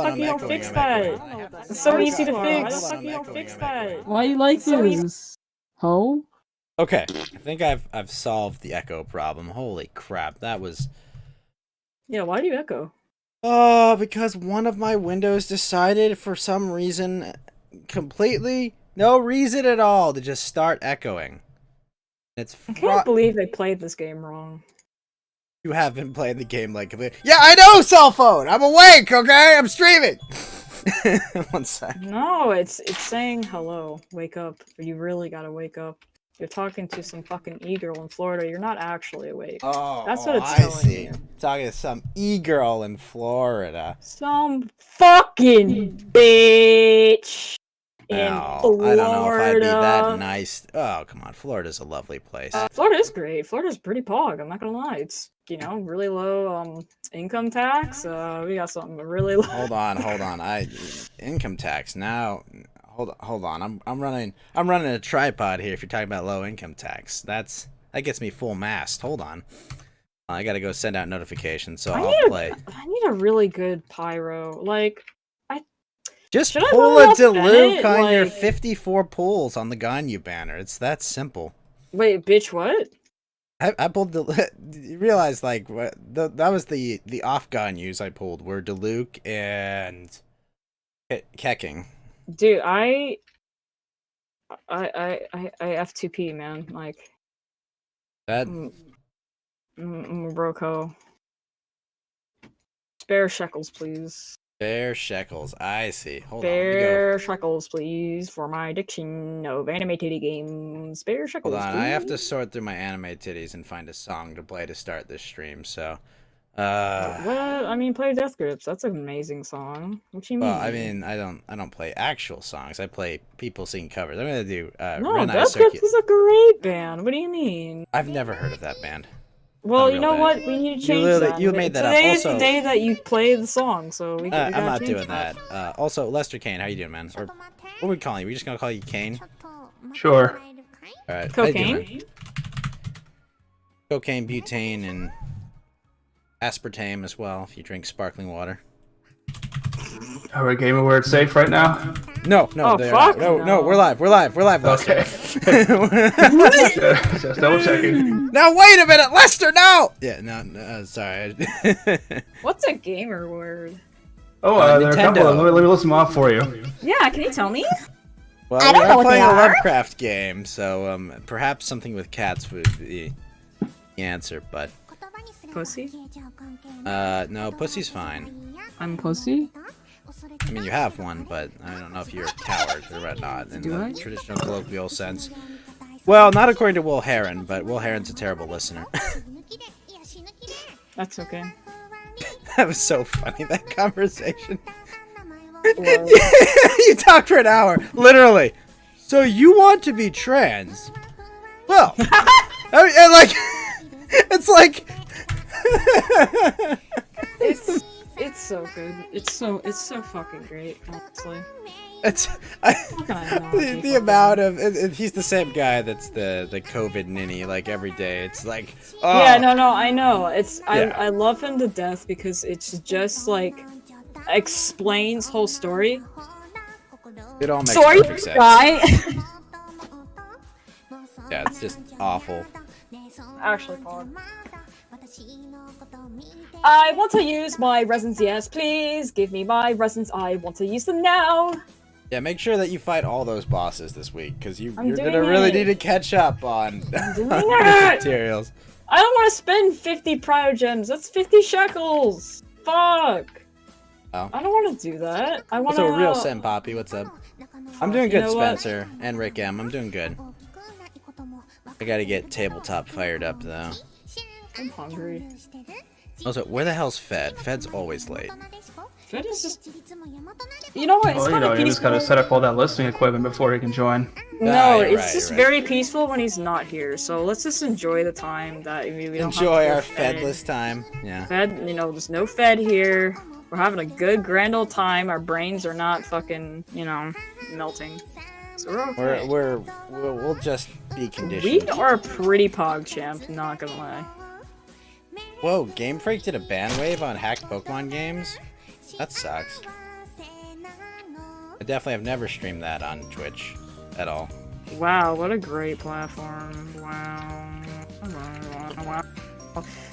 the fuck you don't fix that? It's so easy to fix. Why the fuck you don't fix that? Why you like this? Ho? Okay, I think I've solved the echo problem. Holy crap, that was... Yeah, why do you echo? Oh, because one of my windows decided for some reason, completely, no reason at all, to just start echoing. It's I can't believe they played this game wrong. You have been playing the game like... Yeah, I know, cell phone! I'm awake, okay? I'm streaming! 1 sec. No, it's saying hello, wake up. You really gotta wake up. You're talking to some fucking e-girl in Florida. You're not actually awake. Oh, that's what it's I telling see. you. Talking to some e-girl in Florida. Some fucking bitch in Florida. I don't know if I'd be that nice. Oh, come on. Florida's a lovely place. Florida is great. Florida's pretty pog. I'm not gonna lie. It's, you know, really low income tax. We got something really low. Hold on. Income tax now. Hold on. I'm running a tripod here. If you're talking about low income tax, that gets me full mast. Hold on. I gotta go send out notifications, so I'll play. I need a really good pyro. Like, just pull a Diluc on your 54 pulls on the Ganyu banner. It's that simple. Wait, bitch, what? I pulled you realize, like, that was the off Ganyus I pulled were Diluc and Keking. Dude, I F2P, man. Like, that. I'm a broco. Spare shekels, please. Spare shekels. I see. Hold on. Spare shekels, please, for my addiction of anime titty games. Spare shekels. Hold on. Please. I have to sort through my anime titties and find a song to play to start this stream. So. What? I mean, play Death Grips. That's an amazing song. What do you mean? Well, I mean, I don't play actual songs. I play people singing covers. I'm gonna do no, Death Grips is a great band. What do you mean? I've never heard of that band. Well, you know what? We need to change that. You made that up. Today is the day that you play the song, so we I'm not doing that. Also, Lester Kane, how you doing, man? Or what are we calling you? We just gonna call you Kane? Sure. All right. Cocaine. Cocaine, butane, and aspartame as well. If you drink sparkling water. Are we gaming where it's safe right now? No, oh, fuck no, we're live, Lester. Okay. Just double checking. Now wait a minute, Lester, no! Yeah, no, sorry. What's a gamer word? Oh, there are a couple of them. Let me list them off for you. Yeah, can you tell me? Well, I don't know what playing they a are. Lovecraft game, so perhaps something with cats would be the answer, but... Pussy? No, pussy's fine. I'm pussy? I mean, you have one, but I don't know if you're a coward or whatnot in the traditional colloquial sense. Well, not according to Will Heron, but Will Heron's a terrible listener. That's okay. That was so funny, that conversation. You talked for an hour, literally. So you want to be trans? Well, it's like... It's so good. It's so fucking great, honestly. The amount of he's the same guy that's the COVID ninny like every day. It's like yeah, no, I know. I love him to death because it's just like explains whole story. It all makes so are you perfect sense. Guy? Yeah, it's just awful. Actually, Paul. I want to use my resins, yes, please. Give me my resins, I want to use them now. Yeah, make sure that you fight all those bosses this week, because you're doing gonna really it. need to catch up on doing materials. I don't want to spend 50 cryogems. That's 50 shekels. Fuck. Oh. I don't want to do that. I want Also, to. real Sen Poppy, what's up? I'm doing good, You know what? Spencer and Rick M. I'm doing good. I gotta get tabletop fired up though. I'm hungry. Also, where the hell's Fed? Fed's always late. Fed is just. You know what? It's Well, kind of you just peaceful. gotta set up all that listening equipment before he can join. No, Right, it's just right. very peaceful when he's not here. So let's just enjoy the time that we don't Enjoy have our to fed. Fedless time. Yeah. Fed, you know, there's no Fed here. We're having a good grand old time. Our brains are not fucking, you know, melting. So we're okay. We'll just be We conditioned. are a pretty pog champ, not gonna lie. Whoa, Game Freak did a ban wave on hacked Pokemon games? That sucks. definitely have never streamed that on Twitch at all. Wow, what a great platform. Wow. Wow.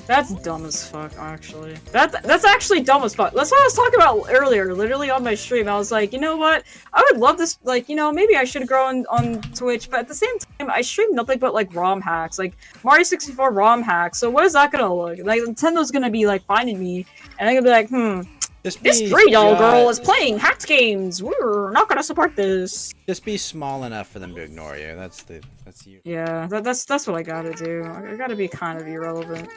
That's dumb as fuck, actually. That's actually dumb as fuck. That's what I was talking about earlier, literally on my stream. I was like, you know what? I would love this, like, you know, maybe I should grow on Twitch, but at the same time, I stream nothing but, like, ROM hacks. Like, Mario 64 ROM hacks. So what is that gonna look? Like, Nintendo's gonna be, like, finding me, and they're gonna be like, this 3-year-old girl is playing hacked games. We're not gonna support this. Just be small enough for them to ignore you. That's you. Yeah, that's what I gotta do. I gotta be kind of irrelevant.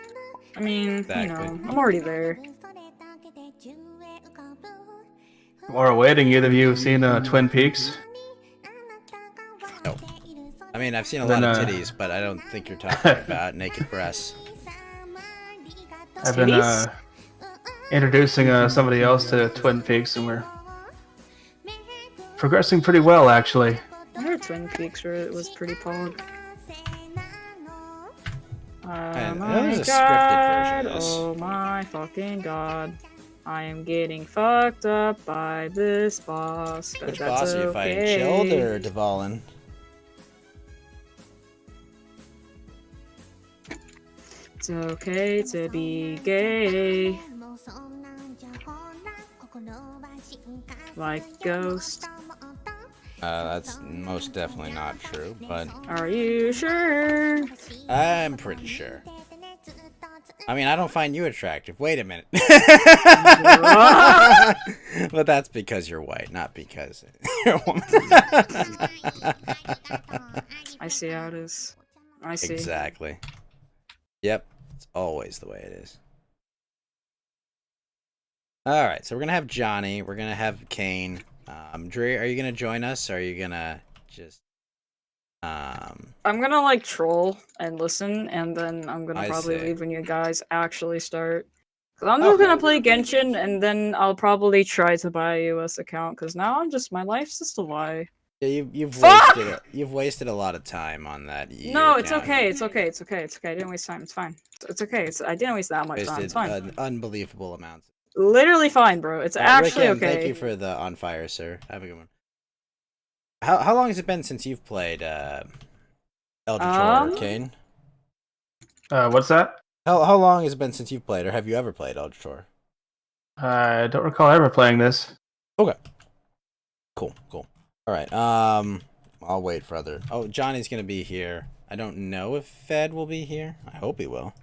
I mean, Exactly. you know, I'm already there. While we're waiting, either of you have seen Twin Peaks? No. I mean, I've seen a lot of titties, but I don't think you're talking about naked breasts. I've been introducing somebody else to Twin Peaks, and we're progressing pretty well, actually. I heard Twin Peaks was pretty pog. Oh my there's a god, scripted version of this. oh my fucking god. I am getting fucked up by this boss, but Which that's boss are you fighting, Chilled or Dvalin? It's okay to be gay. Like Ghost. That's most definitely not true, but Are you sure? I'm pretty sure. I mean, I don't find you attractive. Wait a minute. But that's because you're white, not because you're a woman. I see how it is. I see. Exactly. Yep. It's always the way it is. Alright, so we're gonna have Johnny. We're gonna have Kane. Dre, are you gonna join us, or are you gonna just I'm gonna like troll and listen, and then I'm gonna probably leave when you guys actually start. Cause I'm just gonna play Genshin, and then I'll probably try to buy a US account. Cause now my life's just a lie. Yeah, you've wasted a lot of time on that. No, it's okay. It's okay. It's okay. It's okay. I didn't waste time. It's fine. It's okay. I didn't waste that much time. It's fine. An unbelievable amount. Literally fine, bro. It's actually Rickon, okay. Thank you for the on fire, sir. Have a good one. How long has it been since you've played Eldritch Kane? What's that? How long has it been since you've played, or have you ever played Eldritch? I don't recall ever playing this. Okay. Cool. All right. I'll wait for other. Oh, Johnny's gonna be here. I don't know if Fed will be here. I hope he will.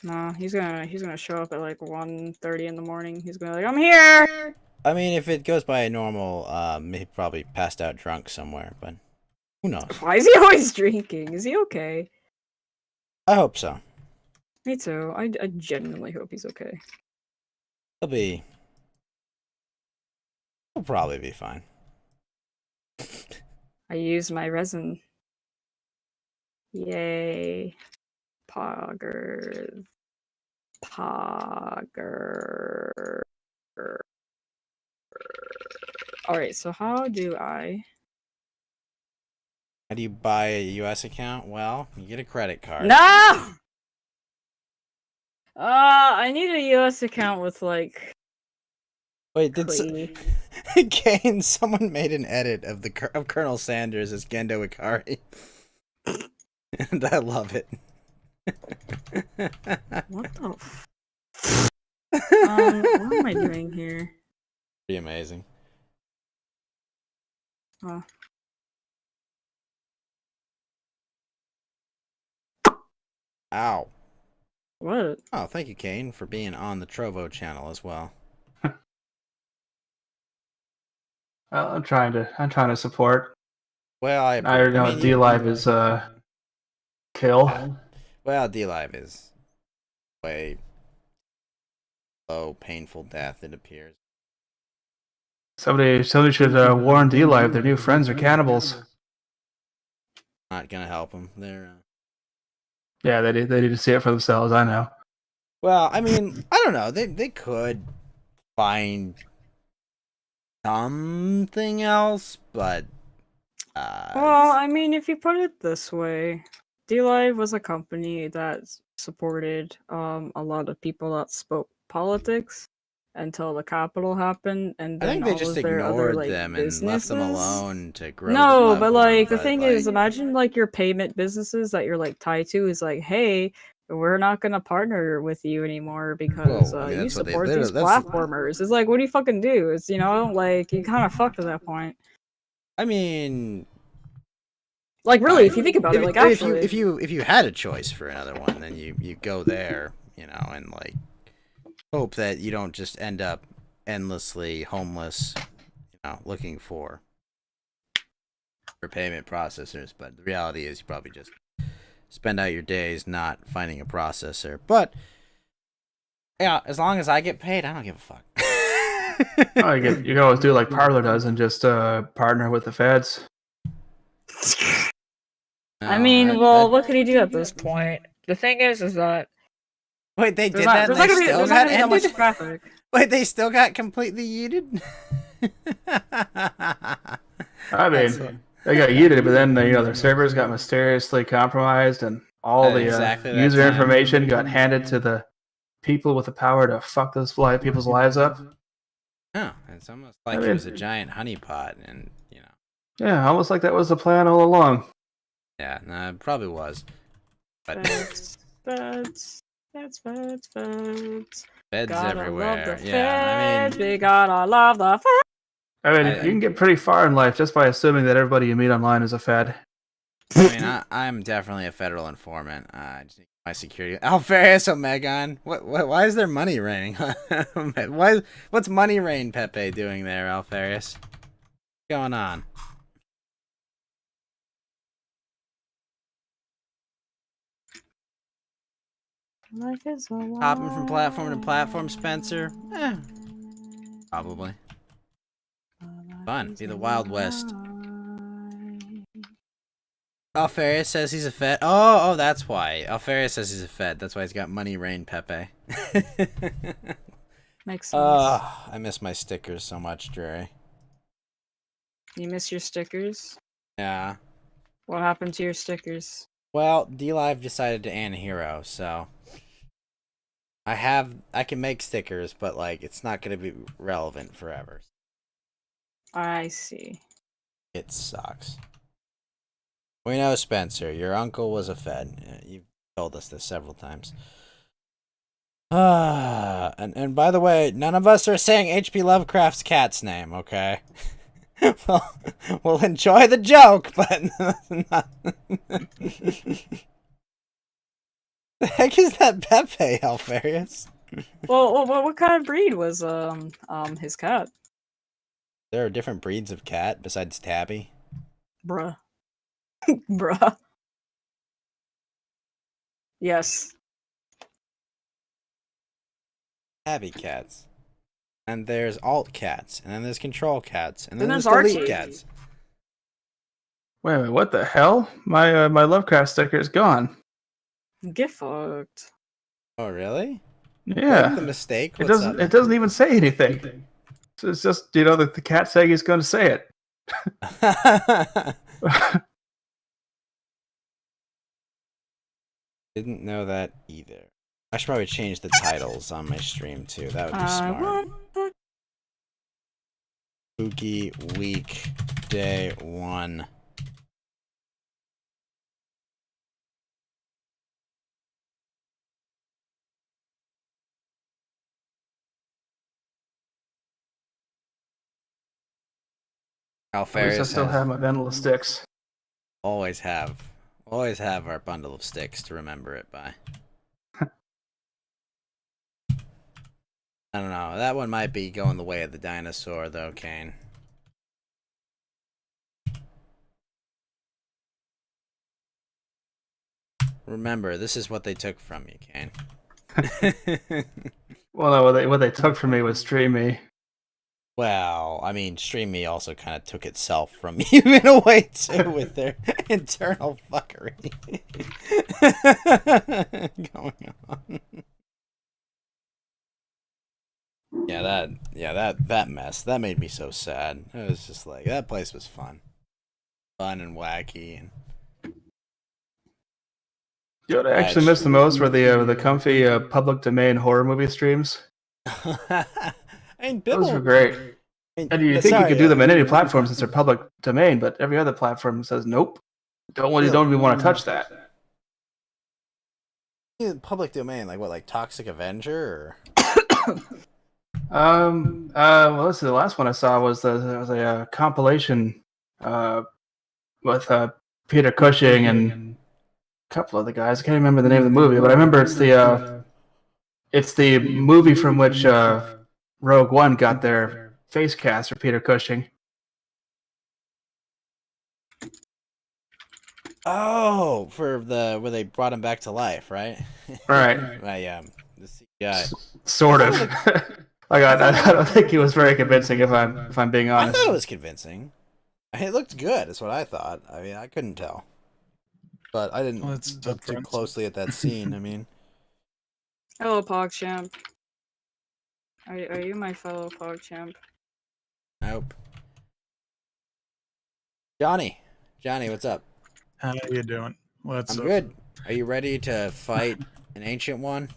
No, he's gonna show up at like 1:30 in the morning. He's gonna be like, I'm here. I mean, if it goes by normal, he probably passed out drunk somewhere, but who knows? Why is he always drinking? Is he okay? I hope so. Me too. I genuinely hope he's okay. He'll probably be fine. I used my resin. Yay. Pogger. Alright, so how do I... How do you buy a US account? Well, you get a credit card. No! I need a US account with like... Wait, Kane, someone made an edit of Colonel Sanders as Gendo Ikari. And I love it. What the what am I doing here? Pretty amazing. Oh. Ow. What? Oh, thank you, Kane, for being on the Trovo channel as well. Well, I'm trying to support. Well, I already know D-Live is kill. Well, D-Live is way low, painful death, it appears. Somebody should warn D-Live their new friends are cannibals. Not gonna help them. They're Yeah, they need to see it for themselves. I know. Well, I mean, I don't know. They could find something else, but Well, I mean, if you put it this way, D-Live was a company that supported a lot of people that spoke politics, until the capital happened, and I then think they all just of their other ignored like them and left them businesses. alone to grow. No, the but platform, like the but, thing like, is, imagine like your payment businesses that you're like tied to is like, hey, we're not gonna partner with you anymore because Well, I mean, you that's what they support literally- these that's- platformers. It's like, what do you fucking do? It's like you kind of fucked at that point. I mean, Like really, if you think about it, like actually, if you had a choice for another one, then you go there, and like hope that you don't just end up endlessly homeless, looking for payment processors. But the reality is, you probably just spend out your days not finding a processor. But yeah, as long as I get paid, I don't give a fuck. Oh, you can always do like Parler does and just partner with the feds. I mean, well, what could he do at this point? The thing is that wait, they did there's that. not And they gonna be still there's not got gonna be that much ended. traffic. Wait, they still got completely yeeted. I mean, they got yeeted, but then their servers got mysteriously compromised, and all the Exactly that user time. information got handed to the people with the power to fuck those people's lives up. Oh, it's almost like I it mean- was a giant honeypot, and Yeah, almost like that was the plan all along. yeah, no, it probably was. But Feds. feds Gotta everywhere. love the Yeah, feds. We gotta love the feds. I mean, you can get pretty far in life just by assuming that everybody you meet online is a fed. I'm definitely a federal informant. I just need my security. Alfarius Omegon, why is there money raining? What's money rain Pepe doing there, Alfarius? What's going on? Life is a Hopping from platform to platform, Spencer? Probably. Fun. Be the Wild West. Alfarius says he's a Fed. Oh, that's why. Alfarius says he's a Fed. That's why he's got money rain Pepe. Makes sense. I miss my stickers so much, Dre. You miss your stickers? Yeah. What happened to your stickers? Well, DLive decided to end Hero, so I can make stickers, but like it's not gonna be relevant forever. I see. It sucks. We know, Spencer, your uncle was a Fed. You've told us this several times. And by the way, none of us are saying H.P. Lovecraft's cat's name, okay? We'll enjoy the joke, but not... The heck is that Pepe, Alfarius? Well, what kind of breed was his cat? There are different breeds of cat besides Tabby. Bruh. Bruh. Yes. Tabby cats. And there's alt cats, and then there's control cats, and then Then there's there's delete Archie. cats. Wait a minute, what the hell? My Lovecraft sticker is gone. Get fucked. Oh, really? Yeah, The mistake? it What's doesn't. up? It doesn't even say anything. So it's just the cat saying he's going to say it. Didn't know that either. I should probably change the titles on my stream too. That would be smart. want Spooky Week Day 1. At least I Alfarius still have my bundle of sticks. always have our bundle of sticks to remember it by. I don't know. That one might be going the way of the dinosaur, though, Kane. Remember, this is what they took from you, Kane. Well, no, what they took from me was Stream Me. Well, I mean, Stream Me also kind of took itself from you in a way, too, with their internal fuckery going on. Yeah, that mess, that made me so sad. It was just like, that place was fun. Fun and wacky. And You know what I actually miss the most were the comfy public domain horror movie streams. I mean, Those were Bibble. great. I mean, And you think you could do them in any platform since they're public domain, but every other platform says nope. Don't even want to touch that. Public domain, like what, like Toxic Avenger? Well, let's see. The last one I saw was there was a compilation with Peter Cushing and a couple other guys. I can't remember the name of the movie, but I remember it's the movie from which Rogue One got their face cast for Peter Cushing. Oh, for the where they brought him back to life, right? Right. The CGI. Sort of. I don't think he was very convincing. If I'm being I honest. thought it was convincing. It looked good. Is what I thought. I mean, I couldn't tell, but I didn't look too closely at that scene. I mean, Hello, PogChamp. Are you my fellow PogChamp? nope. Johnny, what's up? How you doing? What's I'm up? good. Are you ready to fight an ancient one?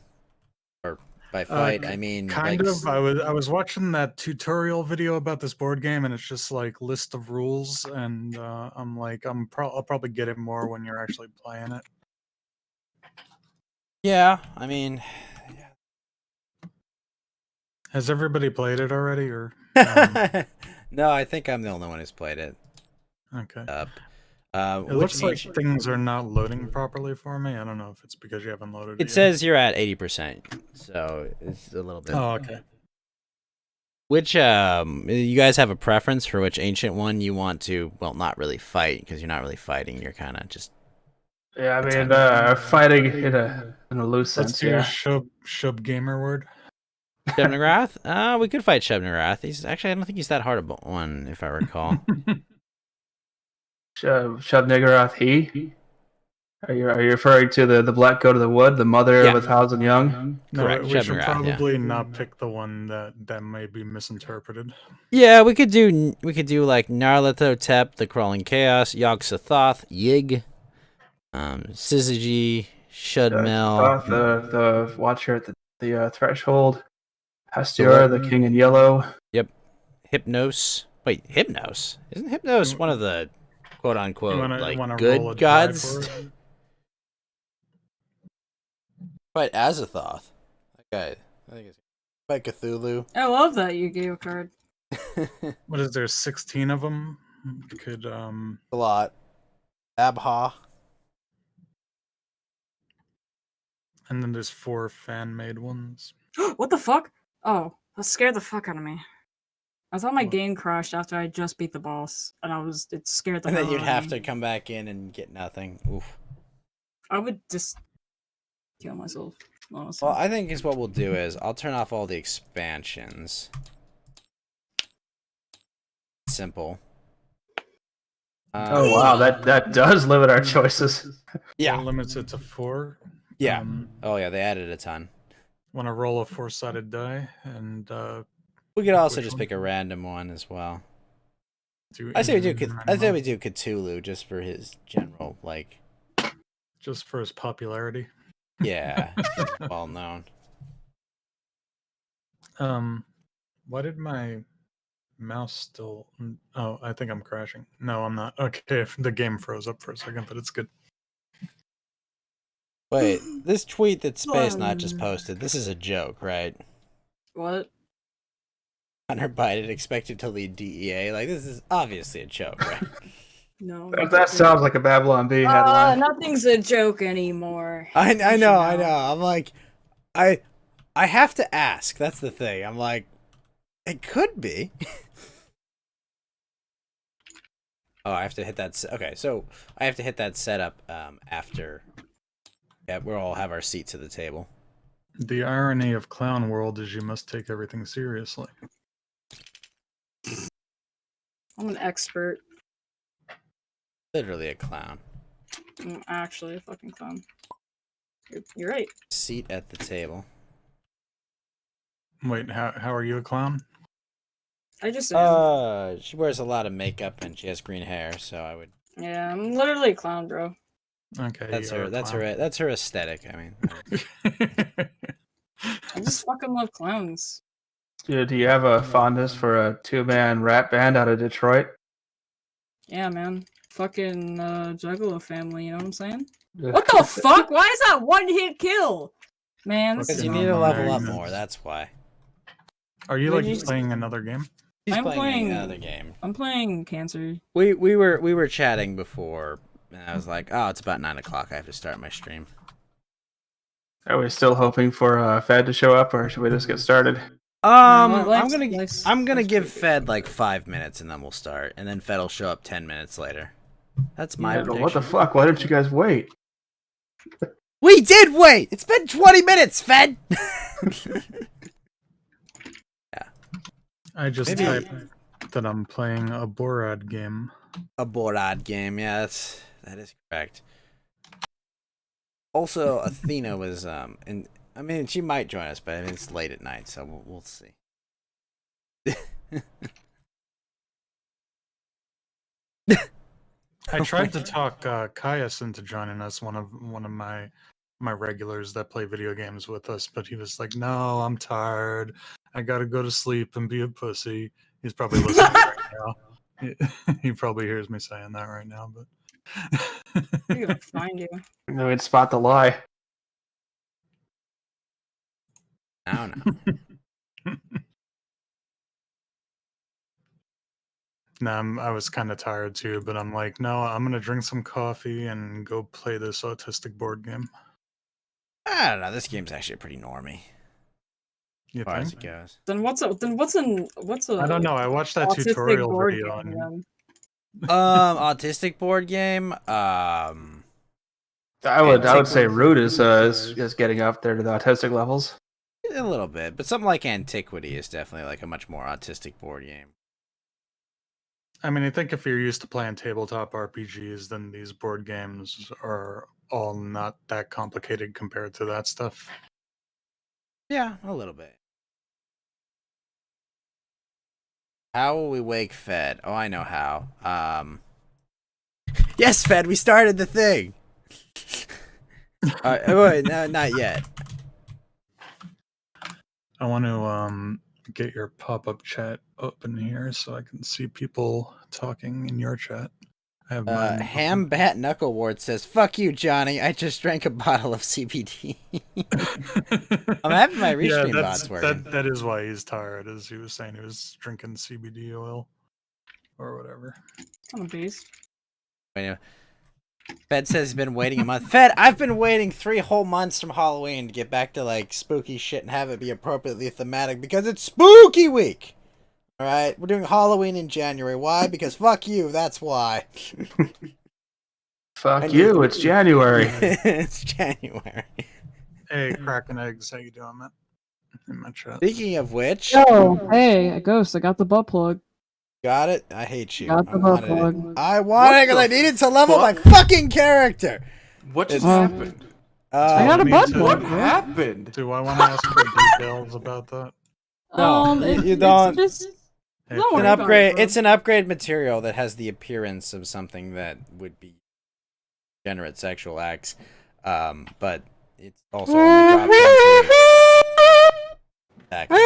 Or by fight, I mean Kind of. I was watching that tutorial video about this board game, and it's just like list of rules, and I'm like, I'll probably get it more when you're actually playing it. Yeah, I mean, Has everybody played it already, or? no, I think I'm the only one who's played it. Okay. It It looks like things are not loading properly for me. I don't know if it's because you haven't loaded it. It says you're at 80%, so it's a little bit. Oh, okay. Which you guys have a preference for which ancient one you want to? Well, not really fight because you're not really fighting. You're kind of just. Yeah, I mean, fighting in a loose Let's sense. do Yeah. a shub gamer word. Shub-Niggurath? We could fight Shub-Niggurath. He's actually, I don't think he's that hard of one, if I recall. Shub-Niggurath, he? Are you referring to the Black Goat of the Wood, the mother of 1,000 young? No, Correct, we should Shub-Niggurath, probably not pick the one that may be misinterpreted. Yeah, we could do like Nyarlathotep, the Crawling Chaos, Yog-Sothoth, Yig, Syzygy, Shudmel. The Watcher at the Threshold. Hastur, the King in Yellow. Yep. Hypnos. Wait, Hypnos? Isn't Hypnos one of the quote-unquote wanna like roll a good die gods? for it? Fight Azathoth. That guy. I think it's fight Cthulhu. I love that Yu-Gi-Oh card. What is there? 16 of them. Could A lot. Abha. and then there's 4 fan-made ones. What the fuck? Oh, that scared the fuck out of me. I thought my What? game crashed after I just beat the boss, and it scared the And hell then you'd out of have me. to come back in and get nothing. Oof. I would just kill myself, honestly. Well, I think is what we'll do is I'll turn off all the expansions. Simple. Oh wow, that does limit our choices. Yeah. It limits it to 4. Yeah. Oh yeah, they added a ton. Want to roll a 4-sided die and We could also Which just one? pick a random one as well. do. I say we do. I say animal, we do Cthulhu just for his general like. just for his popularity. Yeah, well known. Why did my mouse still? Oh, I think I'm crashing. No, I'm not. Okay, the game froze up for a second, but it's good. Wait, this tweet that Space Not just posted. This is a joke, right? What? Hunter Biden expected to lead DEA. Like this is obviously a joke, right? No. That sounds like a Babylon B headline. Nothing's a joke anymore. I You should know. I'm like, I have to ask. That's the thing. I'm like, it could be. Oh, I have to hit that. Okay, so I have to hit that setup after. Yeah, we'll all have our seats at the table. The irony of Clown World is you must take everything seriously. I'm an expert. Literally a clown. I'm actually a fucking clown. You're right. Seat at the table. Wait, how are you a clown? I just am. She wears a lot of makeup and she has green hair, so I would. Yeah, I'm literally a clown, bro. Okay, That's you are her. a That's clown. her. That's her aesthetic. I mean. I just fucking love clowns. Do you have a fondness for a two-man rap band out of Detroit? Yeah, man. Fucking Juggalo family, you know what I'm saying? What the fuck? Why is that one hit kill? Man, this Because is you Fucking need to not level up Magnus. more, that's why. Are you What like did you- playing another game? He's I'm playing playing- another game. I'm playing Cancer. We were chatting before, and I was like, oh, it's about 9 o'clock. I have to start my stream. Are we still hoping for Fed to show up, or should we just get started? Life's- I'm gonna life's give pretty Fed good. like 5 minutes, and then we'll start, and then Fed will show up 10 minutes later. That's my Yeah, but prediction. what the fuck? Why didn't you guys wait? We did wait. It's been 20 minutes, Fed. I just Maybe- typed that I'm playing a Borad game. A Borad game, yeah, that is correct. Also, Athena was and I mean she might join us, but I mean, it's late at night, so we'll see. I tried to talk Caius into joining us, one of my regulars that play video games with us, but he was like, "No, I'm tired. I gotta go to sleep and be a pussy." He's probably listening right now. He probably hears me saying that right now, but I'm gonna find you. No, we'd spot the lie. I don't know. no, I was kind of tired too, but I'm like, no, I'm gonna drink some coffee and go play this autistic board game. I don't know. This game's actually pretty normy You as far as think? it goes. Then what's a I don't know. I watched that autistic tutorial board video game, and then? Autistic board game. I would say Root is getting up there to the autistic levels. A little bit, but something like Antiquity is definitely like a much more autistic board game. I mean, I think if you're used to playing tabletop RPGs, then these board games are all not that complicated compared to that stuff. Yeah, a little bit. How will we wake Fed? Oh, I know how. Yes, Fed, we started the thing. Wait, no, not yet. I want to get your pop-up chat open here so I can see people talking in your chat. I have mine open. Hambat Knucklewart says, "Fuck you, Johnny. I just drank a bottle of CBD." I'm having my restream bots working. That is why he's tired, as he was saying he was drinking CBD oil or whatever. I'm a beast. Anyway, Fed says he's been waiting a month. Fed, I've been waiting 3 whole months from Halloween to get back to like spooky shit and have it be appropriately thematic because it's spooky week. All right, we're doing Halloween in January. Why? Because fuck you. That's why. Fuck you! It's January. It's January. Hey, Kraken Eggs, how you doing, man? In my chat. Speaking of which, Yo, hey, a ghost. I got the butt plug. got it. I hate you. Got the I butt wanted it. plug. I wanted it because What I the needed to level my fuck? fucking character. What just Uh, happened? I got a Me butt too. plug. What bro. happened? Do I want to ask for details about that? No, you don't. It's just, Hey, Don't It's worry an about it, upgrade. bro. It's an upgrade material that has the appearance of something that would be degenerate sexual acts, but it's also only dropped once. Exactly.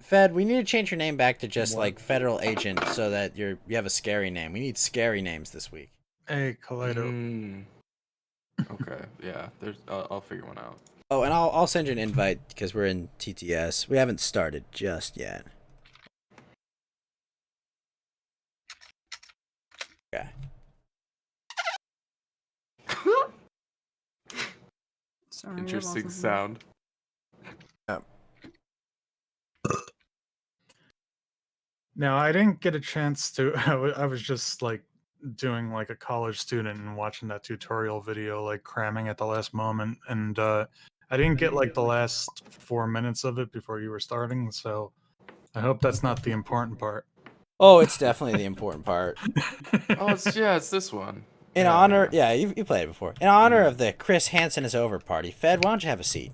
Fed, we need to change your name back to just like federal agent, so that you have a scary name. We need scary names this week. Hey, Kaleido. Mm. Okay, yeah. I'll figure one out. Oh, and I'll send you an invite because we're in TTS. We haven't started just yet. Okay. Sorry, I Interesting lost sound. Now, I didn't get a chance to. I was just like doing like a college student and watching that tutorial video, like cramming at the last moment. And I didn't get like the last 4 minutes of it before you were starting. So I hope that's not the important part. Oh, it's definitely the important part. Oh, it's this one. In Yeah, honor, yeah. yeah, you played it before. In honor of the Chris Hansen is over party, Fed, why don't you have a seat?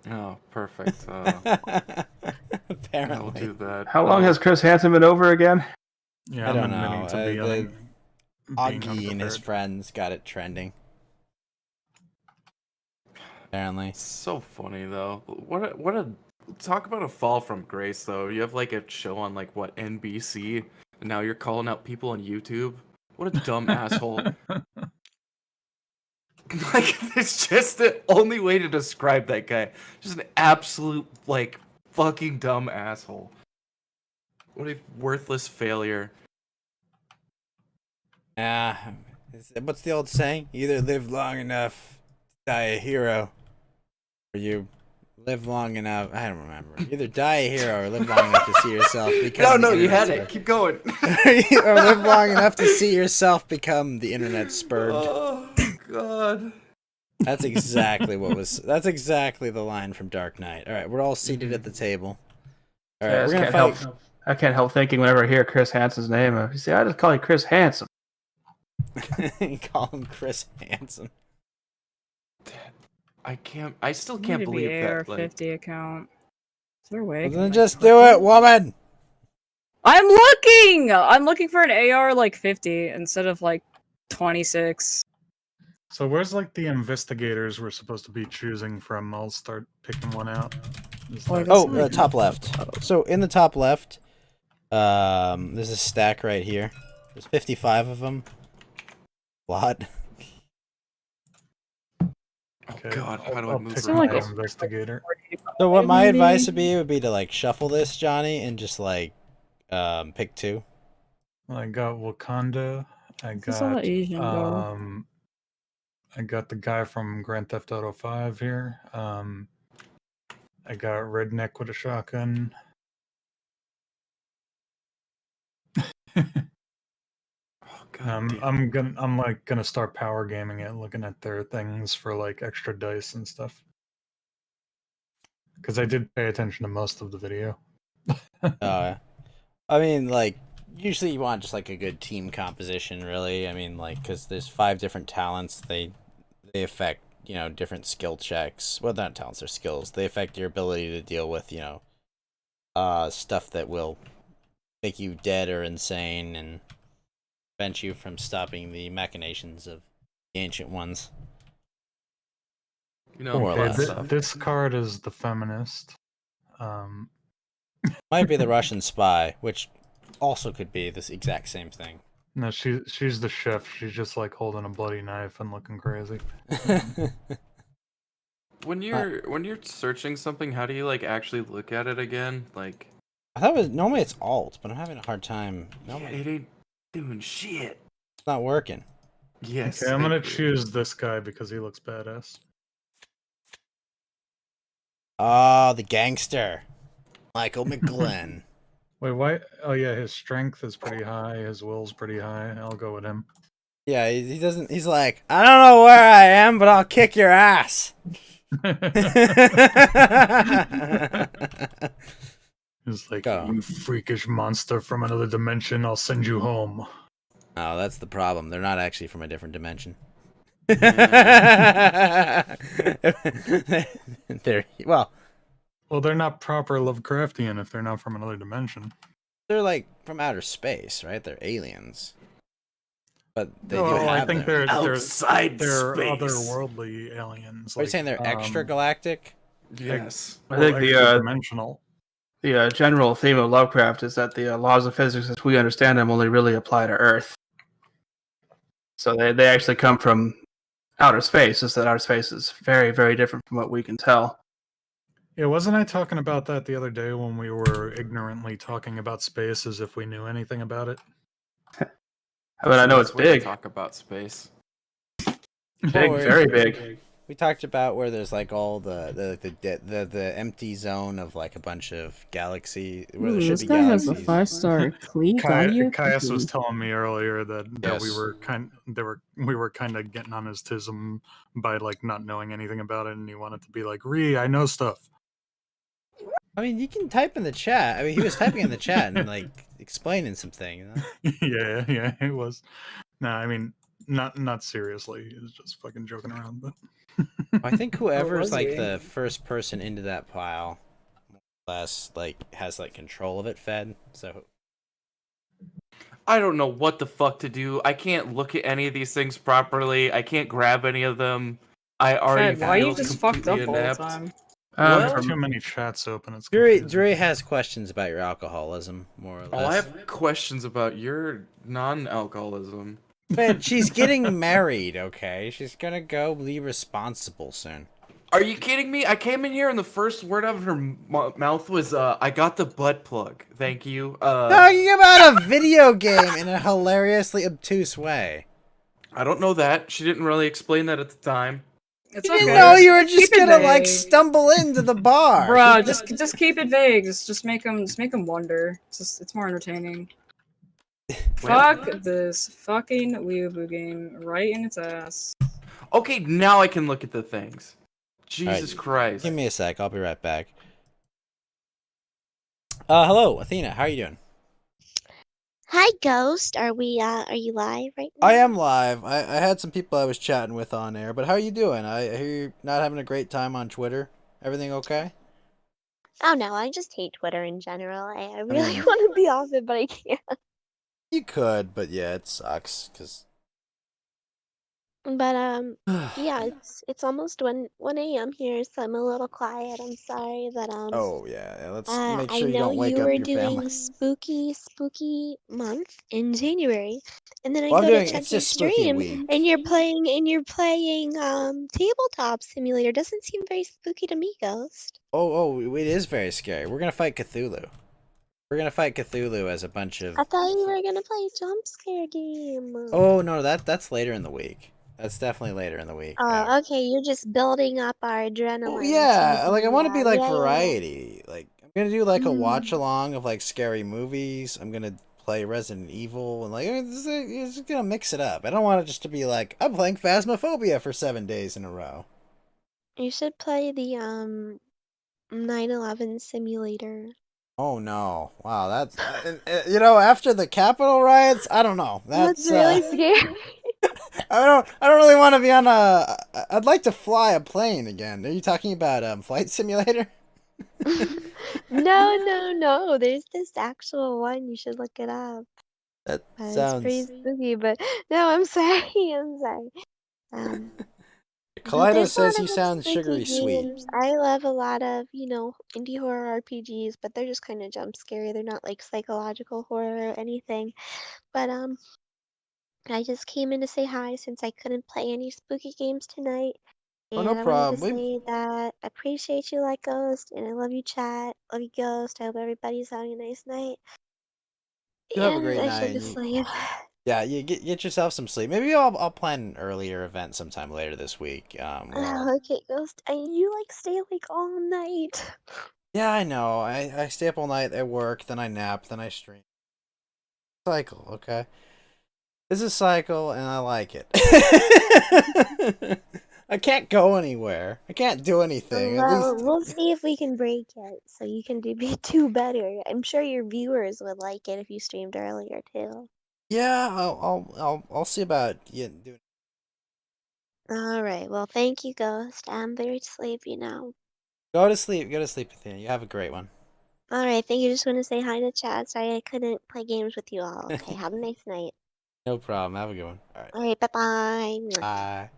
Oh, perfect. I'll Apparently. do that. How long has Chris Hansen been over again? Yeah, I don't I'm admitting know. to being Augie and his unprepared. friends got it trending. Apparently. It's so funny though. talk about a fall from grace, though. You have like a show on like what NBC, and now you're calling out people on YouTube. What a dumb asshole! Like, it's just the only way to describe that guy. Just an absolute like fucking dumb asshole. What a worthless failure. What's the old saying? Either live long enough to die a hero, or you live long enough. I don't remember. Either die a hero or live long enough to see yourself become. No, the you had internet it. Keep going. spurred. Or live long enough to see yourself become the internet spurred. Oh God. That's exactly what was. That's exactly the line from Dark Knight. All right, we're all seated at the table. All right, I we're just gonna can't fight. I can't help thinking whenever I hear Chris Hansen's name. You see, I just call you Chris Hansen. Call him Chris Hansen. I still can't believe that. Like, AR-50 account. Is there a way? I Well, can, then like, just click do it, it? woman. I'm looking! I'm looking for an AR like 50 instead of like 26. So where's like the investigators we're supposed to be choosing from? I'll start picking one out. Is Oh, that- that's Oh, not- top left. So in the top left, there's a stack right here. There's 55 of them. Lot. okay, God, how do I I'll move pick around my this? investigator. So what my Maybe. advice would be to like shuffle this, Johnny, and just like pick two. I got Wakanda. I This is all got Asian, bro. I got the guy from Grand Theft Auto 5 here. I got Redneck with a shotgun. oh God. damn. I'm like gonna start power gaming it, looking at their things for like extra dice and stuff. Because I did pay attention to most of the video. I mean, like usually you want just like a good team composition, really. I mean, like because there's 5 different talents. They affect different skill checks. Well, not talents or skills. They affect your ability to deal with stuff that will make you dead or insane and prevent you from stopping the machinations of the ancient ones. You know, More or Okay, less. this card is the feminist. Might be the Russian spy, which also could be this exact same thing. No, she's the chef. She's just like holding a bloody knife and looking crazy. when you're searching something, how do you like actually look at it again? Like, I thought normally it's alt, but I'm having a hard time. No, yeah, it ain't doing shit. it's not working. Yes. Okay, I'm gonna thank you. choose this guy because he looks badass. Oh, the gangster, Michael McGlynn. Wait, why? Oh yeah, his strength is pretty high. His will's pretty high. I'll go with him. Yeah, he doesn't. He's like, I don't know where I am, but I'll kick your ass. He's like, Go. you freakish monster from another dimension. I'll send you home. Oh, that's the problem. They're not actually from a different dimension. They're well, Well, they're not proper Lovecraftian if they're not from another dimension. they're like from outer space, right? They're aliens. But they do No, have I think them. Outside they're space. otherworldly aliens. Are you saying they're extragalactic? Yes. I think dimensional. the general theme of Lovecraft is that the laws of physics as we understand them only really apply to Earth. So they actually come from outer space, just that outer space is very, very different from what we can tell. Yeah, wasn't I talking about that the other day when we were ignorantly talking about space as if we knew anything about it? I mean, I know it's That's the way to big. Talk about space. Big, Or- very big. We talked about where there's like all the empty zone of like a bunch of galaxy where there Ooh, should this be guy has a galaxies. 5-star clean value. Caius was telling me earlier that we Yes. were kind of getting on his tism by like not knowing anything about it, and he wanted to be like, I know stuff. I mean, you can type in the chat. I mean, he was typing in the chat and like explaining some things. yeah, it was. No, I mean, not seriously. He was just fucking joking around, but. I think whoever's was like he? the first person into that pile, more or less like has like control of it fed. So I don't know what the fuck to do. I can't look at any of these things properly. I can't grab any of them. I already Fed, why are you feel just fucked up completely all the inept. time? Well, Too many chats open. It's Drury confusing. has questions about your alcoholism, more or less. Oh, I have questions about your non-alcoholism. Man, she's getting married, okay? She's gonna go be responsible soon. Are you kidding me? I came in here and the first word out of her mouth was, I got the butt plug. Thank you. Talking about a video game in a hilariously obtuse way. I don't know that. She didn't really explain that at the time. It's You okay. didn't know you were just Keep it gonna like vague. stumble into the bar. Bruh, just keep it vague. Just make them wonder. It's more entertaining. Fuck this fucking weeaboo game right in its ass. Okay, now I can look at the things. Jesus Alright, Christ. Give me a sec. I'll be right back. Hello, Athena. How are you doing? Hi, Ghost. Are you live right now? I am live. I had some people I was chatting with on air, but how are you doing? I hear you're not having a great time on Twitter. Everything okay? Oh no, I just hate Twitter in general. I really mean- want to be off it, but I can't. You could, but yeah, it sucks because. But yeah, it's almost 1 a.m. here, so I'm a little quiet. I'm sorry, but Oh yeah, let's make I sure you know don't wake you up were your doing family. spooky month in January, and then I Well, I'm go doing to check it's your just spooky stream, week. and you're playing Tabletop Simulator. Doesn't seem very spooky to me, Ghost. Oh, it is very scary. We're gonna fight Cthulhu. We're gonna fight Cthulhu as a bunch of. I thought you were gonna play a jump scare game. Oh no, that's later in the week. That's definitely later in the week. Oh, okay, you're just building up our adrenaline. Well, so yeah, we like I can, want to be like yeah. variety. Like I'm gonna do like a watch Mm. along of like scary movies. I'm gonna play Resident Evil and like it's just gonna mix it up. I don't want it just to be like I'm playing Phasmophobia for 7 days in a row. You should play the 9/11 simulator. Oh no! Wow, that's you know after the Capitol riots, I don't know. That's really scary. I don't really want to be on a. I'd like to fly a plane again. Are you talking about Flight Simulator? No. There's this actual one. You should look it up. That It's pretty sounds. spooky, but no, I'm sorry. I'm sorry. Kaleido There's a lot says he of sounds spooky sugary sweet. games. I love a lot of, indie horror RPGs, but they're just kind of jump scary. They're not like psychological horror or anything. But I just came in to say hi since I couldn't play any spooky games tonight. Oh, And no I wanted problem. to say that I appreciate you, like Ghost, and I love you, chat. Love you, Ghost. I hope everybody's having a nice night. You have a And great I night. should just sleep. Yeah, you get yourself some sleep. Maybe I'll plan an earlier event sometime later this week. Oh, okay, Ghost. You like stay awake all night. Yeah, I know. I stay up all night at work, then I nap, then I stream. Cycle, okay? It's a cycle, and I like it. I can't go anywhere. I can't do anything. At Well, least. we'll see if we can break it so you can do better. I'm sure your viewers would like it if you streamed earlier too. Yeah, I'll see about doing. All right. Well, thank you, Ghost. I'm very sleepy now. Go to sleep, Athena. You have a great one. All right. Thank you. Just want to say hi to chat. Sorry I couldn't play games with you all. Okay. Have a nice night. No problem. Have a good one. All right. All right. Bye-bye. Bye.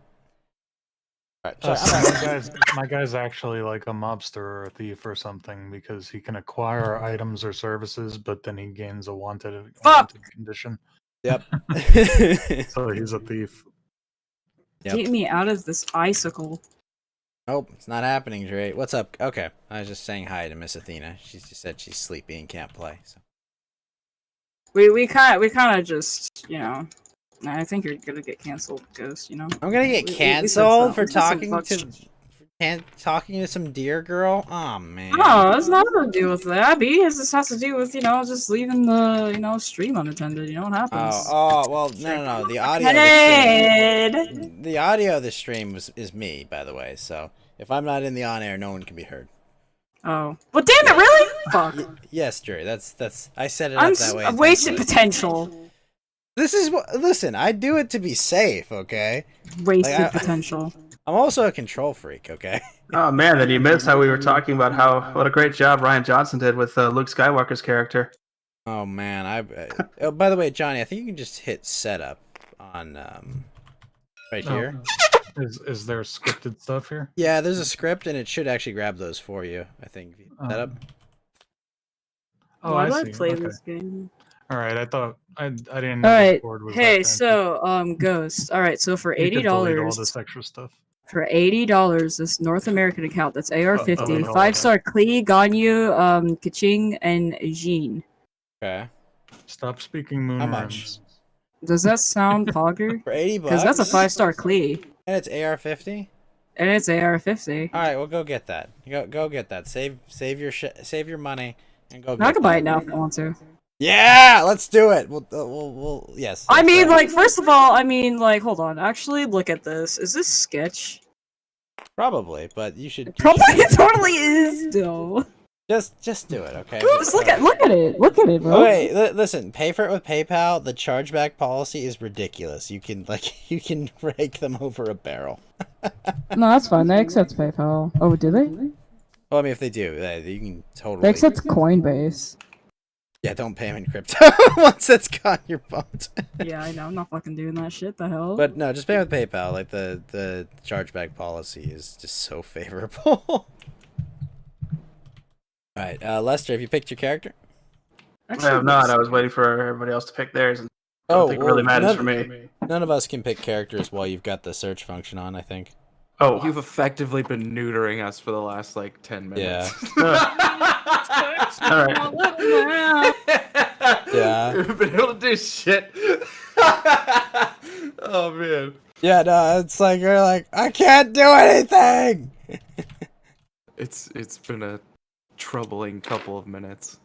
All right. So Sorry. my guy's actually like a mobster or a thief or something because he can acquire items or services, but then he gains a wanted condition. Yep. So he's a thief. Yep. Get me out of this icicle. Nope, it's not happening, Dre. What's up? Okay, I was just saying hi to Miss Athena. She just said she's sleepy and can't play. So. We kind of just, I think you're gonna get canceled, Ghost. I'm gonna get We said canceled so. for We said some talking fuck to shit. talking to some deer girl. Oh man. No, it's not to do with that. This has to do with, just leaving the, stream unattended. You know what happens? Well, no. The audio. Head. The audio of the stream is me, by the way. So if I'm not in the on air, no one can be heard. Oh. Well, damn it, really? Fuck. Yes, Dre. That's. I set it up that way. I'm wasted intentionally. potential. This is what. Listen, I do it to be safe. Okay. Wasted Like, potential. I'm also a control freak. Okay. Oh man, then you missed how we were talking about what a great job Ryan Johnson did with Luke Skywalker's character. Oh man, oh, by the way, Johnny, I think you can just hit setup on right here. Is there scripted stuff here? Yeah, there's a script, and it should actually grab those for you. I think. Set up. Oh, Why I do I see. play Okay. this game? All right. I thought I didn't know All right. Discord was that Hey, fancy. so Ghost. All right, so for You could delete all $80, this extra stuff. for $80, this North American account that's AR-50, oh, 5-star Klee, Ganyu, Kaching, and Jin. Okay. Stop speaking moon How much? rhymes. Does that sound pogger? For $80. Because that's a 5-star Klee, And it's AR-50. and it's AR-50. All right, well, go get that. Go get that. Save your money and go. I Get can buy that. it now if I want to. Yeah, let's do it. We'll yes. I let's mean, go. like, first of all, hold on. Actually, look at this. Is this sketch? Probably, but you should Probably it totally is, though. just do it, okay? Just look at it. Look at it, bro. Oh, wait, listen. Pay for it with PayPal. The chargeback policy is ridiculous. You can rake them over a barrel. No, that's fine. They accept PayPal. Oh, do they? Well, I mean, if they do, you can totally. They accept Coinbase. Yeah, don't pay them in crypto once it's got your boat. Yeah, I know. I'm not fucking doing that shit. The hell? But no, just pay with PayPal. Like the chargeback policy is just so favorable. All right, Lester, have you picked your character? I have not. I was waiting for everybody else to pick theirs. And I don't think it really matters for me. None of us can pick characters while you've got the search function on, I think. Oh, You've effectively been neutering us for the last like 10 minutes. all right. Yeah. We've been able to do shit. Oh man. Yeah, no, it's like you're like, I can't do anything. It's been a troubling couple of minutes.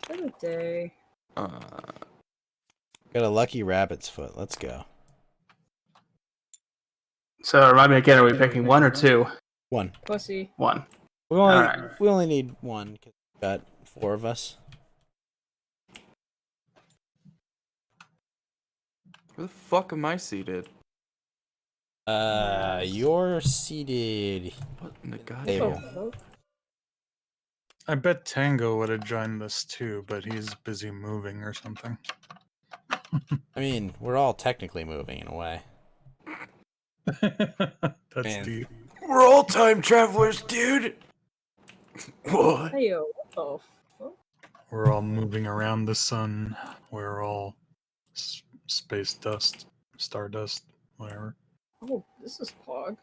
What a day. Got a lucky rabbit's foot. Let's go. So remind me again, are we picking one or two? One. Pussy. One. We only need one because we've got 4 of us. Where the fuck am I seated? You're seated. What in the god? There. I bet Tango would have joined this too, but he's busy moving or something. I mean, we're all technically moving in a way. That's Man. deep. We're all time travelers, dude. What? Hey, yo, what the fuck? We're all moving around the sun. We're all space dust, stardust, whatever. Oh, this is Pog.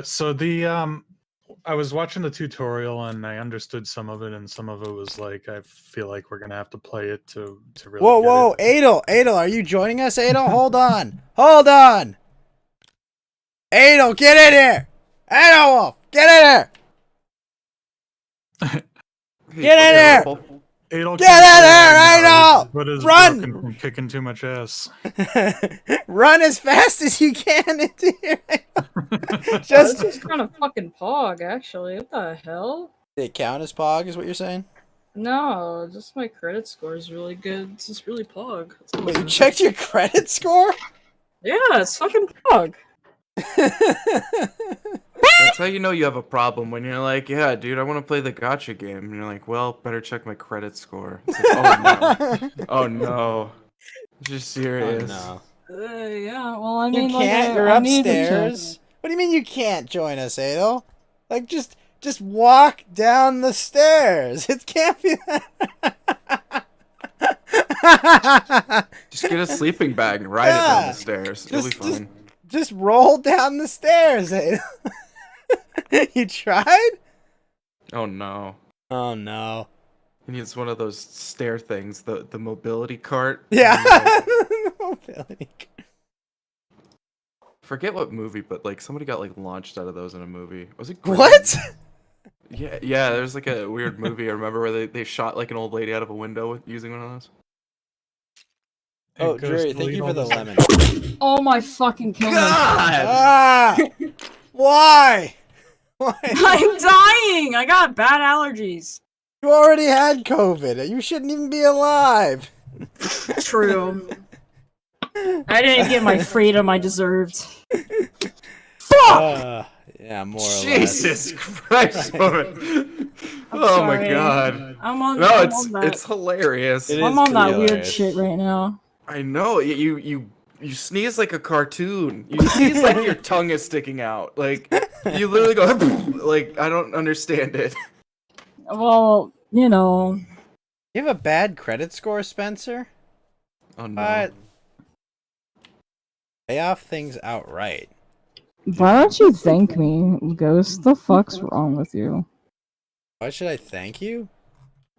So I was watching the tutorial and I understood some of it, and some of it was like, I feel like we're gonna have to play it to really. Whoa, get it. Adel, are you joining us, Adel? Hold on. Adel, get in here! Adel Wolf, get in here! Get in here! Adel Get can't in play there, right now. Adel! His foot is Run! broken from kicking too much ass. Run as fast as you can into here. This Just is kind of fucking Pog, actually. What the hell? did it count as Pog? Is what you're saying? No, just my credit score is really good. It's just really Pog. That's all Wait, I'm you saying. checked your credit score? Yeah, it's fucking Pog. That's how you know you have a problem when you're like, yeah, dude, I want to play the gotcha game. And you're like, well, better check my credit score. It's like, oh no. Oh no. Just serious. Oh, Yeah, well, I no. You mean, can't. You're I need to check. upstairs. What do you mean you can't join us, Adel? Like just walk down the stairs. It can't be that. Just get a sleeping bag and ride it down the stairs. It'll be fine. Just roll down the stairs, Adel. You tried? Oh no. Oh no. He needs one of those stair things, the mobility cart. Yeah. And, forget what movie, but like somebody got like launched out of those in a movie. Was it Grimm? What? Yeah, there's like a weird movie I remember where they shot like an old lady out of a window with using one of those. Oh, It goes Jerry, to thank lead you all for the this- lemon. Oh my fucking god! Ah! Why? Why? I'm dying! I got bad allergies. You already had COVID. You shouldn't even be alive. True. I didn't get my freedom I deserved. Yeah, more or less. Jesus Christ, woman. I'm Oh my sorry. god. I'm on. No, I'm on that. it's hilarious. It I'm is on that pretty weird hilarious. shit right now. I know you you sneeze like a cartoon. You sneeze like your tongue is sticking out. Like you literally go like I don't understand it. Well, you know, You have a bad credit score, Spencer? Oh no. What? Pay off things outright. why don't you thank me, Ghost? The fuck's wrong with you? Why should I thank you?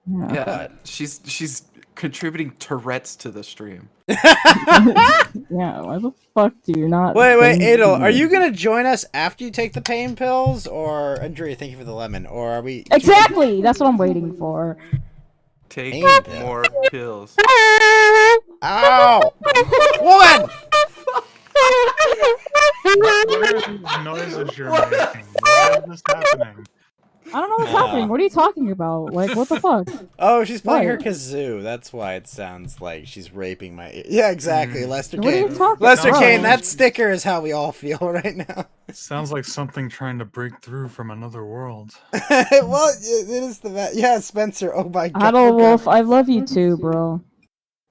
Yeah. Yeah, What? she's contributing Tourette's to the stream. Yeah, why the fuck do you not? Wait, thank Adel, me? are you gonna join us after you take the pain pills, or Andrea? Thank you for the lemon. Or are we? Exactly! That's what I'm waiting for. Take Pain pill. more pills. Ow! Woman! What are these noises you're making? Why is this happening? I don't know what's happening. What are you talking about? Like, what the fuck? Oh, she's playing her What? kazoo. That's why it sounds like she's raping my ear. Yeah, exactly. Lester What are you Kane. talking Lester about? Kane, that sticker is how we all feel right now. Sounds like something trying to break through from another world. Well, it is the yeah, Spencer. Oh my god. Adel Wolf, I love you too, bro.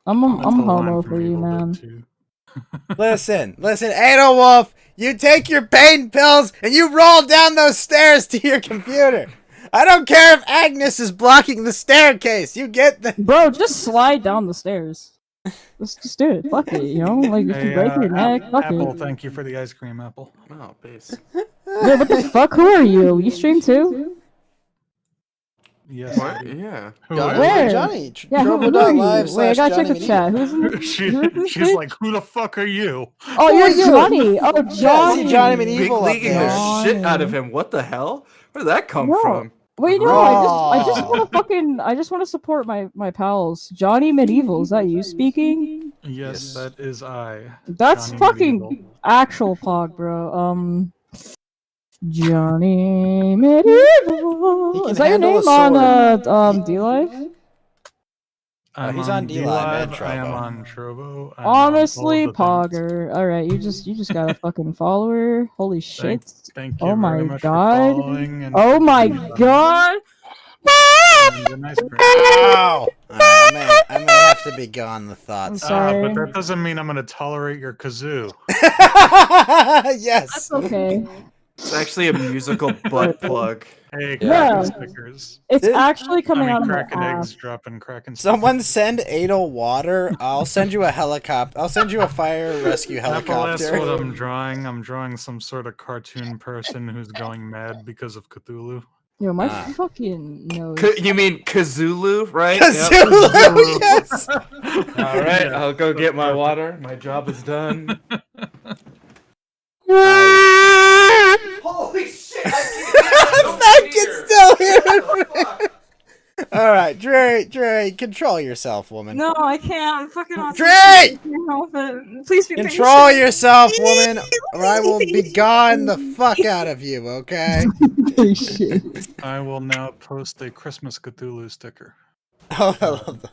I'm That's a line homo from for you, Evil Dead man. 2. Listen, Adel Wolf. You take your pain pills and you roll down those stairs to your computer. I don't care if Agnes is blocking the staircase. You get the. Bro, just slide down the stairs. Just do it. Fuck it, you know? Like, if you Hey, break your neck, fuck Apple, it. thank you for the ice cream, Apple. Oh, base. Yeah, what the fuck? Who are you? You stream too? Yes. What? Yeah. Who Johnny, Where? Johnny, Yeah, who are you? Trovo.live Wait, I gotta check the /Johnny chat. Who's in, She, who's in the she's stream? like, who the fuck are you? Oh, Who are you're you? Johnny. Oh, Yeah, Johnny. see Johnny Big Medieval up leaguing there. the shit out of him. What the hell? Where did that come No. from? Wait, no, I just Raw. want to fucking, I just want to support my pals. Johnny Medieval, is that you speaking? Yes, that is I. That's Johnny fucking Medieval. actual pog, bro. Johnny Medieval. He can Is that your handle a name on sword. D-Live? I'm he's on D-Live and I am Trovo. on Trovo. I'm on all Honestly, of the things. Pogger. Alright, you just got a fucking follower. Holy shit. Thank you Oh very my much god. for following. And Oh my god. and an ice cream. Ow! Alright, I may have to be gone. The I'm thoughts. sorry. But that doesn't mean I'm gonna tolerate your kazoo. Yes. That's okay. It's actually a musical butt plug. Hey, Yeah. cracking stickers. It's This- actually coming I out mean, of my cracking ass. eggs, dropping cracking stickers. Someone send Adel water. I'll send you a helicopter. I'll send you a fire rescue Apple, that's what helicopter. I'm drawing. I'm drawing some sort of cartoon person who's going mad because of Cthulhu. Yo, my Ah. fucking nose. You mean Kazulu, right? Cthulhu, yes. All right, I'll go get my water. My job is done. Holy shit! That kid's still here. All right, Dre, control yourself, woman. No, I can't. I'm fucking autistic. Dre! I can't help it. Please be Control patient. yourself, woman, or I will be gone the fuck out of you. Okay. Holy shit. I will now post a Christmas Cthulhu sticker. Oh, I love that.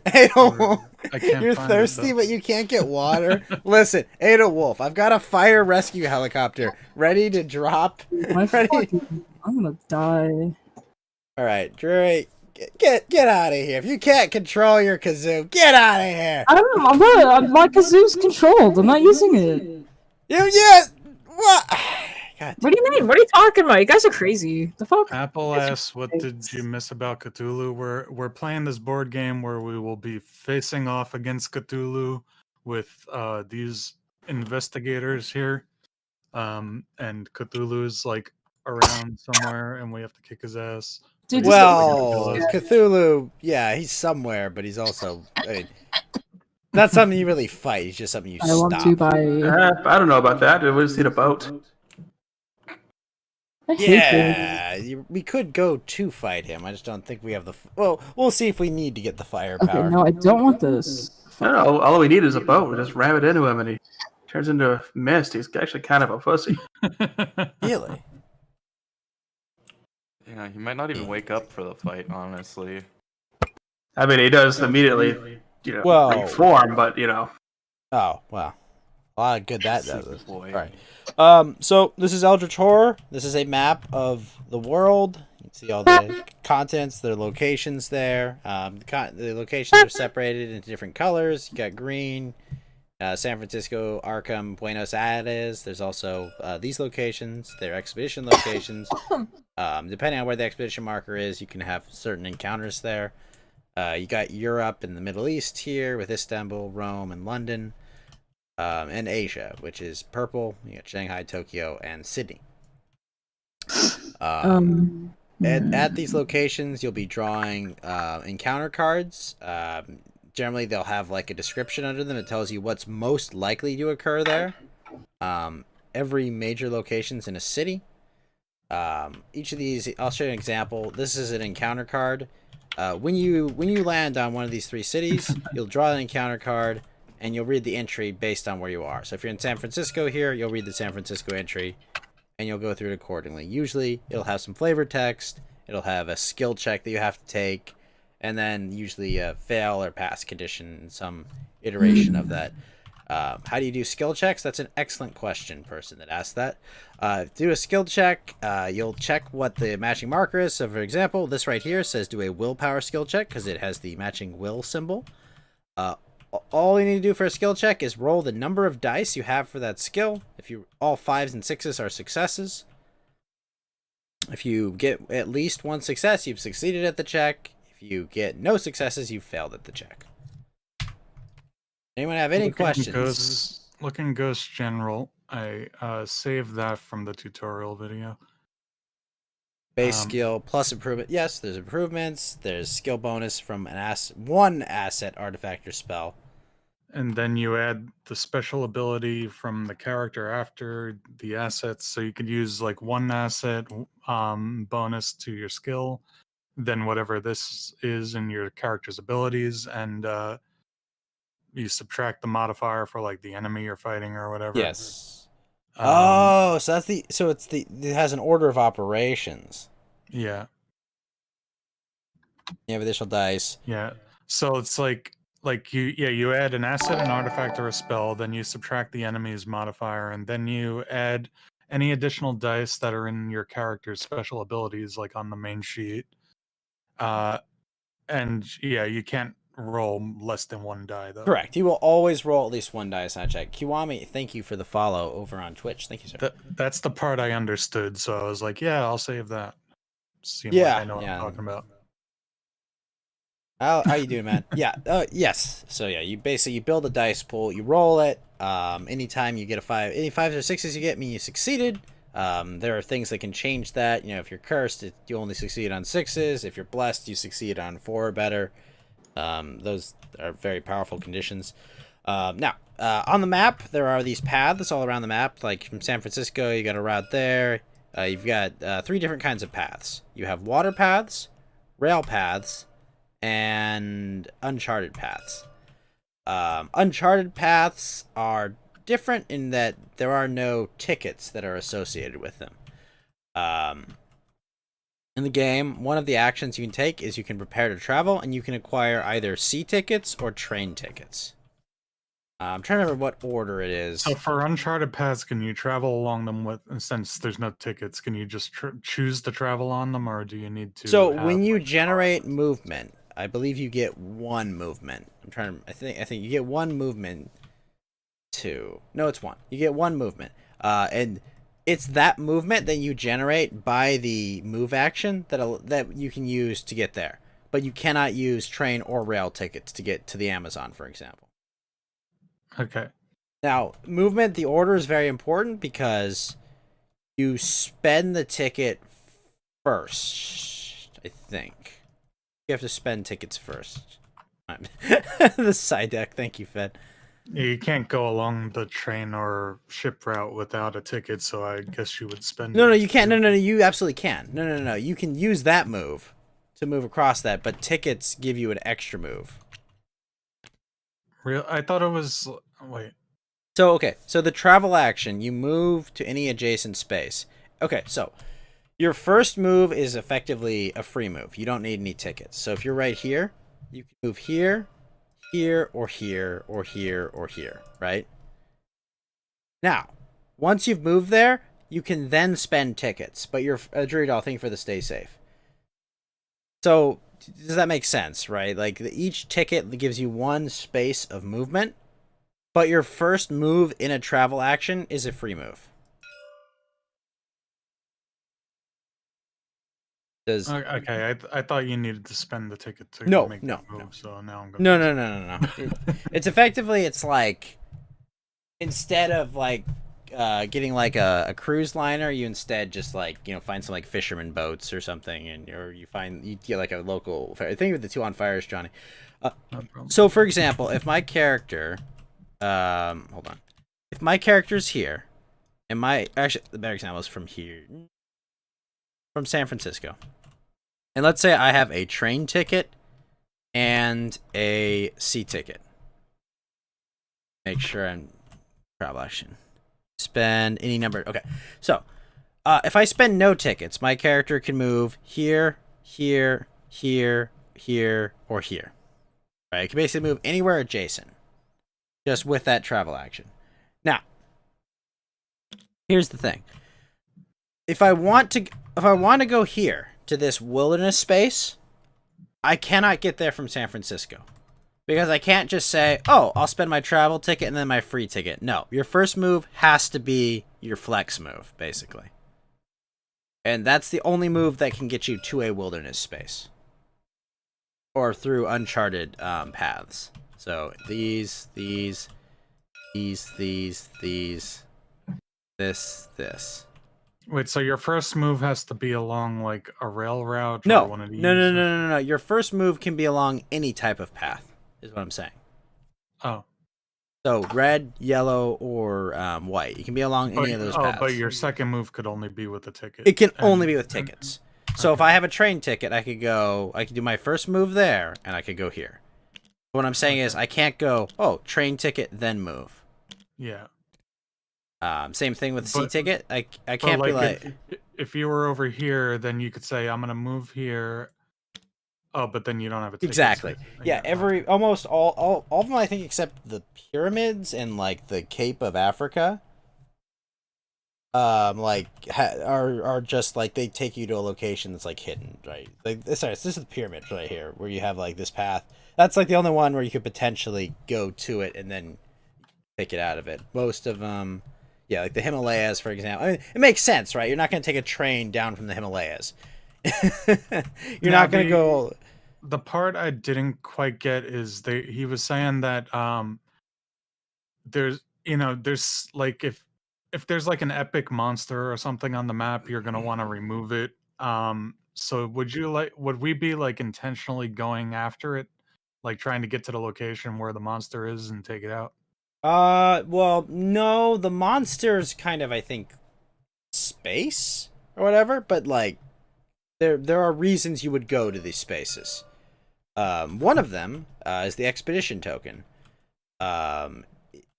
Adel, I can't you're find it, thirsty, though. but you can't get water. Listen, Adel Wolf, I've got a fire rescue helicopter ready to drop. My Ready? fucking, I'm gonna die. All right, Dre, get out of here. If you can't control your kazoo, get out of here. I don't know. My kazoo's controlled. I'm not using it. Yeah, what? God. What do you mean? What are you talking about? You guys are crazy. The fuck? Apple asks, "What did you miss about Cthulhu?" We're playing this board game where we will be facing off against Cthulhu with these investigators here, and Cthulhu's like around somewhere, and we have to kick his ass. Dude, Just Well, like Cthulhu, yeah, he's somewhere, but he's also. I mean, not something you really fight. He's just something you I want stop. to buy. I don't know about that. We just need a boat. I hate this. Yeah, we could go to fight him. I just don't think we have the. Well, we'll see if we need to get the firepower. Okay, no, I don't want this. I don't know. All we need is a boat. We just ram it into him, and he turns into a mist. He's actually kind of a pussy. Really? Yeah, he might not even wake up for the fight, honestly. I mean, he does immediately, Well- reform, but Oh well, a lot of good that does. Super boy. All right. So this is Eldritch Horror. This is a map of the world. You can see all the contents, their locations there. The locations are separated into different colors. You got green, San Francisco, Arkham, Buenos Aires. There's also these locations. They're expedition locations. Depending on where the expedition marker is, you can have certain encounters there. You got Europe and the Middle East here with Istanbul, Rome, and London. And Asia, which is purple. You got Shanghai, Tokyo, and Sydney. At these locations, you'll be drawing encounter cards. Generally, they'll have like a description under them that tells you what's most likely to occur there. Every major location's in a city. Each of these, I'll show you an example. This is an encounter card. When you land on one of these 3 cities, you'll draw an encounter card, and you'll read the entry based on where you are. So if you're in San Francisco here, you'll read the San Francisco entry, and you'll go through it accordingly. Usually, it'll have some flavor text, it'll have a skill check that you have to take, and then usually a fail or pass condition in some iteration of that. How do you do skill checks? That's an excellent question, person that asked that. Do a skill check. You'll check what the matching marker is. So, for example, this right here says do a willpower skill check because it has the matching will symbol. All you need to do for a skill check is roll the number of dice you have for that skill. If all 5s and 6s are successes. If you get at least 1 success, you've succeeded at the check. If you get no successes, you've failed at the check. Anyone have any questions? Looking Ghost General, I saved that from the tutorial video. Base skill plus improvement. Yes, there's improvements. There's skill bonus from one asset, artifact, or spell. And then you add the special ability from the character after the assets. So you could use like 1 asset bonus to your skill, then whatever this is in your character's abilities, and you subtract the modifier for like the enemy you're fighting or whatever. Yes. So it has an order of operations. Yeah. You have additional dice. Yeah. So it's like you add an asset, an artifact, or a spell, then you subtract the enemy's modifier, and then you add any additional dice that are in your character's special abilities, like on the main sheet. And yeah, you can't roll less than 1 die though. Correct. You will always roll at least 1 dice on a check. Kiwami, thank you for the follow over on Twitch. Thank you, sir. That's the part I understood, so I was like, yeah, I'll save that. Seemed Yeah, like I know what yeah. I'm talking about. How you doing, man? Yeah. Yes. So yeah, you build a dice pool, you roll it. Anytime you get a 5, any 5s or 6s you get, mean you succeeded. There are things that can change that. You know, if you're cursed, you only succeed on 6s. If you're blessed, you succeed on 4 or better. Those are very powerful conditions. Now, on the map, there are these paths all around the map. Like from San Francisco, you got a route there. You've got 3 different kinds of paths. You have water paths, rail paths, and uncharted paths. Uncharted paths are different in that there are no tickets that are associated with them. In the game, one of the actions you can take is you can prepare to travel, and you can acquire either sea tickets or train tickets. I'm trying to remember what order it is. So for uncharted paths, can you travel along them with, and since there's no tickets, can you just choose to travel on them, or do you need to? So when you generate movement, I believe you get 1 movement. I think you get 1 movement. 2. No, it's 1. You get 1 movement. And it's that movement that you generate by the move action that you can use to get there. But you cannot use train or rail tickets to get to the Amazon, for example. Okay. Now, movement, the order is very important because you spend the ticket first, I think. You have to spend tickets first. The side deck, thank you, Fed. Yeah, you can't go along the train or ship route without a ticket, so I guess you would spend. No, you can't. No, you absolutely can. No. You can use that move to move across that, but tickets give you an extra move. Real? I thought it was. Wait. So, okay. So the travel action, you move to any adjacent space. Okay, so your first move is effectively a free move. You don't need any tickets. So if you're right here, you can move here, here, or here, or here, or here, right? Now, once you've moved there, you can then spend tickets. But you're Druidal, thank you for the stay safe. So, does that make sense, right? Like, each ticket gives you 1 space of movement, but your first move in a travel action is a free move. Does Okay, I thought you needed to spend the ticket to No, make no, that move, no. so now I'm No, confused. no. It's effectively, it's like, instead of like getting like a cruise liner, you instead just like, you know, find some like fisherman boats or something, and or you get like a local. I think of the 2 on fires, Johnny. No problem. So for example, if my character, hold on, if my character's here, and actually the better example is from here, from San Francisco. And let's say I have a train ticket and a sea ticket. Make sure I'm travel action. Spend any number. Okay. So, if I spend no tickets, my character can move here, here, here, here, or here. Right? It can basically move anywhere adjacent. Just with that travel action. Now, here's the thing. If I want to go here to this wilderness space, I cannot get there from San Francisco. Because I can't just say, oh, I'll spend my travel ticket and then my free ticket. No, your first move has to be your flex move, basically. And that's the only move that can get you to a wilderness space. Or through uncharted paths. So this. Wait, so your first move has to be along like a rail route or No, one of these? no. Your first move can be along any type of path, is what I'm saying. Oh. So red, yellow, or white. You can be along any of those paths. But your second move could only be with a ticket. It can only be with tickets. So if I have a train ticket, I could do my first move there, and I could go here. What I'm saying is I can't go, oh, train ticket, then move. Yeah. Same thing with sea But- ticket. I But, can't be like... if you were over here, then you could say, I'm going to move here. Oh, but then you don't have a ticket. Exactly. so- Yeah, almost all of them, I think, except the pyramids and like the Cape of Africa, are just like they take you to a location that's like hidden, right? Like, sorry, this is the pyramid right here where you have like this path. That's like the only one where you could potentially go to it and then pick it out of it. Most of them, yeah, like the Himalayas, for example. I mean, it makes sense, right? You're not going to take a train down from the Himalayas. You're not going to go. The part I didn't quite get is he was saying that there's like if there's like an epic monster or something on the map, you're gonna want to remove it. So would we be like intentionally going after it, like trying to get to the location where the monster is and take it out? Well, no, the monster's kind of, I think, space or whatever, but like there are reasons you would go to these spaces. One of them is the expedition token.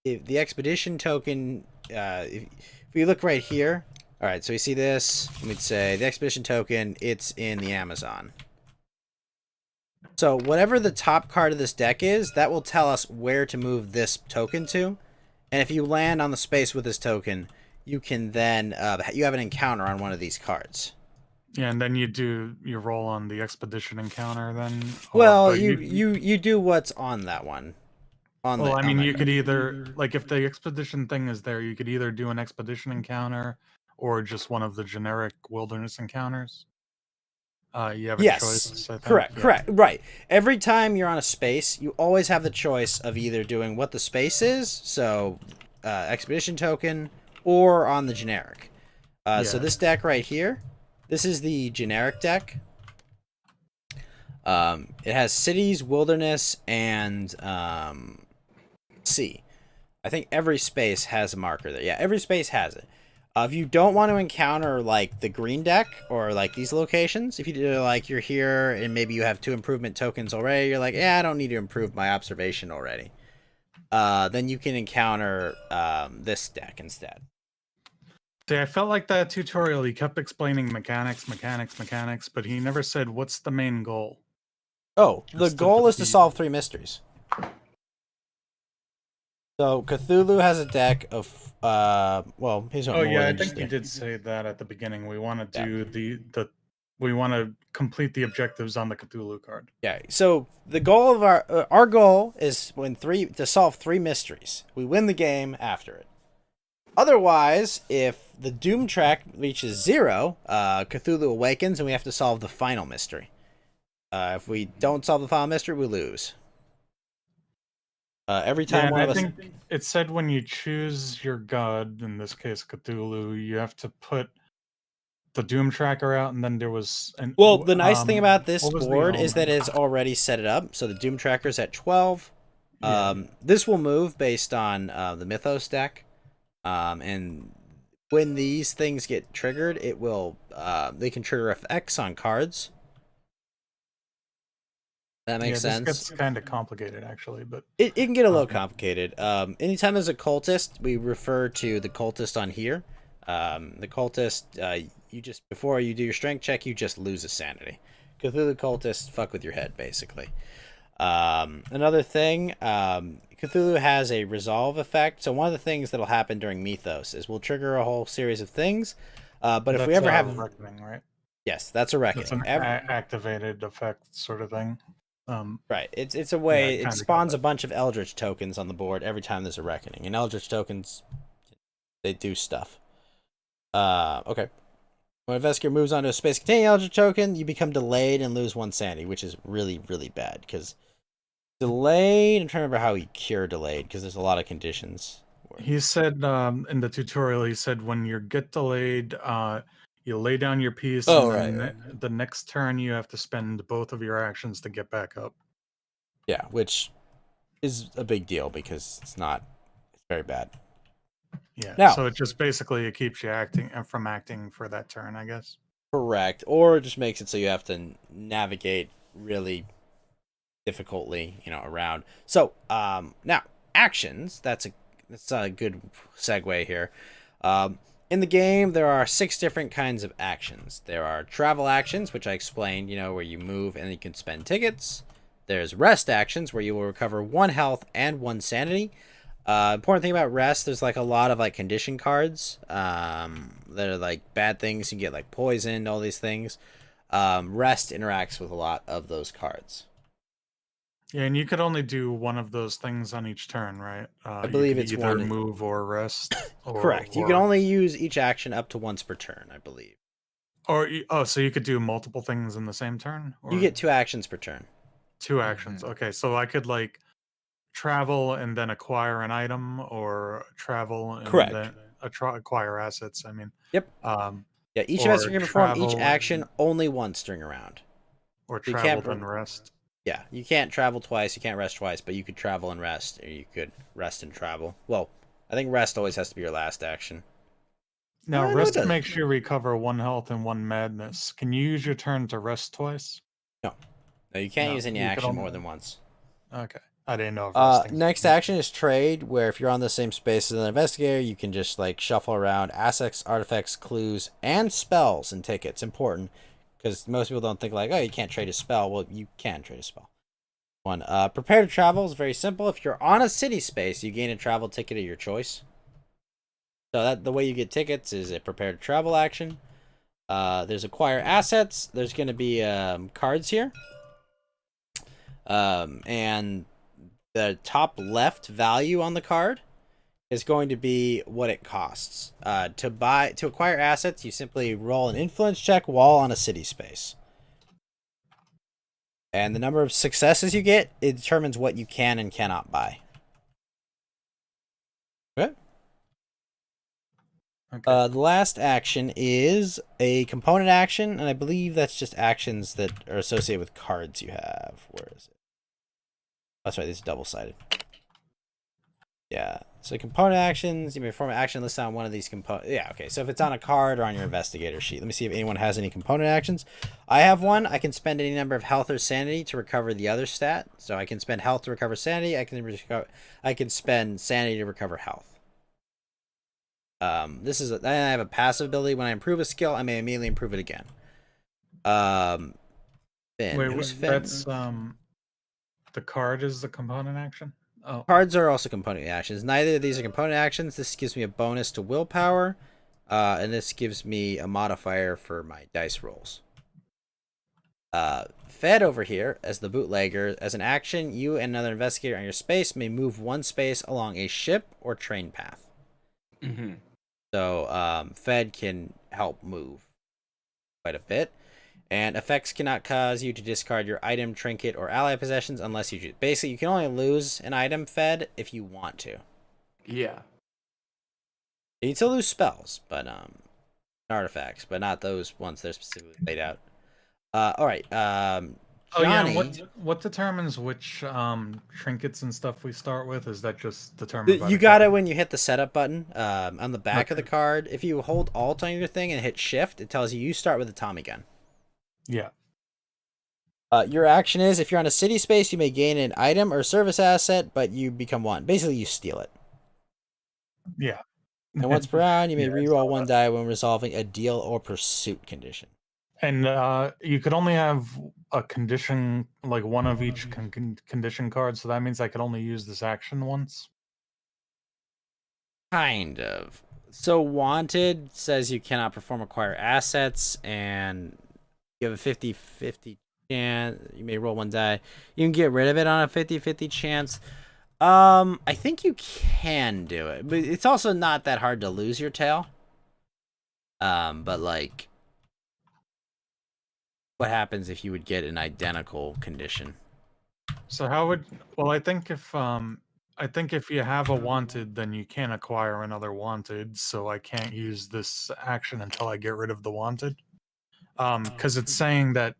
If the expedition token, if you look right here, all right, so you see this, we'd say the expedition token, it's in the Amazon. So whatever the top card of this deck is, that will tell us where to move this token to. And if you land on the space with this token, you can then, you have an encounter on one of these cards. Yeah, and then you roll on the expedition encounter then? Well, you do what's on that one. Well, I mean, you could either, like, if the expedition thing is there, you could either do an expedition encounter or just one of the generic wilderness encounters. You have a choice, I think. Correct, right. Every time you're on a space, you always have the choice of either doing what the space is, so expedition token, or on the generic. So this deck right here, this is the generic deck. It has cities, wilderness, and sea. I think every space has a marker there. Yeah, every space has it. If you don't want to encounter like the green deck or like these locations, if you do like you're here and maybe you have 2 improvement tokens already, you're like, yeah, I don't need to improve my observation already. Then you can encounter this deck instead. See, I felt like that tutorial, he kept explaining mechanics, but he never said what's the main goal. Oh, the Just to goal is to defeat- solve 3 mysteries. So Cthulhu has a deck of well, here's what Oh more yeah, I than think just you the- did say that at the beginning. We want to do the we want to complete the objectives on the Cthulhu card. Yeah. So the goal of our goal is to solve 3 mysteries. We win the game after it. Otherwise, if the Doom track reaches 0, Cthulhu awakens and we have to solve the final mystery. If we don't solve the final mystery, we lose. Every time one of us. I think it said when you choose your god, in this case Cthulhu, you have to put the Doom tracker out, and then there was Well, the nice thing about this what was the board is that element? it's already set it up. So the Doom tracker's at 12. Yeah. This will move based on the Mythos deck. And when these things get triggered, it will they can trigger effects on cards. That makes sense. This gets kind of complicated, actually, but It can get a little complicated. Anytime there's a cultist, we refer to the cultist on here. The cultist, you just before you do your strength check, you just lose a sanity. Cthulhu cultists fuck with your head, basically. Another thing, Cthulhu has a resolve effect. So one of the things that'll happen during Mythos is we'll trigger a whole series of things. But if we ever have reckoning, right? Yes, that's a reckoning. It's an activated effect sort of thing. Right. It's a way Yeah, it spawns a bunch of Eldritch tokens on the board every time there's a reckoning. And Eldritch tokens, they do stuff. Okay. When Investigator moves on to a space containing Eldritch token, you become delayed and lose 1 sanity, which is really, really bad. Because delayed, I'm trying to remember how he cured delayed, because there's a lot of conditions. He said in the tutorial, he said when you get delayed, you lay down your piece, Oh, and right. then the next turn you have to spend both of your actions to get back up. Yeah, which is a big deal because it's very bad. Yeah. Now- So it just basically it keeps you from acting for that turn, I guess. Correct. Or it just makes it so you have to navigate really difficultly, around. So, now actions. That's a good segue here. In the game, there are 6 different kinds of actions. There are travel actions, which I explained, where you move and you can spend tickets. There's rest actions, where you will recover 1 health and 1 sanity. Important thing about rest, there's like a lot of like condition cards that are like bad things. You can get like poisoned, all these things. Rest interacts with a lot of those cards. Yeah, and you could only do one of those things on each turn, right? I believe you it's could either one- move or rest. Correct. You can only use each action up to once per turn, I believe. So you could do multiple things in the same turn? You Or get 2 actions per turn. 2 actions. Okay, so I could like travel and then acquire an item, or travel and Correct. then acquire assets. I mean, Yep. Yeah, each of us Or can perform each travel action only once during a round. or You travel can't then rest. Yeah, you can't travel twice, you can't rest twice, but you could travel and rest, or you could rest and travel. Well, I think rest always has to be your last action. Now, No, it rest doesn't. makes you recover 1 health and 1 madness. Can you use your turn to rest twice? No, you can't No, use any you could action only- more than once. Okay, I didn't know. If resting- Next action is trade, where if you're on the same space as an investigator, you can just like shuffle around assets, artifacts, clues, and spells and tickets. Important, because most people don't think like, oh, you can't trade a spell. Well, you can trade a spell. One, prepare to travel is very simple. If you're on a city space, you gain a travel ticket of your choice. So that the way you get tickets is a prepare to travel action. There's acquire assets. There's going to be cards here. And the top left value on the card is going to be what it costs. To acquire assets, you simply roll an influence check while on a city space. And the number of successes you get, it determines what you can and cannot buy. Okay. Okay. The last action is a component action, and I believe that's just actions that are associated with cards you have. Where is it? That's right, this is double-sided. Yeah, so component actions, you may perform an action listed on one of these components. Yeah, okay, so if it's on a card or on your investigator sheet. Let me see if anyone has any component actions. I have one. I can spend any number of health or sanity to recover the other stat. So I can spend health to recover sanity. I can spend sanity to recover health. I have a passive ability. When I improve a skill, I may immediately improve it again. Finn. Wait, Who's Finn? that's the card is the component action. Oh, Cards are also component actions. Neither of these are component actions. This gives me a bonus to willpower, and this gives me a modifier for my dice rolls. Fed over here, as the bootlegger, as an action, you and another investigator on your space may move one space along a ship or train path. Mm-hmm. So, Fed can help move quite a bit. And effects cannot cause you to discard your item, trinket, or ally possessions unless you choose. Basically, you can only lose an item, Fed, if you want to. Yeah. You can still lose spells, but artifacts, but not those ones that are specifically laid out. All right. Oh yeah, Johnny, what determines which trinkets and stuff we start with? Is that just determined by you the got it card? when you hit the setup button on the back of the Okay. card. If you hold Alt on your thing and hit Shift, it tells you start with a Tommy gun. Yeah. Your action is, if you're on a city space, you may gain an item or service asset, but you become one. Basically, you steal it. Yeah. And once per round, you may Yeah, I reroll saw one that. die when resolving a deal or pursuit condition. And you could only have a condition, like one of each condition card, so that means I could only use this action once. Kind of. So Wanted says you cannot perform acquire assets, and you have a 50-50 chance. You may roll one die. You can get rid of it on a 50-50 chance. I think you can do it, but it's also not that hard to lose your tail. But like, what happens if you would get an identical condition? So how would I think if you have a wanted, then you can't acquire another wanted, so I can't use this action until I get rid of the wanted. Because it's saying that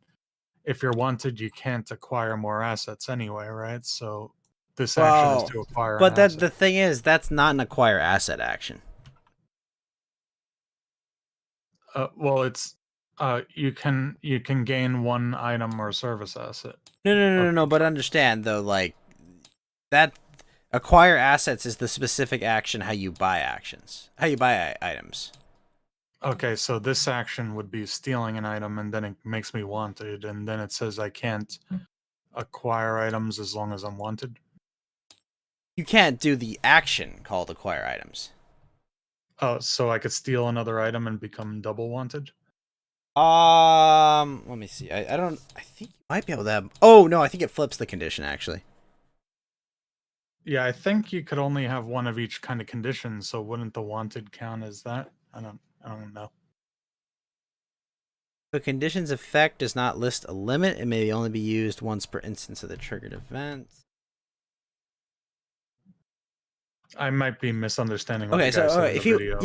if you're wanted, you can't acquire more assets anyway, right? So this action is to acquire but an that asset. the thing is, that's not an acquire asset action. Well, it's you can gain one item or service asset. No. But understand though, like that acquire assets is the specific action how you buy items. Okay, so this action would be stealing an item, and then it makes me wanted, and then it says I can't acquire items as long as I'm wanted. You can't do the action called acquire items. Oh, so I could steal another item and become double wanted? Let me see. I think you might be able to have. Oh no, I think it flips the condition actually. Yeah, I think you could only have one of each kind of condition, so wouldn't the wanted count as that? I don't know. The condition's effect does not list a limit. It may only be used once per instance of the triggered event. I might be misunderstanding what Okay, the guy so said in if the you video.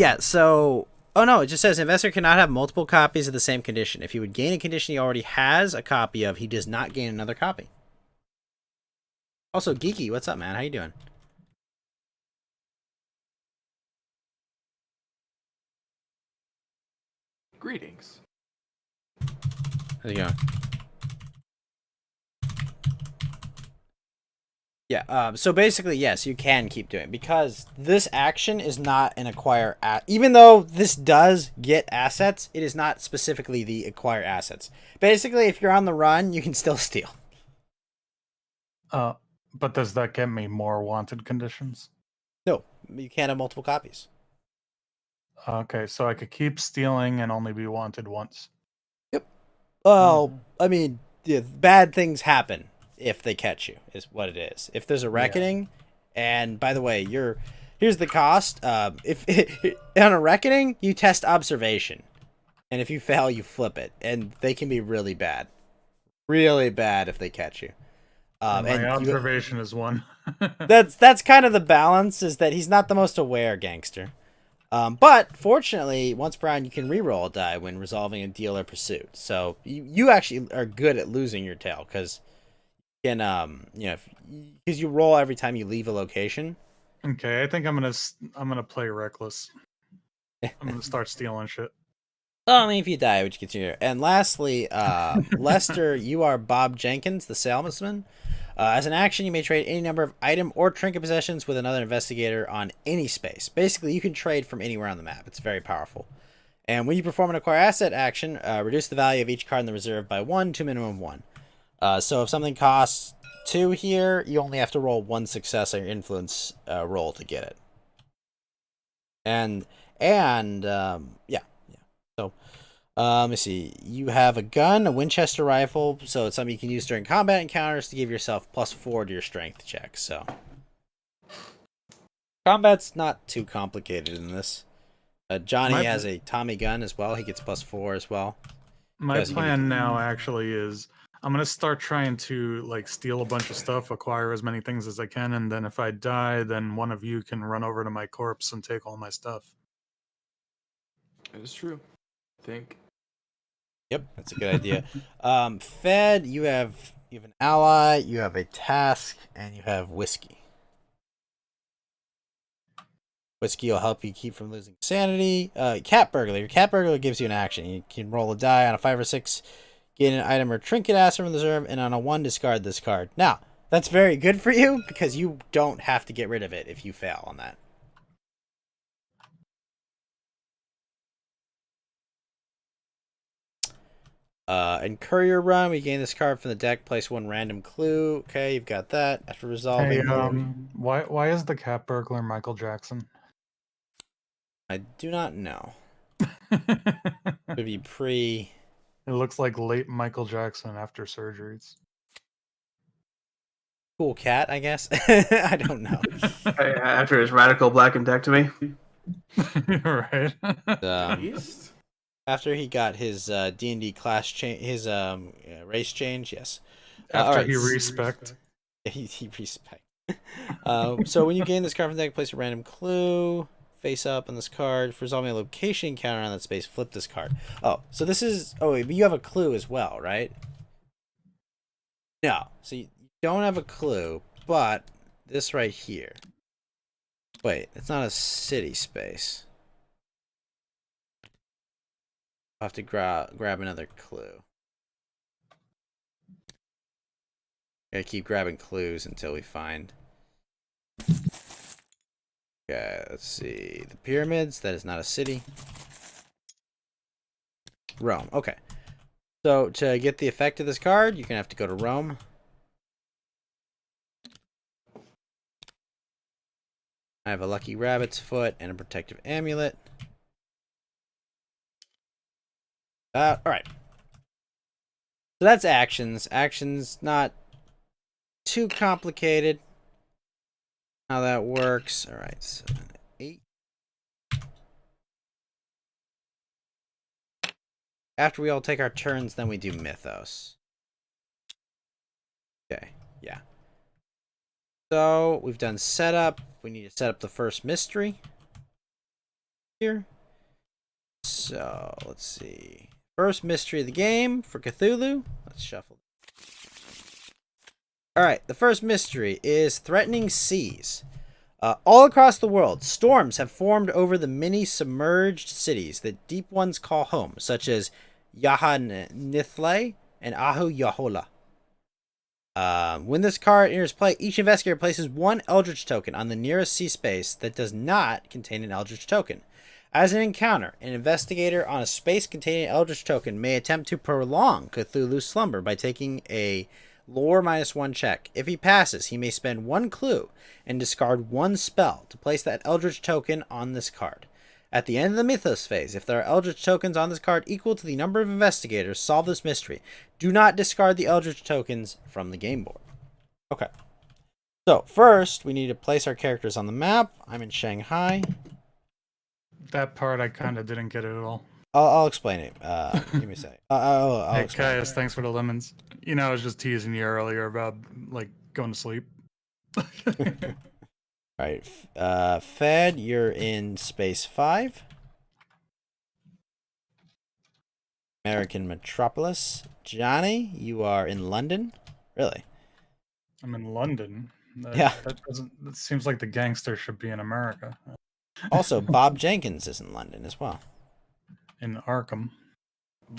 oh no, it just says investor cannot have multiple copies of the same condition. If he would gain a condition he already has a copy of, he does not gain another copy. Also, Geeky, what's up, man? How you doing? Greetings. How's it going? Yeah, so basically, yes, you can keep doing it because this action is not an acquire even though this does get assets, it is not specifically the acquire assets. Basically, if you're on the run, you can still steal. But does that get me more wanted conditions? No, you can't have multiple copies. Okay, so I could keep stealing and only be wanted once. Well, I mean, yeah, bad things happen if they catch you, is what it is. If there's a reckoning, and by the way, here's the cost. If on a reckoning, you test observation, and if you fail, you flip it, and they can be really bad if they catch you. My observation is one. That's kind of the balance, is that he's not the most aware gangster. But fortunately, once per round, you can reroll a die when resolving a deal or pursuit. So you actually are good at losing your tail because you can because you roll every time you leave a location. Okay, I think I'm gonna play reckless. I'm gonna start stealing shit. Well, I mean, if you die, which gets you here. And lastly, Lester, you are Bob Jenkins, the salesman. As an action, you may trade any number of item or trinket possessions with another investigator on any space. Basically, you can trade from anywhere on the map. It's very powerful. And when you perform an acquire asset action, reduce the value of each card in the reserve by 1 to a minimum of 1. So if something costs 2 here, you only have to roll 1 success on your influence roll to get it. And yeah. So Let me see. You have a gun, a Winchester rifle, so it's something you can use during combat encounters to give yourself +4 to your strength checks. So combat's not too complicated in this. Johnny My- has a Tommy gun as well. He gets +4 as well. My Because you can- plan now actually is I'm gonna start trying to like steal a bunch of stuff, acquire as many things as I can, and then if I die, then one of you can run over to my corpse and take all my stuff. It is true. I think. Yep, that's a good idea. Fed, you have an ally, you have a task, and you have whiskey. Whiskey will help you keep from losing sanity. Cat burglar. Your cat burglar gives you an action. You can roll a die on a 5 or 6, gain an item or trinket asked from the reserve, and on a 1, discard this card. Now, that's very good for you because you don't have to get rid of it if you fail on that. In Courier Run, we gain this card from the deck. Place 1 random clue. Okay, you've got that. After resolving, Hey, why is the cat burglar Michael Jackson? I do not know. It Would be pre. looks like late Michael Jackson after surgeries. Cool cat, I guess. I don't know. After his radical blackendectomy. Right. Beast? After he got his D&D class change, his race change, yes. After alright, he respect. he respect. So when you gain this card from the deck, place a random clue face up on this card. For resolving a location encounter on that space, flip this card. Oh, so this is. Oh, wait, but you have a clue as well, right? No, so you don't have a clue, but this right here. Wait, it's not a city space. I'll have to grab another clue. Gotta keep grabbing clues until we find. Okay, let's see. The pyramids, that is not a city. Rome, okay. So to get the effect of this card, you're gonna have to go to Rome. I have a lucky rabbit's foot and a protective amulet. Alright. So that's actions. Actions, not too complicated. How that works. Alright, 7, 8. After we all take our turns, then we do Mythos. Okay, yeah. So, we've done setup. We need to set up the first mystery. Here. So, let's see. First mystery of the game for Cthulhu. Let's shuffle. Alright, the first mystery is threatening seas. All across the world, storms have formed over the many submerged cities that deep ones call home, such as Yahanithle and Ahu Yahola. When this card enters play, each investigator places 1 Eldritch token on the nearest sea space that does not contain an Eldritch token. As an encounter, an investigator on a space containing an Eldritch token may attempt to prolong Cthulhu's slumber by taking a lore -1 check. If he passes, he may spend 1 clue and discard 1 spell to place that Eldritch token on this card. At the end of the Mythos phase, if there are Eldritch tokens on this card equal to the number of investigators solve this mystery, do not discard the Eldritch tokens from the game board. Okay. So, first, we need to place our characters on the map. I'm in Shanghai. That part I kind of didn't get it at all. I'll explain it. Give me a second. I'll Hey, explain it. Caius, thanks for the lemons. You know, I was just teasing you earlier about, like, going to sleep. Right. Fed, you're in space 5. American Metropolis. Johnny, you are in London. Really? I'm in London. Yeah. That seems like the gangster should be in America. Also, Bob Jenkins is in London as well. In Arkham.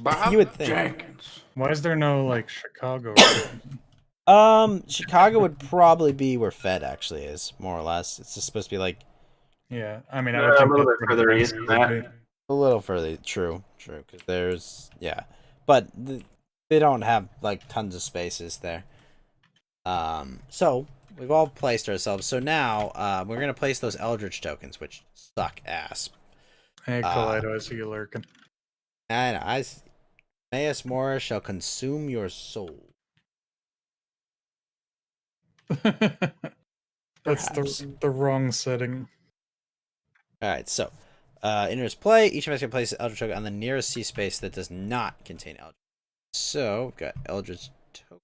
Bob You would think. Jenkins. Why is there no, like, Chicago? Chicago would probably be where Fed actually is, more or less. It's just supposed to be like Yeah, I mean, I Yeah, would a think little that's bit where the further east gangsters than that. would be. a little further. True, because there's but they don't have like tons of spaces there. So we've all placed ourselves. So now we're gonna place those Eldritch tokens, which suck ass. Hey, Kaleido, I see you lurking. And Maes Mora shall consume your soul. That's Perhaps. the wrong setting. Alright, so enters play. Each of us can place an Eldritch Token on the nearest sea space that does not contain Eldritch. So we've got Eldritch Token.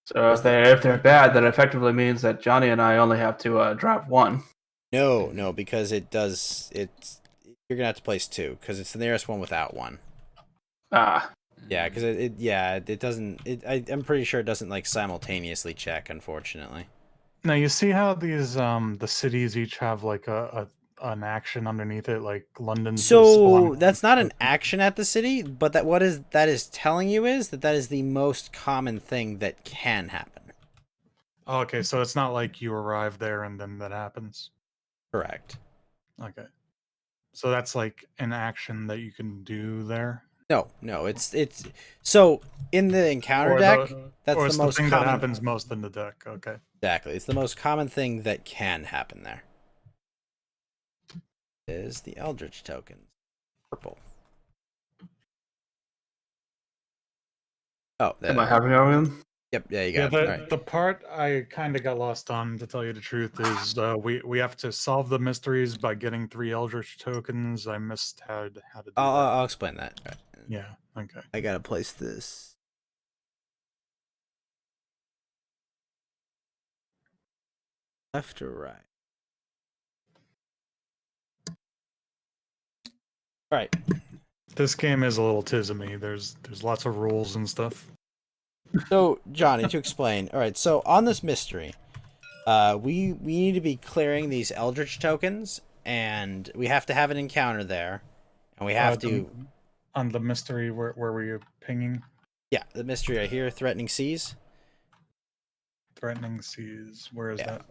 So if they're bad, that effectively means that Johnny and I only have to drop one. No, because you're gonna have to place two because it's the nearest one without one. Ah, Yeah, because it doesn't. I'm pretty sure it doesn't like simultaneously check. Unfortunately. Now you see how these the cities each have like an action underneath it, like London. So that's not an action at the city, but that is telling you is that is the most common thing that can happen. Oh, okay, so it's not like you arrive there and then that happens. Correct. Okay, so that's like an action that you can do there. No, it's so in the encounter deck. That's or the it's most thing common. that happens most in the deck. Okay. Exactly, it's the most common thing that can happen there. Is the Eldritch tokens purple? Oh, am I having them? Yep, yeah, you Yeah, got it. the part I kind of got lost on, to tell you the truth, is we have to solve the mysteries by getting 3 Eldritch tokens. I missed how to do that. I'll explain that. Right. Yeah. Okay. I gotta place this. Left or right? Right. This game is a little tismy. There's lots of rules and stuff. So, Johnny, to explain. All right. So on this mystery, we need to be clearing these Eldritch tokens, and we have to have an encounter there, and we have to. On the mystery, where were you pinging? Yeah, the mystery right here, threatening seas. Threatening seas. Where is that?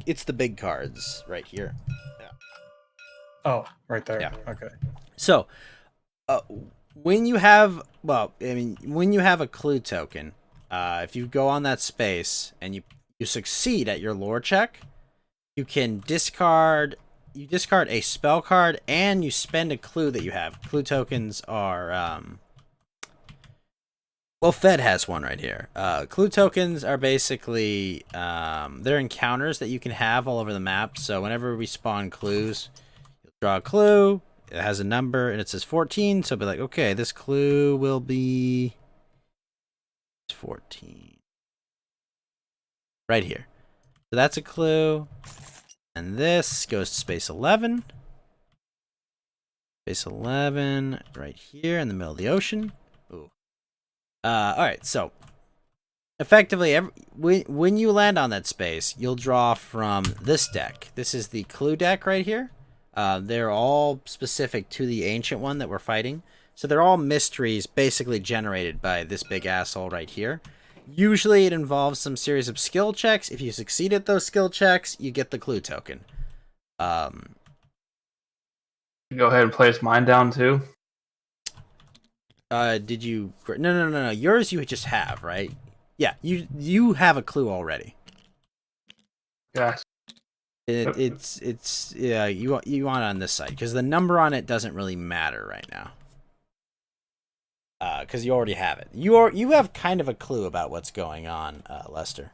It's the big cards right here. Yeah. Oh, right there. Yeah. Okay. So, when you have, when you have a clue token, if you go on that space and you succeed at your lore check, you can discard a spell card and you spend a clue that you have. Clue tokens are, well, Fed has one right here. Clue tokens are basically, they're encounters that you can have all over the map. So whenever we spawn clues, you'll draw a clue. It has a number and it says 14. So it'll be like, okay, this clue will be 14. Right here. So that's a clue. And this goes to space 11. Space 11 right here in the middle of the ocean. Ooh. Alright, so effectively, when you land on that space, you'll draw from this deck. This is the clue deck right here. They're all specific to the ancient one that we're fighting. So they're all mysteries basically generated by this big asshole right here. Usually it involves some series of skill checks. If you succeed at those skill checks, you get the clue token. Go ahead and place mine down too. Did you? No. Yours you just have, right? Yeah, you have a clue already. Yes. It's yeah. You want it on this side because the number on it doesn't really matter right now. Because you already have it. You have kind of a clue about what's going on, Lester.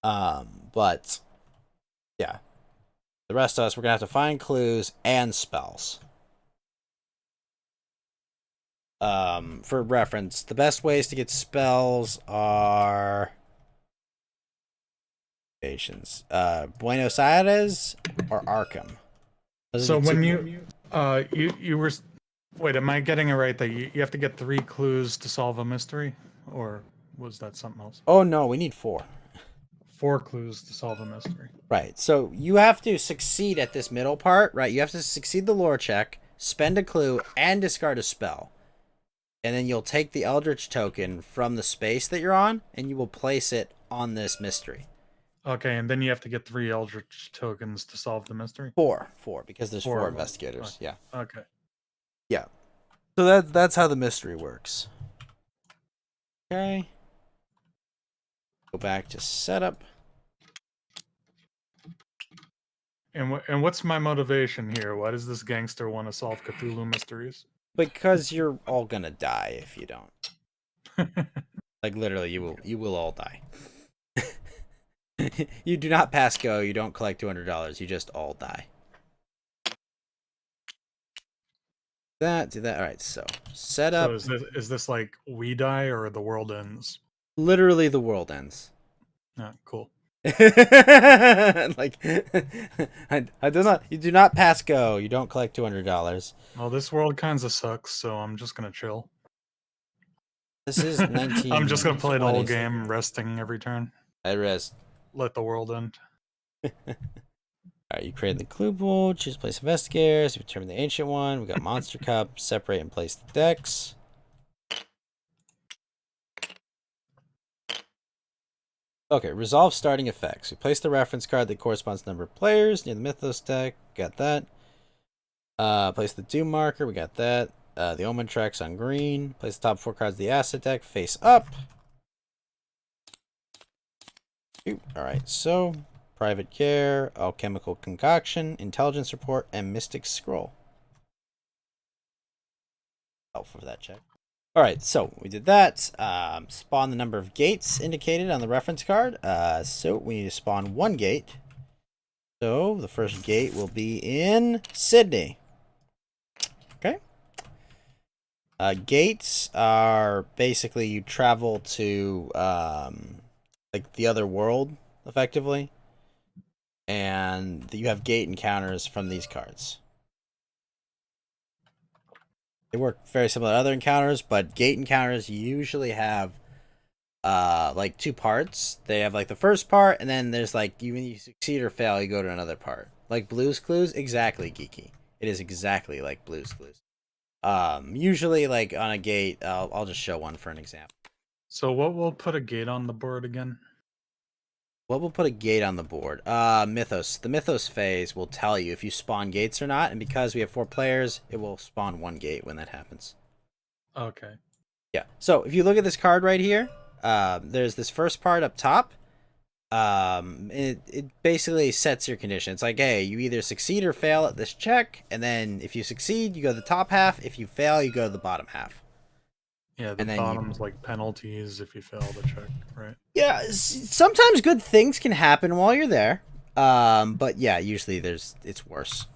But yeah, the rest of us we're gonna have to find clues and spells. For reference, the best ways to get spells are Buenos Aires or Arkham. So when you were, wait, am I getting it right that you have to get 3 clues to solve a mystery, or was that something else? Oh no, we need 4. 4 clues to solve a mystery. Right. So you have to succeed at this middle part, right? You have to succeed the lore check, spend a clue, and discard a spell. And then you'll take the Eldritch token from the space that you're on, and you will place it on this mystery. Okay, and then you have to get 3 Eldritch tokens to solve the mystery? 4, because there's 4 4. investigators. Okay. Yeah. Okay. Yeah. So that's how the mystery works. Okay. Go back to setup. And what's my motivation here? Why does this gangster want to solve Cthulhu mysteries? Because you're all gonna die if you don't. Like literally, you will all die. You do not pass go. You don't collect $200. You just all die. Do that. All right. So set up. So is this like we die or the world ends? Literally, the world ends. Yeah, cool. Like, I do not. You do not pass go. You don't collect $200. Well, this world kinds of sucks, so I'm just gonna chill. This is 19. I'm just gonna play the whole game, resting every turn. I rest. Let the world end. Alright, you create the clue pool, choose place investigators, you determine the ancient one, we got Monster Cup, separate and place the decks. Okay, resolve starting effects. We place the reference card that corresponds to the number of players near the Mythos deck, got that. Place the Doom marker, we got that. The Omen tracks on green. Place the top 4 cards of the asset deck face up. Alright, so Private Care, Alchemical Concoction, Intelligence Report, and Mystic Scroll. Helpful for that check. Alright, so we did that. Spawn the number of gates indicated on the reference card. So we need to spawn 1 gate. So the first gate will be in Sydney. Okay. Gates are basically you travel to like the other world, effectively. And you have gate encounters from these cards. They work very similar to other encounters, but gate encounters usually have like 2 parts. They have like the first part, and then there's like when you succeed or fail, you go to another part. Like Blue's Clues, exactly, Geeky. It is exactly like Blue's Clues. Usually like on a gate, I'll just show one for an example. So what will put a gate on the board again? What will put a gate on the board? Mythos. The Mythos phase will tell you if you spawn gates or not, and because we have 4 players, it will spawn 1 gate when that happens. Okay. Yeah. So if you look at this card right here, there's this first part up top. It basically sets your condition. It's like, hey, you either succeed or fail at this check, and then if you succeed, you go to the top half. If you fail, you go to the bottom half. Yeah, the bottom's like penalties if you fail the check, right? Yeah, sometimes good things can happen while you're there. But yeah, usually it's worse.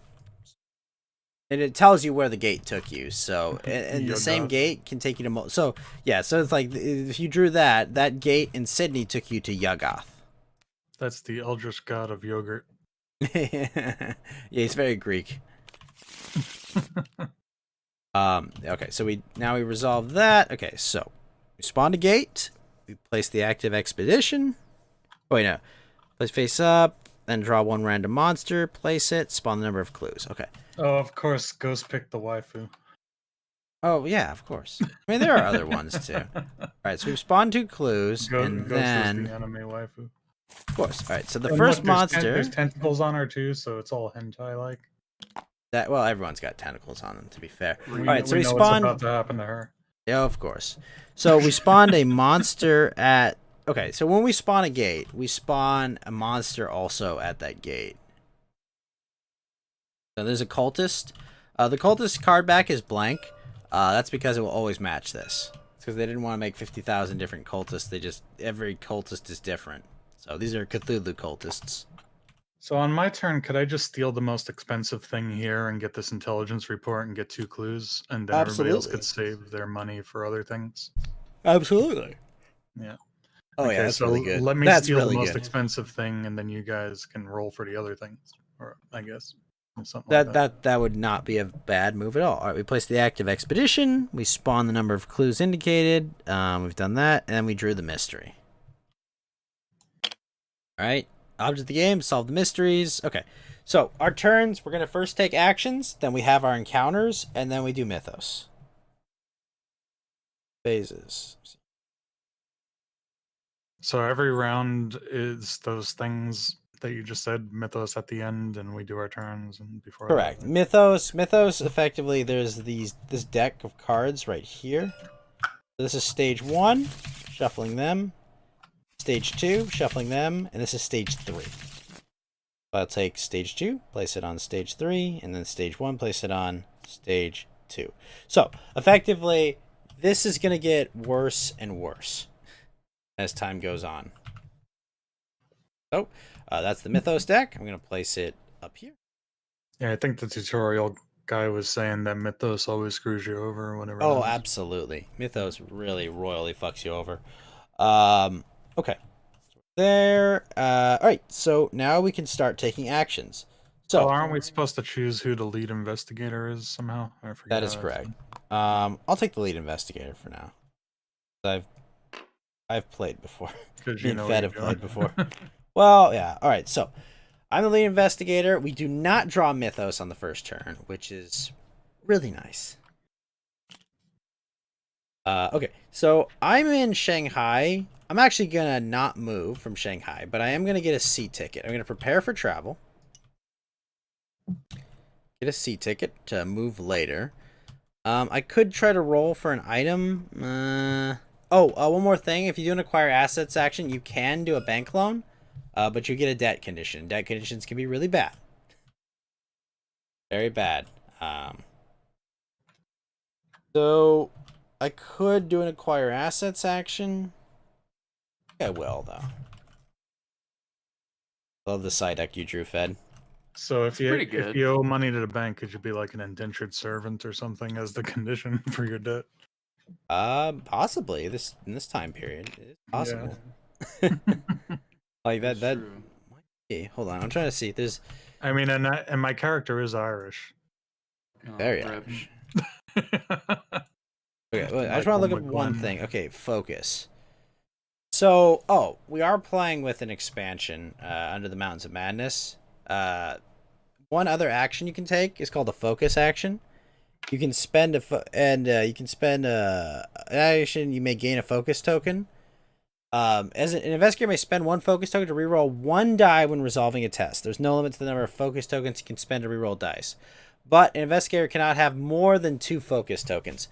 And it tells you where the gate took you. So, and the same gate can take you to so yeah, so it's like if you drew that gate in Sydney took you to Yuggoth. That's the eldritch god of yogurt. Yeah, he's very Greek. Okay, so we resolve that. Okay, so we spawned a gate. We place the active expedition. Oh, wait, no. Place face up, then draw 1 random monster, place it, spawn the number of clues. Okay. Oh, of course, Ghost picked the waifu. Oh, yeah, of course. I mean, there are other ones, too. Alright, so we've spawned 2 clues, and Ghost then... is the anime waifu. Of course. Alright, so the And first look, monster... There's tentacles on her, too, so it's all hentai-like. Well, everyone's got tentacles on them, to be fair. Alright, so we know spawned... what's about to happen to her. Yeah, of course. So we spawned a monster at... Okay, so when we spawn a gate, we spawn a monster also at that gate. So there's a cultist. The cultist card back is blank. That's because it will always match this. It's because they didn't want to make 50,000 different cultists. Every cultist is different. So these are Cthulhu cultists. So on my turn, could I just steal the most expensive thing here and get this intelligence report and get 2 clues, and then everybody else could save their money for other things? Absolutely. Yeah. Oh Okay, yeah, that's so really good. let me That's steal really the most good. expensive thing, and then you guys can roll for the other things, or I guess something like that. That would not be a bad move at all. All right, we place the active expedition. We spawn the number of clues indicated. We've done that, and then we drew the mystery. All right. Object of the game, solve the mysteries. Okay, so our turns, we're going to first take actions, then we have our encounters, and then we do Mythos. Phases. So every round is those things that you just said, Mythos at the end, and we do our turns and before. Correct. Mythos effectively, there's this deck of cards right here. This is stage 1, shuffling them. Stage 2, shuffling them, and this is stage 3. I'll take stage 2, place it on stage 3, and then stage 1, place it on stage 2. So, effectively, this is going to get worse and worse as time goes on. So, that's the Mythos deck. I'm going to place it up here. Yeah, I think the tutorial guy was saying that Mythos always screws you over whenever. Oh, absolutely. Mythos really royally fucks you over. Okay. There. All right. So now we can start taking actions. So So aren't we supposed to choose who the lead investigator is somehow? I forget. that is how correct. done. I'll take the lead investigator for now. I've played before. 'Cause Me you and know Fed what have you're played doing. before. Well, yeah. All right. So I'm the lead investigator. We do not draw Mythos on the first turn, which is really nice. Okay, so I'm in Shanghai. I'm actually gonna not move from Shanghai, but I am gonna get a sea ticket. I'm gonna prepare for travel. Get a sea ticket to move later. I could try to roll for an item. One more thing. If you do an acquire assets action, you can do a bank loan, but you get a debt condition. Debt conditions can be really bad. Very bad. So I could do an acquire assets action. I will, though. Love the side deck you drew, Fed. So if you pretty good. if you owe money to the bank, could you be like an indentured servant or something as the condition for your debt? Possibly in this time period. It's possible. Like that. True. Hey, hold on. I'm trying to see. There's I mean, and my character is Irish. Oh, very rip. Irish. Okay, wait, I just want to look at Michael one McGlenn. thing. Okay, focus. So, we are playing with an expansion under the Mountains of Madness. One other action you can take is called a focus action. You can spend an action. You may gain a focus token. As an investigator may spend one focus token to reroll one die when resolving a test. There's no limit to the number of focus tokens you can spend to reroll dice, but an investigator cannot have more than 2 focus tokens.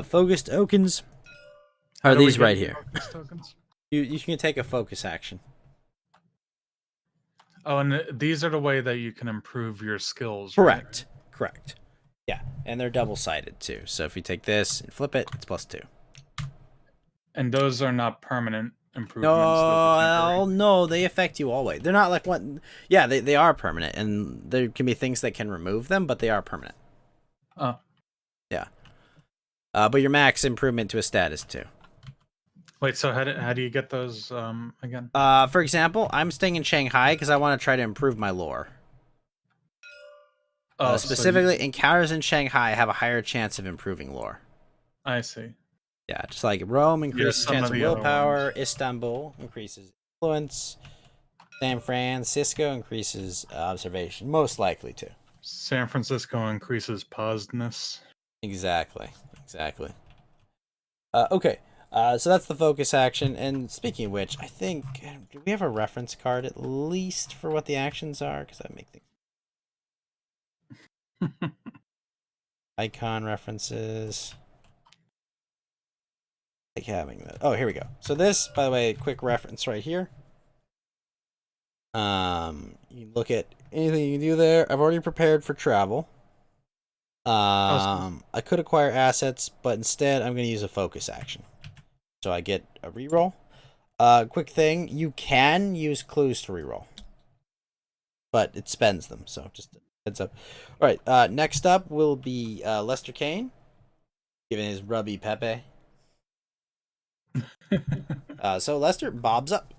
Focus tokens How are do we these get right here. focus tokens? You can take a focus action. Oh, and these are the way that you can improve your skills. Right? Correct. Yeah, and they're double-sided too. So if you take this and flip it, it's +2. And those are not permanent improvements. those are temporary. No, they affect you always. They're not like one. Yeah, they are permanent, and there can be things that can remove them, but they are permanent. Oh. Yeah. But your max improvement to a stat is 2. Wait, so how do you get those again? For example, I'm staying in Shanghai because I want to try to improve my lore. Oh, so Specifically, encounters in Shanghai have a higher chance of improving lore. I see. Yeah, just like Rome increases some chance of of the other willpower, ones. Istanbul increases influence, San Francisco increases observation, most likely to. San Francisco increases posness. Exactly. Okay, so that's the focus action. And speaking of which, I think do we have a reference card at least for what the actions are? Because that make things icon references. Like having that. Oh, here we go. So this, by the way, quick reference right here. You can look at anything you can do there. I've already prepared for travel. I could acquire assets, but instead I'm going to use a focus action. So I get a reroll. Quick thing, you can use clues to reroll, but it spends them. So just a heads up. All right. Next up will be Lester Kane, giving his rubby Pepe. So Lester, Bob's up.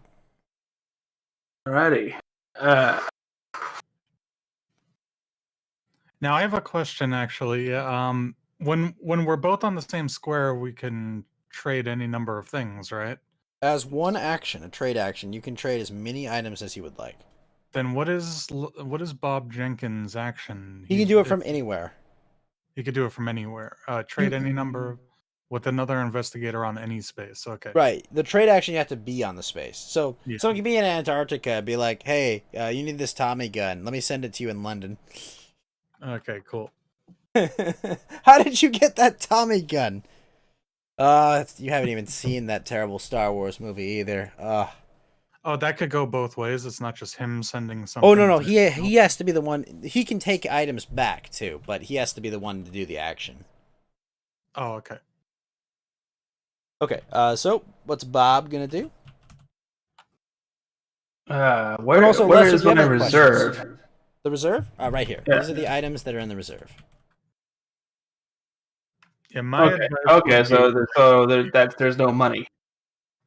Alrighty. Now I have a question actually. When we're both on the same square, we can trade any number of things, right? As one action, a trade action, you can trade as many items as you would like. Then what is Bob Jenkins' action? You can do it from anywhere. He could do it from anywhere. Trade any number with another investigator on any space. Okay. Right. The trade action, you have to be on the space. So Yeah. someone can be in Antarctica and be like, hey, you need this Tommy gun. Let me send it to you in London. Okay, cool. How did you get that Tommy gun? You haven't even seen that terrible Star Wars movie either. Oh, that could go both ways. It's not just him sending something. Oh no, to- he has to be the one. He can take items back too, but he has to be the one to do the action. Oh, okay. Okay. So what's Bob gonna do? Where also, where Lester, is do you my have any reserve? The reserve? Right here. Yeah. These are the items that are in the reserve. Yeah, my Okay. advice Okay. would be- There's no money.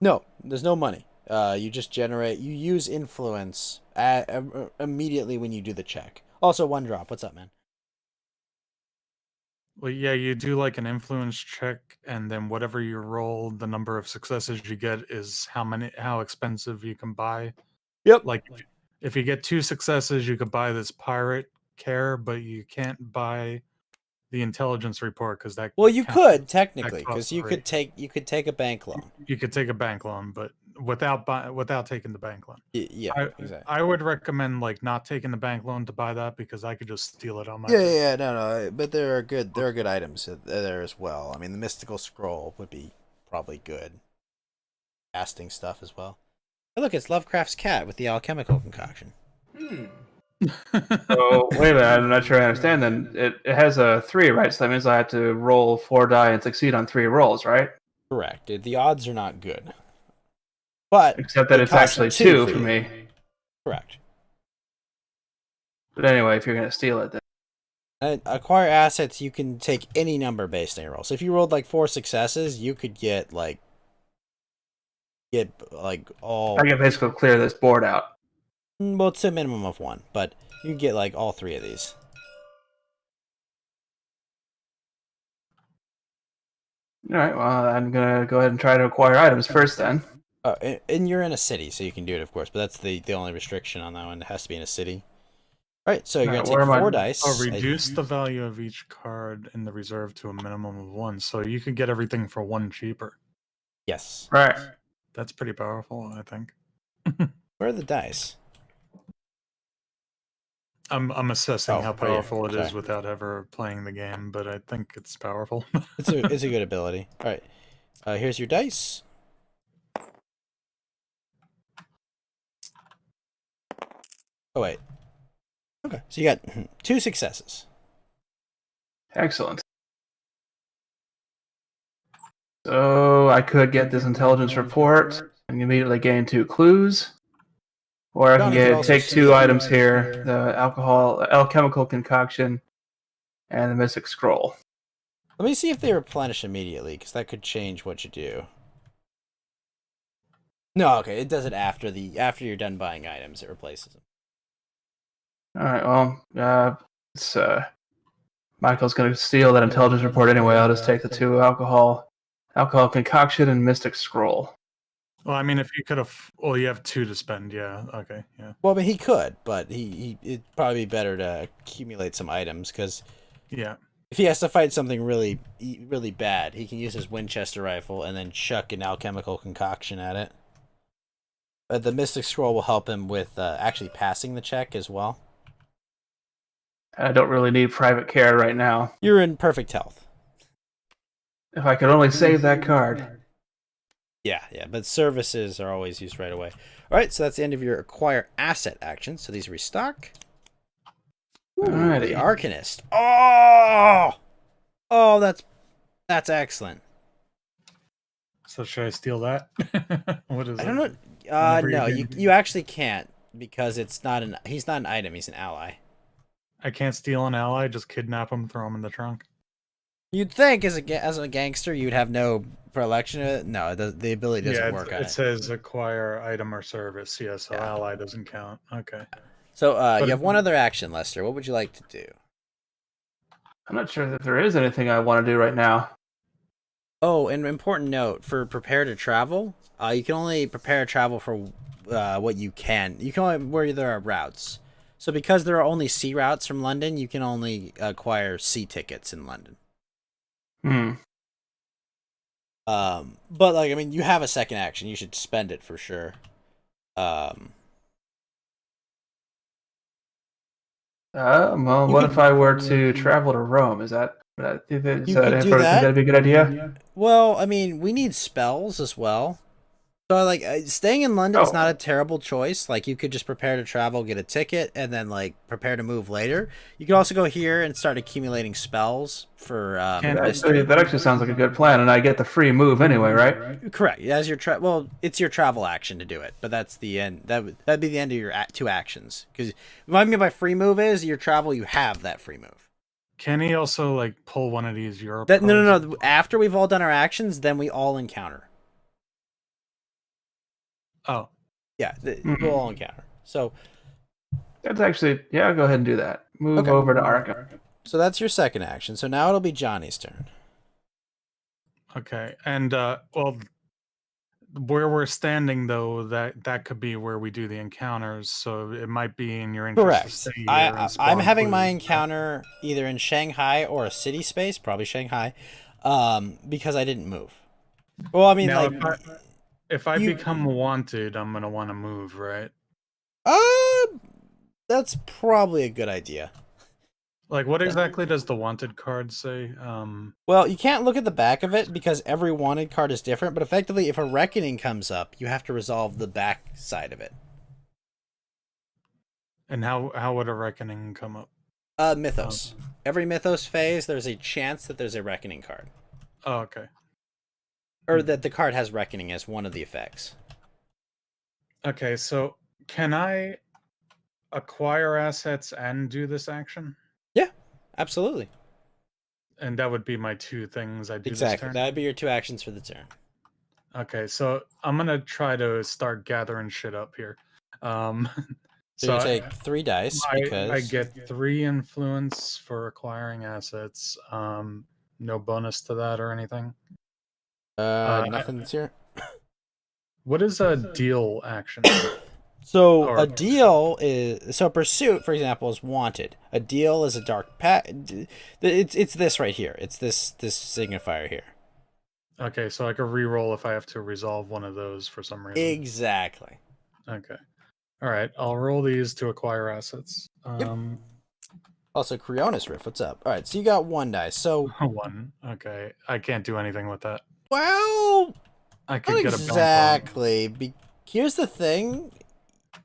No, there's no money. You just generate. You use influence immediately when you do the check. Also, 1 drop. What's up, man? Well, yeah, you do like an influence check, and then whatever you roll, the number of successes you get is how expensive you can buy. Yep. Like, if you get 2 successes, you could buy this pirate care, but you can't buy the intelligence report because that. Well, you counts- could technically, costs because you 3. could take a bank loan. You could take a bank loan, but without taking the bank loan. Yeah, I, exactly. I would recommend like not taking the bank loan to buy that because I could just steal it on my. Yeah, no, but there are good items there as well. I mean, the mystical scroll would be probably good. Casting stuff as well. Hey, look, it's Lovecraft's cat with the alchemical concoction. So wait a minute, I'm not sure I understand. Then it has a 3, right? So that means I have to roll 4 die and succeed on 3 rolls, right? Correct. The odds are not good, but Except that it it's costs actually 2 2 for you. me. Correct. But anyway, if you're gonna steal it, then Acquire assets. You can take any number based on your roll. So if you rolled like 4 successes, you could get all. I can basically clear this board out. Well, it's a minimum of 1, but you can get like all 3 of these. All right. Well, I'm gonna go ahead and try to acquire items first, then. Oh, and you're in a city, so you can do it, of course. But that's the only restriction on that one. It has to be in a city. All right, so you're Alright, gonna where take am I- 4 dice. Or reduce the value of each card in the reserve to a minimum of 1, so you could get everything for 1 cheaper. Yes. Right. That's pretty powerful, I think. Where are the dice? I'm assessing Oh, how oh, yeah, powerful it is sorry. without ever playing the game, but I think it's powerful. It's a good ability. All right, here's your dice. Oh wait. Okay, so you got 2 successes. Excellent. So I could get this intelligence report and immediately gain 2 clues, or I Johnny can could also take see 2 it. items here: the alchemical concoction, and the mystic scroll. Let me see if they replenish immediately, because that could change what you do. No, okay, it does it after you're done buying items. It replaces them. All right. Well, Michael's gonna steal that intelligence report anyway. I'll just take the 2 alcohol concoction and mystic scroll. Well, I mean, if you could have, well, you have 2 to spend. Yeah. Okay. Yeah. Well, I mean, he could, but it'd probably be better to accumulate some items, because Yeah. if he has to fight something really, really bad, he can use his Winchester rifle and then chuck an alchemical concoction at it. The Mystic Scroll will help him with actually passing the check as well. I don't really need private care right now. You're in perfect health. If I could only save that card. Yeah, but services are always used right away. All right, so that's the end of your acquire asset action. So these restock. Ooh, Alrighty. the Arcanist. Oh, that's excellent. So should I steal that? What is it? I don't know. Whenever No, you you actually can't, because he's not an item. He's an ally. I can't steal an ally. Just kidnap him, throw him in the trunk. You'd think as a gangster you'd have no predilection of it. No, the ability doesn't Yeah, work on it says acquire item or service. Yeah, so Yeah. ally doesn't count. Okay. So But you have one other action, Lester. What would you like to do? I'm not sure if there is anything I want to do right now. Oh, an important note for prepare to travel. You can only prepare to travel for what you can. You can only where there are routes. So because there are only sea routes from London, you can only acquire sea tickets in London. But like, I mean, you have a second action. You should spend it for sure. Well, You what could- if I were to travel to Rome? Is that You could do think that. that'd be a good idea? Well, I mean, we need spells as well. So like staying in London is Oh. not a terrible choice. Like you could just prepare to travel, get a ticket, and then like prepare to move later. You could also go here and start accumulating spells for That actually sounds like a good plan, and I get the free move anyway, right? correct. As your well, it's your travel action to do it, but that's the end. That'd be the end of your two actions. Because what I mean by free move is your travel, you have that free move. Can he also like pull one of these Europe? That no, cards? no, no. After we've all done our actions, then we all encounter. Oh, Yeah, we'll all encounter. So That's actually, yeah, go ahead and do that. Move Okay. over to Arkham. so that's your second action. So now it'll be Johnny's turn. okay. And well, where we're standing though, that could be where we do the encounters. So it might be in your interest to Correct. stay here and I'm spawn having my clues. encounter either in Shanghai or a city space, probably Shanghai, because I didn't move. Well, I mean, Now, like, if I you- become wanted, I'm gonna want to move, right? that's probably a good idea. Like, what exactly does the wanted card say? Well, you can't look at the back of it because every wanted card is different, but effectively, if a reckoning comes up, you have to resolve the back side of it. And how would a reckoning come up? Mythos. Every Mythos phase, there's a chance that there's a reckoning card. Oh, okay. Or that the card has reckoning as one of the effects. Okay, so can I acquire assets and do this action? Absolutely. And that would be my two things I do this Exactly. turn? That would be your two actions for the turn. Okay, so I'm gonna try to start gathering shit up here. So, you I- take 3 dice because I get 3 influence for acquiring assets. No bonus to that or anything. nothing's here. What is a deal action? So Or- a deal is so pursuit, for example, is wanted. A deal is a dark path. It's this right here. It's this signifier here. Okay, so I can re-roll if I have to resolve one of those for some reason. Exactly. Okay. All right, I'll roll these to acquire assets. Also, Creonis Rift. What's up? All right, so you got 1 dice. So 1. Okay, I can't do anything with that. well, I could not get a bank exactly. Here's the thing.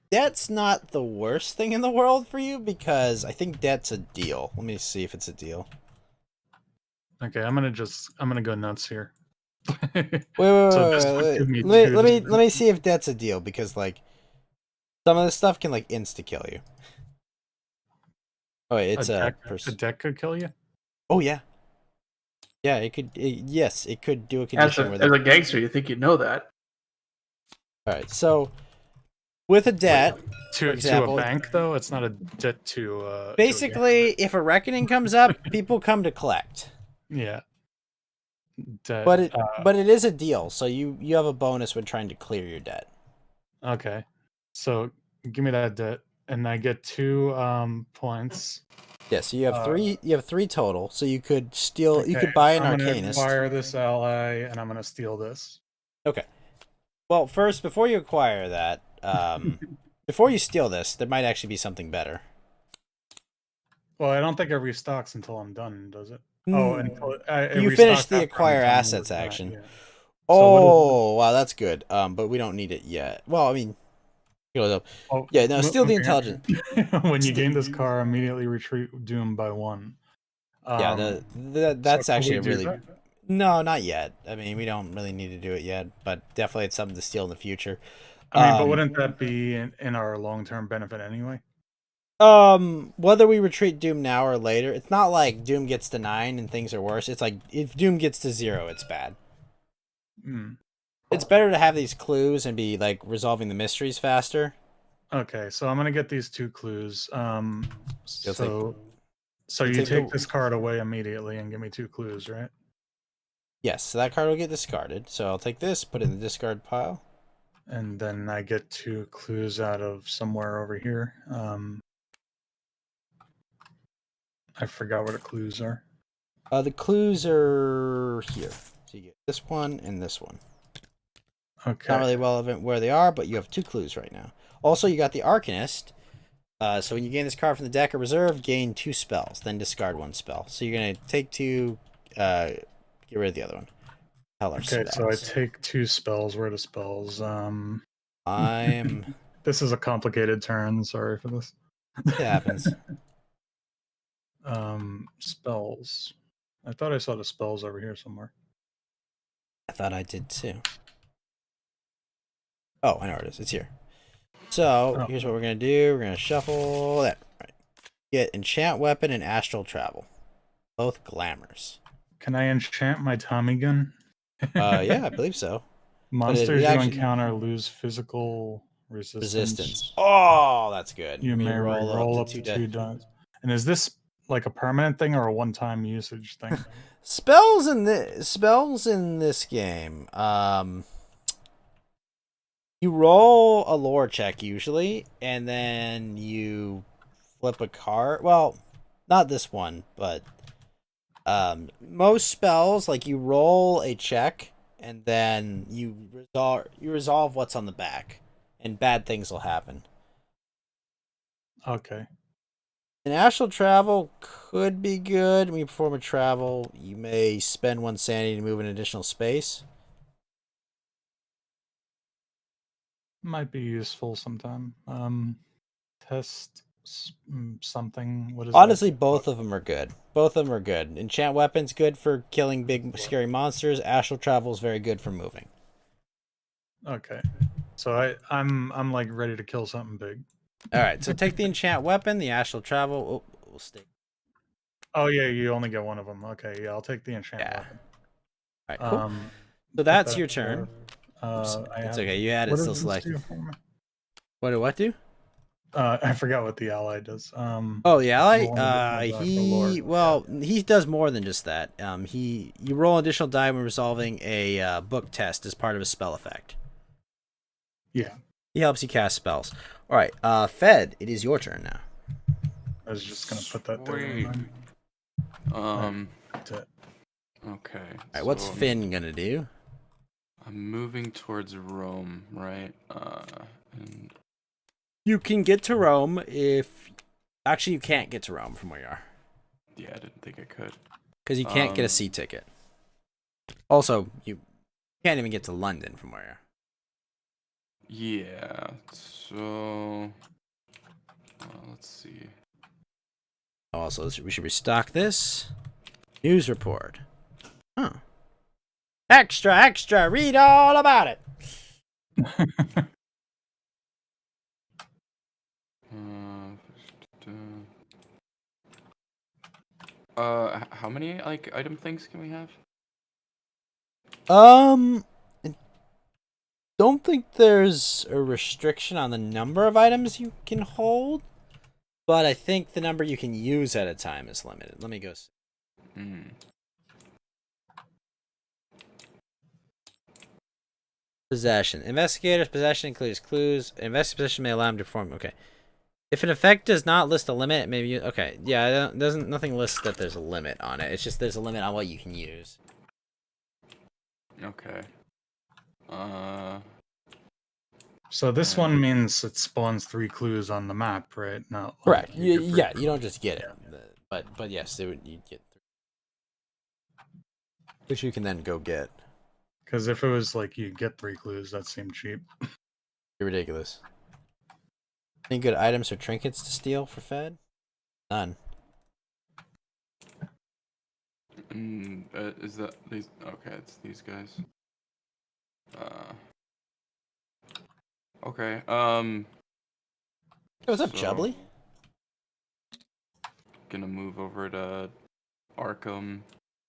Debt's not the worst thing in the world for you because I think debt's a deal. Let me see if it's a deal. Okay, I'm gonna go nuts here. Wait, So this would give me two let different- me see if debt's a deal because like some of this stuff can like insta kill you. Oh, wait, it's a a deck could kill you. Oh yeah, yeah. It could. Yes, it could do a As condition where. as a gangster, you think you'd know that. All right, so with a debt, To example- a bank though, it's not a debt to. To a basically, if a reckoning comes up, people come to collect. gang. Yeah. Debt, But it is a deal, so you have a bonus when trying to clear your debt. okay. So give me that debt, and I get 2 points. Yeah, so you have 3. You have 3 total. So you could steal. You Okay, could buy an I'm gonna arcanist. acquire this ally, and I'm gonna steal this. Okay. Well, first, before you acquire that, before you steal this, there might actually be something better. Well, I don't think it restocks until I'm done, does it? Oh, until it You restocks finished the after I'm acquire done with assets that, action. yeah. So what is Oh, wow, that's good. But we don't need it yet. Well, I mean, it goes up. Oh, Yeah, no, mo- steal the okay. intelligence. When you gain this car, immediately retreat Doom by 1. Yeah, so that's can actually we a do really. that? No, not yet. I mean, we don't really need to do it yet, but definitely it's something to steal in the future. I mean, but Um, wouldn't that be in our long-term benefit anyway? Whether we retreat Doom now or later, it's not like Doom gets to 9 and things are worse. It's like if Doom gets to 0, it's bad. Hmm. It's better to have these clues and be like resolving the mysteries faster. Okay, so I'm gonna get these 2 clues. You'll So you'll you take take the- this card away immediately and give me 2 clues, right? Yes, so that card will get discarded. So I'll take this, put it in the discard pile. And then I get 2 clues out of somewhere over here. I forgot where the clues are. The clues are here. So you get this one and this one. Okay. Not really relevant where they are, but you have 2 clues right now. Also, you got the Arcanist. So when you gain this card from the deck or reserve, gain 2 spells, then discard 1 spell. So you're gonna take 2, get rid of the other one. Hell are Okay, so I spells. take 2 spells. Where are the spells? I'm. This is a complicated turn. Sorry for this. It happens. Spells. I thought I saw the spells over here somewhere. I thought I did too. Oh, I know where it is. It's here. So Oh. here's what we're gonna do. We're gonna shuffle that. Right. Get enchant weapon and astral travel. Both glamours. Can I enchant my Tommy gun? Yeah, I believe so. Monsters you actually- encounter lose physical Resistance. Oh, that's good. You may roll up to to 2 dice. And is this like a permanent thing or a one-time usage thing? Spells in this game. You roll a lore check usually, and then you flip a card. Well, not this one, but most spells, like you roll a check and then you resolve what's on the back, and bad things will happen. Okay. An astral travel could be good. When you perform a travel, you may spend 1 sanity to move an additional space. Might be useful sometime. Test something. What is Honestly, that? both of them are good. Both of them are good. Enchant weapon's good for killing big scary monsters. Astral travel is very good for moving. Okay. So I'm like ready to kill something big. All right, so take the enchant weapon, the astral travel. Oh, we'll stay. Oh yeah, you only get one of them. Okay, yeah, I'll take the enchant Yeah. weapon. All right, cool. So so that's your turn. Oops, It's okay. You had it what still does this selected. do for me? What did what do? I forgot what the ally does. Oh, the ally. roll an additional die for lore. He does more than just that. You roll an additional die when resolving a book test as part of a spell effect. Yeah, He helps you cast spells. All right, Fed. It is your turn now. I was just gonna put that there. Sweet. That's it. Okay. All right, what's so Finn gonna do? I'm moving towards Rome, right? And You can get to Rome if. Actually, you can't get to Rome from where you are yeah, I didn't think I could. because you can't get a sea ticket. Also, you can't even get to London from where you are. Yeah. So let's see. Also, we should restock this. News report. Huh. Extra, extra, read all about it. How many like item things can we have? Don't think there's a restriction on the number of items you can hold, but I think the number you can use at a time is limited. Let me go. Possession. Investigator's possession includes clues. Investigator's possession may allow him to perform. Okay. If an effect does not list a limit, maybe you, okay. Yeah, nothing lists that there's a limit on it. It's just there's a limit on what you can use. Okay. So this one means it spawns 3 clues on the map, right? Not like Correct. you get Yeah, three you don't just get it. But yes, you'd get 3. Which you can then go get. Because if it was like you get 3 clues, that seemed cheap. You're ridiculous. Any good items or trinkets to steal for Fed? None. Is that these? Okay, it's these guys. Okay. Hey, what's up, so- Jubbly? Gonna move over to Arkham.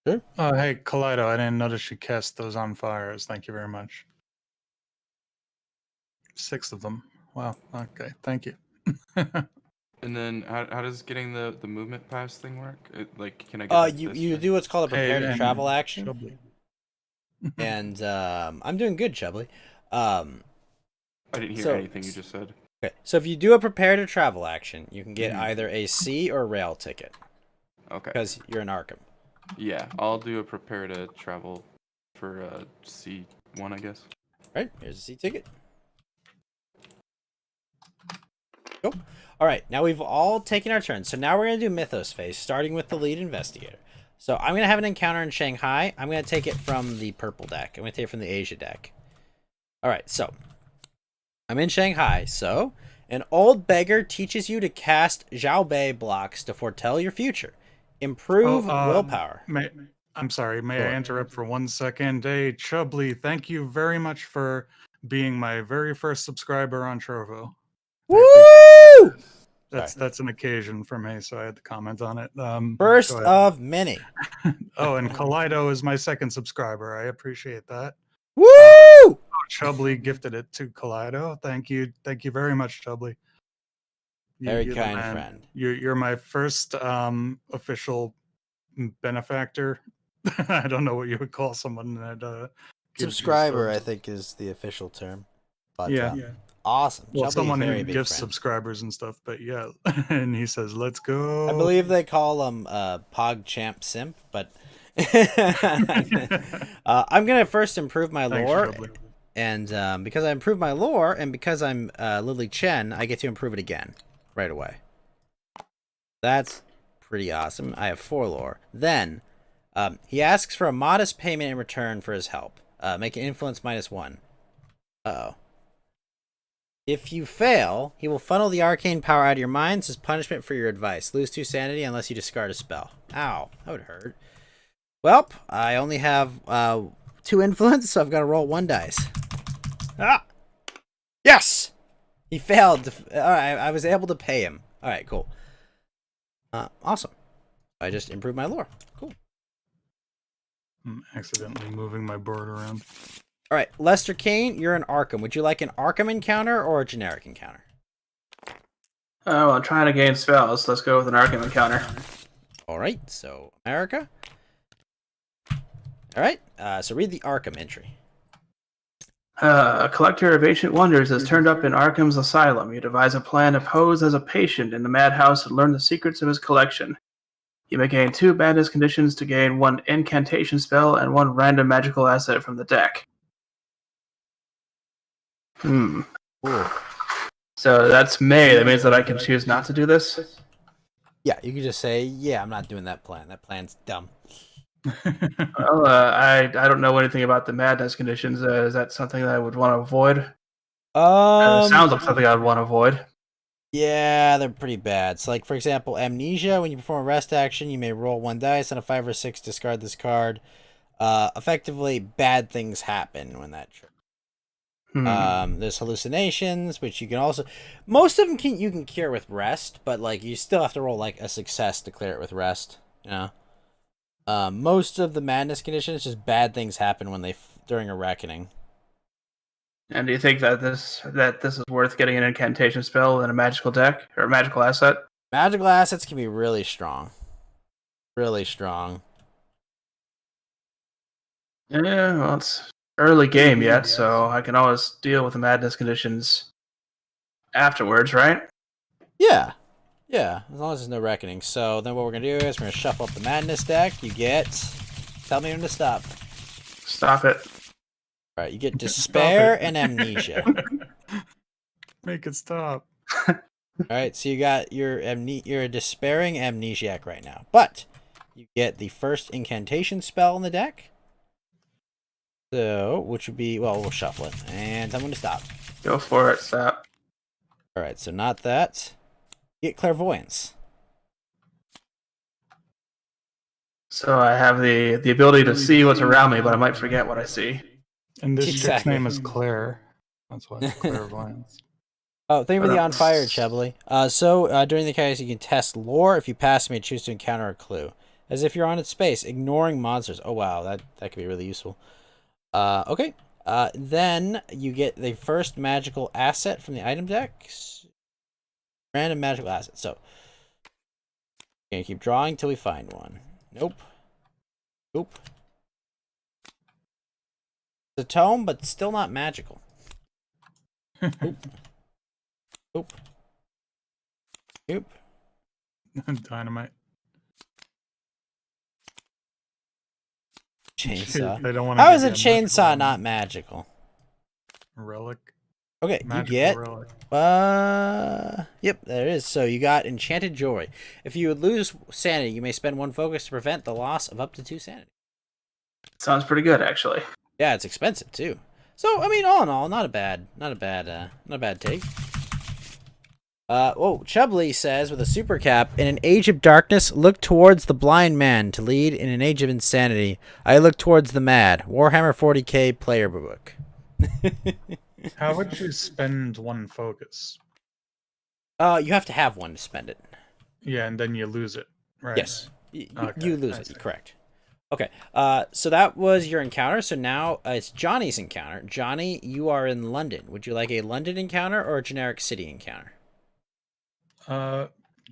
Oh, hey, Kaleido, I didn't notice you cast those on fires. Thank you very much. 6 of them. Wow. Okay, thank you. And then how does getting the movement pass thing work? Like, can I get You this do what's called a Hey, prepare to and travel action, Chubbly. and I'm doing good, Chubbly. I didn't hear so- anything you just said. Okay, so if you do a prepare to travel action, you can get Mhm. either a sea or rail ticket Okay. because you're in Arkham. Yeah, I'll do a prepare to travel for C1, I guess. Right, here's a sea ticket. Cool. All right, now we've all taken our turns, so now we're gonna do Mythos phase, starting with the lead investigator. So I'm gonna have an encounter in Shanghai. I'm gonna take it from the purple deck. I'm gonna take it from the Asia deck. All right, so I'm in Shanghai. So an old beggar teaches you to cast Zhao Bei blocks to foretell your future. Improve willpower. I'm sorry, may I Sure. interrupt for 1 second? Hey, Chubbly, thank you very much for being my very first subscriber on Trovo. Woo! That's an occasion for me, so I had to comment on it. First go ahead. of many. Oh, and Kaleido is my second subscriber. I appreciate that. Woo! Chubbly gifted it to Kaleido. Thank you very much, Chubbly. Very You're the kind man. friend. You're my first official benefactor. I don't know what you would call someone that gives you Subscriber, I subs. think, is the official term. But, Yeah. awesome. Well, Chubbly, someone very who big gives friend. subscribers and stuff, but yeah. And he says, "Let's go." I believe they call him PogChamp Simp, but I'm gonna first improve my Thanks, lore, Chubbly. and because I improved my lore, and because I'm Lily Chen, I get to improve it again right away. That's pretty awesome. I have 4 lore. Then he asks for a modest payment in return for his help. Make an influence -1. Uh-oh. If you fail, he will funnel the arcane power out of your minds as punishment for your advice. Lose 2 sanity unless you discard a spell. Ow, that would hurt. Well, I only have 2 influence, so I've got to roll 1 dice. Ah! Yes! He failed. Alright, I was able to pay him. Alright, cool. Awesome. I just improved my lore. Cool. I'm accidentally moving my board around. Alright, Lester Kane, you're in Arkham. Would you like an Arkham encounter or a generic encounter? Well, I'm trying to gain spells. Let's go with an Arkham encounter. Alright, so America. Alright, so read the Arkham entry. A collector of ancient wonders is turned up in Arkham's asylum. You devise a plan to pose as a patient in the madhouse and learn the secrets of his collection. You may gain 2 madness conditions to gain 1 incantation spell and 1 random magical asset from the deck. Ooh. So that's May. That means that I can choose not to do this? Yeah, you can just say, yeah, I'm not doing that plan. That plan's dumb. Well, I don't know anything about the madness conditions. Is that something that I would want to avoid? It sounds like something I'd want to avoid. Yeah, they're pretty bad. So, like, for example, Amnesia, when you perform a rest action, you may roll 1 dice on a 5 or 6, discard this card. Effectively, bad things happen when that triggers. There's hallucinations, which you can also... Most of them you can cure with rest, but, like, you still have to roll, like, a success to clear it with rest, you know? Most of the madness conditions, just bad things happen when during a reckoning. And do you think that this is worth getting an incantation spell in a magical deck or a magical asset? Magical assets can be really strong. Really strong. Yeah, well, it's early game yet, so I can always deal with the madness conditions afterwards, right? Yeah. Yeah, as long as there's no reckoning. So then what we're going to do is we're going to shuffle up the madness deck. You get... Tell me when to stop. Stop it. Alright, you get despair and amnesia. Make it stop. Alright, so you got you're a despairing amnesiac right now. But you get the first incantation spell in the deck. So, which would be, well, we'll shuffle it. And tell me when to stop. Go for it, stop. Alright, so not that. You get clairvoyance. So I have the ability to see what's around me, but I might forget what I see. And this chick's Exactly. name is Claire. That's why it's clairvoyance. Oh, thank you for the on fire, Chubbly. During the case, you can test lore. If you pass, you may choose to encounter a clue. As if you're on its space, ignoring monsters. Oh, wow, that could be really useful. Okay. Then you get the first magical asset from the item deck. Random magical asset. So, we're going to keep drawing till we find one. Nope. Nope. It's a tome, but still not magical. Nope. Nope. Nope. Dynamite. Chainsaw. I don't want How is a chainsaw not magical? Relic. Okay, you Magical get. relic. Yep, there it is. So you got Enchanted Joy. If you would lose sanity, you may spend 1 focus to prevent the loss of up to 2 sanity. Sounds pretty good, actually. Yeah, it's expensive too. So I mean, all in all, not a bad take. Chubbly says with a super cap, in an age of darkness, look towards the blind man to lead in an age of insanity. I look towards the mad. Warhammer 40k player book. How would you spend 1 focus? You have to have 1 to spend it. Yeah, and then you lose it, right? Yes. Okay, You lose I it. see. Correct. Okay. So that was your encounter. So now it's Johnny's encounter. Johnny, you are in London. Would you like a London encounter or a generic city encounter?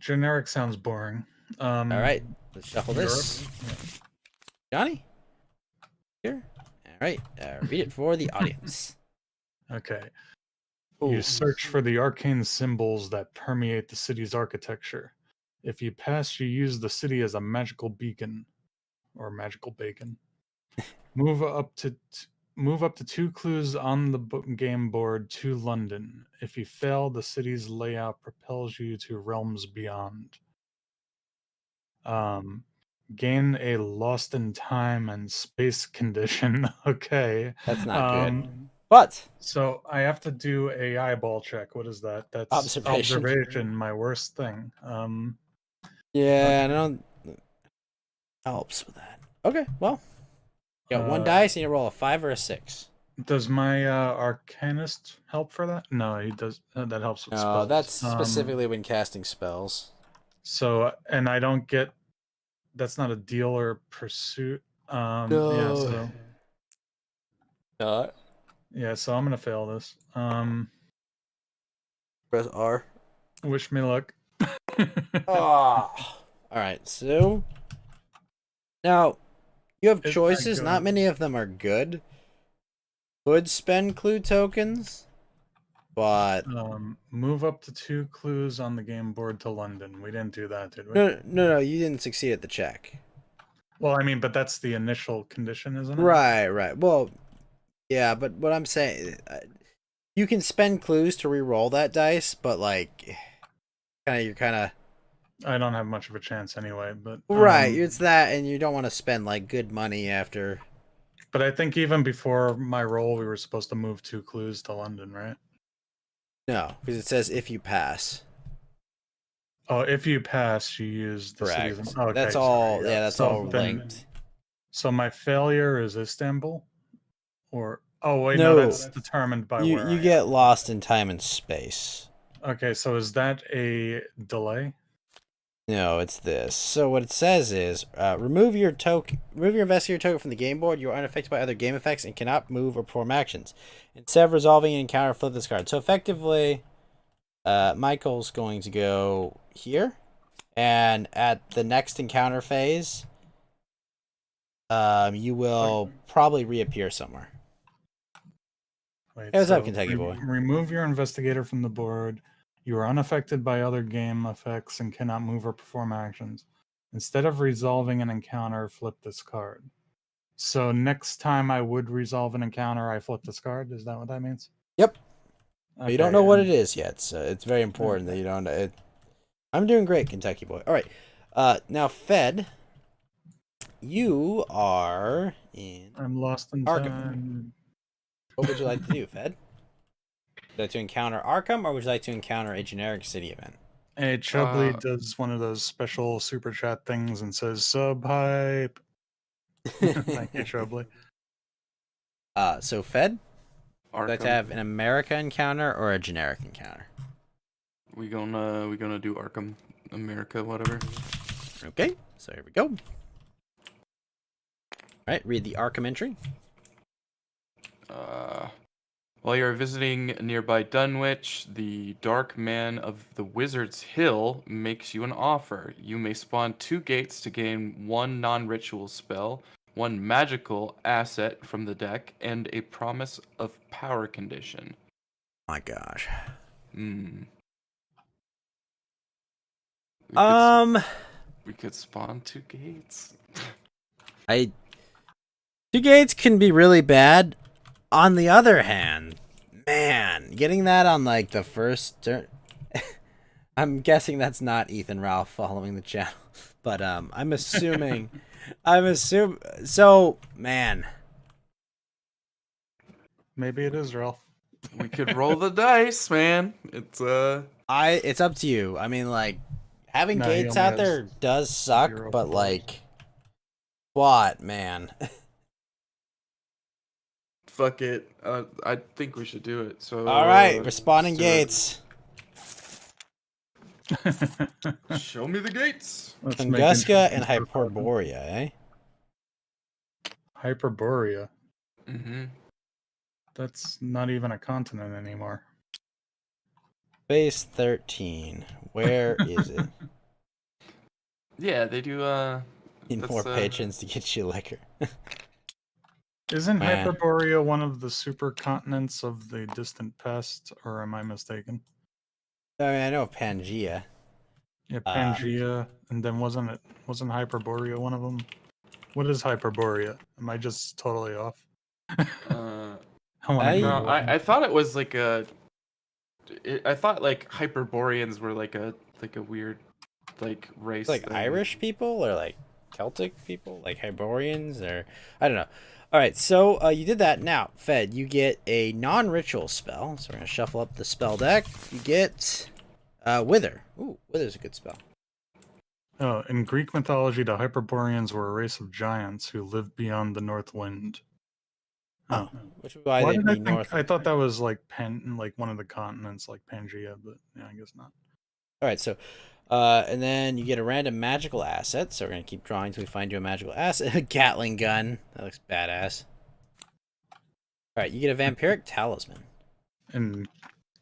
Generic sounds boring. All right. Let's shuffle this. Europe? Johnny? Here. All right. Read it for the audience. Okay. Ooh. You search for the arcane symbols that permeate the city's architecture. If you pass, you use the city as a magical beacon or magical bacon. Move up to 2 clues on the game board to London. If you fail, the city's layout propels you to realms beyond. Gain a lost in time and space condition. Okay. That's not good. But So I have to do a eyeball check. What is that? That's Observation. my worst thing. yeah, I don't helps with that. Okay, well. You got 1 dice and you roll a 5 or a 6. Does my Arcanist help for that? No, he does. That helps with No, spells. that's specifically when casting spells. So, and I don't get. That's not a deal or pursuit. Yeah. So yeah. So I'm gonna fail this. Press R. Wish me luck. All right. So now you have It's not choices. good. Not many of them are good. Could spend clue tokens, but Move up to 2 clues on the game board to London. We didn't do that, did we? no. You didn't succeed at the check. Well, I mean, but that's the initial condition, isn't it? Right. Well, yeah, but what I'm saying, you can spend clues to re-roll that dice, but like, you're kind of I don't have much of a chance anyway, but right. It's that, and you don't want to spend like good money after. But I think even before my roll, we were supposed to move 2 clues to London, right? No, because it says if you pass. Oh, if you pass, you use the Correct. city's. Okay, That's sorry, all. Yeah, that's So all then- linked. So my failure is Istanbul, or wait, No. no, that's determined by where You I get am. lost in time and space. Okay, so is that a delay? No, it's this. So what it says is, remove your investigator token from the game board. You are unaffected by other game effects and cannot move or perform actions. Instead of resolving an encounter, flip this card. So effectively, Michael's going to go here, and at the next encounter phase, you will probably reappear somewhere. Wait, Hey, what's up, Kentucky boy? Remove your investigator from the board. You are unaffected by other game effects and cannot move or perform actions. Instead of resolving an encounter, flip this card. So next time I would resolve an encounter, I flip this card. Is that what that means? Yep. But you don't know what and- it is yet, so it's very important that you don't. I'm doing great, Kentucky boy. All right. Now, Fed, you are in. I'm lost in Arkham. time. What would you like to do, Fed? Would you like to encounter Arkham, or would you like to encounter a generic city event? Hey, Chubbly does one of those special super chat things and says sub hype. Thank you, Chubbly. So Fed, would you like to Arkham. have an America encounter or a generic encounter? We gonna do Arkham, America, whatever. Okay, so here we go. All right, read the Arkham entry. While you're visiting nearby Dunwich, the Dark Man of the Wizard's Hill makes you an offer. You may spawn 2 gates to gain 1 non-ritual spell, 1 magical asset from the deck, and a promise of power condition. My gosh. We could spawn 2 gates. 2 gates can be really bad. On the other hand, Man, getting that on like the first turn. I'm guessing that's not Ethan Ralph following the channel, but I'm assuming. So, man. Maybe it is Ralph. We could roll the dice, man. It's up to you. I mean, like, having No, he gates only out has there does suck, 0 but fours. like, what, man? Fuck it. I think we should do it. So. All right, responding let's do it. gates. Show me the gates. Let's make Tunguska and interesting for Hyperborea, eh? Hyperborea. Mm-hmm. That's not even a continent anymore. Phase 13. Where is it? Yeah, they do. Need That's, more patrons to get you liquor. Isn't Man. Hyperborea one of the supercontinents of the distant past, or am I mistaken? I mean, I know of Pangea. Yeah, Pangea, and then wasn't Hyperborea one of them? What is Hyperborea? Am I just totally off? I wanna I- Google No, it. I thought it was like a. I thought like Hyperboreans were like a weird like race. It's like thing. Irish people or like Celtic people, like Hyborians, or I don't know. All right, so you did that. Now, Fed, you get a non-ritual spell. So we're gonna shuffle up the spell deck. You get Wither. Ooh, Wither's a good spell. Oh, in Greek mythology, the Hyperboreans were a race of giants who lived beyond the North Wind. Oh, Which is why why they'd did I be think? north. I thought that was like like one of the continents, like Pangea, but yeah, I guess not. All right, so and then you get a random magical asset. So we're gonna keep drawing until we find you a magical asset. A Gatling gun. That looks badass. All right, you get a vampiric talisman. And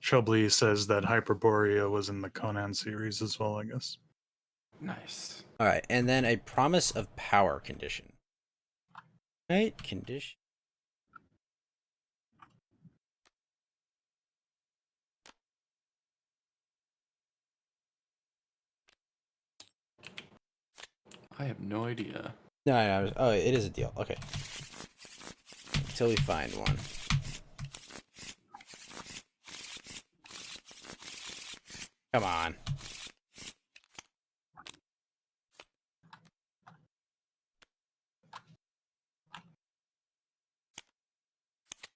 Chubley says that Hyperborea was in the Conan series as well, I guess. Nice. All right, and then a promise of power condition. Right, condition. I have no idea. No. Oh, it is a deal. Okay. Until we find one. Come on.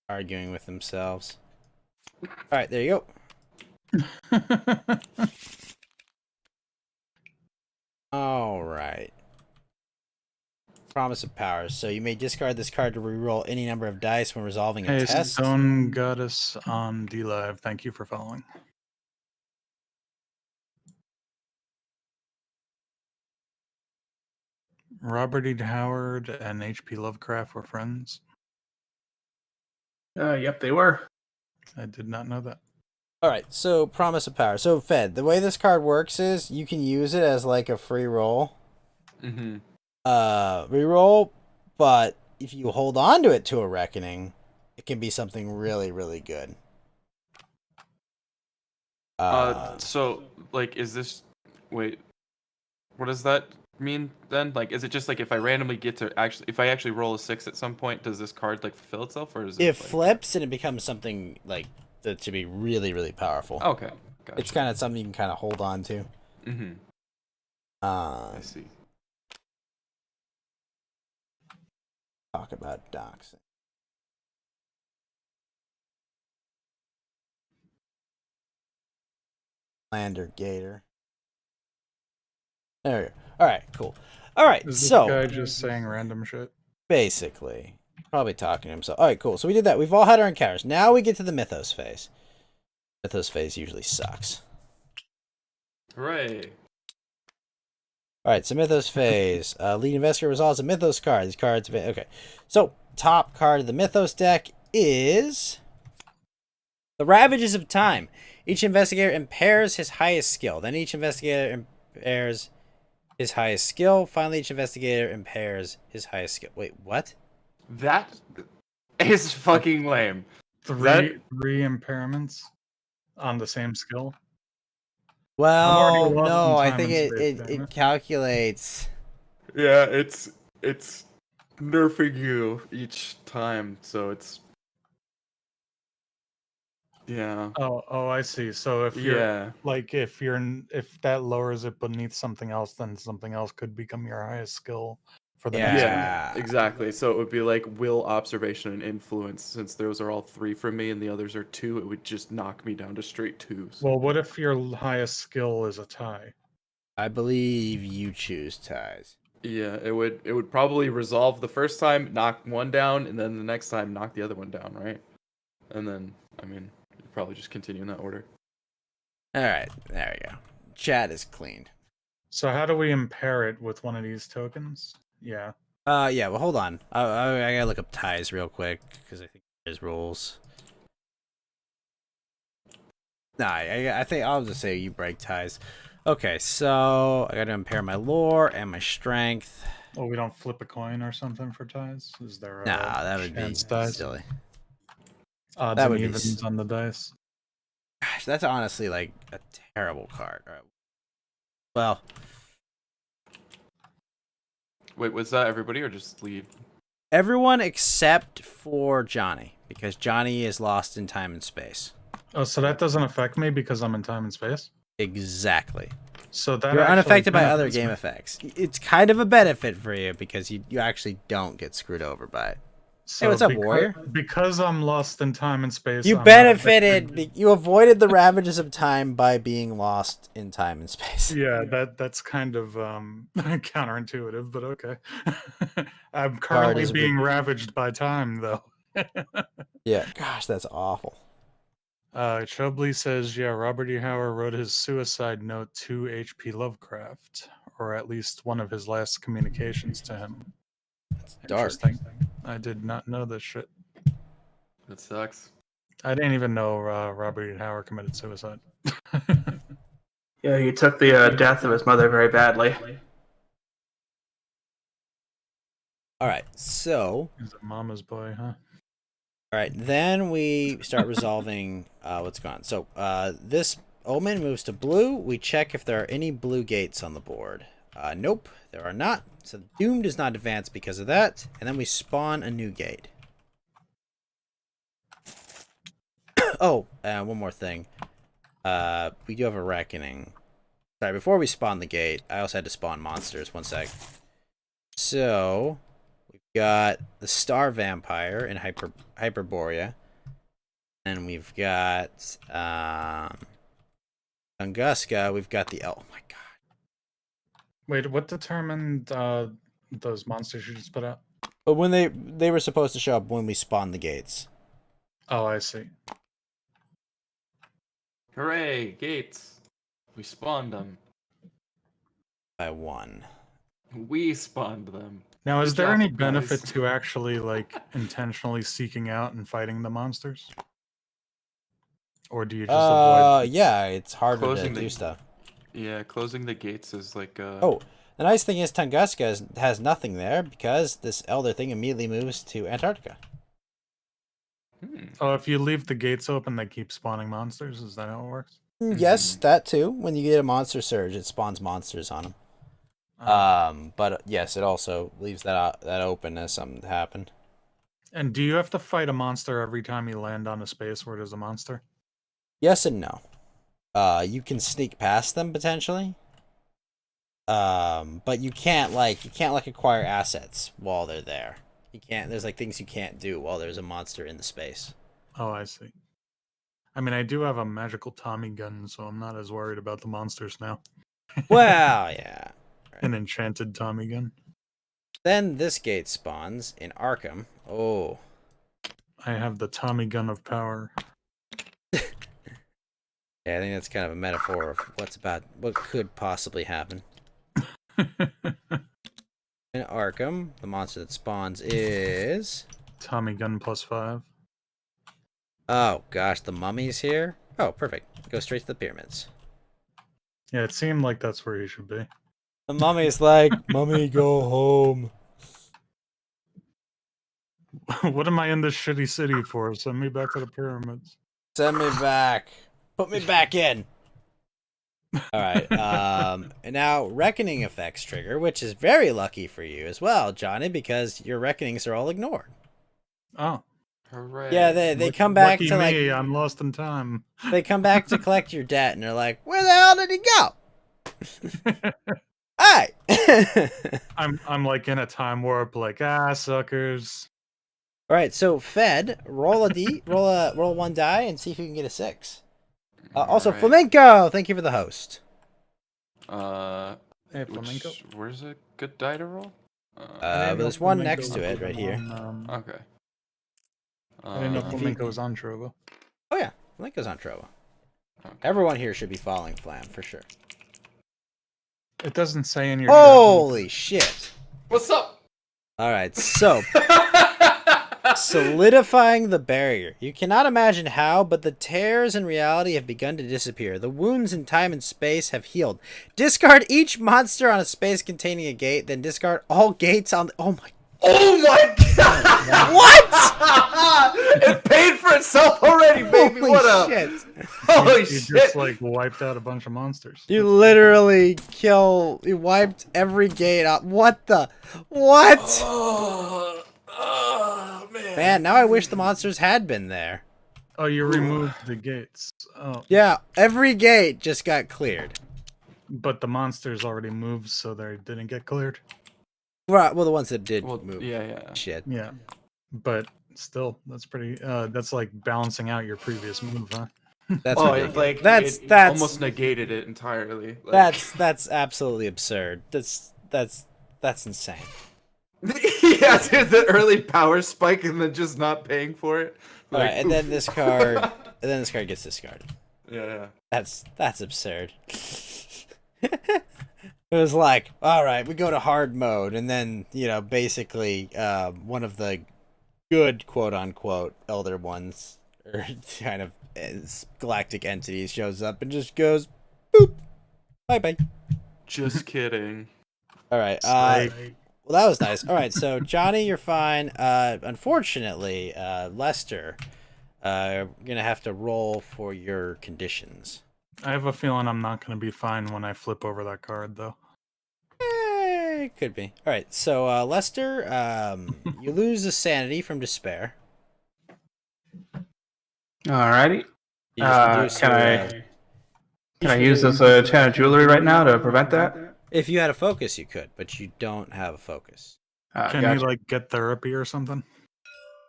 Arguing with themselves. All right, there you go. All right. Promise of power. So you may discard this card to reroll any number of dice when resolving a Hey, test. Stone Goddess on DLive, thank you for following. Robert E. Howard and H.P. Lovecraft were friends. Yep, they were. I did not know that. All right, so promise of power. So Fed, the way this card works is you can use it as like a free roll. Mm-hmm. Reroll, but if you hold on to it to a reckoning, it can be something really, really good. So like, is this? Wait, what does that mean then? Like, is it just like if I randomly get to if I actually roll a 6 at some point, does this card like fulfill itself, or is it? It like... flips and it becomes something like that to be really, really powerful. Okay, gotcha. It's kind of something you can kind of hold on to. Mm-hmm. I I see. Talk about doxing. Lander Gator. There we go. All right, cool. All right, Is this so guy just saying random shit? basically, probably talking to himself. All right, cool. So we did that. We've all had our encounters. Now we get to the Mythos phase. Mythos phase usually sucks. Hooray! All right, so Mythos phase. Lead investigator resolves a Mythos card. These cards. Okay, so top card of the Mythos deck is the Ravages of Time. Each investigator impairs his highest skill. Then each investigator impairs his highest skill. Finally, each investigator impairs his highest skill. Wait, what? That is fucking lame. Three impairments on the same skill. Well, already lost no, some I time think and space, it damn it. calculates. Yeah, it's nerfing you each time, so it's Yeah. Oh, I see. So if you're Yeah. if that lowers it beneath something else, then something else could become your highest skill for the next one. Yeah, exactly. So it would be like will, observation, and influence. Since those are all 3 for me and the others are 2, it would just knock me down to straight 2s. Well, what if your highest skill is a tie? I believe you choose ties. Yeah, it would probably resolve the first time, knock one down, and then the next time knock the other one down, right? And then, I mean, you'd probably just continue in that order. All right, there we go. Chat is cleaned. So how do we impair it with one of these tokens? Yeah. Yeah. Well, hold on. I gotta look up ties real quick because I think there's rules. Nah, I think I'll just say you break ties. Okay, so I gotta impair my lore and my strength. Well, we don't flip a coin or something for ties? Is there a Nah, that would be chance dice? silly. Odds That and would be evens on the dice? Gosh, that's honestly like a terrible card. All right. Well, Wait, was that everybody or just leave? everyone except for Johnny, because Johnny is lost in time and space. Oh, so that doesn't affect me because I'm in time and space? Exactly. So that You're actually unaffected by other benefits game me. effects. It's kind of a benefit for you because you actually don't get screwed over by it. So what's up, becau- warrior? Because I'm lost in time and space. You I'm not affected- benefited. You avoided the ravages of time by being lost in time and space. Yeah, that's kind of counterintuitive, but okay. I'm Card currently is a bit- being ravaged by time, though. Yeah. Gosh, that's awful. Chubley says, yeah, Robert E. Howard wrote his suicide note to H.P. Lovecraft, or at least one of his last communications to him. It's dark. Interesting. I did not know this shit. That sucks. I didn't even know Robert E. Howard committed suicide. Yeah, he took the death of his mother very badly. All right. So, He's a mama's boy, huh? all right. Then we start resolving what's going on. So, this Omen moves to blue. We check if there are any blue gates on the board. Nope, there are not. So Doom does not advance because of that. And then we spawn a new gate. Oh, one more thing. We do have a reckoning. Sorry, before we spawn the gate, I also had to spawn monsters. One sec. So, we've got the Star Vampire in Hyperborea. And we've got Tunguska. We've got the... Oh my god. Wait, what determined those monsters you just put out? But when they were supposed to show up when we spawned the gates. Oh, I see. Hooray, gates. We spawned them. By one. We spawned them. Now, is Good there job, any guys. benefit to actually, like, intentionally seeking out and fighting the monsters? Or do you just avoid... Yeah, it's harder Closing to the- do stuff. Yeah, closing the gates is like Oh, the nice thing is Tunguska has nothing there because this elder thing immediately moves to Antarctica. Oh, if you leave the gates open, they keep spawning monsters? Is that how it works? Yes, that too. When you get a monster surge, it spawns monsters on them. But yes, it also leaves that open as something to happen. And do you have to fight a monster every time you land on a space where there's a monster? Yes and no. You can sneak past them potentially. But you can't acquire assets while they're there. You can't. There's like things you can't do while there's a monster in the space. Oh, I see. I mean, I do have a magical Tommy gun, so I'm not as worried about the monsters now. Well, yeah. An enchanted Tommy gun. Then this gate spawns in Arkham. Oh. I have the Tommy gun of power. Yeah, I think that's kind of a metaphor of what could possibly happen. In Arkham, the monster that spawns is... Tommy gun +5. Oh, gosh, the mummy's here? Oh, perfect. Go straight to the pyramids. Yeah, it seemed like that's where he should be. The mummy's like, Mummy, go home. What am I in this shitty city for? Send me back to the pyramids. Send me back. Put me back in. Alright, and now Reckoning effects trigger, which is very lucky for you as well, Johnny, because your Reckonings are all ignored. Oh, Hooray. Yeah, they come back Lucky to like me, I'm lost in time. they come back to collect your debt, and they're like, "Where the hell did he go?" Hey. I'm like in a time warp, like suckers. All right, so Fed, roll roll one die, and see if you can get a 6. Also, Alright. Flamenco, thank you for the host. Hey, Flamenco. Where's a good die to roll? I didn't know There's one Flamenco next to was it right here. on, Okay. I didn't know if you- Flamenco was on Trovo. Oh yeah, Flamenco's on Trovo. Okay. Everyone here should be following Flam for sure. It doesn't say in your. Holy shit! What's up? All right, so solidifying the barrier. You cannot imagine how, but the tears in reality have begun to disappear. The wounds in time and space have healed. Discard each monster on a space containing a gate, then discard all gates on. Oh my! Oh my god! What? It paid for itself already, baby. Holy What up? shit! Holy You shit! just like wiped out a bunch of monsters. You literally you wiped every gate out. What the? What? Oh, man. Man, now I wish the monsters had been there. Oh, you removed the gates. Oh, Yeah, every gate just got cleared. but the monsters already moved, so they didn't get cleared. Right, well, the ones that did Well, move. yeah. Shit. Yeah, but still, that's pretty. That's like balancing out your previous move, huh? That's Oh, ridiculous. it, like that's it that's almost negated it entirely. Like, that's absolutely absurd. That's insane. yeah, dude, the early power spike and then just not paying for it. All right, and then this card, gets discarded. Yeah. That's absurd. It was like, all right, we go to hard mode, and then basically, one of the good quote unquote elder ones or kind of galactic entities shows up and just goes, boop, bye bye. Just kidding. All right, Psych. well, that was nice. All right, so Johnny, you're fine. Unfortunately, Lester, you're gonna have to roll for your conditions. I have a feeling I'm not going to be fine when I flip over that card, though. It could be. All right, so Lester, you lose a sanity from despair. Alrighty. You just reduce Can your, I use this channel jewelry right now to prevent that? if you had a focus, you could, but you don't have a focus. Can Gotcha. you like get therapy or something?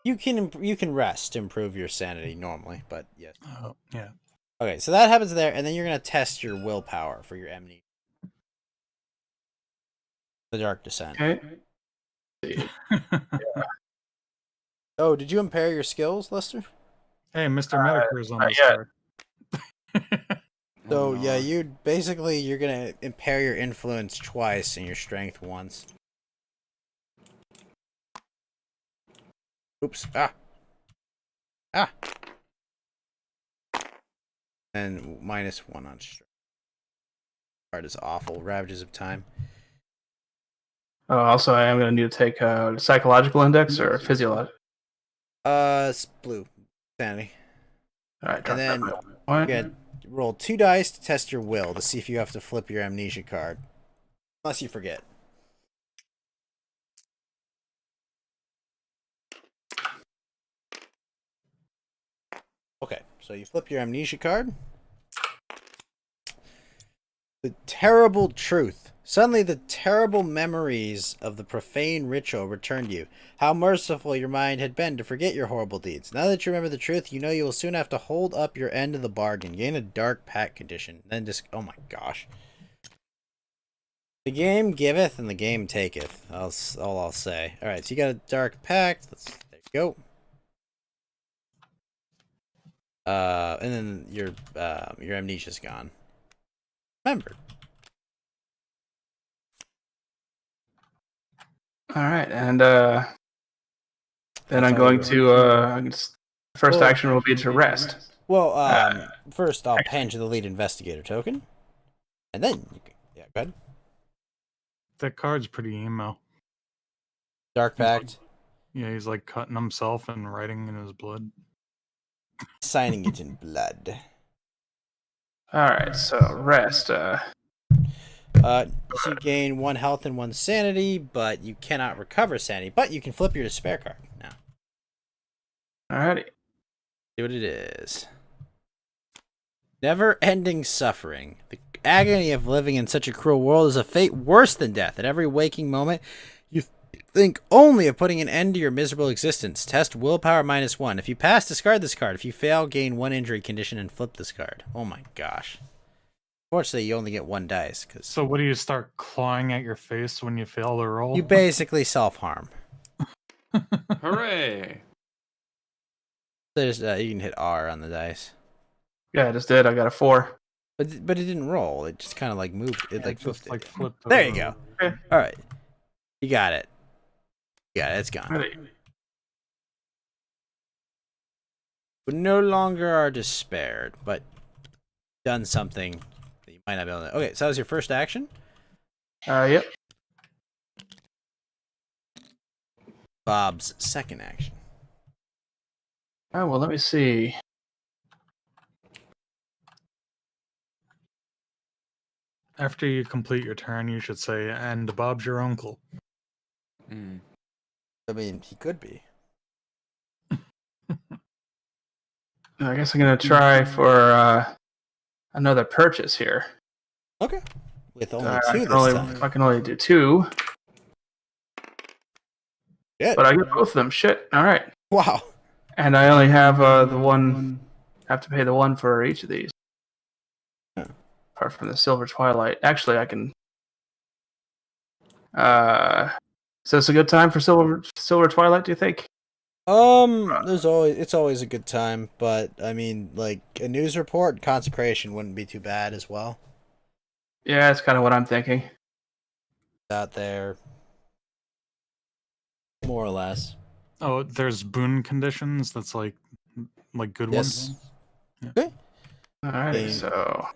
You can rest to improve your sanity normally, but yes. Oh, yeah. Okay, so that happens there, and then you're gonna test your willpower for your amnesia. The Dark Descent. Okay. Oh, did you impair your skills, Lester? Hey, Mr. Medicare is on not this yet. card. So yeah, you're gonna impair your influence twice and your strength once. Oops. Ah. And -1 on strength. Card is awful. Ravages of Time. Oh, also, I am going to need to take a psychological index or physiological. It's blue. Sanity. Alright, And then What? you roll 2 dice to test your will to see if you have to flip your amnesia card. Unless you forget. Okay, so you flip your amnesia card. The terrible truth. Suddenly the terrible memories of the profane ritual return to you. How merciful your mind had been to forget your horrible deeds. Now that you remember the truth, you know you will soon have to hold up your end of the bargain. Gain a dark pact condition. Then just... oh my gosh. The game giveth and the game taketh. That's all I'll say. Alright, so you got a dark pact. There you go. And then your amnesia's gone. Remembered. Alright, and then I'm going to first Well- action will be to rest. Well, first I'll hand you the lead investigator token. And then you can... yeah, go ahead. That card's pretty emo. Dark Pact. Yeah, he's like cutting himself and writing in his blood. Signing it in blood. Alright, so rest. So you gain 1 health and 1 sanity, but you cannot recover sanity. But you can flip your despair card now. Alrighty. See what it is. Never-ending suffering. The agony of living in such a cruel world is a fate worse than death. At every waking moment, you think only of putting an end to your miserable existence. Test willpower -1. If you pass, discard this card. If you fail, gain 1 injury condition and flip this card. Oh my gosh. Fortunately, you only get 1 dice. So what do you start clawing at your face when you fail the roll? You basically self-harm. Hooray! There's, you can hit R on the dice. Yeah, I just did. I got a 4. But it didn't roll. It just kind of like moved. It like just flipped. like flipped There you over. go. Okay. All right. You got it. Yeah, it's gone. Alrighty. We no longer are despaired, but done something that you might not be able to. Okay, so that was your first action. Yep. Bob's second action. Oh, well, let me see. After you complete your turn, you should say, "And Bob's your uncle." Hmm. I mean, he could be. I guess I'm gonna try for another purchase here. Okay. With only I 2 can this only, time. I can only do 2, Good. but I get both of them. Shit. All right. Wow. And I only have the one. Have to pay the 1 for each of these. Yeah. Apart from the Silver Twilight. Actually, I can. Is this a good time for Silver Twilight? Do you think? It's always a good time, but I mean, like a news report, Consecration wouldn't be too bad as well. Yeah, that's kind of what I'm thinking. Out there, more or less. Oh, there's boon conditions. That's like good Yes. ones. Okay. Alrighty, Dang. so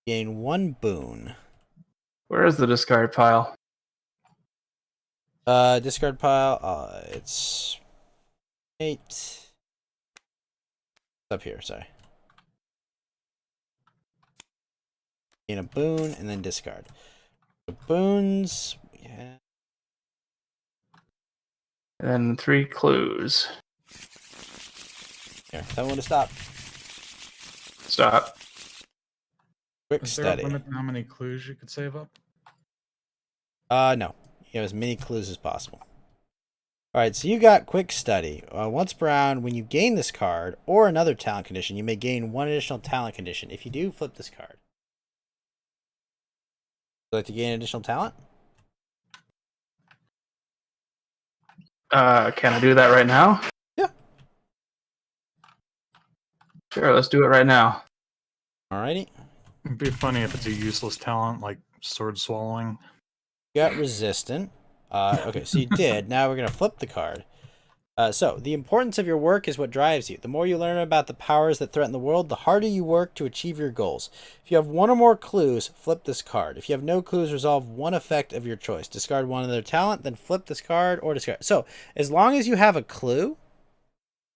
Gain 1 boon. where is the discard pile? Discard pile. It's 8. It's up here. Sorry. Gain a boon and then discard. The boons. Yeah. And then 3 clues. Here. Tell me when to stop. Stop. Quick Is there a study. limit to how many clues you could save up? No. You have as many clues as possible. Alright, so you got quick study. Once per round, when you gain this card or another talent condition, you may gain 1 additional talent condition. If you do, flip this card. Would you like to gain additional talent? Can I do that right now? Yeah. Sure, let's do it right now. Alrighty. It'd be funny if it's a useless talent like sword swallowing. You got resistant. Okay, so you did. Now we're going to flip the card. So, the importance of your work is what drives you. The more you learn about the powers that threaten the world, the harder you work to achieve your goals. If you have 1 or more clues, flip this card. If you have no clues, resolve 1 effect of your choice. Discard 1 of their talent, then flip this card or discard. So, as long as you have a clue, you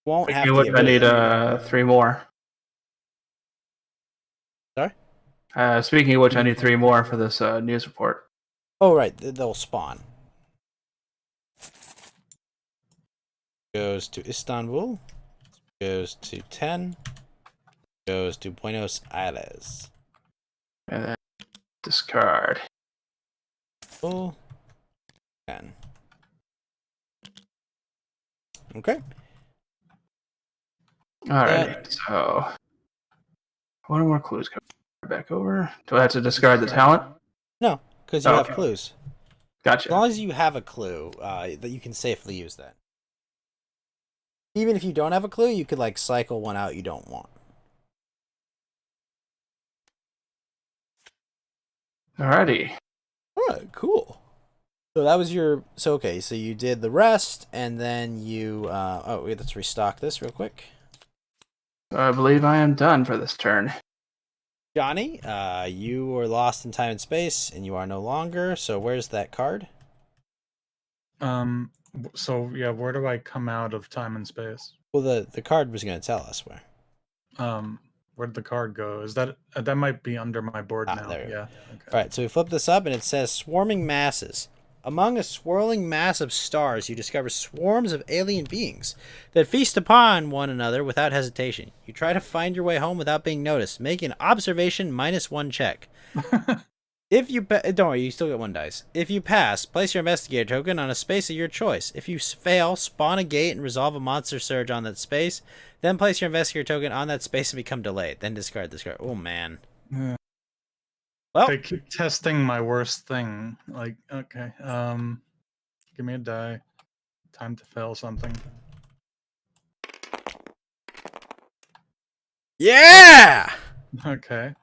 won't have to What get I rid need of them. 3 more. Sorry? Speaking of which, I need 3 more for this news report. Oh, right. They'll spawn. Goes to Istanbul. Goes to 10. Goes to Buenos Aires. And then discard. Full 10. Okay. Alright, so 1 or more clues. Go back over. Do I have to discard the talent? No, because you Oh, have okay. clues. As Gotcha. long as you have a clue, that you can safely use that. Even if you don't have a clue, you could like cycle 1 out you don't want. Alrighty. Alright, cool. So that was your... So, okay, so you did the rest, and then you... oh, wait, let's restock this real quick. I believe I am done for this turn. Johnny, you were lost in time and space, and you are no longer, so where's that card? So yeah, where do I come out of time and space? Well, the card was going to tell us where. Where'd the card go? Is that might be under my board now? There. Yeah. Okay. Alright, so we flip this up, and it says swarming masses Among a swirling mass of stars, you discover swarms of alien beings that feast upon one another without hesitation. You try to find your way home without being noticed. Make an observation -1 check. If you don't worry, you still get 1 dice. If you pass, place your investigator token on a space of your choice. If you fail, spawn a gate and resolve a monster surge on that space. Then place your investigator token on that space and become delayed. Then discard. Oh man. Yeah. Well, They keep testing my worst thing. Like, okay, give me a die. Time to fail something. yeah. Okay.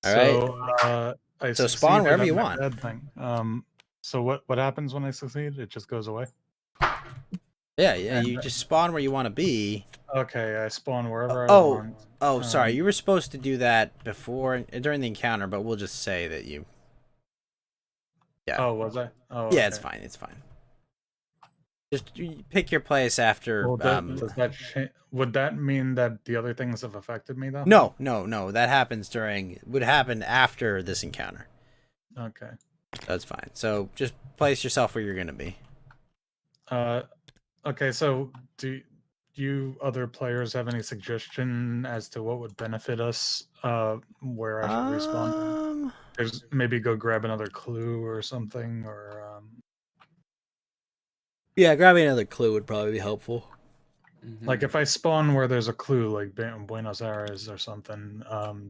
All So, I So spawn succeeded wherever on you my want. bad thing. So what happens when I succeed? It just goes away. Yeah. And- You just spawn where you want to be. Okay, I spawn wherever I Oh. want. Oh, sorry. Um, You were supposed to do that during the encounter, but we'll just say that you. Yeah. Oh, was I? Oh, Yeah, it's okay. fine. It's fine. Just pick your place after. Well, does that would that mean that the other things have affected me though? No. That happens would happen after this encounter. Okay. That's fine. So just place yourself where you're gonna be. Okay. So do you other players have any suggestion as to what would benefit us? Where I should respawn? There's maybe go grab another clue or something, or Yeah, grabbing another clue would probably be helpful. like if I spawn where there's a clue, like Buenos Aires or something,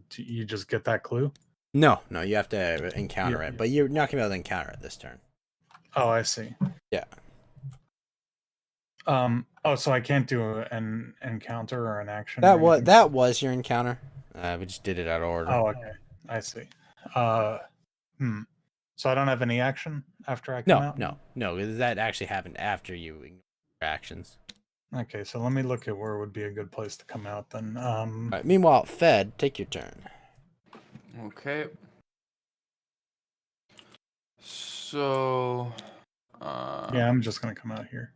do you just get that clue? No, you have to encounter Yeah. it, but you're not gonna be able to encounter it this turn. Oh, I see. Yeah. Oh, so I can't do an encounter or an action. That or anything? was your encounter. We just did it out of order. Oh, okay. I see. So I don't have any action after I come out? No. That actually happened after you ignored your actions. Okay, so let me look at where would be a good place to come out then. All right, meanwhile, Fed, take your turn. Okay. So, yeah, I'm just gonna come out here.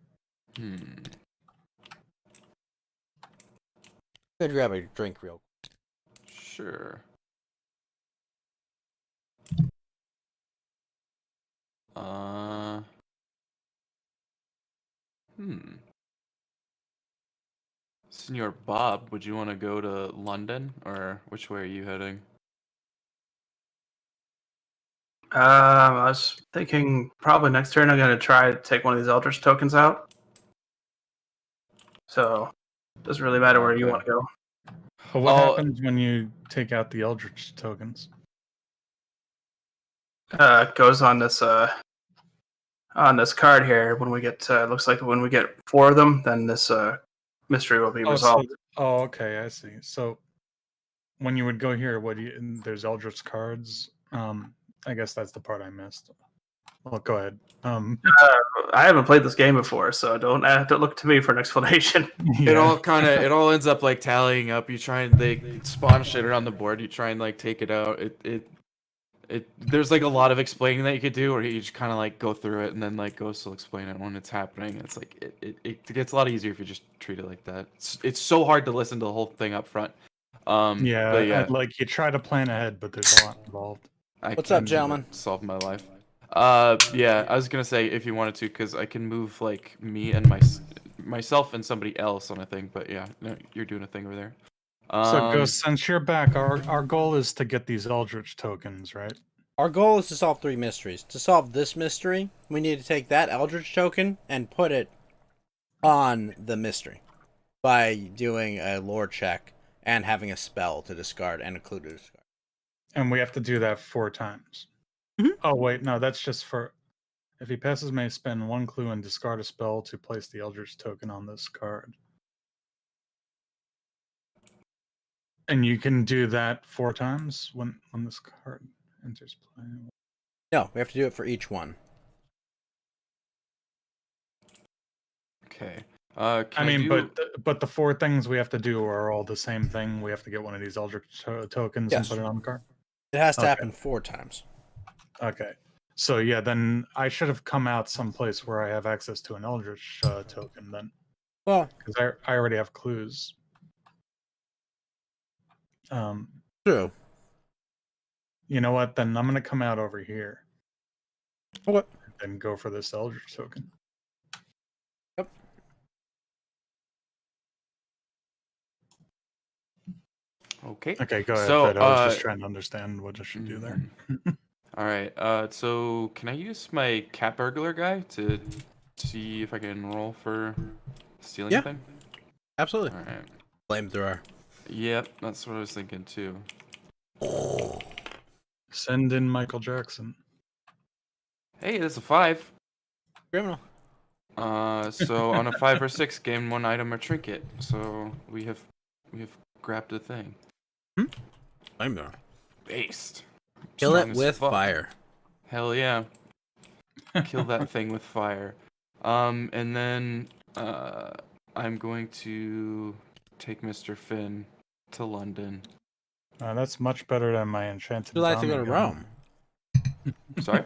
Go grab a drink real quick. Sure. Senor Bob, would you want to go to London, or which way are you heading? I was thinking probably next turn I'm going to try to take one of these Eldritch tokens out. So, doesn't really matter where you Okay. want to go. But what happens when you take out the Eldritch tokens? It goes on this card here. When we get looks like when we get 4 of them, then this mystery will be resolved. Okay, I see. So when you would go here, there's Eldritch cards. I guess that's the part I missed. Well, go ahead. I haven't played this game before, so don't look to me for an explanation. It all ends up like tallying up. You try and they spawn shit around the board. You try and like take it out. There's like a lot of explaining that you could do, or you just kind of like go through it and then like Ghost will explain it when it's happening. It's like it gets a lot easier if you just treat it like that. It's so hard to listen to the whole thing up front. But yeah, like you try to plan ahead, but there's a lot involved. What's up, gentlemen? Solve my life. Yeah, I was gonna say if you wanted to, because I can move like me and myself and somebody else on a thing. But yeah, no, you're doing a thing over there. So Ghost, since you're back, our goal is to get these Eldritch tokens, right? Our goal is to solve 3 mysteries. To solve this mystery, we need to take that Eldritch token and put it on the mystery by doing a lore check and having a spell to discard and a clue to discard. And we have to do that 4 times. Mhm. Oh wait, no, that's just for if he passes, may spend 1 clue and discard a spell to place the Eldritch token on this card. And you can do that 4 times when this card enters play. No, we have to do it for each one. Okay. But the 4 things we have to do are all the same thing. We have to get one of these Eldritch tokens and Yes. put it on the card. It has to Okay. happen 4 times. Okay. So yeah, then I should have come out someplace where I have access to an Eldritch token then, Well, because I already have clues. true. You know what? Then I'm gonna come out over here. Okay. then go for this Eldritch token. Okay. Okay, go ahead, So, Fed. I was just trying to understand what I should do there. All right. So can I use my cat burglar guy to see if I can roll for stealing Yeah. thing? Absolutely. All right. Flamethrower. Yep, that's what I was thinking too. Send in Michael Jackson. Hey, that's a 5. Criminal. So on a 5 or 6, gain 1 item or trinket. So we have grabbed a thing. Flamethrower. Based. Kill Strong it as with fuck. fire. Hell yeah. Kill that thing with fire. And then I'm going to take Mr. Finn to London. That's much better than my enchanted. Would you like to go to Tommy gun. Rome? Sorry?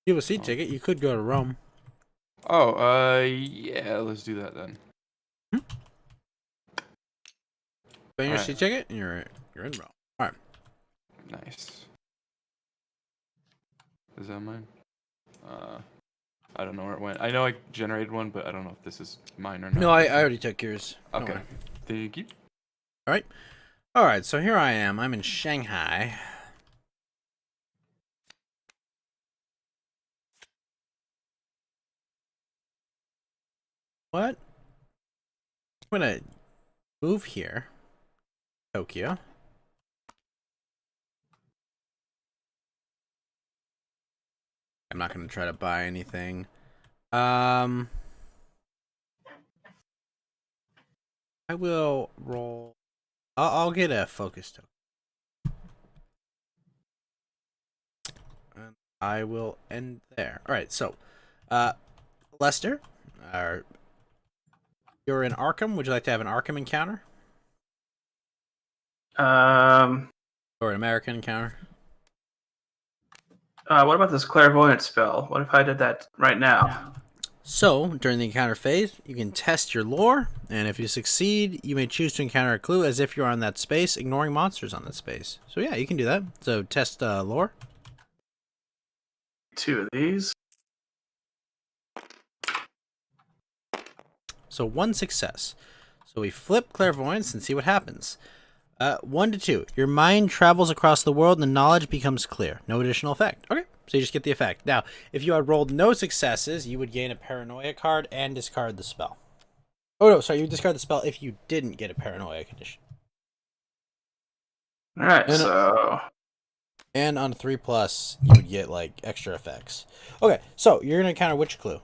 You have a seat ticket. You could go to Rome. Oh, yeah, let's do that then. Bring your Alright. seat ticket, and you're in Rome. All right. Nice. Is that mine? I don't know where it went. I know I generated one, but I don't know if this is mine or not. No, I already took yours. Don't Okay. worry. Thank you. All right. So here I am. I'm in Shanghai. What? I'm gonna move here. Tokyo. I'm not gonna try to buy anything. I will roll. I'll get a focus token. And I will end there. All right. So, Lester, you're in Arkham. Would you like to have an Arkham encounter or an American encounter? What about this clairvoyant spell? What if I did that right now? So, during the encounter phase, you can test your lore, and if you succeed, you may choose to encounter a clue as if you're on that space, ignoring monsters on that space. So yeah, you can do that. So test lore. 2 of these. So 1 success. So we flip clairvoyance and see what happens. 1 to 2. Your mind travels across the world and the knowledge becomes clear. No additional effect. Okay, so you just get the effect. Now, if you had rolled no successes, you would gain a paranoia card and discard the spell. Oh no, sorry, you would discard the spell if you didn't get a paranoia condition. All right, And- so And on 3+, you would get like extra effects. Okay, so you're gonna encounter which clue?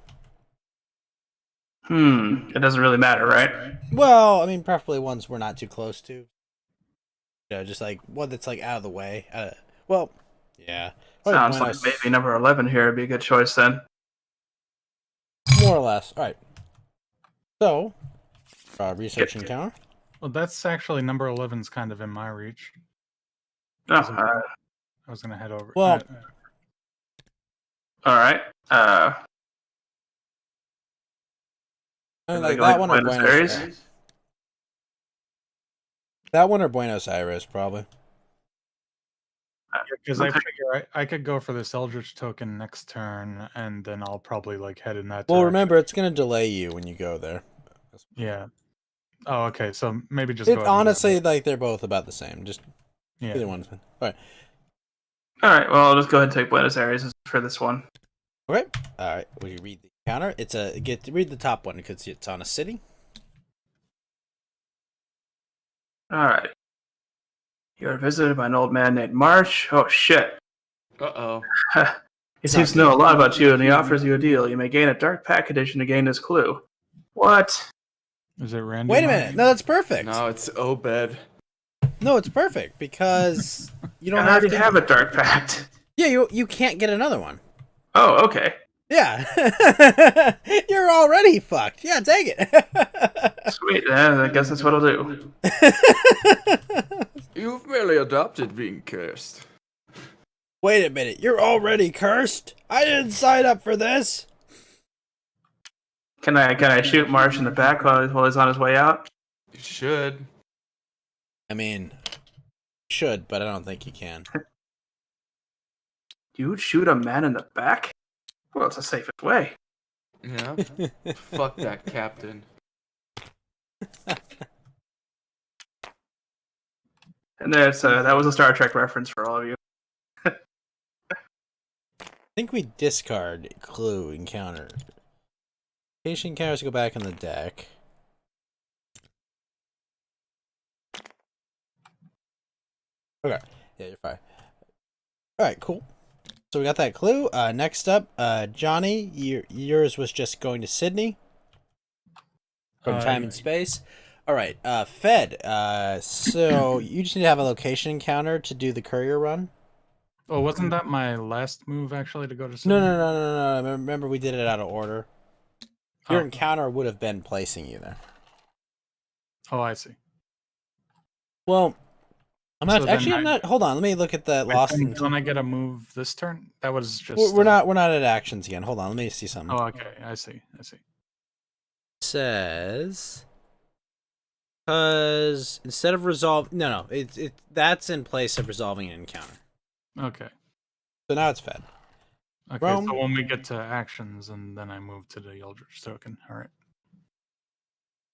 it doesn't really matter, right? Well, I mean, preferably ones we're not too close to. You know, just like one that's like out of the way. Well, yeah. Probably Sounds like Buenos- maybe number 11 here would be a good choice then. more or less. All right. So, research Yep. encounter. Well, that's actually number 11's kind of in my reach. Oh, I was gonna head over. Well- all right. I mean, Am I like going that to one or Buenos Buenos Aires? Aires. That one or Buenos Aires, probably. Because I Okay. figure I could go for this Eldritch token next turn, and then I'll probably like head in that. Well, direction. remember, it's gonna delay you when you go there. Yeah. Oh, okay. So maybe just. It, go ahead and grab honestly, it. like they're both about the same. Just Yeah. either one's fine. All right. All right. Well, I'll just go ahead and take Buenos Aires for this one. Okay. All right. Will you read the encounter? It's a read the top one because it's on a city. All right. You are visited by an old man named Marsh. Oh shit. Uh-oh. He seems to know a lot about you, and he offers you a deal. You may gain a dark pack condition to gain this clue. What? Is it Randy? Wait a Marsh? minute. No, that's perfect. No, it's Obed. No, it's perfect because you don't I have already to. have a dark pact. Yeah, you can't get another one. Oh, okay. Yeah, you're already fucked. Yeah, take it. Sweet. I guess that's what I'll do. You've merely adopted being cursed. Wait a minute, you're already cursed. I didn't sign up for this. Can I shoot Marsh in the back while he's on his way out? You should. I mean, should, but I don't think you can. You'd shoot a man in the back? Well, it's the safest way. Yeah. Fuck that captain. And there's that was a Star Trek reference for all of you. I think we discard clue encounter. Patient encounters go back on the deck. Okay. Yeah, you're fine. Alright, cool. So we got that clue. Next up, Johnny, yours was just going to Sydney from time and space. Alright, Fed, so you just need to have a location encounter to do the courier run? Oh, wasn't that my last move actually to go to? No, Sydney? no. Remember we did it out of order. Your Oh. encounter would have been placing you there. Oh, I see. Well, I'm not So then actually. I'm I- not. Hold on. Let me look at the lost. Don't I get a move this turn? That was just. We're not. We're not at actions again. Hold on. Let me see something. Oh, okay. I see. Says because instead of resolve, no, that's in place of resolving an encounter. Okay. So now it's fed. Okay. Rome. So when we get to actions, and then I move to the Eldritch token. All right.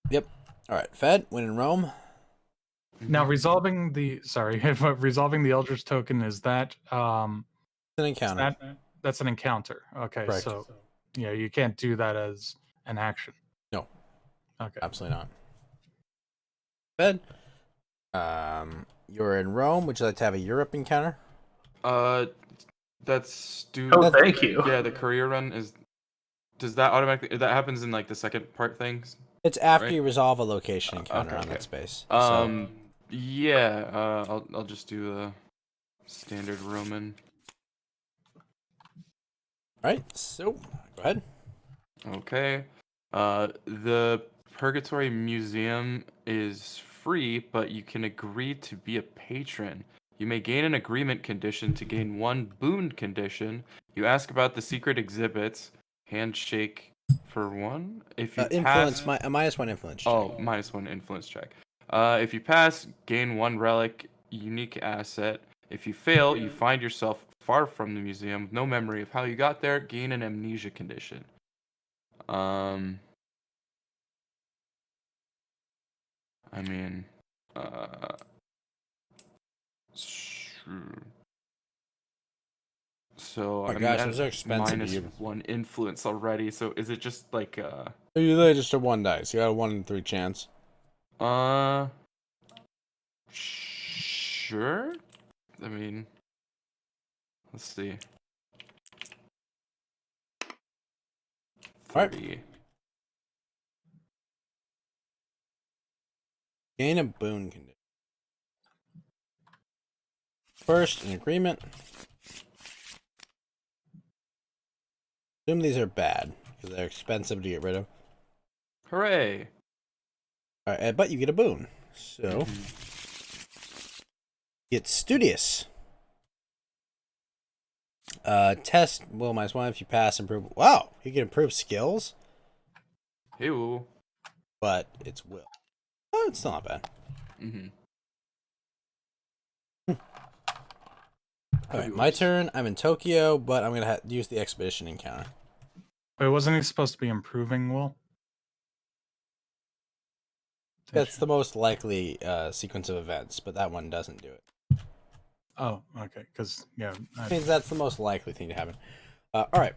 Yep. All right. Fed. Win in Rome. Now resolving the resolving the Eldritch token, is that It's an encounter. that's an encounter. Okay. Correct. So yeah, you can't do that as an action. No. Okay. Absolutely not. Fed. You're in Rome. Would you like to have a Europe encounter? That's Oh, thank you. Yeah, the courier run is. Does that automatically? That happens in like the second part things. It's after Right. you resolve a location encounter Okay, on okay. that space. So, Yeah. I'll just do the standard Roman. right. So go ahead. Okay. The Purgatory Museum is free, but you can agree to be a patron. You may gain an agreement condition to gain one boon condition. You ask about the secret exhibits. Handshake for one. If you Influence. pass, Minus one influence. Check. oh, -1 influence check. If you pass, gain one relic, unique asset. If you fail, you find yourself far from the museum, no memory of how you got there, gain an amnesia condition. I mean, sure. So Oh I my mean, gosh, that those are expensive. -1 influence already. So is it just like You literally just a 1 dice. You got a 1 in 3 chance. Sure. I mean, let's see. Alright. 30. Gain a boon condition. First, an agreement. Assume these are bad because they're expensive to get rid of. Hooray! All right, but you get a boon. So get studious. Test will -1 if you pass. Improve. Wow, you can improve skills, Ew. but it's will. Oh, it's still not bad. Mm-hmm. All right, my turn. I'm in Tokyo, but I'm gonna use the expedition encounter. Wait, wasn't he supposed to be improving Will? That's the most likely sequence of events, but that one doesn't do it. Oh, okay. Because yeah, I mean, that's the most likely thing to happen. All right.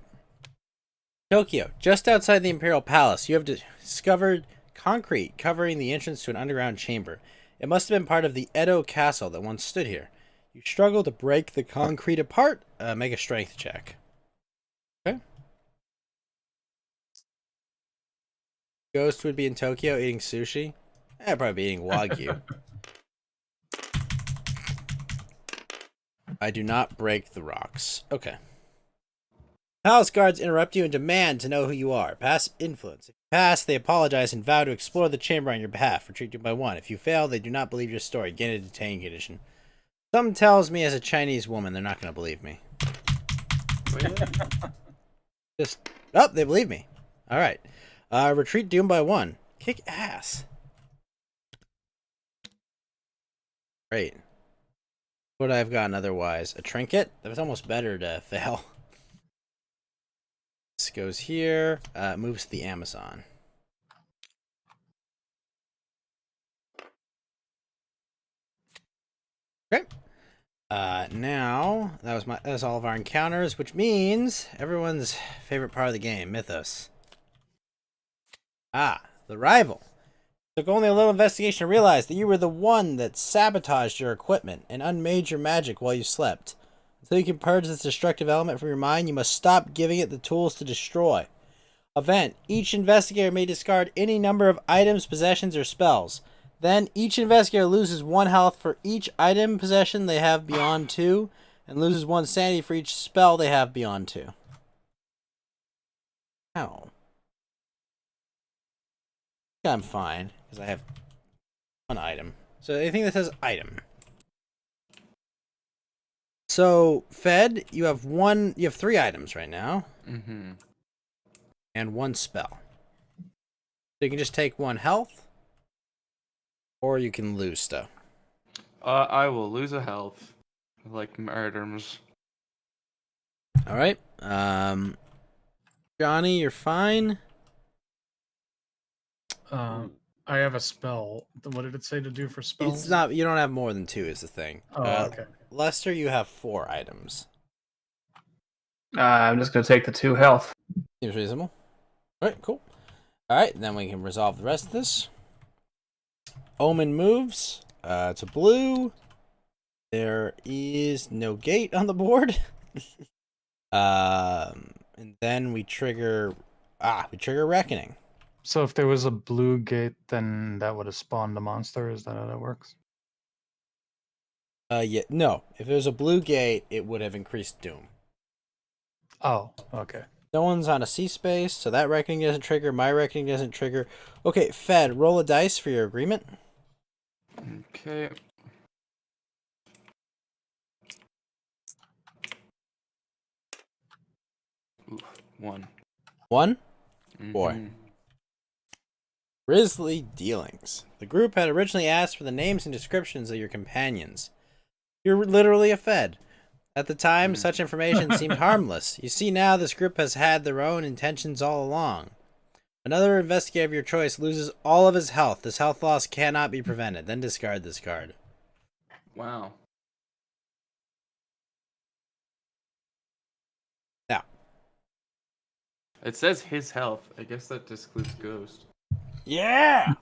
Tokyo, just outside the Imperial Palace, you have discovered concrete covering the entrance to an underground chamber. It must have been part of the Edo Castle that once stood here. You struggle to break the concrete apart. Make a strength check. Okay. Ghost would be in Tokyo eating sushi. Probably be eating Wagyu. I do not break the rocks. Okay. Palace guards interrupt you and demand to know who you are. Pass influence. If you pass, they apologize and vow to explore the chamber on your behalf. Retreat you by 1. If you fail, they do not believe your story. Gain a detaining condition. Something tells me as a Chinese woman they're not going to believe me. Just, oh, they believe me. All right. Retreat doomed by 1. Kick ass. Great. What would I have gotten otherwise? A trinket? That was almost better to fail. This goes here. Moves to the Amazon. Okay. Now that was all of our encounters, which means everyone's favorite part of the game, Mythos. Ah, the rival. Took only a little investigation to realize that you were the one that sabotaged your equipment and unmade your magic while you slept. Until you can purge this destructive element from your mind, you must stop giving it the tools to destroy. Event. Each investigator may discard any number of items, possessions, or spells. Then, each investigator loses 1 health for each item possession they have beyond 2, and loses 1 sanity for each spell they have beyond 2. Ow. I'm fine, because I have 1 item. So, anything that says item. So, Fed, you have 3 items right now. Mm-hmm. And 1 spell. So you can just take 1 health. Or you can lose stuff. I will lose a health. Like murders. Alright. Johnny, you're fine. I have a spell. What did it say to do for spells? It's not. You don't have more than 2 is the thing. Oh, okay. Lester, you have 4 items. I'm just gonna take the 2 health. Seems reasonable. Alright, cool. Alright, then we can resolve the rest of this. Omen moves. It's a blue. There is no gate on the board. And then we trigger Reckoning. So if there was a blue gate, then that would have spawned a monster. Is that how that works? Yeah, no. If it was a blue gate, it would have increased Doom. Oh, okay. No one's on a C space, so that Reckoning doesn't trigger. My Reckoning doesn't trigger. Okay, Fed, roll a dice for your agreement. Okay. Oof, 1. 1? Boy. Mhm. Grisly dealings. The group had originally asked for the names and descriptions of your companions. You're literally a Fed. At the time, such information seemed harmless. You see now this group has had their own intentions all along. Another investigator of your choice loses all of his health. This health loss cannot be prevented. Then discard this card. Wow. Now. It says his health. I guess that excludes Ghost. Yeah!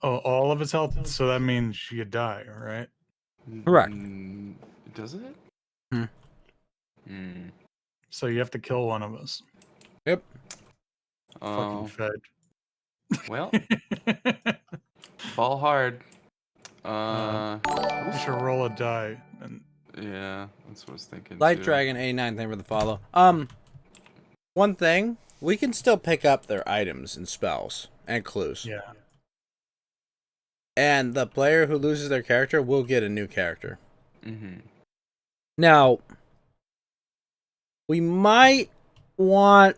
Oh, all of his health. So that means you die, right? Correct. Does it? Hmm. Hmm. So you have to kill one of us. Yep. Fucking Oh, Fed. well, ball hard. You should roll a die. And Yeah, that's what I was thinking. Light too. Dragon 89, thank you for the follow. One thing, we can still pick up their items and spells and clues. yeah. And the player who loses their character will get a new character. Mm-hmm. Now, we might want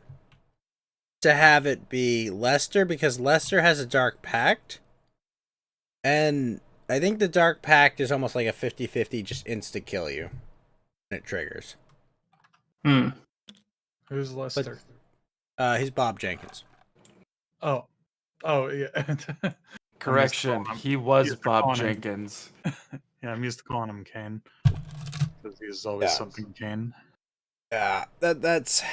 to have it be Lester because Lester has a Dark Pact. And I think the Dark Pact is almost like a 50-50 just insta kill you when it triggers. Hmm. Who's Lester? He's Bob Jenkins. Oh, yeah. Correction, calling him- he was used to Bob call him- Jenkins. Yeah, I'm used to calling him Kane. Because he's always Yeah. something Kane. Yeah, that's.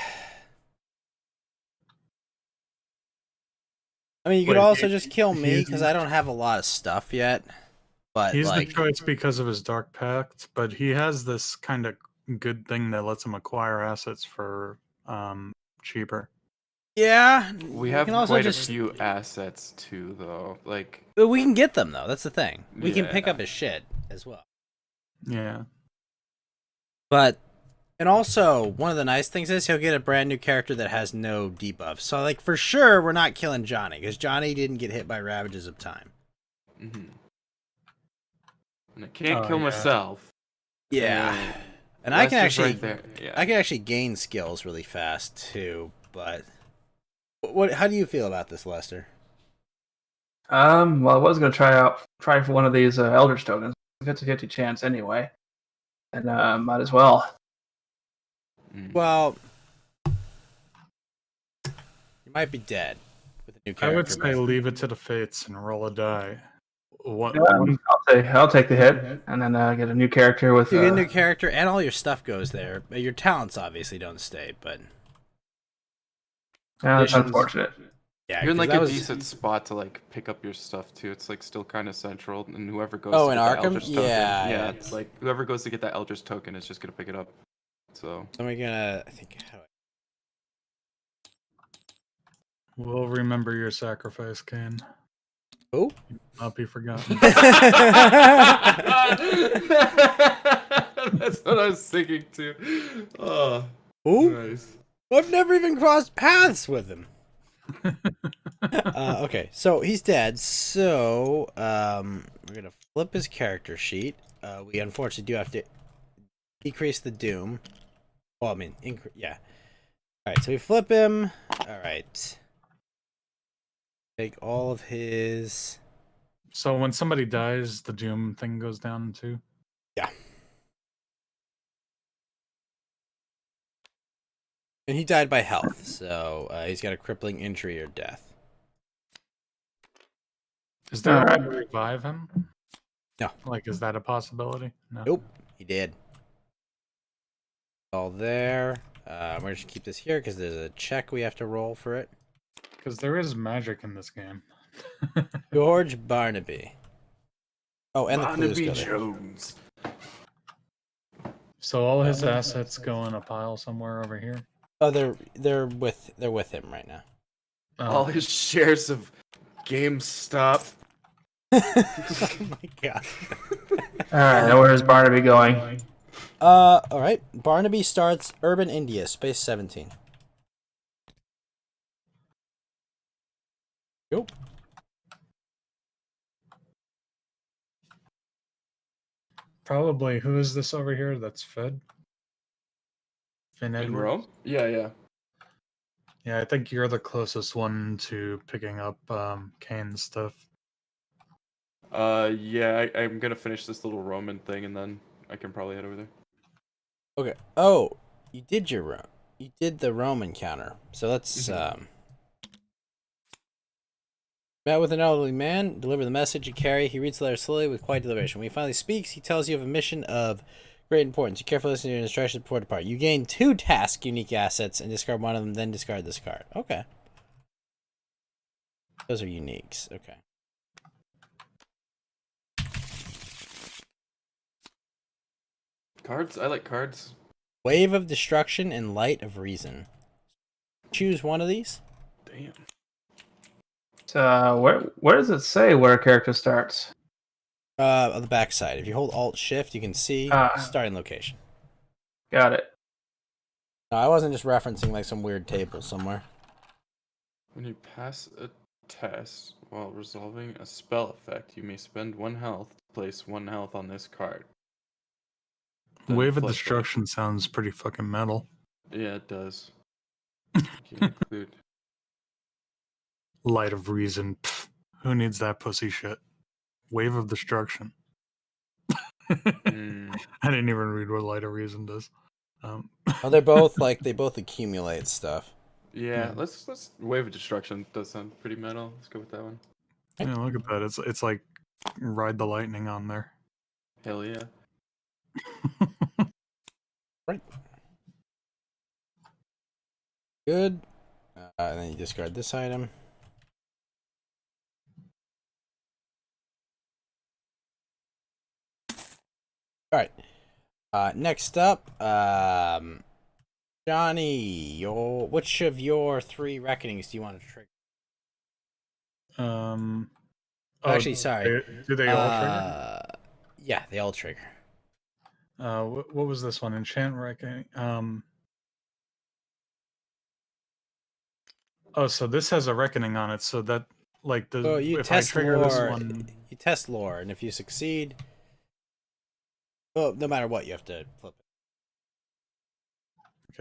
I mean, you could Wait, also just kill me he's- because I don't have a lot of stuff yet. But He's like, the choice because of his Dark Pact, but he has this kind of good thing that lets him acquire assets for cheaper. yeah, We have can also quite just a few assets too, though. Like, but we can get them though. That's the thing. We can pick Yeah. up his shit as well. Yeah. But and also one of the nice things is he'll get a brand new character that has no debuff. So like for sure we're not killing Johnny because Johnny didn't get hit by Ravages of Time. mhm. And I can't Oh, kill yeah. myself. Yeah, and I can Lester's actually right there. Yeah. I can actually gain skills really fast too. But what? How do you feel about this, Lester? Well, I was gonna try for one of these Eldritch tokens. 50-50 chance anyway, and might as well. Well, you might be dead with a new I character. would say leave it to the fates and roll a die. What? I'll take the hit and then get a new character with. You get a new character, and all your stuff goes there. Your talents obviously don't stay, but That's additions- unfortunate. yeah, You're in 'cause like that a was- decent spot to like pick up your stuff too. It's like still kind of central, and whoever goes Oh, to in get that Arkham? Eldritch token, Yeah, yeah, it's- it's like whoever goes to get that Eldritch token is just gonna pick it up. So So we're gonna, I think. We'll remember your sacrifice, Kane. Who? Not be forgotten. that's what I was thinking too. Oh, Who? nice. I've never even crossed paths with him. Okay, so he's dead. So we're gonna flip his character sheet. We unfortunately do have to decrease the doom. Well, I mean, yeah. All right, so we flip him. All right. Take all of his. So when somebody dies, the doom thing goes down too. Yeah. And he died by health, so he's got a crippling injury or death. Is there a way to revive him? No. Like, is that a possibility? No. Nope, he did. All there. We're just keep this here because there's a check we have to roll for it. Because there is magic in this game. George Barnaby. Oh, and the clues Barnaby go there. Jones. So all his assets go in a pile somewhere over here. Oh, they're with him right now. All his shares of GameStop. Oh my god. All right, now where's Barnaby going? All right. Barnaby starts Urban India, Space 17. Go. Probably. Who is this over here that's fed? Finn In Edwards? Rome? Yeah, yeah. Yeah, I think you're the closest one to picking up Kane's stuff. Yeah, I'm gonna finish this little Roman thing and then I can probably head over there. Okay. Oh, you did you did the Roman counter. So let's met with an elderly man, deliver the message you carry. He reads the letter slowly with quiet deliberation. When he finally speaks, he tells you of a mission of great importance. You carefully listen to your instructions before depart. You gain 2 task unique assets and discard one of them, then discard this card. Okay. Those are uniques. Okay. Cards? I like cards. Wave of Destruction and Light of Reason. Choose one of these. Damn. So where does it say where a character starts? On the back side. If you hold Alt Shift, you can see starting location. Got it. No, I wasn't just referencing like some weird table somewhere. When you pass a test while resolving a spell effect, you may spend 1 health to place 1 health on this card. Then Wave of flip it. Destruction sounds pretty fucking metal. Yeah, it does. You can include. Light of Reason. Pff, who needs that pussy shit? Wave of Destruction. Mm. I didn't even read what Light of Reason does. Oh, they're both like they both accumulate stuff. Yeah, let's Wave of Destruction does sound pretty metal. Let's go with that one. Yeah, look at that. It's like Ride the Lightning on there. Hell yeah. Right. Good. And then you discard this item. All right. Next up, Johnny, which of your 3 reckonings do you want to trigger? Actually, sorry. Do they all trigger? Yeah, they all trigger. What was this one? Enchant Reckoning. Oh, so this has a reckoning on it. So that like the So you if test I trigger lore. this one, You test lore, and if you succeed, well, no matter what, you have to flip it.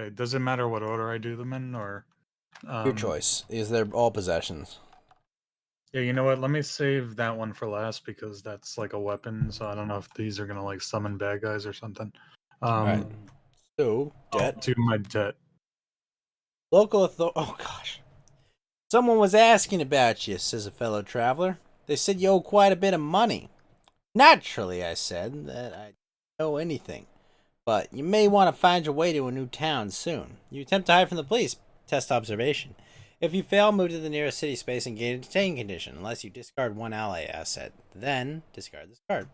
okay. Does it matter what order I do them in, or Your choice. Is they're all possessions. Yeah, you know what? Let me save that one for last because that's like a weapon. So I don't know if these are gonna like summon bad guys or something. Alright. So, I'll debt. do my debt. Local authority. Oh, gosh. Someone was asking about you, says a fellow traveler. They said you owe quite a bit of money. Naturally, I said that I don't know anything. But you may want to find your way to a new town soon. You attempt to hide from the police. Test observation. If you fail, move to the nearest city space and gain a detain condition, unless you discard one ally asset. Then, discard this card.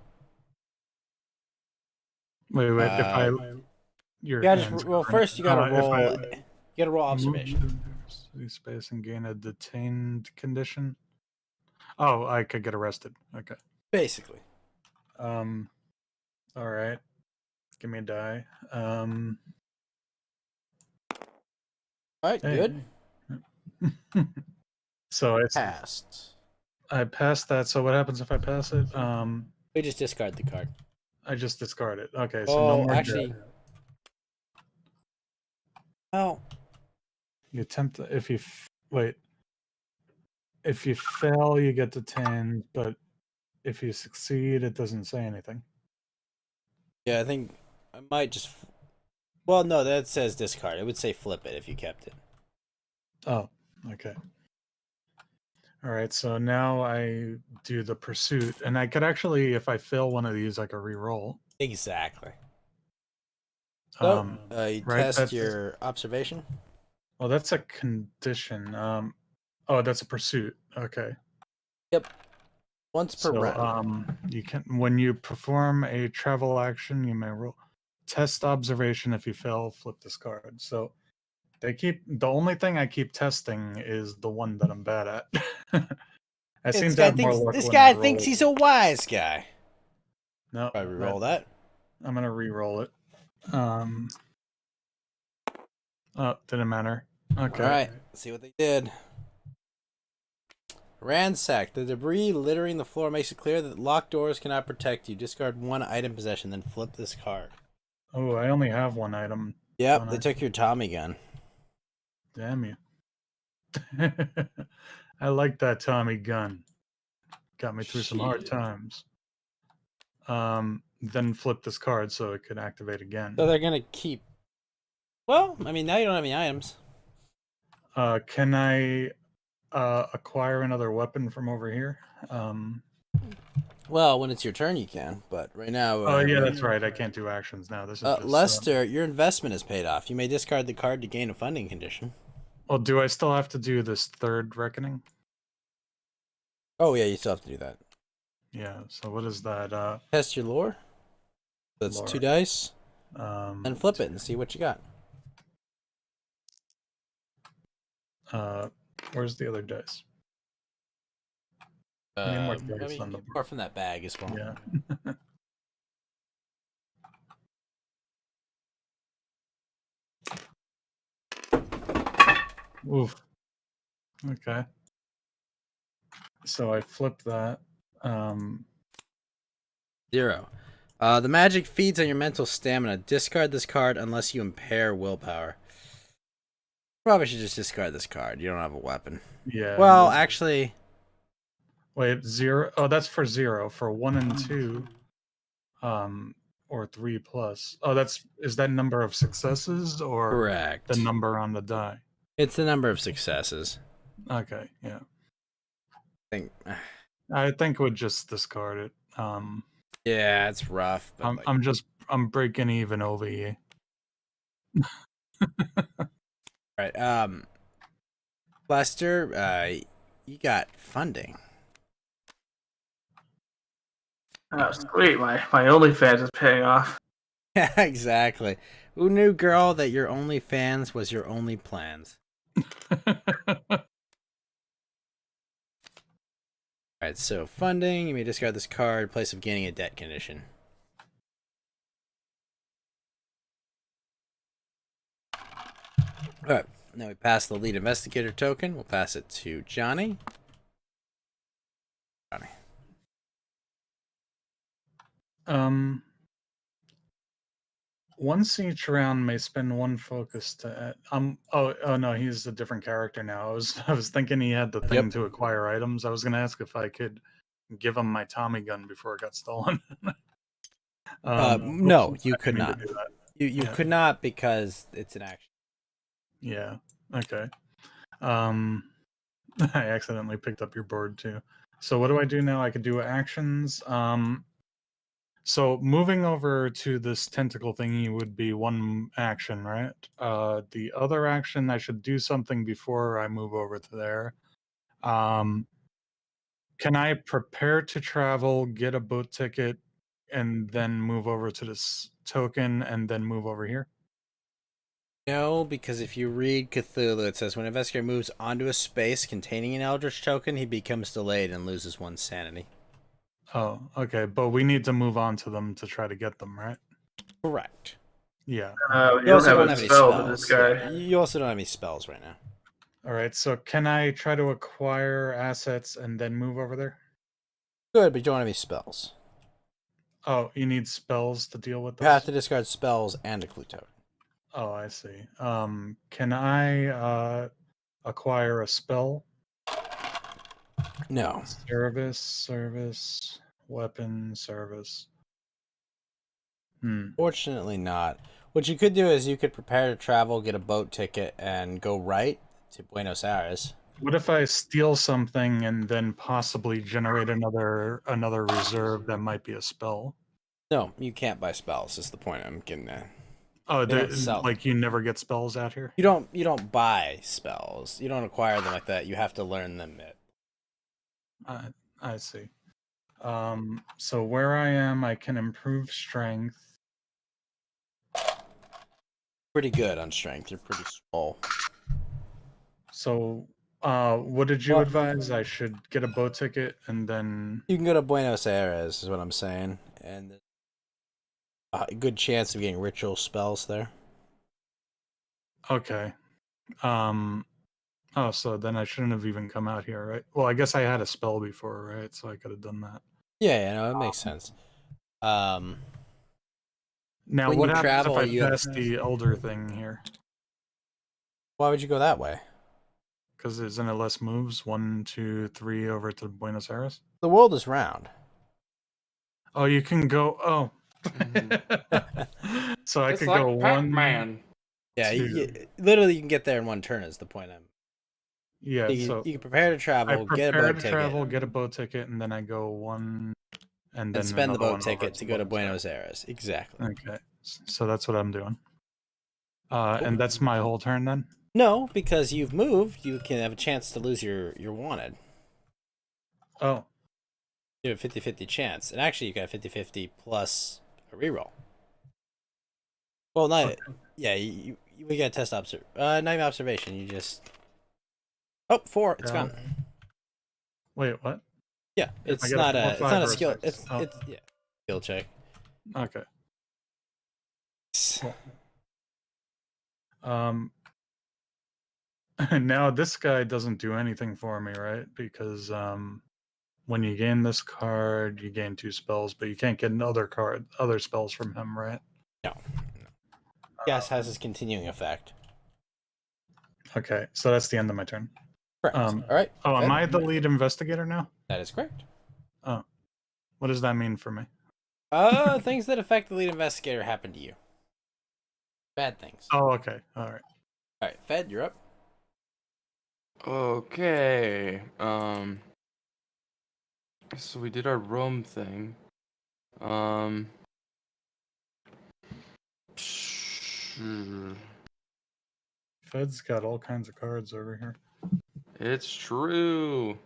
Wait, if I You your gotta hands well, are- first you gotta if I roll. You gotta roll move observation. to the city space and gain a detained condition. Oh, I could get arrested. Okay. Basically. All right. Give me a die. Alright, Hey. good. So it's Passed. I passed that. So what happens if I pass it? We just discard the card. I just discard it. Okay, so no Oh, more actually. debt. Oh. You attempt if you wait. If you fail, you get detained, but if you succeed, it doesn't say anything. Yeah, I think I might just. Well, no, that says discard. It would say flip it if you kept it. Oh, okay. All right, so now I do the pursuit, and I could actually, if I fail one of these, I could re-roll. Exactly. So, you right, test that's- your observation. Well, that's a condition. Oh, that's a pursuit. Okay. Yep. Once per So, round. you can when you perform a travel action, you may roll test observation. If you fail, flip this card. So, the only thing I keep testing is the one that I'm bad at. I seem to have more luck. This when guy I thinks roll. he's a wise guy. No, I re-roll that. I'm gonna re-roll it. Oh, didn't matter. Okay. All right. Let's see what they did. Ransack. The debris littering the floor makes it clear that locked doors cannot protect you. Discard one item possession, then flip this card. Oh, I only have one item. Yep, Don't they I? took your Tommy gun. Damn you. I like that Tommy gun. Got me through some hard Shit. times. Then flip this card so it could activate again. So they're gonna keep. Well, I mean, now you don't have any items. Can I acquire another weapon from over here? Well, when it's your turn, you can. But right now. Oh yeah, that's right. I can't do actions now. This is just, Lester, your investment is paid off. You may discard the card to gain a funding condition. well, do I still have to do this third reckoning? Oh yeah, you still have to do that. Yeah. So what is that? Test your lore. That's Lore. 2 dice. Um, And flip it and see what you got. Where's the other dice? I need more dice on the Apart from that bag as well. Yeah. Oof. Okay. So I flipped that. 0. The magic feeds on your mental stamina. Discard this card unless you impair willpower. Probably should just discard this card. You don't have a weapon. Yeah. Well, actually, wait, 0. Oh, that's for 0. For 1 and 2, or 3 plus. Oh, is that number of successes or correct. the number on the die? It's the number of successes. Okay, yeah. I think. I think we'd just discard it. Yeah, it's rough. But I'm breaking even over here. Right. Lester, you got funding. Oh, sweet. My OnlyFans is paying off. Yeah, exactly. Who knew, girl, that your OnlyFans was your only plans? Alright, so funding. You may discard this card in place of gaining a debt condition. Alright, now we pass the lead investigator token. We'll pass it to Johnny. Johnny. Once each round may spend one focus to oh no, he's a different character now. I was thinking he had the thing Yep. to acquire items. I was gonna ask if I could give him my Tommy gun before it got stolen. No, oops, you I could didn't mean to not. do that. You Yeah. could not because it's an action. Yeah. Okay. I accidentally picked up your board too. So what do I do now? I could do actions. So moving over to this tentacle thingy would be one action, right? The other action, I should do something before I move over to there. Can I prepare to travel, get a boat ticket, and then move over to this token, and then move over here? No, because if you read Cthulhu, it says when an investigator moves onto a space containing an Eldritch token, he becomes delayed and loses 1 sanity. Oh, okay. But we need to move on to them to try to get them, right? Correct. Yeah. You You don't also have don't a have any spell spells. to this guy. Yeah, you also don't have any spells right now. All right. So can I try to acquire assets and then move over there? Good, but you don't have any spells. Oh, you need spells to deal with You this? have to discard spells and a clue token. Oh, I see. Can I acquire a spell? No. Service, weapon, service. Fortunately not. What you could do is you could prepare to travel, get a boat ticket, and go right to Buenos Aires. What if I steal something and then possibly generate another reserve that might be a spell? No, you can't buy spells, is the point I'm getting at. Oh, They don't sell like you never get spells out here? You don't buy spells. You don't acquire them like that. You have to learn them. I see. So where I am, I can improve strength. Pretty good on strength. You're pretty small. So, what did you Well- advise? I should get a boat ticket and then. You can go to Buenos Aires, is what I'm saying, and there's a good chance of getting ritual spells there. Okay. Oh, so then I shouldn't have even come out here, right? Well, I guess I had a spell before, right? So I could have done that. Yeah, no, it makes sense. Now, When what you happens travel, if I you have- pass the elder thing here? Why would you go that way? Because isn't it less moves? 1, 2, 3 over to Buenos Aires? The world is round. Oh, you can go. Oh. So I It's could like go Pac-Man. Yeah, Two. literally you can get there in one turn. Is the point I'm. Yeah, You, so you can prepare to I travel, get a prepare boat to ticket, travel, get a boat ticket, and then I go one, and then and spend the another boat one over ticket to go to Buenos Aires. Exactly. Okay, so that's what I'm doing. And that's my whole turn then. No, because you've moved, you can have a chance to lose your wanted. Oh, You have a 50-50 chance. And actually, you got a 50-50 plus a reroll. Well, not... Yeah, we got to test not even observation. You just... Oh, 4. It's Yeah. gone. wait, what? Yeah, I it's get a not 4, a... It's 5, not a or a skill... 6. It's... Oh. It's... Yeah. Skill check. Okay. Now this guy doesn't do anything for me, right? Because when you gain this card, you gain 2 spells, but you can't get other spells from him, right? No. Yes, has his continuing effect. Okay, so that's the end of my turn. Correct. All right. Oh, am Fed? I the lead investigator now? That is correct. What does that mean for me? Things that affect the lead investigator happen to you. Bad things. Oh, okay. All right. All right, Fed, you're up. Okay. So we did our Rome thing. Fed's got all kinds of cards over here. It's true.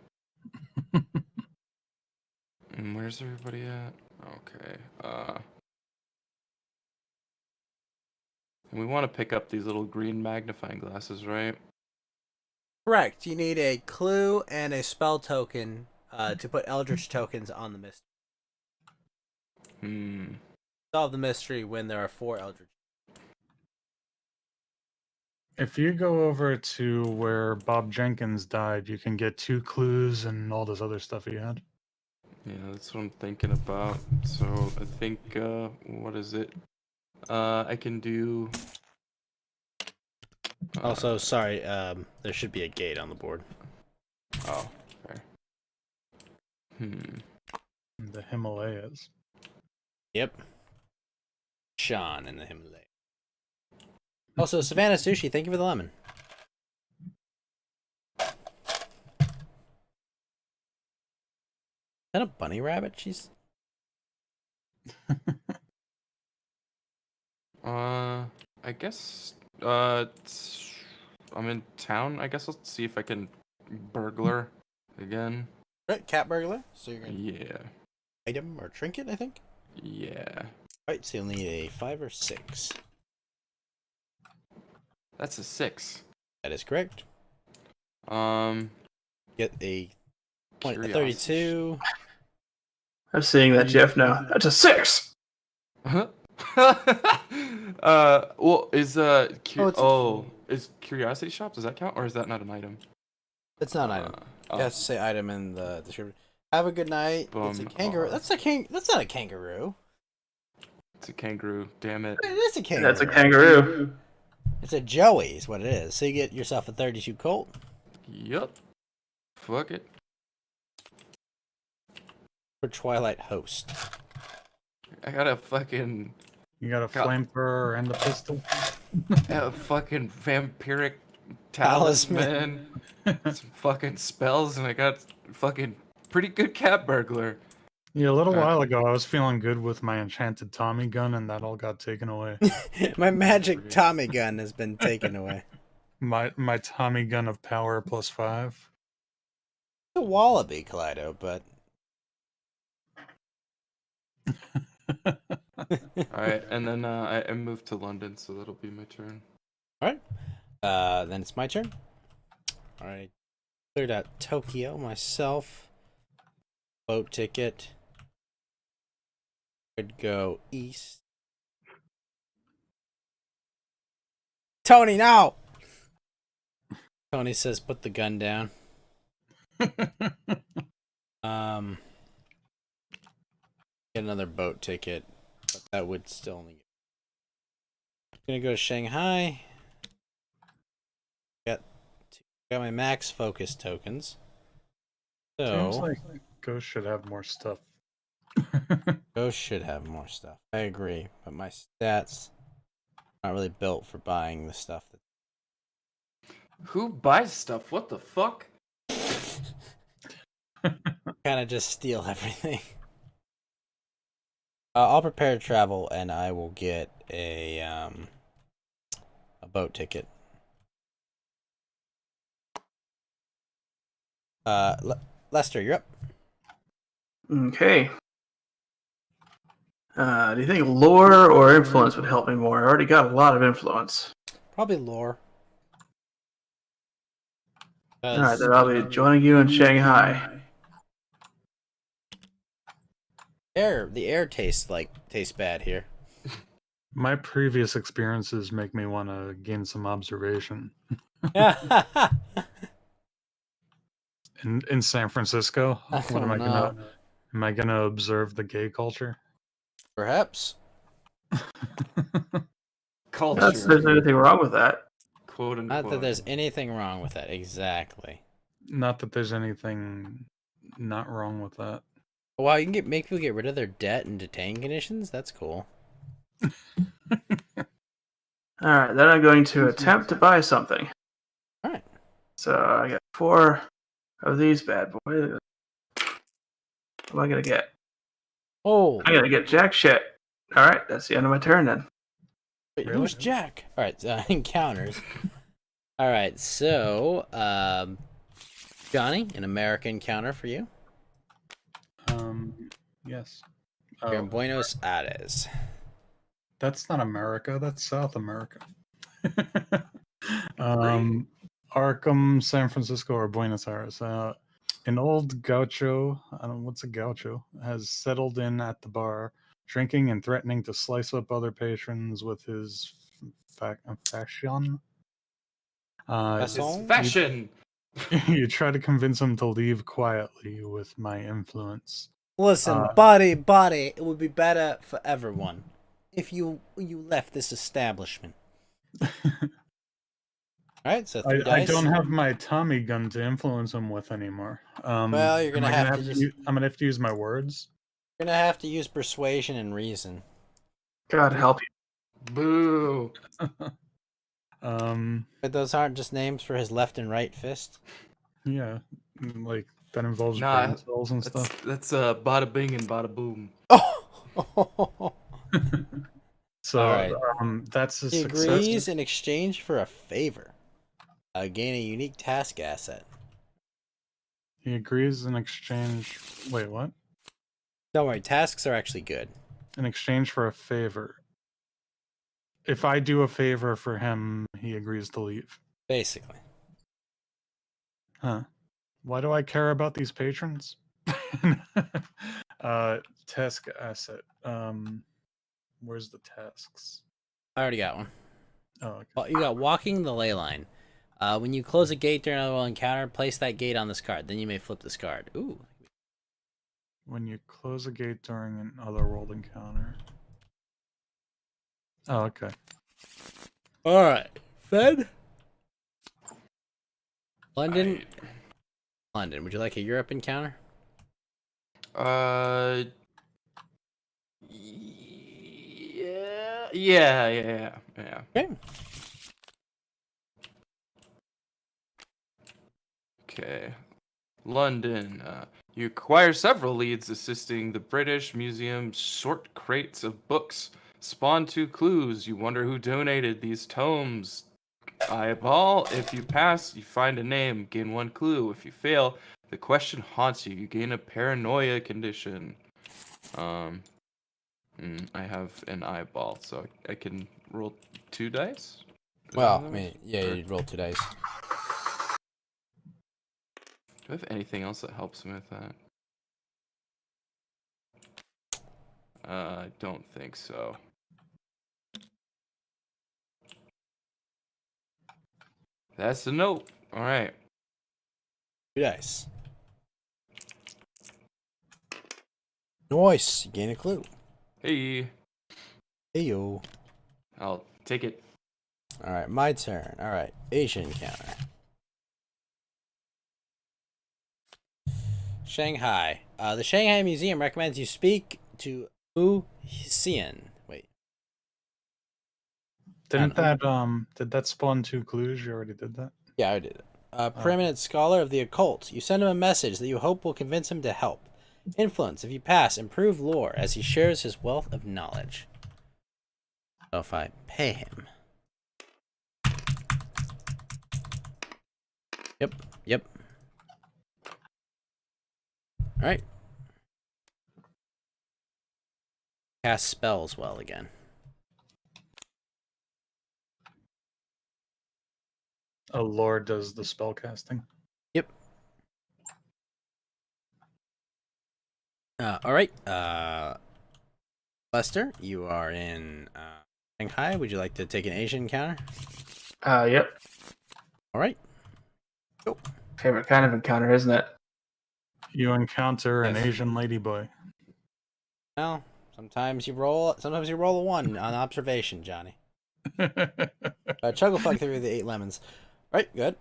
And where's everybody at? Okay. And we want to pick up these little green magnifying glasses, right? Correct. You need a clue and a spell token to put Eldritch tokens on the mystery. Solve the mystery when there are 4 Eldritch. If you go over to where Bob Jenkins died, you can get 2 clues and all this other stuff he had. Yeah, that's what I'm thinking about. So I think, what is it? I can do. Also, sorry, there should be a gate on the board. Oh, fair. The Himalayas. Yep. Sean in the Himalaya. Also, Savannah Sushi, thank you for the lemon. Is that a bunny rabbit? She's. I guess. I'm in town. I guess I'll see if I can burglar again. Right, cat burglar. So you're gonna Yeah. item or trinket, I think. Yeah. Right, so you'll need a 5 or 6. That's a 6. That is correct. Um. Get a point, a Curiosity. 32. I'm seeing that, Jeff. Now that's a 6. Well, is is Curiosity Shop, does that count, or is that not an item? It's not an item. Oh. It has to say item in the description. Have a good night. It's a Boom. kangaroo. That's not a kangaroo. It's a kangaroo. Damn it. It is a kangaroo. That's a kangaroo. It's a joey is what it is. So you get yourself a 32 Colt. Yup. Fuck it. For Twilight Host. I got a fucking You got a Got- flamethrower and a pistol. fucking vampiric Talisman. talisman, some fucking spells, and I got fucking pretty good cat burglar. Yeah, a little Okay. while ago, I was feeling good with my enchanted Tommy gun, and that all got taken away. My magic Tommy gun has been taken away. My Tommy gun of power +5. It's a wallaby, Kaleido, but Alright, and then I moved to London, so that'll be my turn. Alright. Then it's my turn. Alright. Cleared out Tokyo myself. Boat ticket. Could go east. Tony, no! Tony says put the gun down. Get another boat ticket, but that would still only gonna go to Shanghai. Got my max focus tokens. Seems So like Ghost should have more stuff. Ghost should have more stuff. I agree, but my stats not really built for buying the stuff that Who buys stuff? What the fuck? kind of just steal everything. I'll prepare to travel, and I will get a boat ticket. Lester, you're up. Okay. Do you think lore or influence would help me more? I already got a lot of influence. Probably lore. Alright, then I'll be joining you in Shanghai. The air tastes bad here. My previous experiences make me want to gain some observation. In San Francisco, what am I gonna? Am I gonna observe the gay culture? Perhaps. Culture. Not that there's anything wrong with that. Quote unquote. Not that there's anything wrong with that. Exactly. Not that there's anything not wrong with that. Wow, you can make people get rid of their debt and detain conditions? That's cool. Alright, then I'm going to attempt to buy something. Alright. So I got 4 of these bad boys. What am I gonna get? Oh, I'm gonna get jack shit. Alright, that's the end of my turn then. wait, who's Jack? Alright, encounters. Alright, so, Johnny, an American encounter for you. Yes. You're in Buenos Aires. That's not America. That's South America. Arkham, San Francisco, or Buenos Aires. An old gaucho, I don't know what's a gaucho, has settled in at the bar, drinking and threatening to slice up other patrons with his fashion. It's Fashion? fashion. You try to convince him to leave quietly with my influence. Listen, buddy, it would be better for everyone if you left this establishment. Alright, so 3 I dice. don't have my Tommy gun to influence him with anymore. Well, you're gonna have to just... I'm gonna have to use my words. You're gonna have to use persuasion and reason. God help you. Boo. But those aren't just names for his left and right fist. Yeah, like that involves Nah, brain cells and stuff. That's bada bing and bada boom. Oh! So Alright. That's a He success. agrees in exchange for a favor. Gain a unique task asset. He agrees in exchange. Wait, what? Don't worry, tasks are actually good. In exchange for a favor. If I do a favor for him, he agrees to leave. Basically. Huh. Why do I care about these patrons? Task asset. Where's the tasks? I already got one. Oh, okay. Well, you got walking the ley line. When you close a gate during another encounter, place that gate on this card. Then you may flip this card. Ooh. When you close a gate during an otherworld encounter. Oh, okay. Alright. Fed? London. London. Would you like a Europe encounter? Yeah. Okay. Okay. London. You acquire several leads assisting the British Museum sort crates of books. Spawn 2 clues. You wonder who donated these tomes. Eyeball. If you pass, you find a name. Gain 1 clue. If you fail, the question haunts you. You gain a paranoia condition. I have an eyeball, so I can roll 2 dice. Is Well, that I what mean, yeah, or- you'd roll 2 dice. Do I have anything else that helps me with that? I don't think so. That's the note. All right. 2 dice. Nice. You gain a clue. Hey, Hey yo. I'll take it. Alright, my turn. Alright, Asian encounter. Shanghai. The Shanghai Museum recommends you speak to Wu Xian. Wait. Did that spawn 2 clues? You already did that? Yeah, I did it. A preeminent scholar of the occult. You send him a message that you hope will convince him to help. Influence. If you pass, improve lore as he shares his wealth of knowledge. So if I pay him. Yep. Alright. Cast spells well again. Oh, Lord does the spell casting. Yep. Alright. Lester, you are in Shanghai. Would you like to take an Asian encounter? Yep. Alright. Favorite kind of encounter, isn't it? You encounter an Yes. Asian ladyboy. Well, sometimes you roll a 1 on observation, Johnny. Chugglefuck through the 8 lemons. Right, good.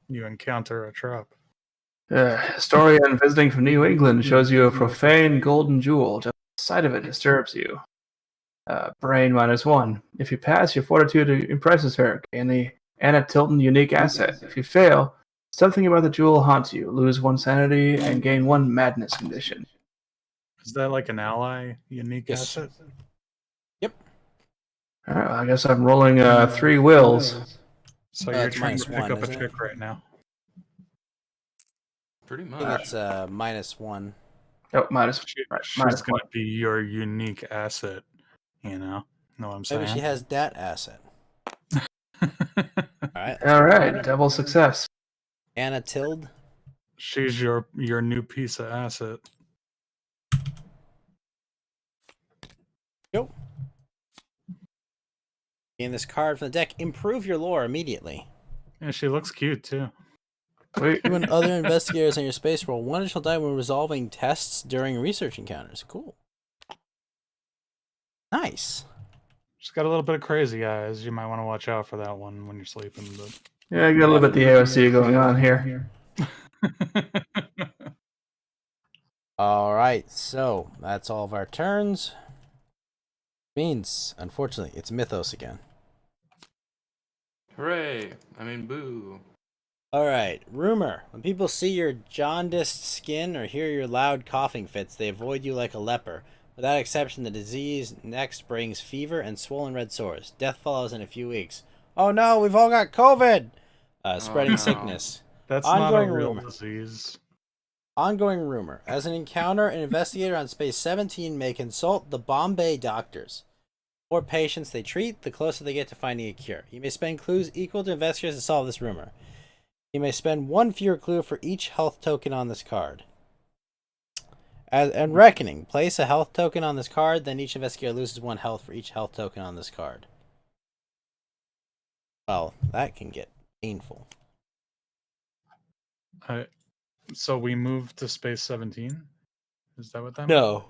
You encounter a trap. Historian visiting from New England shows you a profane golden jewel. Just the sight of it disturbs you. Brain -1. If you pass, your fortitude impresses her. Gain the Anna Tilton unique asset. If you fail, something about the jewel haunts you. Lose 1 sanity and gain 1 madness condition. Is that like an ally unique Yes. asset? Alright, well, I guess I'm rolling 3 wills. So Well, you're it's trying to -1, pick up a isn't it? chick right now. Pretty I much. think it's -1. Oh, minus. Right, She's minus gonna 1. be your unique asset. You know what I'm saying? Maybe she has that asset. Alright. Alright, double success. Anna Tild. She's your new piece of asset. Go. Gain this card from the deck. Improve your lore immediately. Yeah, she looks cute too. Wait, You and other investigators on your space roll 1 additional die when resolving tests during research encounters. Cool. Nice. She's got a little bit of crazy eyes. You might want to watch out for that one when you're sleeping. Yeah, I got a little bit of the AOC going on here. But All right, so that's all of our turns. Means, unfortunately, it's Mythos again. Hooray! I mean, boo. All right, rumor. When people see your jaundiced skin or hear your loud coughing fits, they avoid you like a leper. Without exception, the disease next brings fever and swollen red sores. Death follows in a few weeks. Oh no, we've all got COVID! Spreading no. sickness. that's Ongoing not a real rumor. disease. Ongoing rumor. As an encounter, an investigator on Space 17 may consult the Bombay doctors. The more patients they treat, the closer they get to finding a cure. You may spend clues equal to investigators to solve this rumor. You may spend one fewer clue for each health token on this card. And reckoning. Place a health token on this card, then each investigator loses 1 health for each health token on this card. Well, that can get painful. So we moved to Space 17? Is that what that means? No.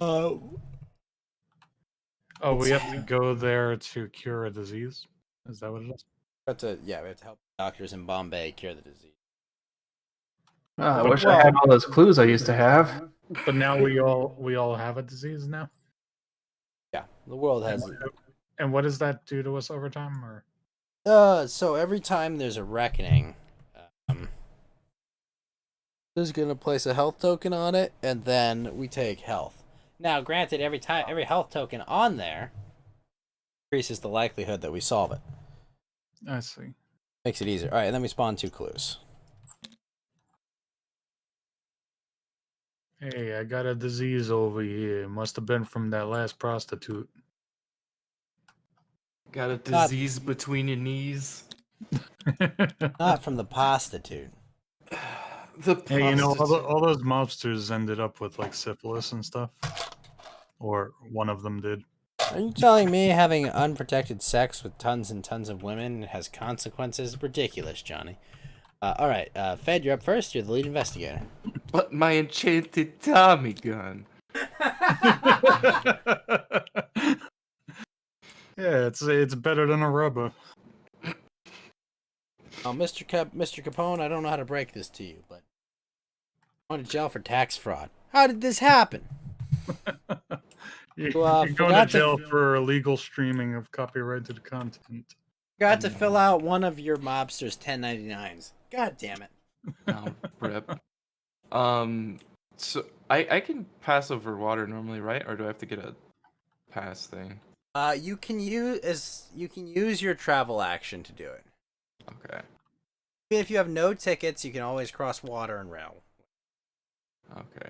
Oh, we have to go there to cure a disease? Is that what it is? We have to help doctors in Bombay cure the disease. Oh, I wish I had all those clues I used to have. But now we all have a disease now? Yeah, the world has. And what does that do to us over time? Or So every time there's a reckoning, who's gonna place a health token on it, and then we take health. Now, granted, every health token on there increases the likelihood that we solve it. I see. Makes it easier. All right, and then we spawn 2 clues. Hey, I got a disease over here. Must have been from that last prostitute. Got a disease between your knees. Not from the prostitute. Hey, you know, all those mobsters ended up with like syphilis and stuff. Or one of them did. Are you telling me having unprotected sex with tons and tons of women has consequences? Ridiculous, Johnny. All right, Fed, you're up first. You're the lead investigator. But my enchanted Tommy gun. Yeah, it's better than a rubber. Oh, Mr. Capone, I don't know how to break this to you, but I'm going to jail for tax fraud. How did this happen? You're Well, going to forgot to- jail for illegal streaming of copyrighted content. Forgot to fill out one of your mobster's 1099s. God damn it. Oh, rip. So I can pass over water normally, right? Or do I have to get a pass thing? You can use your travel action to do it. Okay. If you have no tickets, you can always cross water and rail. Okay.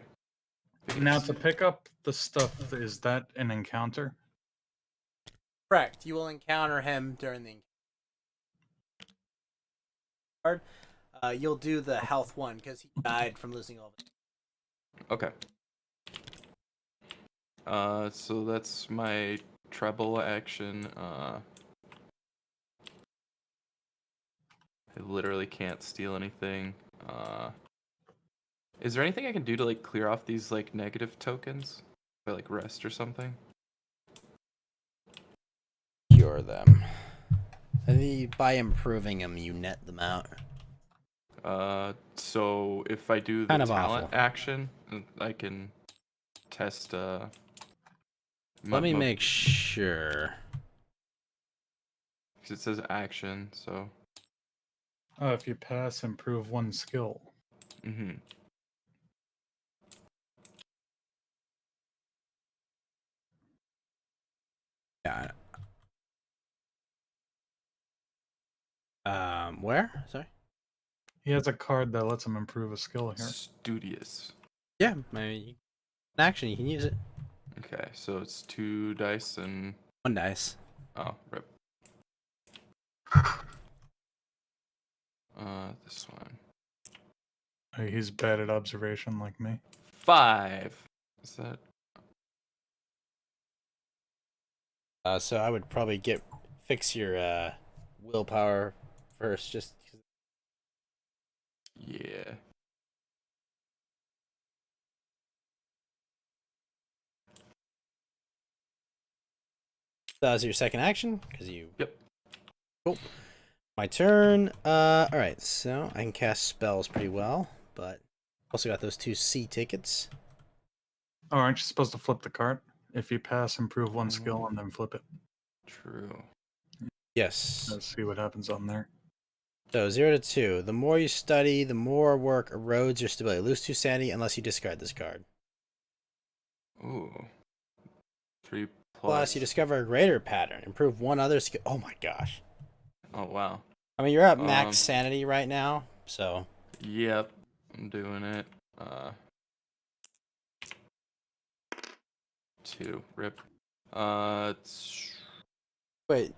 Now, to pick up the stuff, is that an encounter? Correct. You will encounter him during the card. You'll do the health one because he died from losing all of it. Okay. So that's my treble action. I literally can't steal anything. Is there anything I can do to like clear off these like negative tokens? By like rest or something? Cure them. By improving them, you net them out. So if I do the Kind of talent awful. action, I can test. Let me make sure. 'Cause it says action, so. Oh, if you pass, improve one skill. Mm-hmm. Yeah. Where? Sorry. He has a card that lets him improve a skill here. Studious. Yeah, maybe. In action, you can use it. Okay, so it's 2 dice and 1 dice. oh, rip. This one. Hey, he's bad at observation like me. 5. Is that? So I would probably fix your willpower first, just. Yeah. That was your second action because you. Yep. Cool. My turn. All right. So I can cast spells pretty well, but also got those 2 C tickets. Oh, aren't you supposed to flip the card? If you pass, improve 1 skill, and then flip it. True. Yes. Let's see what happens on there. So 0 to 2. The more you study, the more work erodes your stability. Lose 2 sanity unless you discard this card. Ooh. 3 Plus, you discover a greater pattern. Improve 1 other skill. Oh my gosh. Oh wow. I mean, you're at max sanity right now, so. Yep. I'm doing it. 2. Rip. Wait,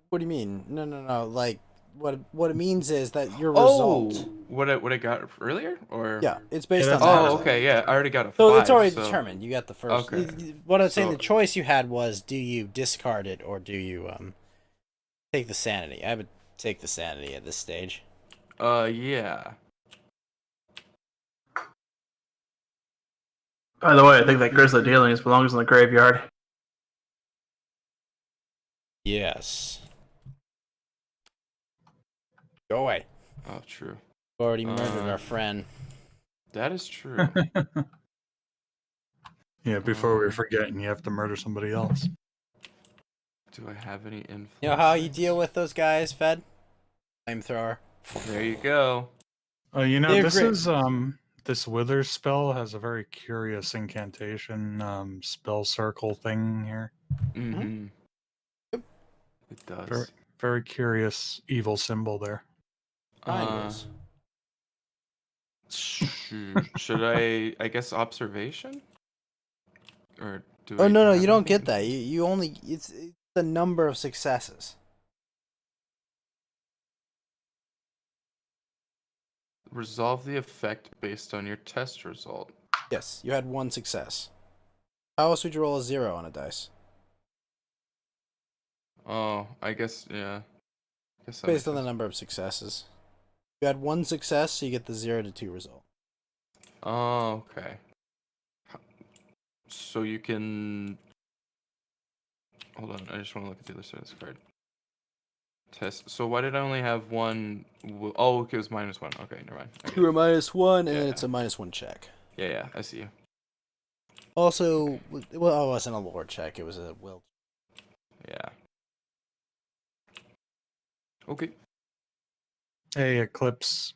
what do you mean? No. Like, what it means is that your result. What I got earlier, or Yeah, it's based Yeah, on that's that. Oh, result. okay, yeah, I already got a 5. So it's already so- determined. You got the first. Okay. What I'm saying, So- the choice you had was: do you discard it or do you take the sanity? I would take the sanity at this stage. Yeah. By the way, I think that Grizzly Dealings belongs in the graveyard. Yes. Go away. Oh, true. We already murdered our friend. That is true. Yeah, before we forget, and you have to murder somebody else. Do I have any influence? You know how you deal with those guys, Fed? Flamethrower. There you go. You know, They're this great. is this Wither spell has a very curious incantation spell circle thing here. Mm-hmm. It does. Very, very curious evil symbol there. Triangles. Should I guess observation? Or do Oh I no, have you don't anything? get that. You only it's the number of successes. Resolve the effect based on your test result. Yes, you had 1 success. How else would you roll a 0 on a dice? Oh, I guess yeah. Guess that Based makes on the sense. number of successes. You had 1 success, so you get the 0 to 2 result. Oh, okay. So you can. Hold on, I just want to look at the other side of this card. Test. So why did I only have 1? Oh, okay, it was -1. Okay, never mind. I get You were it. -1, and then Yeah. it's a -1 check. Yeah, I see you. Also, well, it wasn't a lore check; it was a will. Yeah. Okay. Hey, Eclipse.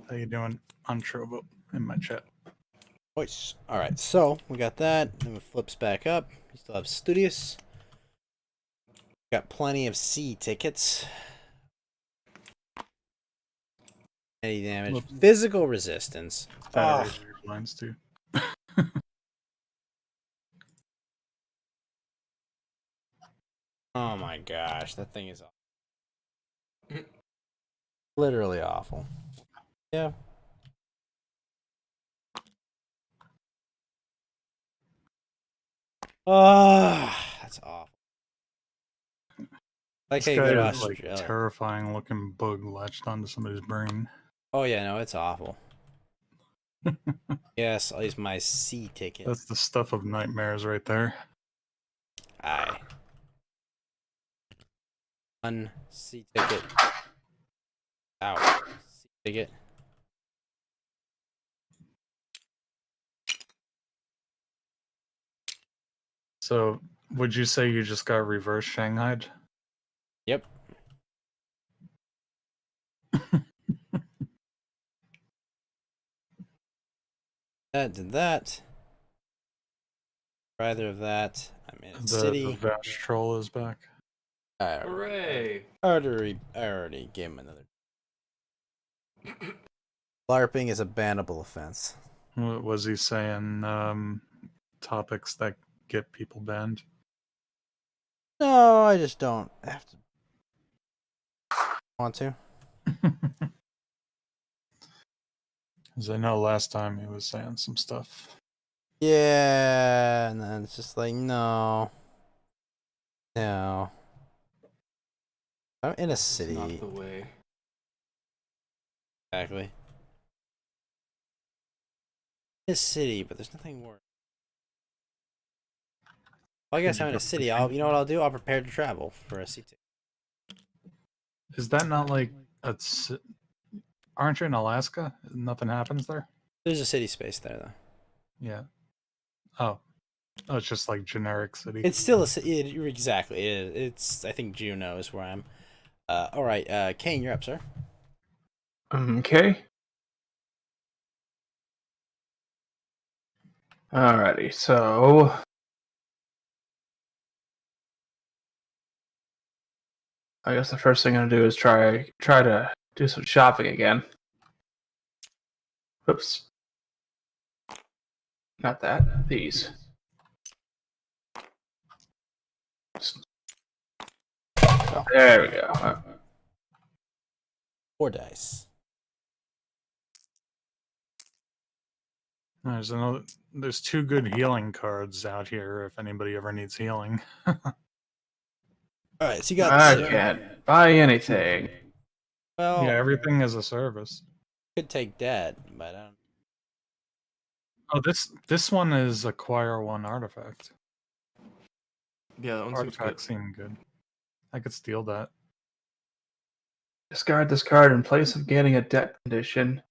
How you doing? On Trovo in my chat. Voice. All right, so we got that. Then it flips back up. You still have Studious. Got plenty of C tickets. Any damage? Whoops. Physical resistance. Gotta Ah. raise your blinds too. Oh my gosh, that thing is awful. Literally awful. Yeah. That's awful. Like how This you go to guy is like Australia. terrifying looking bug latched onto somebody's brain. Oh yeah, no, it's awful. Yes, I'll use my C ticket. That's the stuff of nightmares right there. Aye. 1 C ticket. Ow. C ticket. So, would you say you just got reverse Shanghaied? Yep. That did that. For either of that, I'm in a The city. Vash Troll is back. Hooray! I already gave him another. LARPing is a bannable offense. What was he saying? Topics that get people banned? No, I just don't have to. Want to? Because I know last time he was saying some stuff. Yeah, and then it's just like, no. No. I'm in a It's city. not the way. Exactly. In a city, but there's nothing worse. Well, I guess I'm in a city. You know what I'll do? I'll prepare to travel for a CT. Is that not like aren't you in Alaska? Nothing happens there? There's a city space there, though. Yeah. Oh. Oh, it's just like generic city. It's still a city. Exactly. It's. I think Juneau is where I'm. All right. Kane, you're up, sir. Okay. Alrighty, so I guess the first thing I'm gonna do is try to do some shopping again. Oops. Not that. These. There we go. 4 dice. There's 2 good healing cards out here if anybody ever needs healing. All right. So you got. I can't buy anything. Well, Yeah, everything is a service. could take dead, but Oh, this one is acquire 1 artifact. Yeah, that one seems good. Artifacts seem good. I could steal that. Discard this card in place of gaining a debt condition.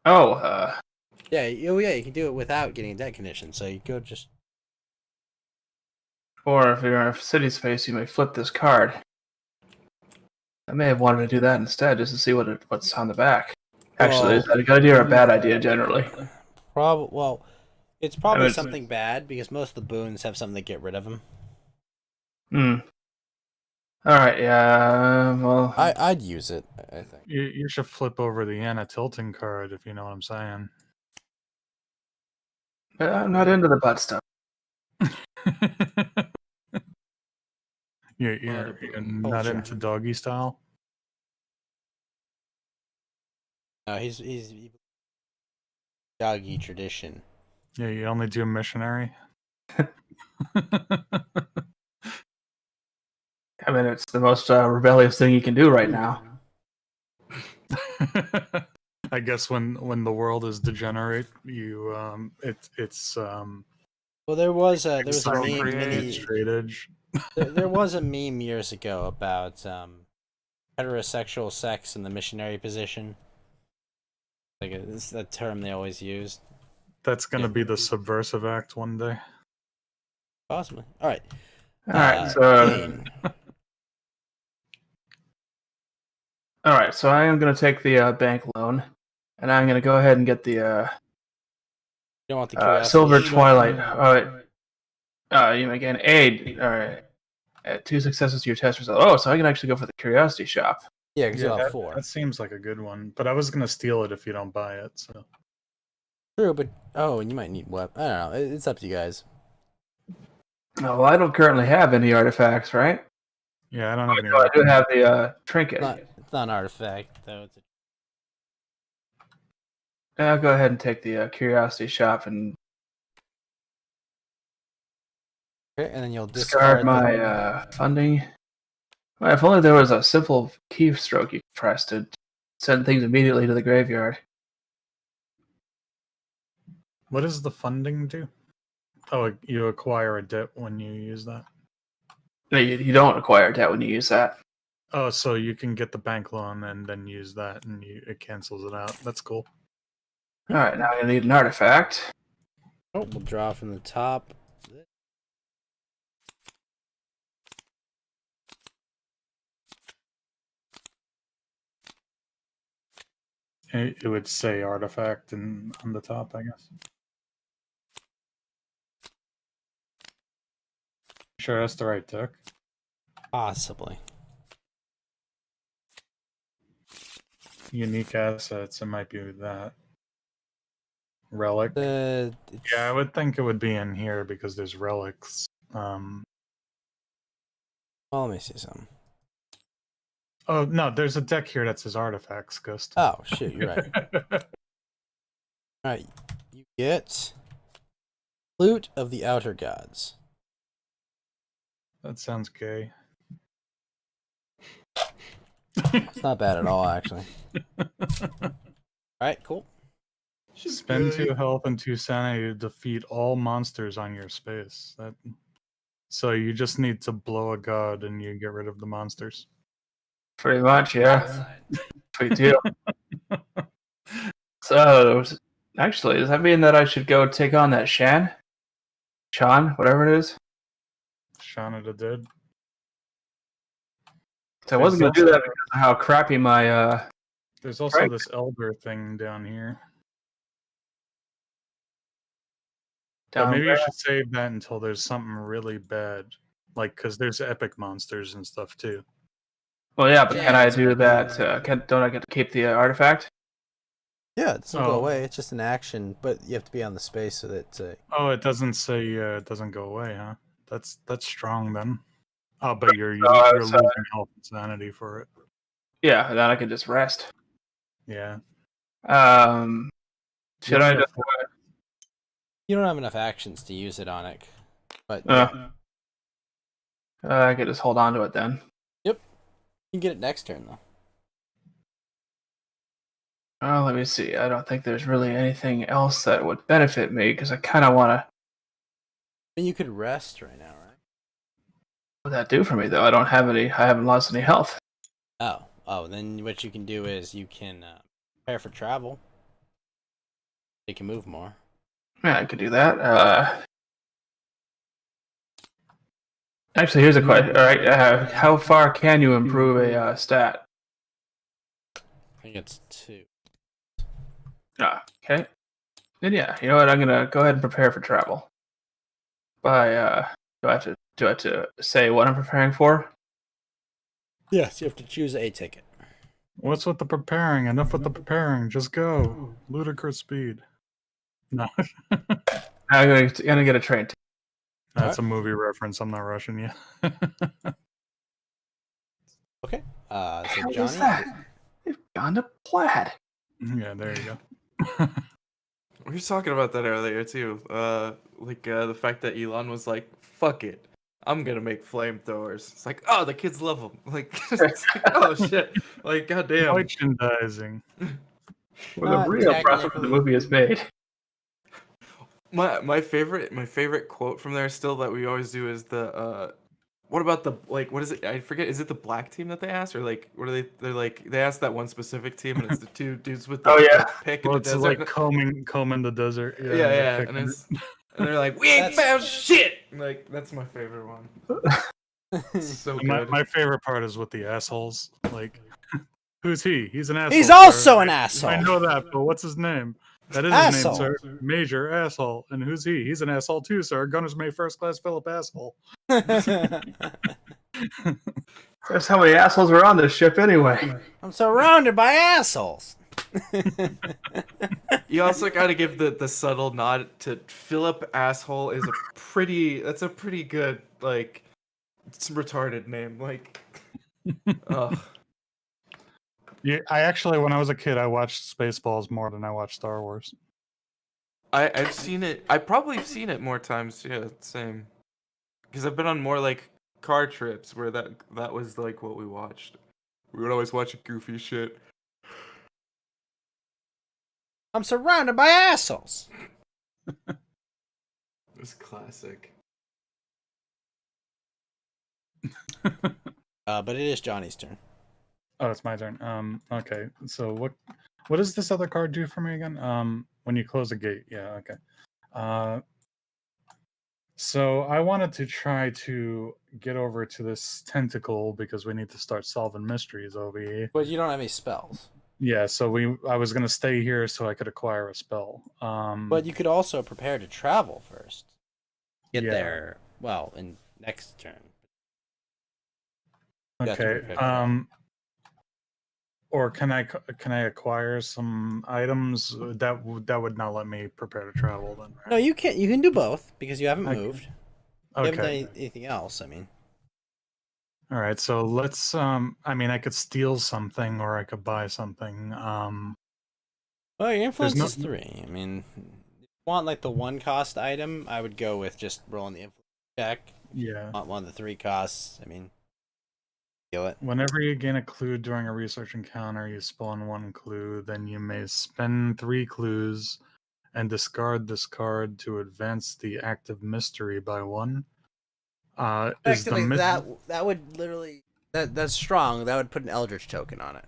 Oh, yeah. Oh, yeah. You can do it without getting a debt condition. So you go just. or if you're in a city space, you may flip this card. I may have wanted to do that instead, just to see what's on the back. Actually, Well- is that a good idea or a bad idea generally? Well, it's probably would- something bad because most of the boons have something to get rid of them. Hmm. Alright, yeah, well... I'd use it. I think. You should flip over the Anna Tilton card if you know what I'm saying. I'm not into the butt stuff. You're not Culture. into doggy style? No, he's doggy tradition. Yeah, you only do missionary? I mean, it's the most rebellious thing you can do right now. I guess when the world is degenerate, you it's Well, there was a meme. create straight edge. There was a meme years ago about heterosexual sex in the missionary position. Like it's a term they always used. That's gonna be the subversive act one day. Possibly. All right. Alright, so... Kane. Alright, so I am going to take the bank loan, and I'm going to go ahead and get the You don't want the curiosity. Silver Twilight. Alright, you may gain aid. Alright. Add 2 successes to your test result. Oh, so I can actually go for the Curiosity Shop. Yeah, because you have that, 4. that seems like a good one. But I was gonna steal it if you don't buy it. So True, but and you might need what? I don't know. It's up to you guys. Oh, well, I don't currently have any artifacts, right? yeah, I don't have any. No, I do have the trinket. It's not an artifact though. It's I'll go ahead and take the Curiosity Shop and okay, and then you'll discard discard my funding. Well, if only there was a simple keystroke you could press to send things immediately to the graveyard. What does the funding do? Oh, you acquire a debt when you use that. No, you don't acquire debt when you use that. Oh, so you can get the bank loan and then use that, and it cancels it out. That's cool. Alright, now I'm going to need an artifact. Oh, we'll draw from the top. It would say artifact on the top, I guess. Sure, that's the right deck. Possibly. Unique assets, it might be that. Relic. The Yeah, I would think it would be in here because there's relics. well, let me see something. Oh no, there's a deck here that says artifacts, Ghost. Oh shoot, you're right. All right, you get Flute of the Outer Gods. That sounds gay. It's not bad at all, actually. All right, cool. Spend 2 health and 2 sanity to defeat all monsters on your space. So you just need to blow a god and you get rid of the monsters. Pretty much, yeah. Sweet deal. So, actually, does that mean that I should go take on that Sean, whatever it is? Shaun of the Dead. So I wasn't going to do that because of how crappy my There's also Right. this elder thing down here. But down maybe there. you should save that until there's something really bad. Like, because there's epic monsters and stuff too. Well, yeah, but Yeah, can I it's do that? Don't I get to keep the artifact? Yeah, it doesn't go Oh. away. It's just an action, but you have to be on the space so that. Oh, it doesn't say it doesn't go away, huh? That's strong then. Oh, but you're I you're was, losing health and sanity for it. Yeah, then I can just rest. Yeah. Should I just? You don't have enough actions to use it on it, but I could just hold on to it then. you can get it next turn though. Oh, let me see. I don't think there's really anything else that would benefit me because I kind of want to. And you could rest right now, right? What would that do for me though? I don't have any. I haven't lost any health. Oh. Then what you can do is you can prepare for travel. You can move more. Yeah, I could do that. Actually, here's a question. All right, how far can you improve a stat? I think it's 2. Okay. Then yeah, you know what? I'm gonna go ahead and prepare for travel. Do I have to say what I'm preparing for? Yes, you have to choose a ticket. What's with the preparing? Enough with the preparing. Just go. Ludicrous speed. No. I'm gonna get a train ticket. That's a movie reference. I'm not rushing you. Okay. So How Johnny. is that? They've gone to plaid. Yeah, there you go. We were talking about that earlier too. The fact that Elon was like, "Fuck it, I'm gonna make flamethrowers." It's like, oh, the kids love them. Like, it's like, oh shit, like, goddamn. Merchandising. Where the Not real profit for the technically. movie is made. My favorite quote from there still that we always do is the what about the what is it? I forget. Is it the black team that they asked, or like what are they? They're like they asked that one specific team, and it's the 2 dudes with the, Oh, yeah. the pick Well, in the it's desert. like combing the desert. yeah, they're and picking and they're like, we ain't found shit. Like that's my favorite one. So My, good. my favorite part is with the assholes. Like, who's he? He's an asshole. He's sir. also an asshole. I know that, but what's his name? That is Asshole. his name, sir. Major asshole. And who's he? He's an asshole too, sir. Gunners May First Class Philip asshole. That's how many assholes were on this ship anyway. I'm surrounded by assholes. You also got to give the subtle nod to Philip asshole is that's a pretty good it's a retarded name like. Ugh. Yeah, I actually, when I was a kid, I watched Spaceballs more than I watched Star Wars. I've seen it. I probably have seen it more times. Yeah, same. Because I've been on more car trips where that was what we watched. We would always watch goofy shit. I'm surrounded by assholes. It's classic. But it is Johnny's turn. Oh, it's my turn. Okay. So what does this other card do for me again? When you close a gate. Yeah, okay. So I wanted to try to get over to this tentacle because we need to start solving mysteries over here. But you don't have any spells. Yeah, so I was gonna stay here so I could acquire a spell. But you could also prepare to travel first. Get Yeah. there. Well, in next turn. You have to Okay. prepare for that. Or can I acquire some items that would not let me prepare to travel then? Right? No, you can't. You can do both because you haven't Okay. moved. You haven't done Okay. anything else. I mean, All right. So let's. I mean, I could steal something or I could buy something. well, your influence no- is 3. I mean, if you want the 1 cost item, I would go with just rolling the influence check. Yeah. Want one of the 3 costs. I mean, Kill it. Whenever you gain a clue during a research encounter, you spawn 1 clue. Then you may spend 3 clues and discard this card to advance the active mystery by 1. Is the Effectively, myth- that would literally that's strong. That would put an Eldritch token on it.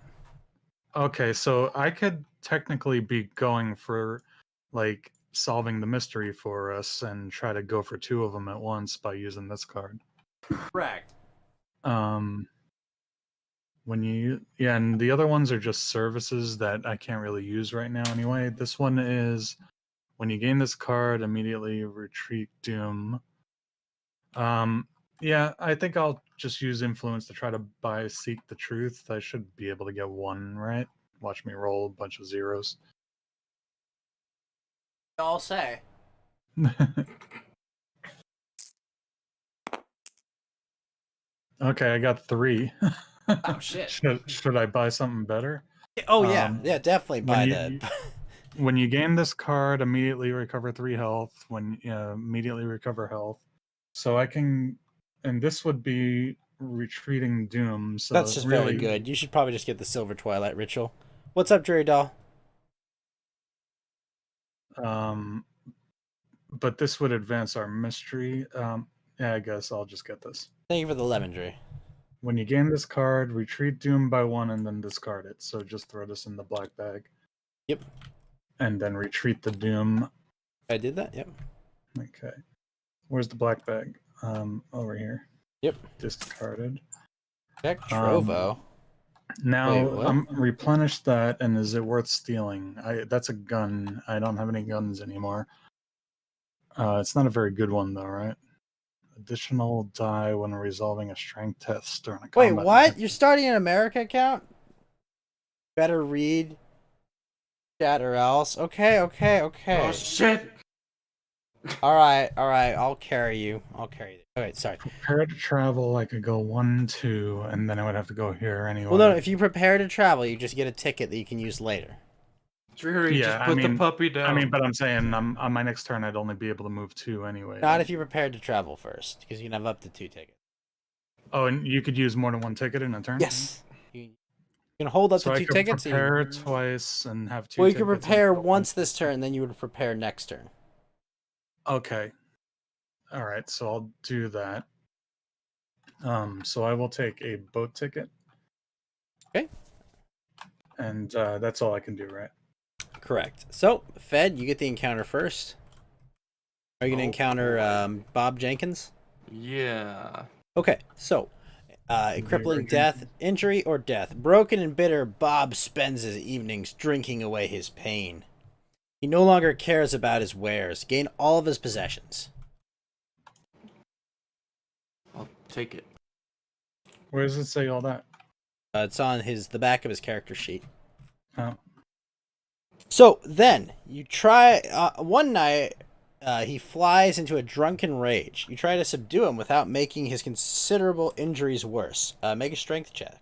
Okay, so I could technically be going for like solving the mystery for us and try to go for 2 of them at once by using this card. Correct. When you and the other ones are just services that I can't really use right now anyway. This one is when you gain this card, immediately retreat Doom. Yeah, I think I'll just use influence to try to buy Seek the Truth. I should be able to get 1 right. Watch me roll a bunch of zeros. I'll say. Okay, I got 3. Oh shit. Should I buy something better? Oh yeah, Um, yeah, definitely buy when that. you- When you gain this card, immediately recover 3 health. When immediately recover health, so I can, and this would be retreating Doom. So That's just really very good. You should probably just get the Silver Twilight Ritual. What's up, Jerry Doll? But this would advance our mystery. Yeah, I guess I'll just get this. Thank you for the lemon, Jerry. When you gain this card, retreat Doom by 1 and then discard it. So just throw this in the black bag. Yep. And then retreat the Doom. I did that. Yep. Okay. Where's the black bag? Over here. Yep. Discarded. Check Trovo. Now Wait, what? replenish that, and is it worth stealing? That's a gun. I don't have any guns anymore. It's not a very good one though, right? Additional die when resolving a strength test during a Wait, combat what? event. You're starting an America account? Better read chat or else. Okay. Oh shit! All right. I'll carry you. Okay, sorry. Prepare to travel. I could go 1, 2, and then I would have to go here anyway. Well, no. If you prepare to travel, you just get a ticket that you can use later. Drury, Yeah, just I put the mean- puppy down. I mean, but I'm saying on my next turn, I'd only be able to move 2 anyway. Not if you prepared to travel first, because you can have up to 2 tickets. Oh, and you could use more than 1 ticket in a turn. Yes. You can hold up So to I 2 could tickets. or prepare twice and have 2. Well, you can tickets and prepare go once this turn, then you would prepare next turn. Okay. All right, so I'll do that. So I will take a boat ticket. Okay. And that's all I can do, right? Correct. So, Fed, you get the encounter first. Are you going to encounter Bob Jenkins? Yeah. Okay, so a crippling death, injury, or death. Broken and bitter, Bob spends his evenings drinking away his pain. He no longer cares about his wares. Gain all of his possessions. I'll take it. Where does it say all that? It's on the back of his character sheet. Oh. So then you try. One night, he flies into a drunken rage. You try to subdue him without making his considerable injuries worse. Make a strength check.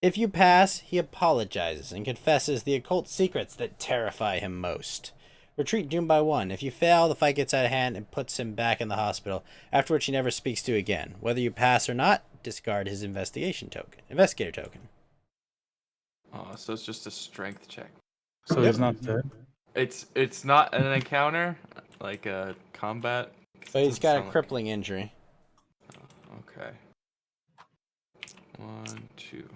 If you pass, he apologizes and confesses the occult secrets that terrify him most. Retreat Doom by 1. If you fail, the fight gets out of hand and puts him back in the hospital, after which he never speaks to you again. Whether you pass or not, discard his investigator token. Oh, so it's just a strength check. So Yep. he's not dead? It's not an encounter, like a combat. But he's got a Sound like- crippling injury. Okay. 1, 2.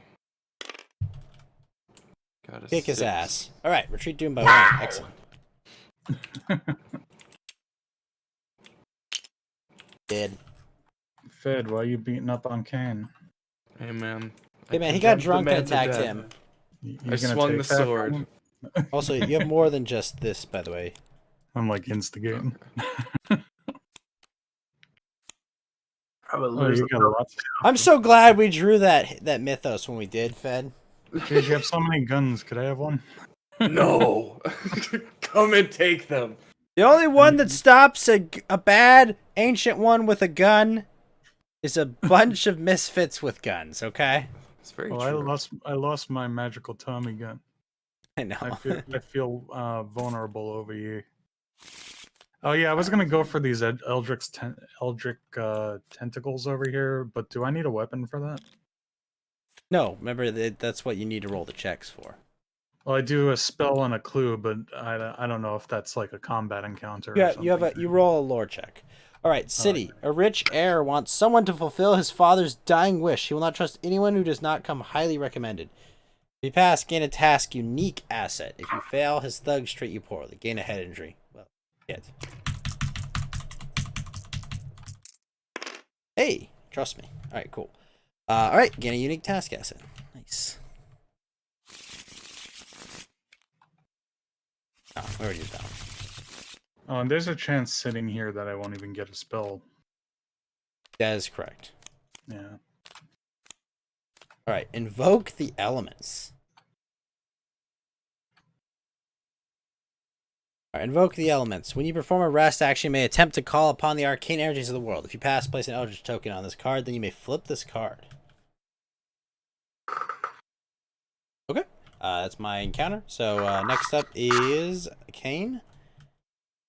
Got a Kick his 6. ass. Alright, Retreat Doom by 1. Excellent. Dead. Fed, why are you beating up on Kane? Hey man. Hey I man, he got condemned the drunk man and to attacked death. him. You I gonna swung take the that from sword. him? Also, you have more than just this, by the way. I'm like instigating. Probably Oh, lose you got lots of I'm so glad we drew that mythos when we did, Fed. Dude, you have so many guns. Could I have one? No. Come and take them. The only one that stops a bad ancient one with a gun is a bunch of misfits with guns, okay? It's very Well, true. I lost my magical Tommy gun. I know. I feel vulnerable over you. Oh yeah, I was gonna go for these Eldritch tentacles over here, but do I need a weapon for that? No, remember that's what you need to roll the checks for. Well, I do a spell and a clue, but I don't know if that's like a combat encounter. Yeah, or you have something. you roll a lore check. All right, city. A rich heir wants someone to fulfill his father's dying wish. He will not trust anyone who does not come highly recommended. If you pass, gain a task unique asset. If you fail, his thugs treat you poorly. Gain a head injury. Well, shit. Hey, trust me. All right, cool. All right, gain a unique task asset. Nice. Oh, we already did that one. Oh, and there's a chance sitting here that I won't even get a spell. That is correct. Yeah. All right, invoke the elements. All right, invoke the elements. When you perform a rest action, you may attempt to call upon the arcane energies of the world. If you pass, place an Eldritch token on this card, then you may flip this card. Okay, that's my encounter. So next up is Kane.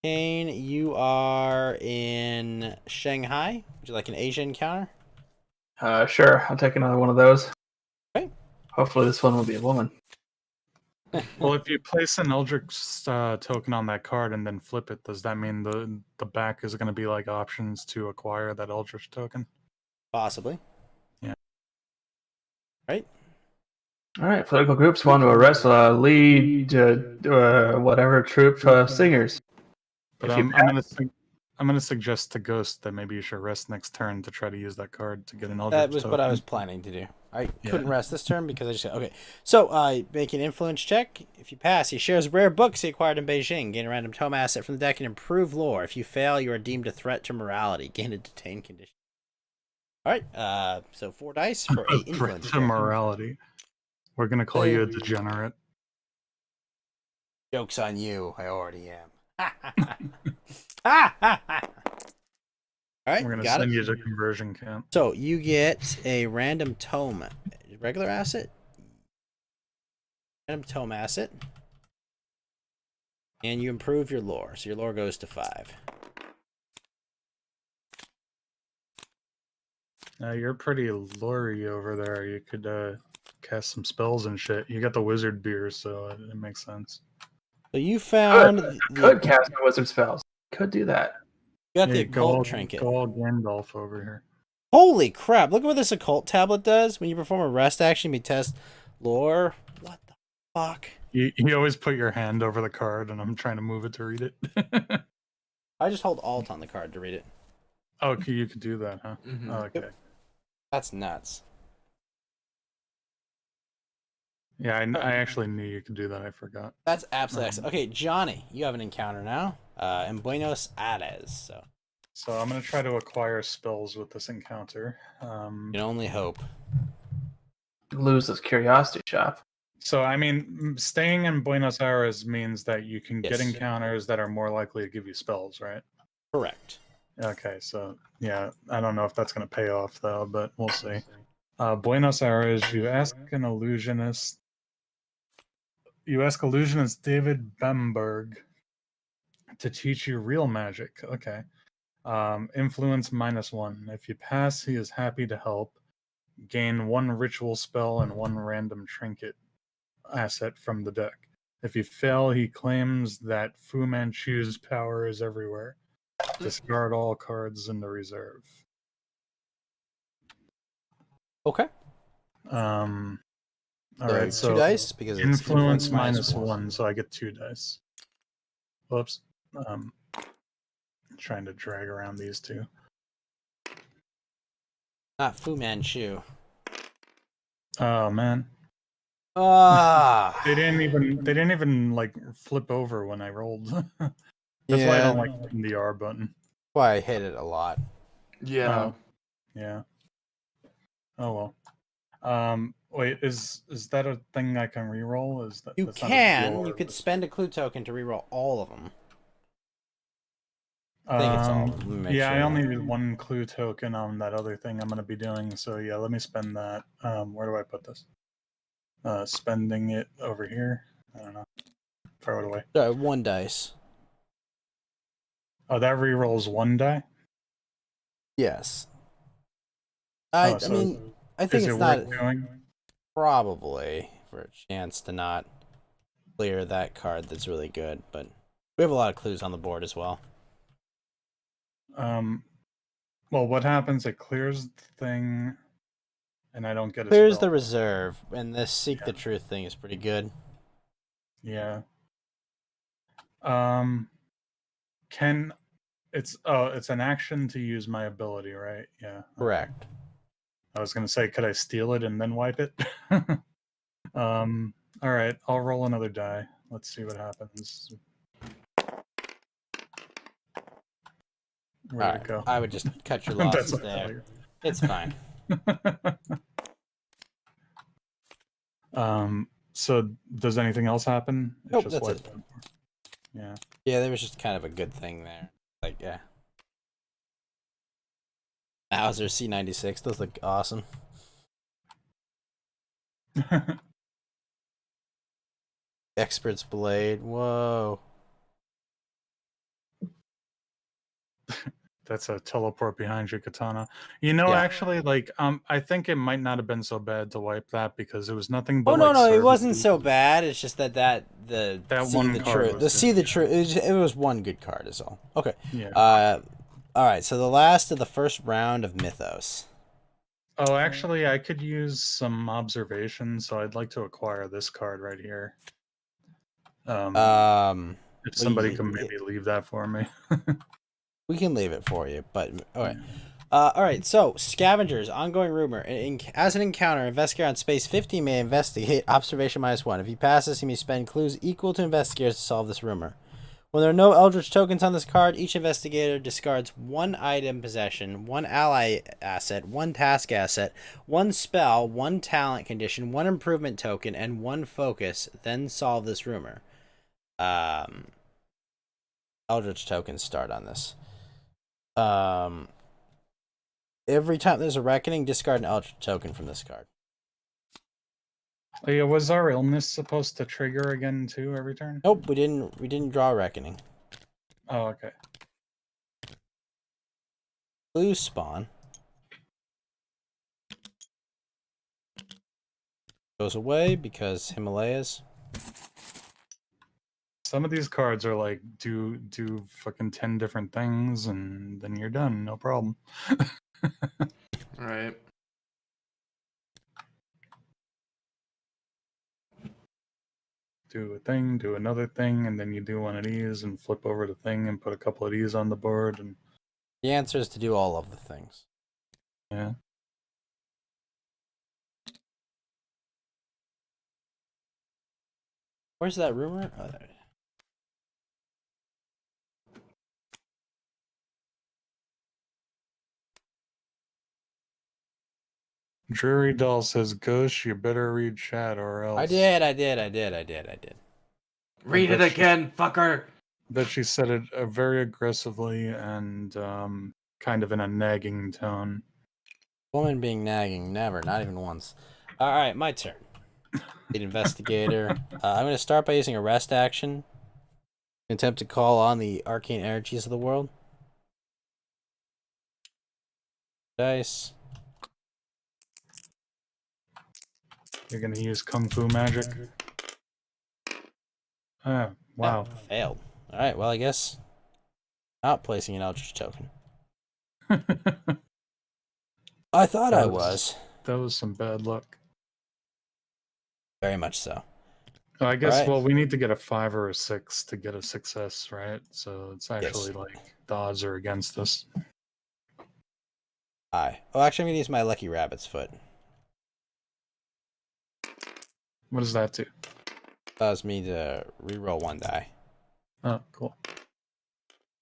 Kane, you are in Shanghai. Would you like an Asian encounter? Sure. I'll take another one of those. Okay. Hopefully this one will be a woman. Well, if you place an Eldritch token on that card and then flip it, does that mean the back is going to be like options to acquire that Eldritch token? Possibly. Yeah. Right. All right. Political groups want to arrest lead whatever troop singers. But If you I'm gonna suggest to Ghost that maybe you should rest next turn to try to use that card to get an Eldritch That was token. what I was planning to do. I Yeah. couldn't rest this turn because I just okay. So make an influence check. If you pass, he shares rare books he acquired in Beijing. Gain a random tome asset from the deck and improve lore. If you fail, you are deemed a threat to morality. Gain a detained condition. All right. So 4 dice for a Threat influence to check. morality. We're gonna call you a degenerate. Joke's on you. I already am. All right, We're gonna got send it. you to conversion camp. So you get a random tome, regular asset, random tome asset, and you improve your lore. So your lore goes to 5. You're pretty lury over there. You could cast some spells and shit. You got the wizard beer, so it makes sense. So you found Could cast my wizard spells. Could do that. you got the Yeah, occult trinket. Go all Gandalf over here. Holy crap! Look at what this occult tablet does. When you perform a rest action, you test lore. What the fuck? You always put your hand over the card, and I'm trying to move it to read it. I just hold Alt on the card to read it. Oh, okay, you could do that, huh? Mhm. Oh, okay. That's nuts. Yeah, I actually knew you could do that. I forgot. That's absolutely excellent. Okay, Johnny, you have an encounter now. In Buenos Aires. So So I'm gonna try to acquire spells with this encounter. you can only hope. Lose this curiosity shop. So I mean, staying in Buenos Aires means that you can get Yes. encounters that are more likely to give you spells, right? Correct. Okay, so yeah, I don't know if that's gonna pay off though, but we'll see. Buenos Aires, you ask illusionist David Bamberg to teach you real magic. Okay. Influence -1. If you pass, he is happy to help. Gain 1 ritual spell and 1 random trinket asset from the deck. If you fail, he claims that Fu Manchu's power is everywhere. Discard all cards in the reserve. Okay. All right, so 2 dice because it's influence -1. -1, so I get 2 dice. Whoops. Trying to drag around these two. Not Fu Manchu. Oh man, Ah. they didn't even like flip over when I rolled. That's why I don't like hitting the R button. Why I hit it a lot. Yeah. Yeah. Oh well. Wait, is that a thing I can reroll? Is that You that's not a can. deal, You or- could spend a clue token to reroll all of them. I think it's all. Let me make Yeah, I sure. only need 1 clue token on that other thing I'm gonna be doing. So yeah, let me spend that. Where do I put this? Spending it over here. I don't know. Throw it away. Sorry, 1 dice. Oh, that rerolls 1 die. Yes. Oh, I so mean, I think Is it's it not. worth doing? probably for a chance to not clear that card that's really good, but we have a lot of clues on the board as well. Well, what happens? It clears the thing, and I don't get a Clears spell. the reserve, and this Seek the Truth thing is pretty good. Yeah. It's an action to use my ability, right? Yeah. Correct. I was gonna say, could I steal it and then wipe it? All right, I'll roll another die. Let's see what happens. Where'd it go? I would just cut your That's losses a there. failure. It's fine. So does anything else happen? It's Nope, just that's wiped it. out. Yeah. Yeah, there was just kind of a good thing there. Like, yeah. Hauser C96, those look awesome. Expert's Blade, whoa. That's a teleport behind you, Katana. You know, Yeah. actually, like, I think it might not have been so bad to wipe that because it was nothing but. Oh no, like, no, it wasn't servitude. so bad. It's just that That See one the card Truth, was the good, See the yeah. Truth. It was one good card, is all. Okay. Yeah. All right. So the last of the first round of Mythos. Oh, actually, I could use some observation, so I'd like to acquire this card right here. If somebody can maybe leave that for me. We can leave it for you, but all right. All right. So Scavengers, ongoing rumor. As an encounter, investigator on space 50 may investigate observation -1. If he passes, he may spend clues equal to investigators to solve this rumor. When there are no Eldritch tokens on this card, each investigator discards 1 item possession, 1 ally asset, 1 task asset, 1 spell, 1 talent condition, 1 improvement token, and 1 focus. Then solve this rumor. Eldritch tokens start on this. Every time there's a reckoning, discard an Eldritch token from this card. Oh, yeah, was our illness supposed to trigger again too every turn? Nope, we didn't draw a reckoning. Oh, okay. Blue spawn goes away because Himalayas. Some of these cards are like do fucking 10 different things and then you're done, no problem. Right. Do a thing, do another thing, and then you do one of these and flip over the thing and put a couple of these on the board and The answer is to do all of the things. yeah. Where's that rumor? Oh, there. Drury Doll says, Ghost, you better read chat or else. I did. Read it again, fucker. But she said it very aggressively and kind of in a nagging tone. Woman being nagging, never, not even once. All right, my turn. Lead investigator. I'm going to start by using a rest action. Attempt to call on the arcane energies of the world. Dice. You're gonna use Kung Fu magic. Oh, wow. Oh, failed. All right, well, I guess not placing an Eldritch token. I thought I was. That was some bad luck. Very much so. I guess, Alright. well, we need to get a 5 or a 6 to get a success, right? So it's actually Yes. like the odds are against us. Oh, actually, I'm going to use my Lucky Rabbit's Foot. What does that do? Allows me to reroll 1 die. Oh, cool.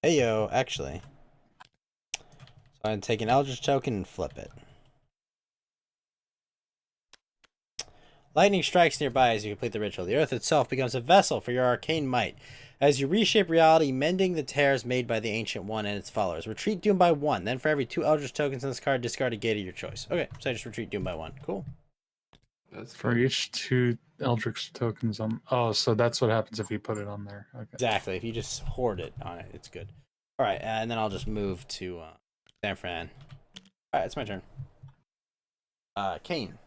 Hey, yo, actually. So I'm going to take an Eldritch token and flip it. Lightning strikes nearby as you complete the ritual. The earth itself becomes a vessel for your arcane might. As you reshape reality, mending the tears made by the Ancient One and its followers. Retreat Doom by 1. Then for every 2 Eldritch tokens in this card, discard a gate of your choice. Okay, so I just retreat Doom by 1. Cool. That's For good. each 2 Eldritch tokens on. Oh, so that's what happens if you put it on there. Okay. Exactly. If you just hoard it on it, it's good. All right, and then I'll just move to San Fran. All right, it's my turn. Kane.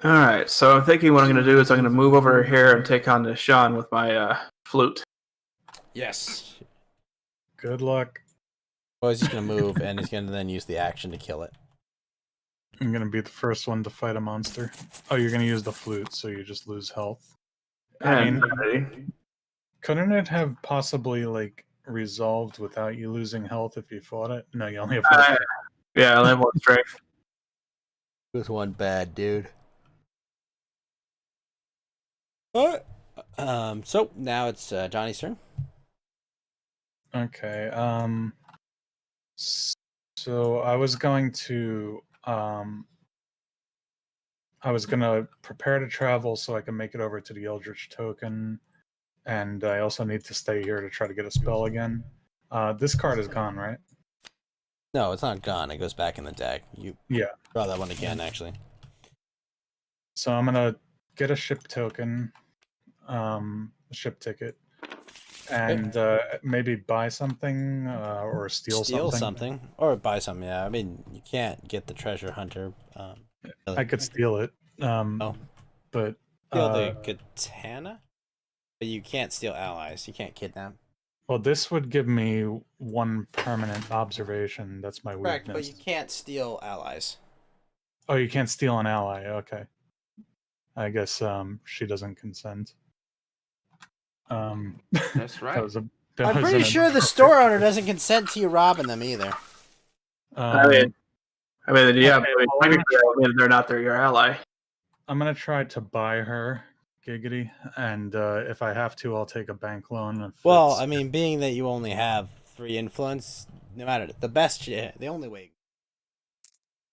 All right, so I'm thinking what I'm going to do is I'm going to move over here and take on Sean with my flute. Yes. Good luck. Well, he's just gonna move, and he's gonna then use the action to kill it. I'm gonna be the first one to fight a monster. Oh, you're gonna use the flute, so you just lose health. I And mean, couldn't it have possibly like resolved without you losing health if you fought it? No, you only have. yeah, I only have 1 strength. With one bad dude. What? So now it's Johnny's turn. Okay. So I was going to prepare to travel so I can make it over to the Eldritch token, and I also need to stay here to try to get a spell again. This card is gone, right? No, it's not gone. It goes back in the deck. You draw that one again, actually. So I'm gonna get a ship token, a ship ticket, and maybe buy something or steal something. Or buy something. Yeah, I mean, you can't get the treasure hunter. I could steal it. But Steal the katana, but you can't steal allies. You can't kidnap. well, this would give me 1 permanent observation. That's my Correct, weakness. but you can't steal allies. Oh, you can't steal an ally. Okay. I guess she doesn't consent. That's right. I'm pretty sure the store owner doesn't consent to you robbing them either. I mean, yeah, but technically, they're not your ally. I'm gonna try to buy her Giggity, and if I have to, I'll take a bank loan. Well, I mean, being that you only have 3 influence, no matter the only way.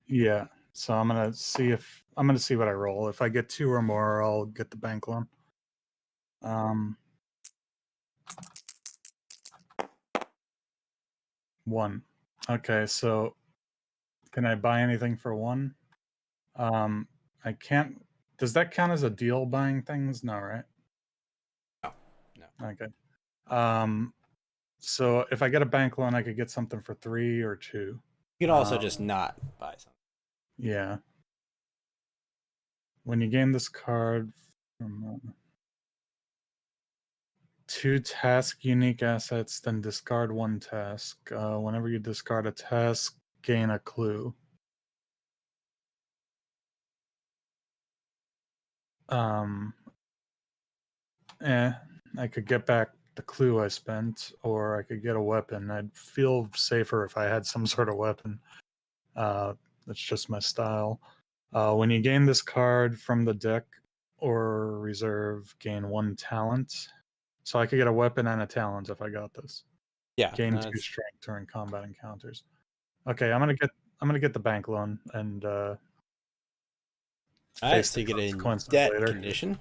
Yeah. So I'm gonna see what I roll. If I get 2 or more, I'll get the bank loan. 1. Okay, so can I buy anything for 1? I can't. Does that count as a deal buying things? No, right? No. Okay. So if I get a bank loan, I could get something for 3 or 2. You can also just not buy something. Yeah. When you gain this card from 2 task unique assets, then discard 1 task. Whenever you discard a task, gain a clue. I could get back the clue I spent, or I could get a weapon. I'd feel safer if I had some sort of weapon. That's just my style. When you gain this card from the deck or reserve, gain 1 talent. So I could get a weapon and a talent if I got this. Yeah. Gain 2 strength during combat encounters. Okay, I'm gonna get the bank loan and Alright, so you get a debt condition.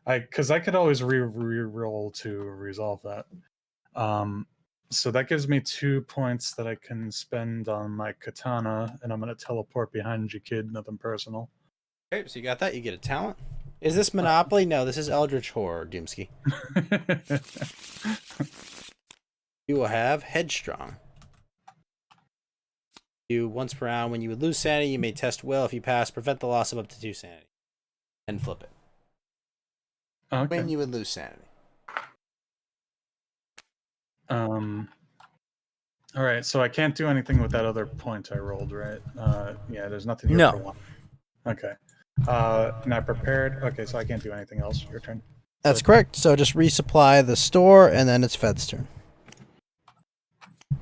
Because I could always re-roll to resolve that. So that gives me 2 points that I can spend on my katana, and I'm gonna teleport behind you, kid. Nothing personal. Okay, so you got that. You get a talent. Is this Monopoly? No, this is Eldritch Horror, Doomsky. You will have Headstrong. Once per round, when you would lose sanity, you may test will. If you pass, prevent the loss of up to 2 sanity. And flip it. Okay. When you would lose sanity. All right, so I can't do anything with that other point I rolled, right? Yeah, there's nothing here No. for 1. Okay. And I prepared. Okay, so I can't do anything else. Your turn. That's correct. So just resupply the store, and then it's Fed's turn.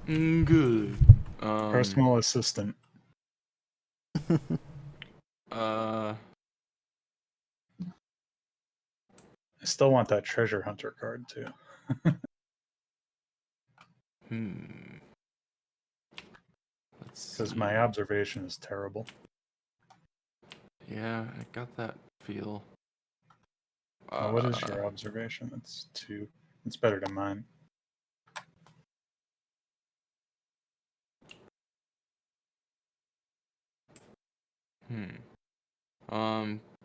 Good. Personal assistant. Uh, I still want that treasure hunter card too. Because my observation is terrible. Yeah, I got that feel. What is your observation? It's 2. It's better than mine.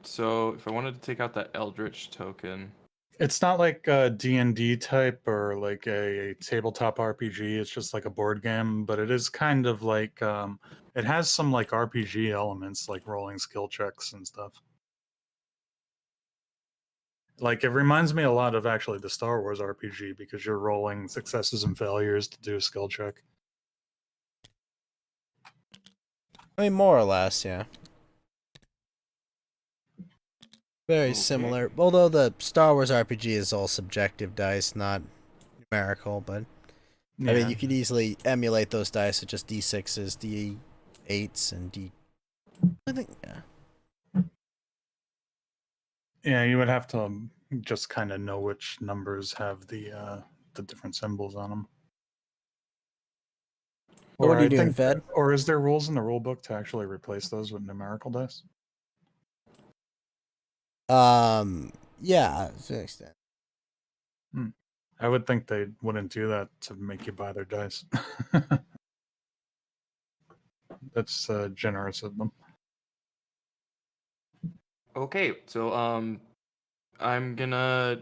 So if I wanted to take out that Eldritch token, It's not like a D&D type or like a tabletop RPG. It's just like a board game, but it is kind of like it has some like RPG elements, like rolling skill checks and stuff. Like it reminds me a lot of actually the Star Wars RPG because you're rolling successes and failures to do a skill check. I mean, more or less, yeah. Very Okay. similar. Although the Star Wars RPG is all subjective dice, not numerical, but I mean, you could easily emulate those dice with just D6s, D8s, and D. I think, yeah. Yeah, you would have to just kind of know which numbers have the different symbols on them. What are you I doing, think- Fed? Or is there rules in the rule book to actually replace those with numerical dice? Yeah, to an extent. I would think they wouldn't do that to make you buy their dice. That's generous of them. Okay, so I'm gonna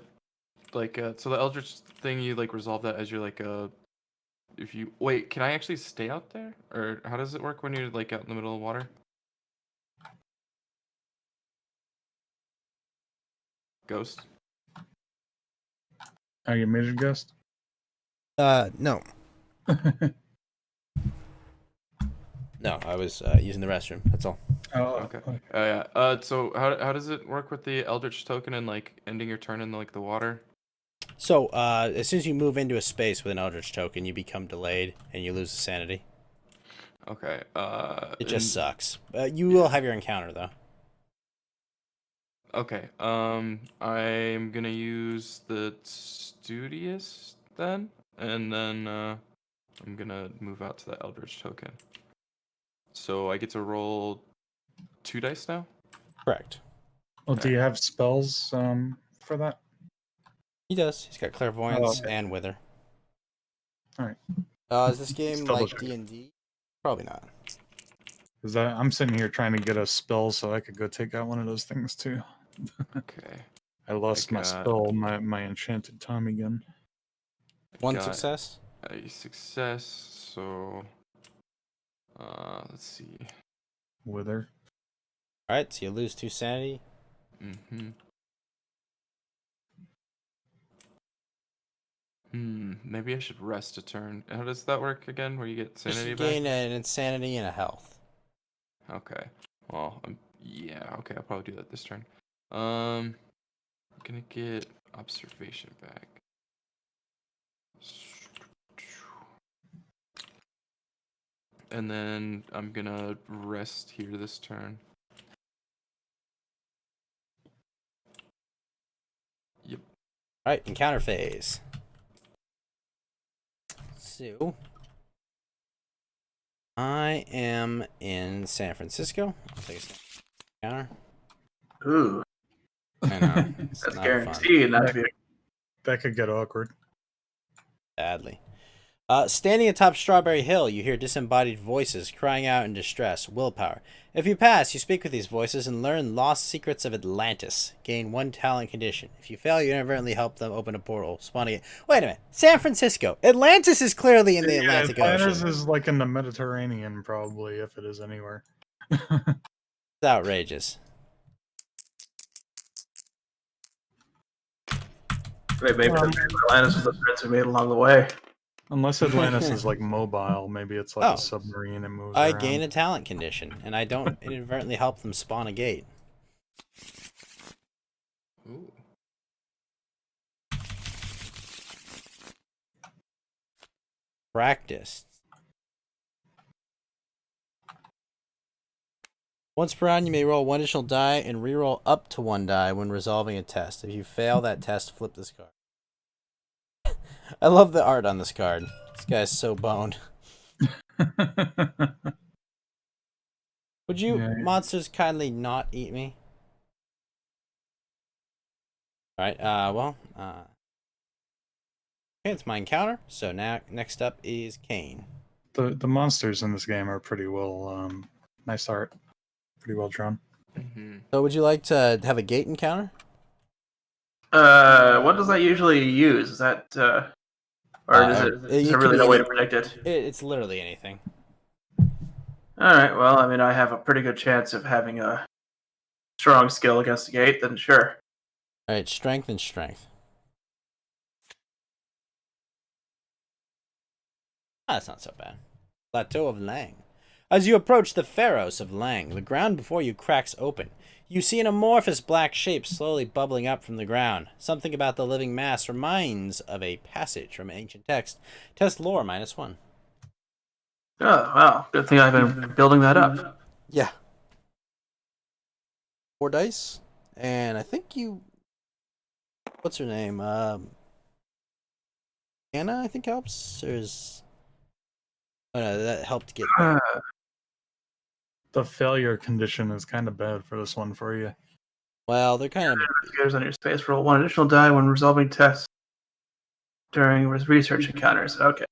like so the Eldritch thing you like resolve that as you're like if you wait, can I actually stay out there? Or how does it work when you're like out in the middle of water? Ghost? Are you muted, Ghost? No. No, I was using the restroom. That's all. Oh, Okay. Yeah. So how does it work with the Eldritch token and like ending your turn in like the water? So, as soon as you move into a space with an Eldritch token, you become delayed and you lose a sanity. Okay. It just sucks. You will have your encounter though. Okay. I'm gonna use the Studious then, and then I'm gonna move out to the Eldritch token. So I get to roll 2 dice now. Correct. Well, do you have spells for that? He does. He's got clairvoyance okay. and wither. Alright. Is this game Just double like check. D&D? Probably not. Because I'm sitting here trying to get a spell so I could go take out one of those things too. Okay. I lost my got- spell, my enchanted Tommy gun. One Got success. A success. So let's see. Wither. All right, so you lose 2 sanity. Maybe I should rest a turn. How does that work again? Where you get Just sanity gain back? an insanity and a health. Okay. Well, yeah. Okay, I'll probably do that this turn. I'm gonna get observation back. And then I'm gonna rest here this turn. Yep. All right, encounter phase. So, I am in San Francisco. I'll take a encounter. Ooh, I know. It's that's not guaranteed not to be. That could get awkward. Badly. Standing atop Strawberry Hill, you hear disembodied voices crying out in distress. Willpower. If you pass, you speak with these voices and learn lost secrets of Atlantis. Gain 1 talent condition. If you fail, you inadvertently help them open a portal, spawning it. Wait a minute. San Francisco. Atlantis is clearly in the Atlantic Atlantis Ocean. is like in the Mediterranean, probably, if it is anywhere. It's outrageous. Maybe Atlantis was the friends we made along the way. Unless Atlantis is like mobile, maybe it's like Oh. a submarine and moves I around. gain a talent condition, and I don't inadvertently help them spawn a gate. Ooh. Practice. Once per round, you may roll 1 additional die and reroll up to 1 die when resolving a test. If you fail that test, flip this card. I love the art on this card. This guy's so boned. Would you Yeah. monsters kindly not eat me? Alright, okay, it's my encounter. So now, next up is Kane. The monsters in this game are pretty well, nice art, pretty well drawn. Mm-hmm. So would you like to have a gate encounter? What does that usually use? Is that or is there really no way to predict it? It's literally anything. All right. Well, I mean, I have a pretty good chance of having a strong skill against the gate. Then sure. All right, strength and strength. That's not so bad. Plateau of Lang. As you approach the Pharos of Lang, the ground before you cracks open. You see an amorphous black shape slowly bubbling up from the ground. Something about the living mass reminds of a passage from ancient text. Test lore -1. Oh, wow. Good thing I've been building that up. Yeah. 4 dice. And I think you... What's her name? Anna, I think helps? Or is... Oh no, that helped get... The failure condition is kind of bad for this one for you. Well, they're kind of... Investigators on your space roll 1 additional die when resolving tests during research encounters. Okay.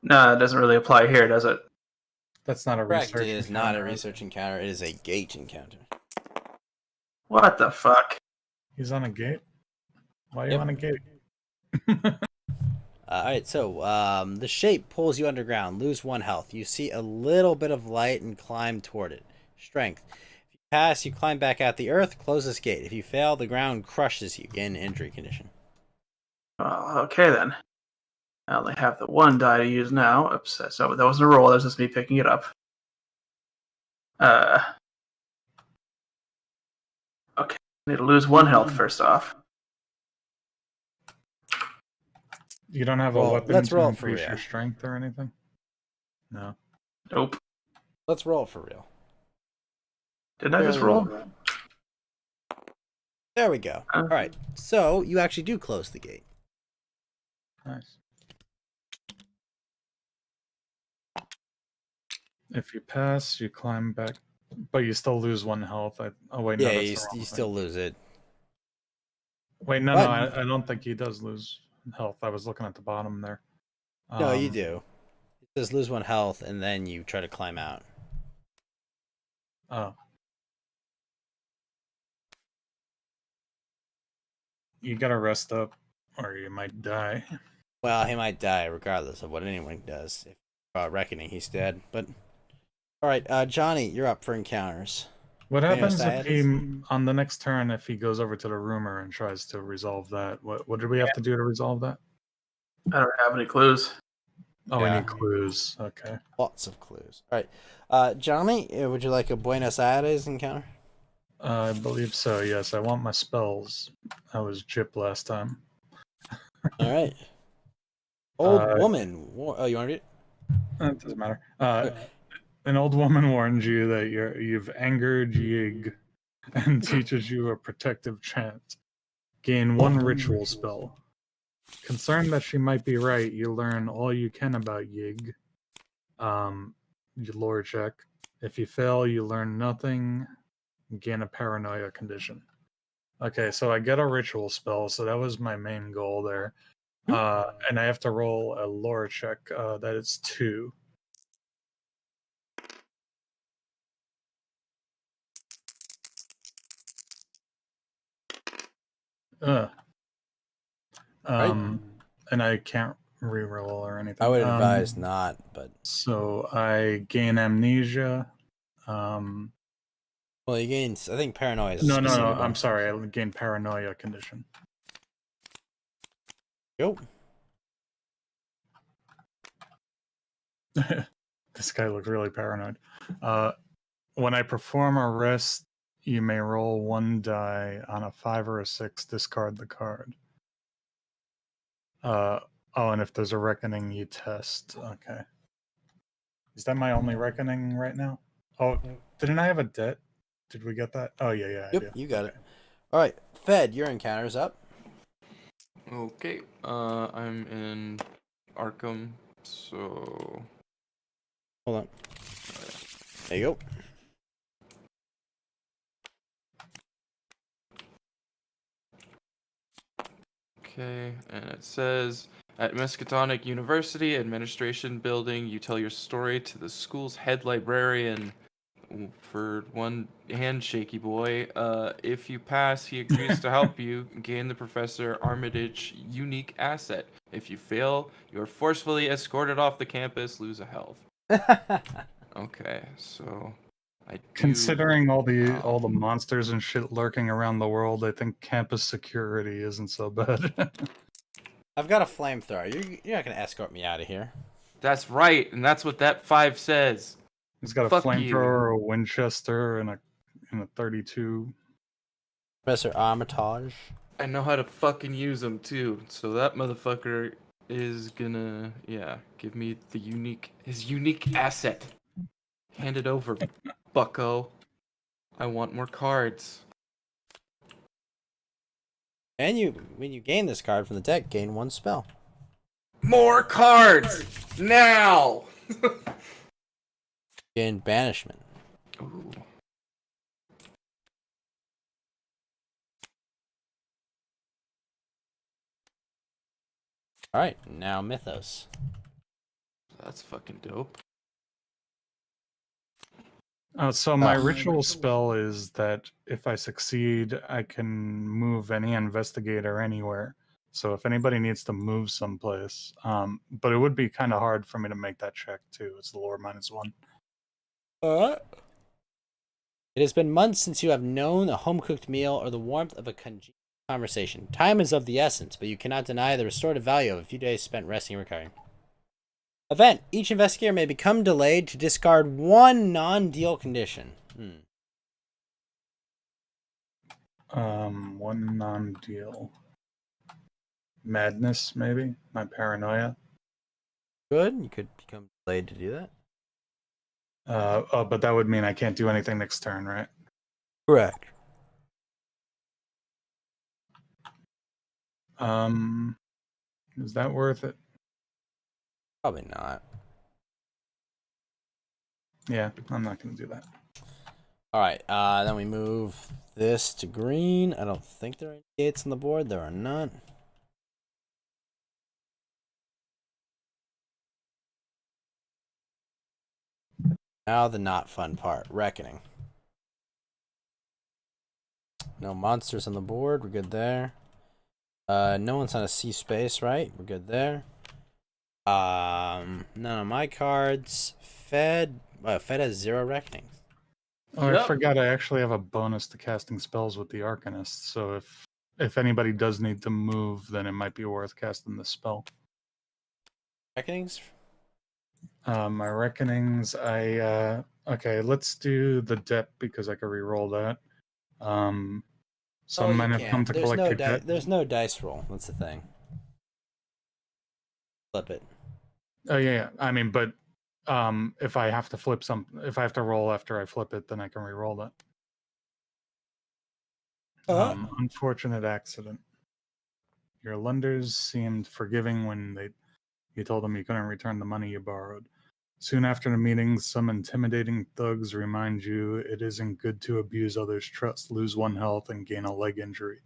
No, it doesn't really apply here, does it? That's not a Correct, research it is encounter. not a research encounter. It is a gate encounter. What the fuck? He's on a gate? Why are you Yep. on a gate? Alright, so the shape pulls you underground. Lose 1 health. You see a little bit of light and climb toward it. Strength. If you pass, you climb back out the earth. Close this gate. If you fail, the ground crushes you. Gain an injury condition. Okay then. I only have the 1 die to use now. Oops, so that wasn't a roll. That was just me picking it up. Okay. I need to lose 1 health first off. You don't have a Well, weapon let's to roll for increase your real. strength or anything? No. Nope. Let's roll for real. Didn't I just Barely roll? roll. There we go. Alright, so you actually do close the gate. Nice. If you pass, you climb back, but you still lose 1 health. Oh wait, no, Yeah, that's you, the wrong you thing. still lose it. Wait, no, What? no, I don't think he does lose health. I was looking at the bottom there. No, you do. It says lose 1 health, and then you try to climb out. Oh. You gotta rest up, or you might die. Well, he might die regardless of what anyone does. If reckoning, he's dead. But alright, Johnny, you're up for encounters. What Any happens if status? he, on the next turn, if he goes over to the rumor and tries to resolve that? What did we have to do to resolve that? I don't have any clues. Oh, Yeah. we need clues. Okay. Lots of clues. Alright. Johnny, would you like a Buenos Aires encounter? I believe so, yes. I want my spells. I was gypped last time. Alright. Old Uh, woman. Oh, you want to read it? It doesn't matter. An old woman warns you that you've angered Yig and teaches you a protective chant. Gain 1 ritual spell. Concerned that she might be right, you learn all you can about Yig. You lore check. If you fail, you learn nothing. Gain a paranoia condition. Okay, so I get a ritual spell, so that was my main goal there. And I have to roll a lore check. That is 2. And I can't reroll or anything. I would advise not, but So I gain amnesia. well, you gain. I think paranoia is a No, specific one. I'm sorry. I gain paranoia condition. Go. This guy looks really paranoid. When I perform a rest, you may roll 1 die on a 5 or a 6. Discard the card. And if there's a reckoning, you test. Okay. Is that my only reckoning right now? Oh, didn't I have a debt? Did we get that? Oh, yeah, I Yep, do. you got it. All right, Fed, your encounter's up. Okay, I'm in Arkham, so Hold on. There you go. okay, and it says at Miskatonic University Administration Building, you tell your story to the school's head librarian. for one handshaky boy. If you pass, he agrees to help you gain the Professor Armitage unique asset. If you fail, you are forcefully escorted off the campus, lose a health. Okay, so I do... Considering all the monsters and shit lurking around the world, I think campus security isn't so bad. I've got a flamethrower. You're not gonna escort me out of here. That's right, and that's what that 5 says. He's got a Fuck flamethrower, a Winchester, and a 32. Professor Armitage. I know how to fucking use them too. So that motherfucker is gonna, give me his unique asset. Hand it over, bucko. I want more cards. And when you gain this card from the deck, gain 1 spell. More cards now. Gain banishment. Ooh. All right, now Mythos. That's fucking dope. So my ritual spell is that if I succeed, I can move any investigator anywhere. So if anybody needs to move someplace, but it would be kind of hard for me to make that check too. It's the lore -1. It has been months since you have known a home-cooked meal or the warmth of a congenial conversation. Time is of the essence, but you cannot deny the restorative value of a few days spent resting and recovering. Event. Each investigator may become delayed to discard 1 non-deal condition. 1 non-deal. Madness, maybe? My paranoia? Good. You could become delayed to do that. But that would mean I can't do anything next turn, right? Correct. Is that worth it? Probably not. Yeah, I'm not going to do that. All right. Then we move this to green. I don't think there are any gates on the board. There are not. Now the not fun part. Reckoning. No monsters on the board. We're good there. No one's on a C space, right? We're good there. None of my cards. Fed has 0 reckonings. Oh, Yep. I forgot I actually have a bonus to casting spells with the Arcanist, so if anybody does need to move, then it might be worth casting the spell. Reckonings? My reckonings, okay, let's do the debt because I can re-roll that. Some men have come to collect your debt. There's no dice roll. That's the thing. Flip it. Oh yeah. I mean, but if I have to if I have to roll after I flip it, then I can re-roll that. Unfortunate accident. Your lenders seemed forgiving when you told them you couldn't return the money you borrowed. Soon after the meeting, some intimidating thugs remind you it isn't good to abuse others' trust, lose 1 health, and gain a leg injury.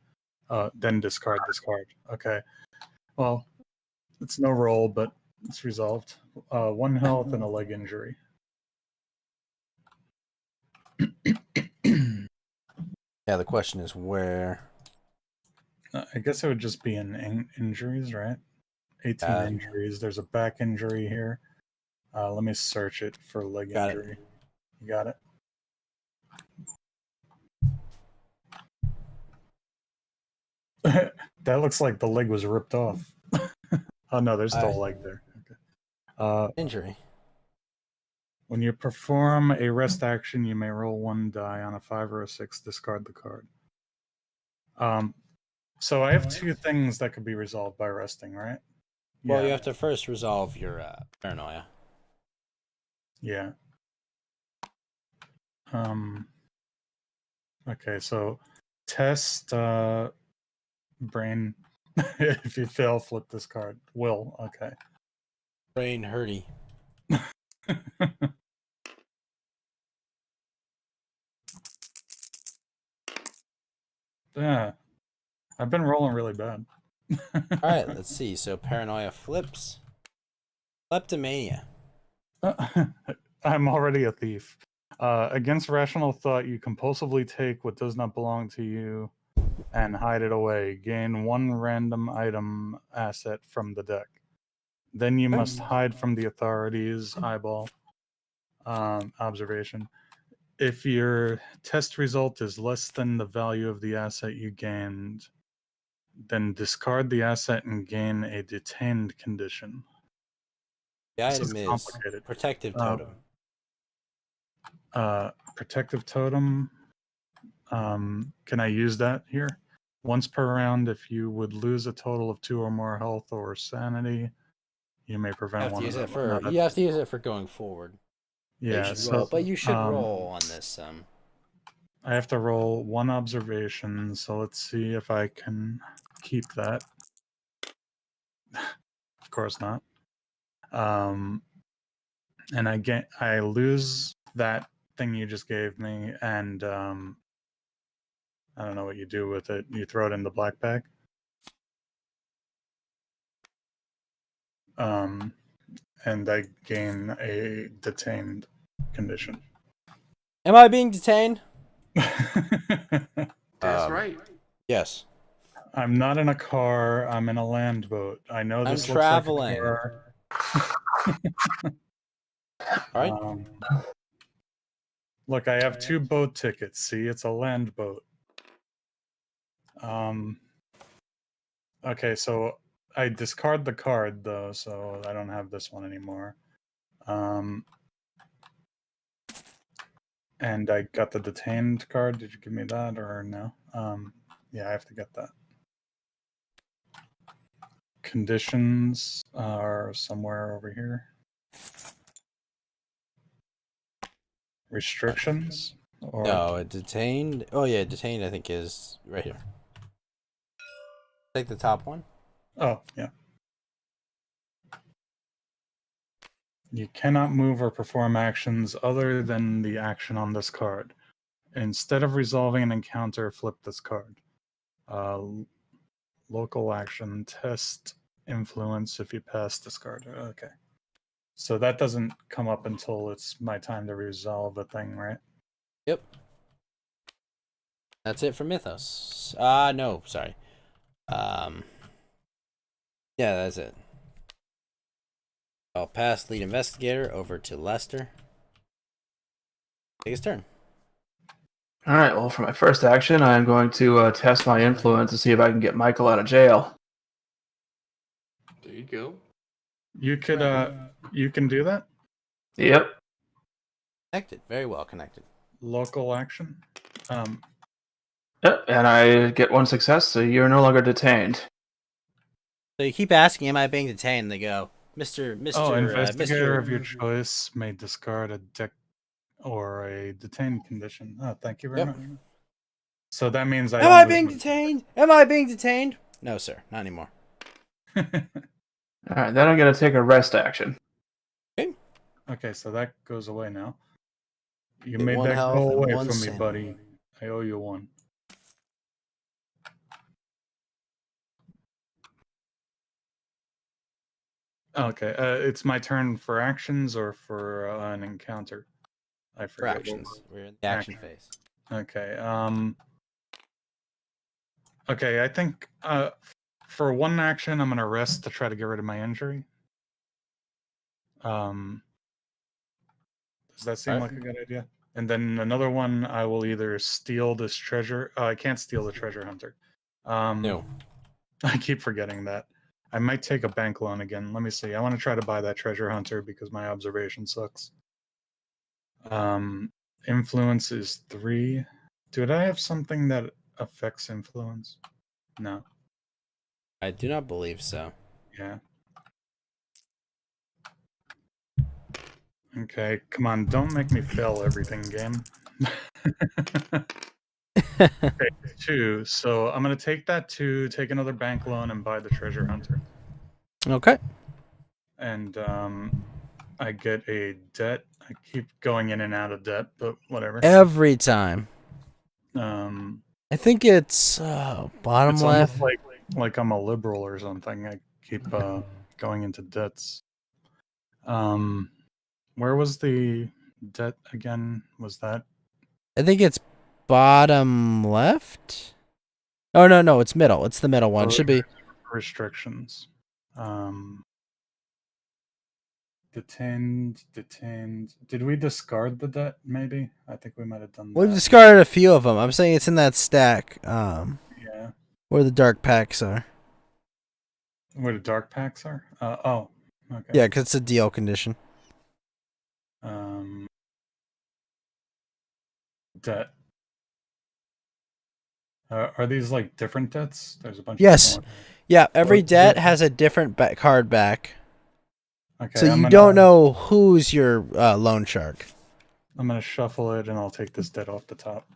Then discard this card. Okay. Well, it's no roll, but it's resolved. 1 health and a leg injury. Yeah, the question is where. I guess it would just be in injuries, right? 18 injuries. There's a back injury here. Let me search it for leg injury. You got it? That looks like the leg was ripped off. Oh no, there's still a leg there. Okay. Injury. When you perform a rest action, you may roll 1 die on a 5 or a 6. Discard the card. So I have 2 things that could be resolved by resting, right? Well, Yeah. you have to first resolve your paranoia. Yeah. Okay, so test brain. If you fail, flip this card. Will, okay. Brain hurty. Yeah. I've been rolling really bad. Alright, let's see. So paranoia flips. Kleptomania. I'm already a thief. Against rational thought, you compulsively take what does not belong to you and hide it away. Gain 1 random item asset from the deck. Then you must hide from the authorities' eyeball observation. If your test result is less than the value of the asset you gained, then discard the asset and gain a detained condition. The This item is is complicated. protective totem. Protective totem. Can I use that here? Once per round, if you would lose a total of 2 or more health or sanity, you may You prevent have to one use of it them. for. No, You that's- have to use it for going forward. yeah, you should so roll, but you should roll on this. I have to roll 1 observation, so let's see if I can keep that. Of course not. And I lose that thing you just gave me, and I don't know what you do with it. You throw it in the black bag. And I gain a detained condition. Am I being detained? That's right. Yes. I'm not in a car. I'm in a land boat. I know I'm this traveling. looks like a car. All right. Look, I have 2 boat tickets. See, it's a land boat. Okay, so I discard the card though, so I don't have this one anymore. And I got the detained card. Did you give me that or no? Yeah, I have to get that. Conditions are somewhere over here. Restrictions? Or No, a detained. Oh yeah, detained. I think is right here. Take the top one. Oh, yeah. You cannot move or perform actions other than the action on this card. Instead of resolving an encounter, flip this card. Local action, test influence if you pass this card. Okay. So that doesn't come up until it's my time to resolve a thing, right? Yep. That's it for Mythos. No, sorry. Yeah, that's it. I'll pass lead investigator over to Lester. Take his turn. All right. Well, for my first action, I'm going to test my influence to see if I can get Michael out of jail. There you go. You can do that. Yep. Connected. Very well connected. Local action. Yep. And I get 1 success, so you're no longer detained. So you keep asking, "Am I being detained?" And they go, "Mr. Investigator of your Mr." choice may discard a deck or a detained condition. Oh, thank you very Yep. much. So that means Am I being detained? Am I being detained? No, sir, not anymore. All right. Then I'm going to take a rest action. Okay, so that goes away now. You Get made 1 that health go and away 1 from me, sanity. buddy. I owe you 1. Okay, it's my turn for actions or for an encounter. I For forget. actions, we're in the action phase. Okay. Okay, I think for 1 action, I'm gonna rest to try to get rid of my injury. Does that seem Alright. like a good idea? And then another one, I will either steal this treasure. I can't steal the treasure hunter. No. I keep forgetting that. I might take a bank loan again. Let me see. I want to try to buy that treasure hunter because my observation sucks. Influence is 3. Did I have something that affects influence? No. I do not believe so. Yeah. Okay, come on, don't make me fail everything, game. Okay, 2. So I'm gonna take that 2, take another bank loan, and buy the treasure hunter. Okay. And I get a debt. I keep going in and out of debt, but whatever. Every time. I think it's bottom it's left. almost like I'm a liberal or something. I keep going into debts. Where was the debt again? Was that I think it's bottom left. Oh no, it's middle. It's the middle one. Should be. restrictions? Detained. Did we discard the debt? Maybe. I think we might have done We've that. discarded a few of them. I'm saying it's in that stack. Yeah. Where the dark packs are. Where the dark packs are? Oh. Okay. Yeah, because it's a deal condition. Debt. Are these like different debts? There's a bunch. Yes. Of Yeah, every Well, debt the- has a different card back. Okay. So I'm you gonna- don't know who's your loan shark. I'm gonna shuffle it, and I'll take this debt off the top.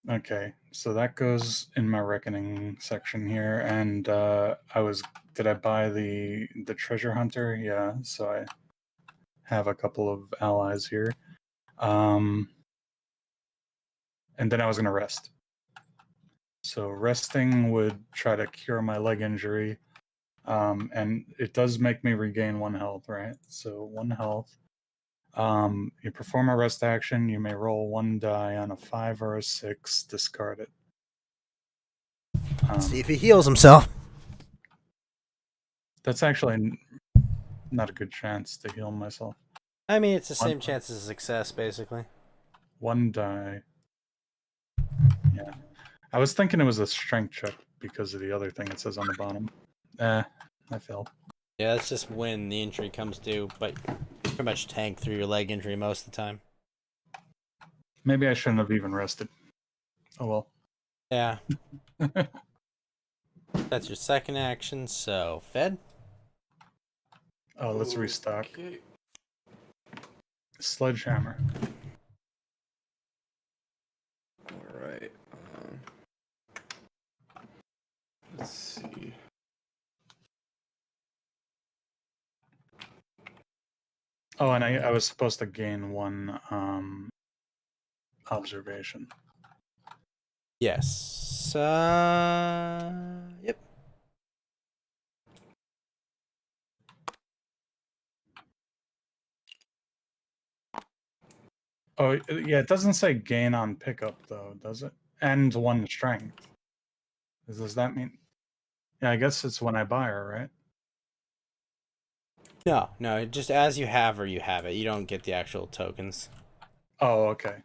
Okay, so that goes in my reckoning section here, and did I buy the treasure hunter? Yeah, so I have a couple of allies here. And then I was gonna rest. So resting would try to cure my leg injury. And it does make me regain 1 health, right? So 1 health. You perform a rest action, you may roll 1 die on a 5 or a 6, discard it. See if he heals himself. That's actually not a good chance to heal myself. I mean, it's the One- same chance as success, basically. 1 die. Yeah. I was thinking it was a strength check because of the other thing it says on the bottom. I failed. Yeah, that's just when the injury comes due, but you pretty much tank through your leg injury most of the time. Maybe I shouldn't have even rested. Oh well. Yeah. That's your second action, so Fed? Oh, let's restock. Okay. Sledgehammer. All right. Let's see. Oh, and I was supposed to gain 1 observation. Yes. Yep. Oh, yeah, it doesn't say gain on pickup, though, does it? And 1 strength. Does that mean... Yeah, I guess it's when I buy her, right? No, just as you have her, you have it. You don't get the actual tokens. Oh, okay.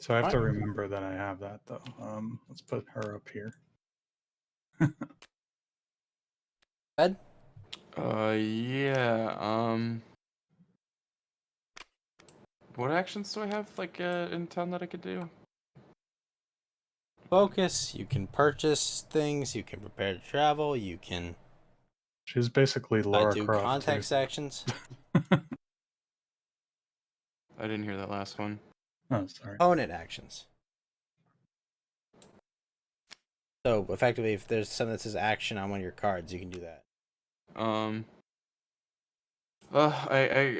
So I have to Fine. remember that I have that, though. Let's put her up here. Fed? Yeah. What actions do I have in town that I could do? Focus, you can purchase things, you can prepare to travel, you can She's basically Lara do Croft. context actions. I didn't hear that last one. Oh, sorry. Opponent actions. So effectively, if there's something that says action on one of your cards, you can do that. I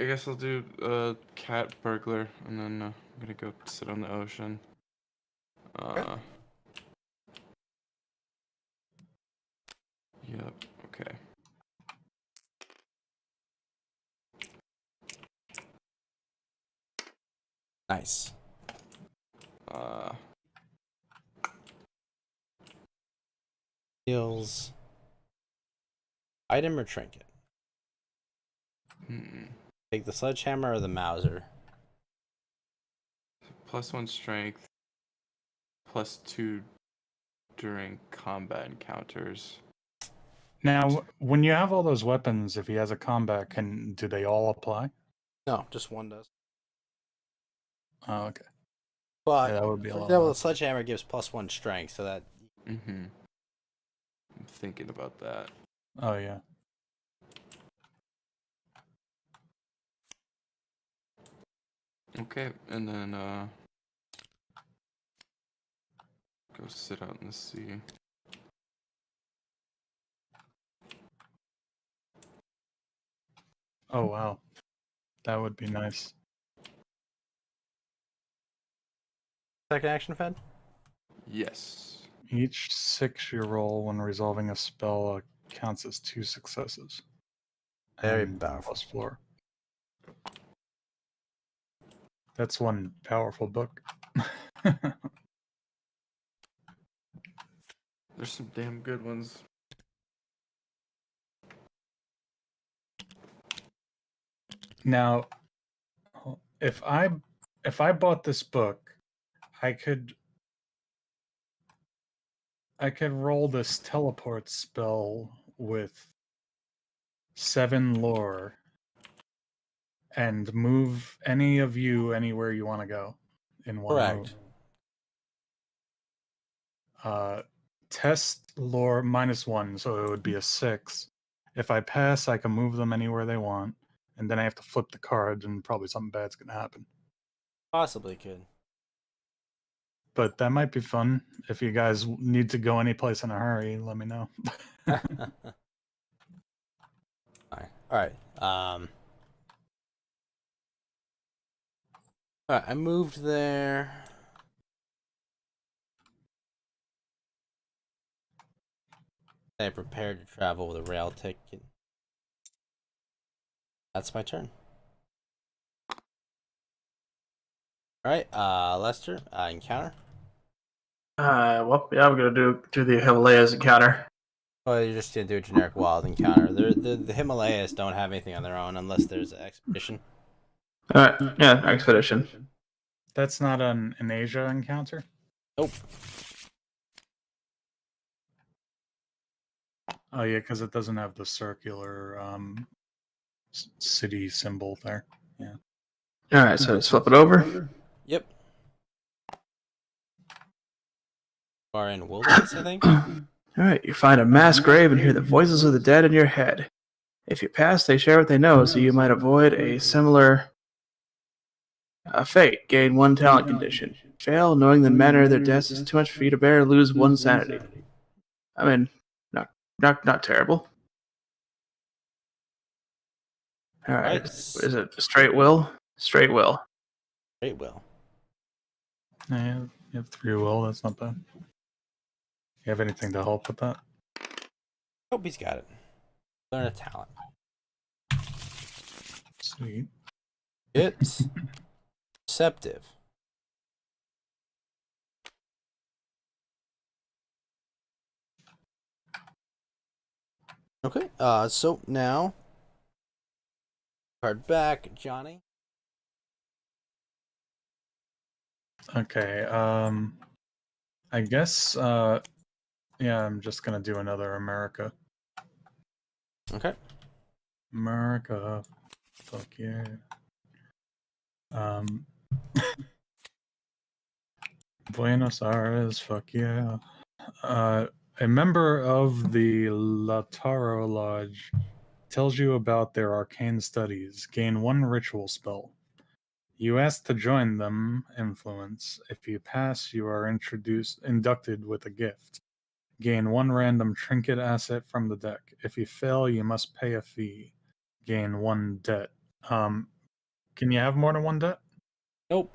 guess I'll do cat burglar, and then I'm gonna go sit on the ocean. Yep. Okay. Nice. Heals. Item or trinket? Take the sledgehammer or the Mauser. +1 strength, +2 during combat encounters. Now, when you have all those weapons, if he has a combat, do they all apply? No, just one does. Oh, okay. But Yeah, that would be a for lot example, the less. sledgehammer gives +1 strength, so that I'm thinking about that. Oh, yeah. Okay, and then go sit out in the sea. Oh, wow. That would be nice. second action, Fed. Yes. Each 6 you roll when resolving a spell, a counts as 2 successes. Very And powerful. +4. That's one powerful book. There's some damn good ones. Now, if I bought this book, I could roll this teleport spell with 7 lore and move any of you anywhere you want to go in one Correct. move. Test lore -1, so it would be a 6. If I pass, I can move them anywhere they want, and then I have to flip the card, and probably something bad's gonna happen. Possibly could. But that might be fun. If you guys need to go any place in a hurry, let me know. Alright. Alright, I moved there. I prepared to travel with a rail ticket. That's my turn. Alright, Lester, encounter. Well, yeah, I'm gonna do the Himalayas encounter. Oh, you're just gonna do a generic wild encounter. The Himalayas don't have anything on their own unless there's an expedition. Alright, yeah, expedition. That's not an Asia encounter? Nope. Oh yeah, because it doesn't have the circular city symbol there. Yeah. Alright, so let's flip it over. Yep. Or in wilderness, I think. Alright, you find a mass grave and hear the voices of the dead in your head. If you pass, they share what they know, so you might avoid a similar fate. Gain 1 talent condition. Fail, knowing the manner of their deaths is too much for you to bear, lose 1 sanity. I mean, not terrible. Alright, Nice. is it straight will? Straight will. Great will. Yeah, you have 3 will, that's not bad. You have anything to help with that? Hope he's got it. Learn a talent. Sweet. It's perceptive. Okay, so now card back, Johnny. Okay, I guess yeah, I'm just gonna do another America. Okay. America. Fuck yeah. Buenos Aires, fuck yeah. A member of the Lautaro Lodge tells you about their arcane studies. Gain 1 ritual spell. You ask to join them, influence. If you pass, you are inducted with a gift. Gain 1 random trinket asset from the deck. If you fail, you must pay a fee. Gain 1 debt. Can you have more than 1 debt? Nope.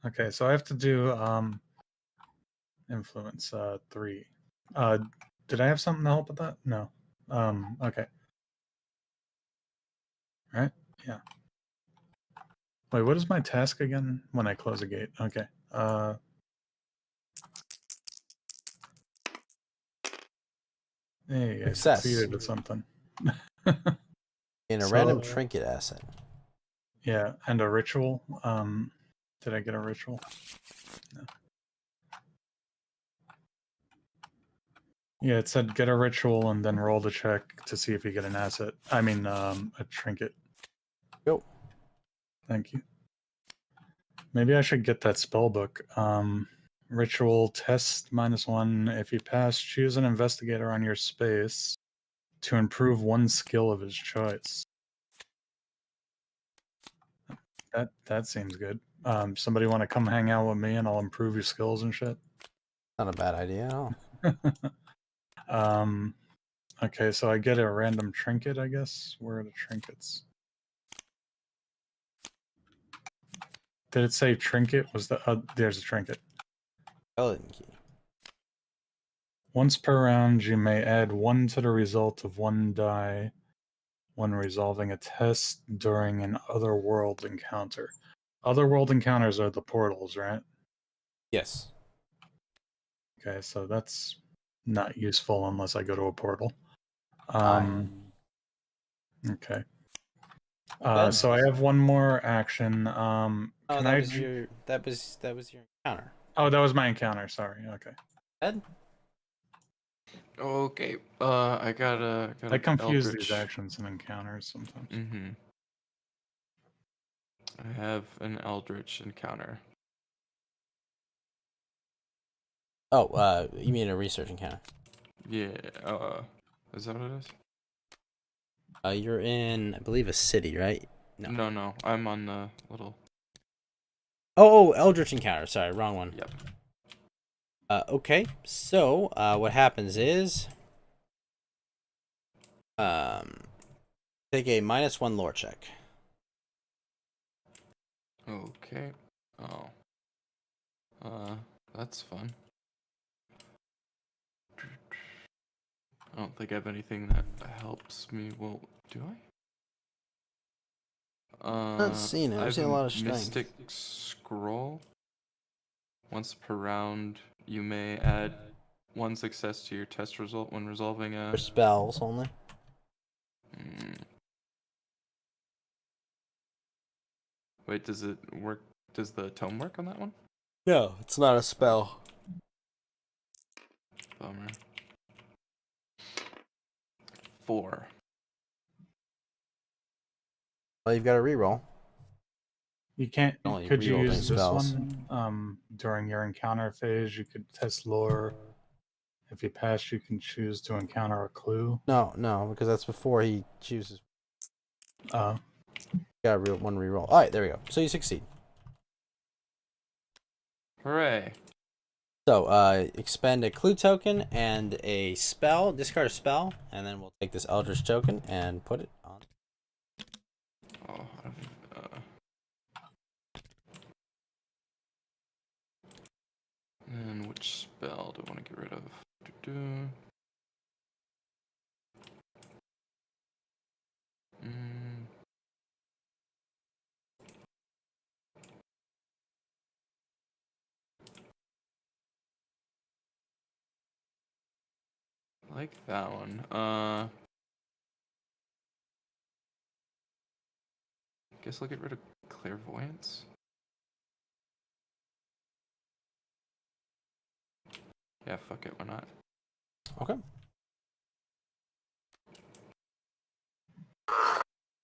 Okay, so I have to do influence 3. Did I have something to help with that? No. Okay. Right? Yeah. Wait, what is my task again when I close a gate? Okay. Hey, I Success. succeeded at something. In a So- random trinket asset. Yeah, and a ritual. Did I get a ritual? No. Yeah, it said get a ritual and then roll the check to see if you get an asset. I mean, a trinket. Go. Thank you. Maybe I should get that spell book. Ritual test -1. If you pass, choose an investigator on your space to improve 1 skill of his choice. That seems good. Somebody want to come hang out with me and I'll improve your skills and shit? Not a bad idea at all. Okay, so I get a random trinket, I guess. Where are the trinkets? Did it say trinket? Was the there's a trinket. Skeleton key. Once per round, you may add 1 to the result of 1 die when resolving a test during an otherworld encounter. Otherworld encounters are the portals, right? Yes. Okay, so that's not useful unless I go to a portal. Okay. Good. So I have one more action. Oh, Can that I? was your encounter. Oh, that was my encounter. Sorry. Okay. Ed? Okay. I got I an confuse Eldritch. these actions and encounters sometimes. Mm-hmm. I have an Eldritch encounter. Oh, you mean a research encounter? Yeah. Is that what it is? You're in, I believe, a city, right? No. No. I'm on the little. Oh, Eldritch encounter. Sorry, wrong one. Yep. Okay. So, what happens is, take a -1 lore check. Okay. Oh. That's fun. I don't think I have anything that helps me. Well, do I? Not seen it. I've seen a lot of strength. Mystic Scroll. Once per round, you may add 1 success to your test result when resolving a. For spells only. Wait, does it work? Does the tome work on that one? No, it's not a spell. Bummer. 4. Well, you've got to reroll. You can't. Only Could you reroll use during this spells. one during your encounter phase? You could test lore. If you pass, you can choose to encounter a clue. No, because that's before he chooses. Uh, Got one reroll. All right, there we go. So you succeed. Hooray! So, expend a clue token and a spell. Discard a spell, and then we'll take this Eldritch token and put it on. Oh, and which spell do I want to get rid of? I like that one. Guess I'll get rid of Clairvoyance. Yeah, fuck it, why not? Okay.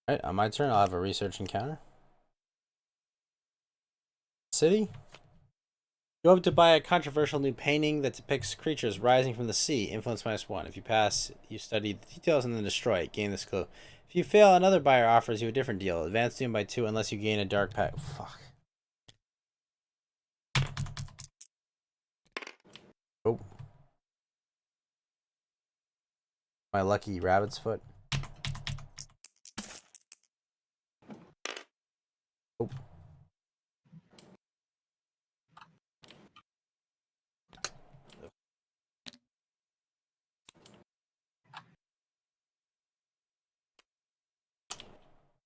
Alright, on my turn, I'll have a research encounter. City? You hope to buy a controversial new painting that depicts creatures rising from the sea, influence -1. If you pass, you study the details and then destroy it, gain this clue. If you fail, another buyer offers you a different deal. Advance doom by 2 unless you gain a dark pack. Fuck. Oh. My lucky rabbit's foot. Oh.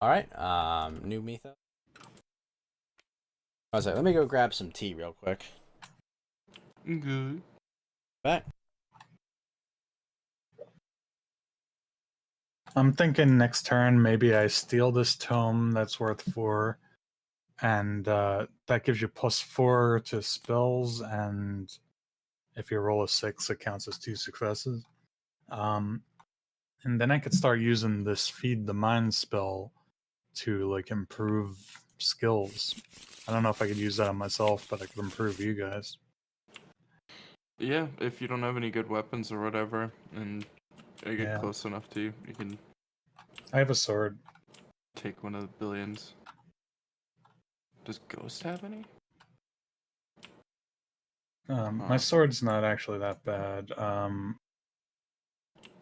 Alright, new Mythos. I was like, let me go grab some tea real quick. Good. Back. I'm thinking next turn, maybe I steal this tome that's worth 4, and that gives you +4 to spells, and if you roll a 6, it counts as 2 successes. And then I could start using this Feed the Mind spell to like improve skills. I don't know if I could use that on myself, but I could improve you guys. Yeah, if you don't have any good weapons or whatever, and I get Yeah. close enough to you, you can I have a sword. take one of the billions. Does Ghost have any? My sword's not actually that bad.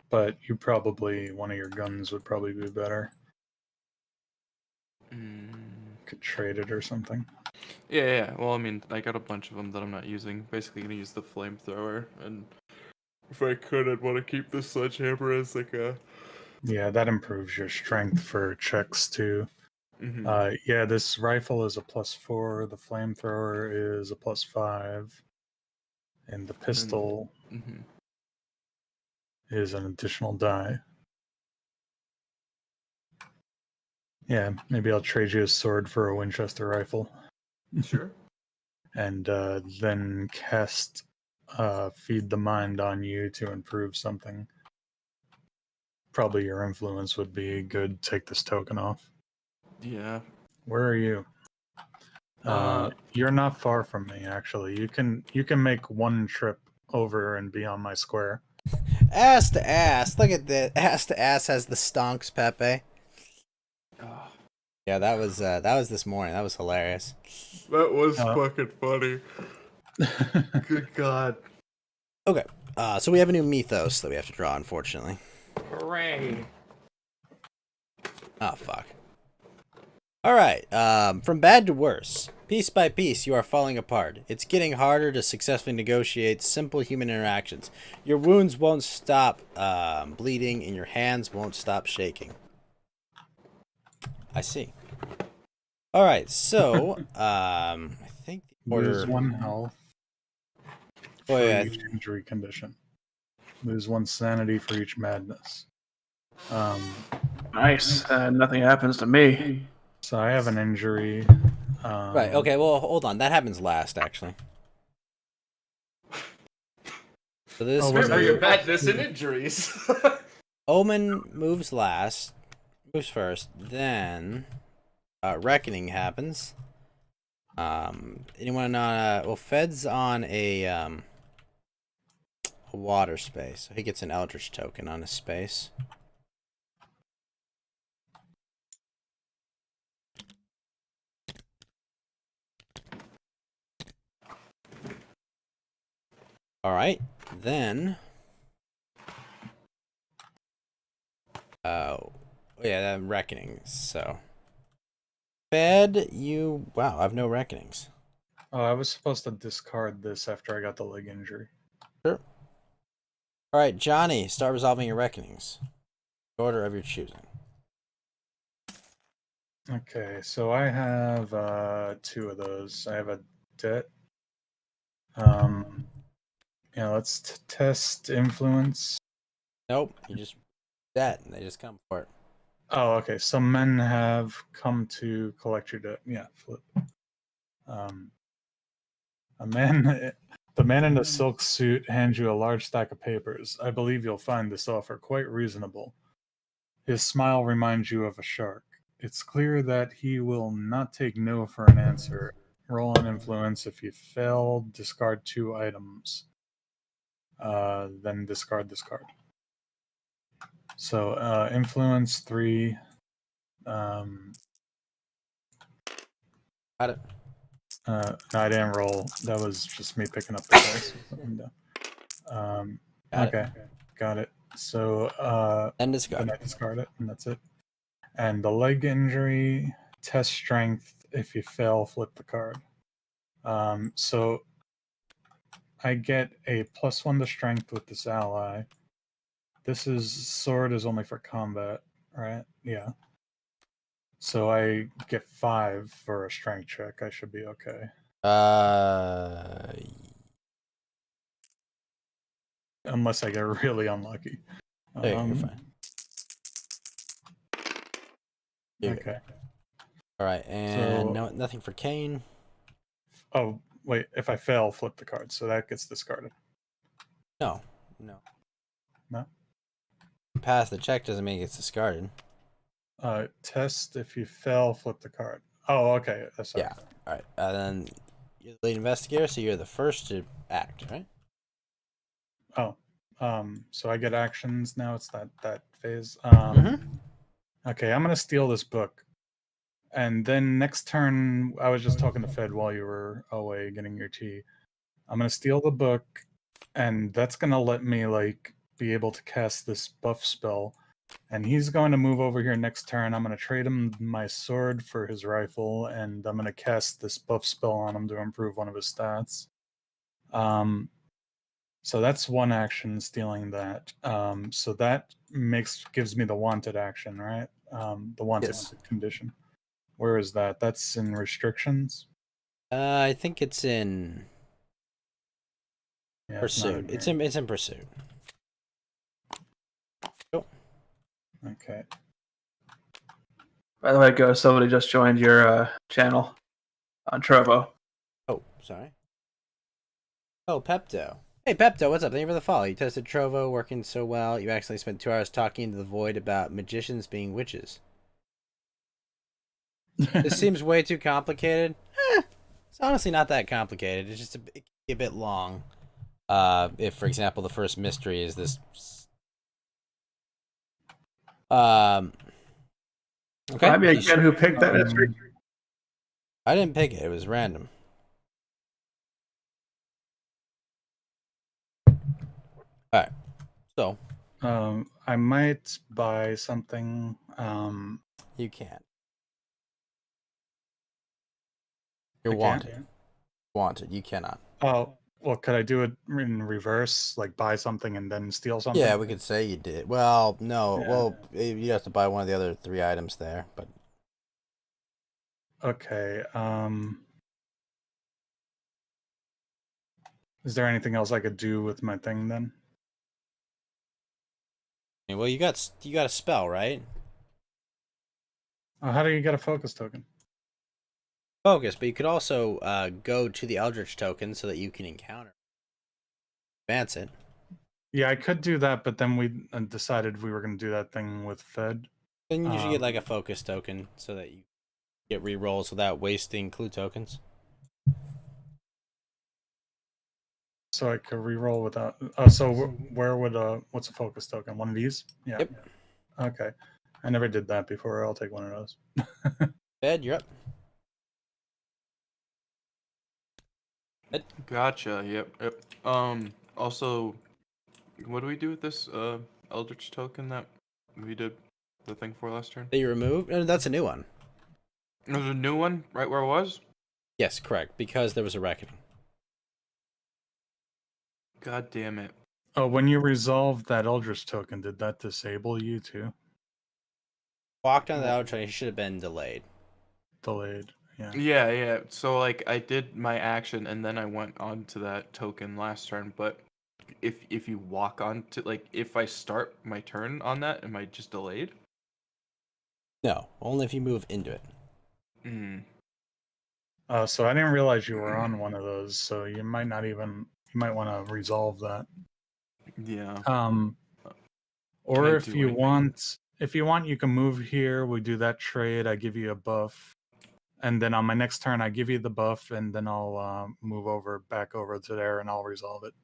But you probably, one of your guns would probably be better. Could trade it or something. Yeah. Well, I mean, I got a bunch of them that I'm not using. Basically, gonna use the flamethrower and If I could, I'd want to keep the sledgehammer as like a. Yeah, that improves your strength for checks too. Mhm. Yeah, this rifle is a +4. The flamethrower is a +5, and the pistol Mhm. is an additional die. Yeah, maybe I'll trade you a sword for a Winchester rifle, Sure. and then cast Feed the Mind on you to improve something. Probably your influence would be good. Take this token off. Yeah. Where are you? You're not far from me, actually. You can make one trip over and be on my square. Ass to ass. Look at that. Ass to ass has the stonks, Pepe. Ah, Yeah, that was this morning. That was hilarious. that was Oh. fucking funny. Good God. Okay. So we have a new mythos that we have to draw, unfortunately. Hooray. Oh fuck. Alright, from bad to worse. Piece by piece, you are falling apart. It's getting harder to successfully negotiate simple human interactions. Your wounds won't stop bleeding, and your hands won't stop shaking. I see. Alright, so, I think the order... Lose 1 health Oh, for yeah. each injury condition. Lose 1 sanity for each madness. Nice. Nothing happens to me. So I have an injury. Right, okay, well, hold on. That happens last, actually. So this... Oh, Remember was your it? madness and injuries. Omen moves last. Moves first. Then... Reckoning happens. Anyone on... well, Fed's on a water space. So he gets an Eldritch token on his space. Alright, then... oh yeah, Reckoning, so... Fed, you... wow, I have no Reckonings. Oh, I was supposed to discard this after I got the leg injury. Sure. Alright, Johnny, start resolving your Reckonings. The order of your choosing. Okay, so I have 2 of those. I have a debt. Yeah, let's test influence. Nope, you just... that, and they just come for it. Oh, okay. Some men have come to collect your debt. Yeah, flip. The man in the silk suit hands you a large stack of papers. I believe you'll find this offer quite reasonable. His smile reminds you of a shark. It's clear that he will not take no for an answer. Roll an influence. If you fail, discard 2 items. Then discard this card. So influence 3. Got it. No, I didn't roll. That was just me picking up the dice. Got Okay, got it. So Then discard. then I discard it, and that's it. And the leg injury, test strength. If you fail, flip the card. So I get a +1 to strength with this ally. This sword is only for combat, right? Yeah. So I get 5 for a strength check. I should be okay. Unless I get really unlucky. You're fine. You're good. Okay. Alright, and So- nothing for Kane. Oh, wait. If I fail, flip the card. So that gets discarded. No. No? Pass the check doesn't mean it's discarded. Test. If you fail, flip the card. Oh, okay. Sorry. Yeah. Alright, then you're the lead investigator, so you're the first to act, right? Oh. So I get actions now. It's that phase. Okay, I'm gonna steal this book. And then next turn, I was just talking to Fed while you were away getting your tea. I'm gonna steal the book, and that's gonna let me be able to cast this buff spell. And he's going to move over here next turn. I'm gonna trade him my sword for his rifle, and I'm gonna cast this buff spell on him to improve one of his stats. So that's one action, stealing that. So that gives me the wanted action, right? The wanted Yes. condition. Where is that? That's in restrictions. I think it's in Yeah, pursuit. It's in pursuit. Okay. By the way, Ghost, somebody just joined your channel on Trovo. Oh, sorry. Oh, Pepto. Hey, Pepto, what's up? Thank you for the follow. You tested Trovo working so well, you actually spent 2 hours talking into the void about magicians being witches. This seems way too complicated. It's honestly not that complicated. It's just it can be a bit long. If, for example, the first mystery is this. Okay. Might be again who picked that mystery. I didn't pick it. It was random. All right. So. I might buy something. You can't. You're I can't? wanted. Wanted. You cannot. Oh, well, could I do it in reverse? Like buy something and then steal something? Yeah, we could say you did. Well, no. Yeah. Well, you'd have to buy one of the other 3 items there, but. Okay. Is there anything else I could do with my thing then? Well, you got a spell, right? How do you get a focus token? Focus, but you could also go to the Eldritch token so that you can encounter. Advance it. Yeah, I could do that, but then we decided we were going to do that thing with Fed. Then you should get like a focus token so that you get rerolls without wasting clue tokens. So I could reroll without. So where would what's a focus token? One of these? Yeah. Yep. Okay. I never did that before. I'll take one of those. Ed, you're up. Ed? Gotcha. Yep. Also, what do we do with this Eldritch token that we did the thing for last turn? That you removed? No, that's a new one. There's a new one right where it was? Yes, correct. Because there was a reckoning. God damn it. Oh, when you resolved that Eldritch token, did that disable you too? Walked on the outro, he should have been delayed. Delayed. Yeah. Yeah. So like I did my action and then I went on to that token last turn, but if you walk on to like if I start my turn on that, am I just delayed? No, only if you move into it. Hmm. So I didn't realize you were on one of those, so you might want to resolve that. Yeah. Or I if do you anything? want, you can move here. We do that trade. I give you a buff, and then on my next turn, I give you the buff, and then I'll move back over to there, and I'll resolve it.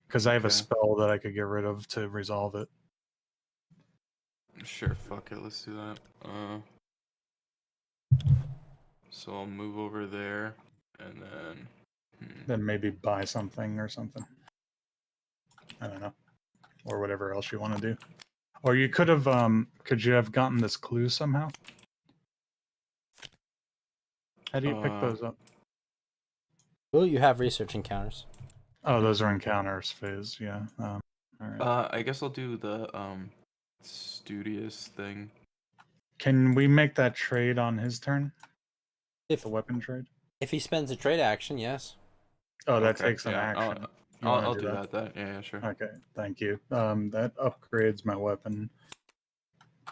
Because I have a Okay. spell that I could get rid of to resolve it. Sure, fuck it, let's do that. So I'll move over there and then Then maybe buy something or something. I don't know, or whatever else you want to do. Or you could have gotten this clue somehow? How do you pick those up? Well, you have research encounters. Oh, those are encounters phase. Yeah. All right. I guess I'll do the studious thing. Can we make that trade on his turn? If The weapon trade? if he spends a trade action, yes. Oh, that Okay, takes an yeah, action. I'll do that then. Yeah, sure. Okay, thank you. That upgrades my weapon.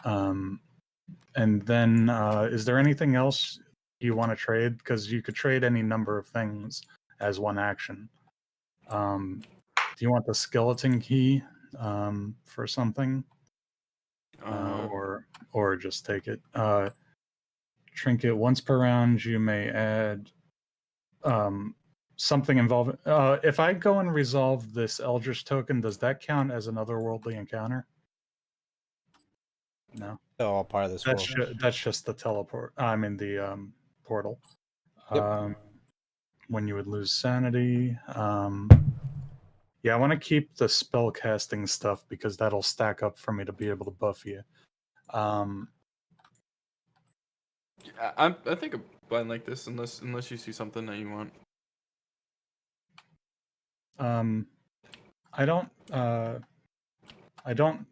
And then is there anything else you want to trade? Because you could trade any number of things as one action. Do you want the skeleton key for something? Or just take it. Trinket once per round. You may add something involving. If I go and resolve this Eldritch token, does that count as an otherworldly encounter? No. They're all part of this world. That's just the teleport. I mean the portal. Yep. When you would lose sanity. Yeah, I want to keep the spell casting stuff because that'll stack up for me to be able to buff you. I think I'm fine like this unless you see something that you want. I don't.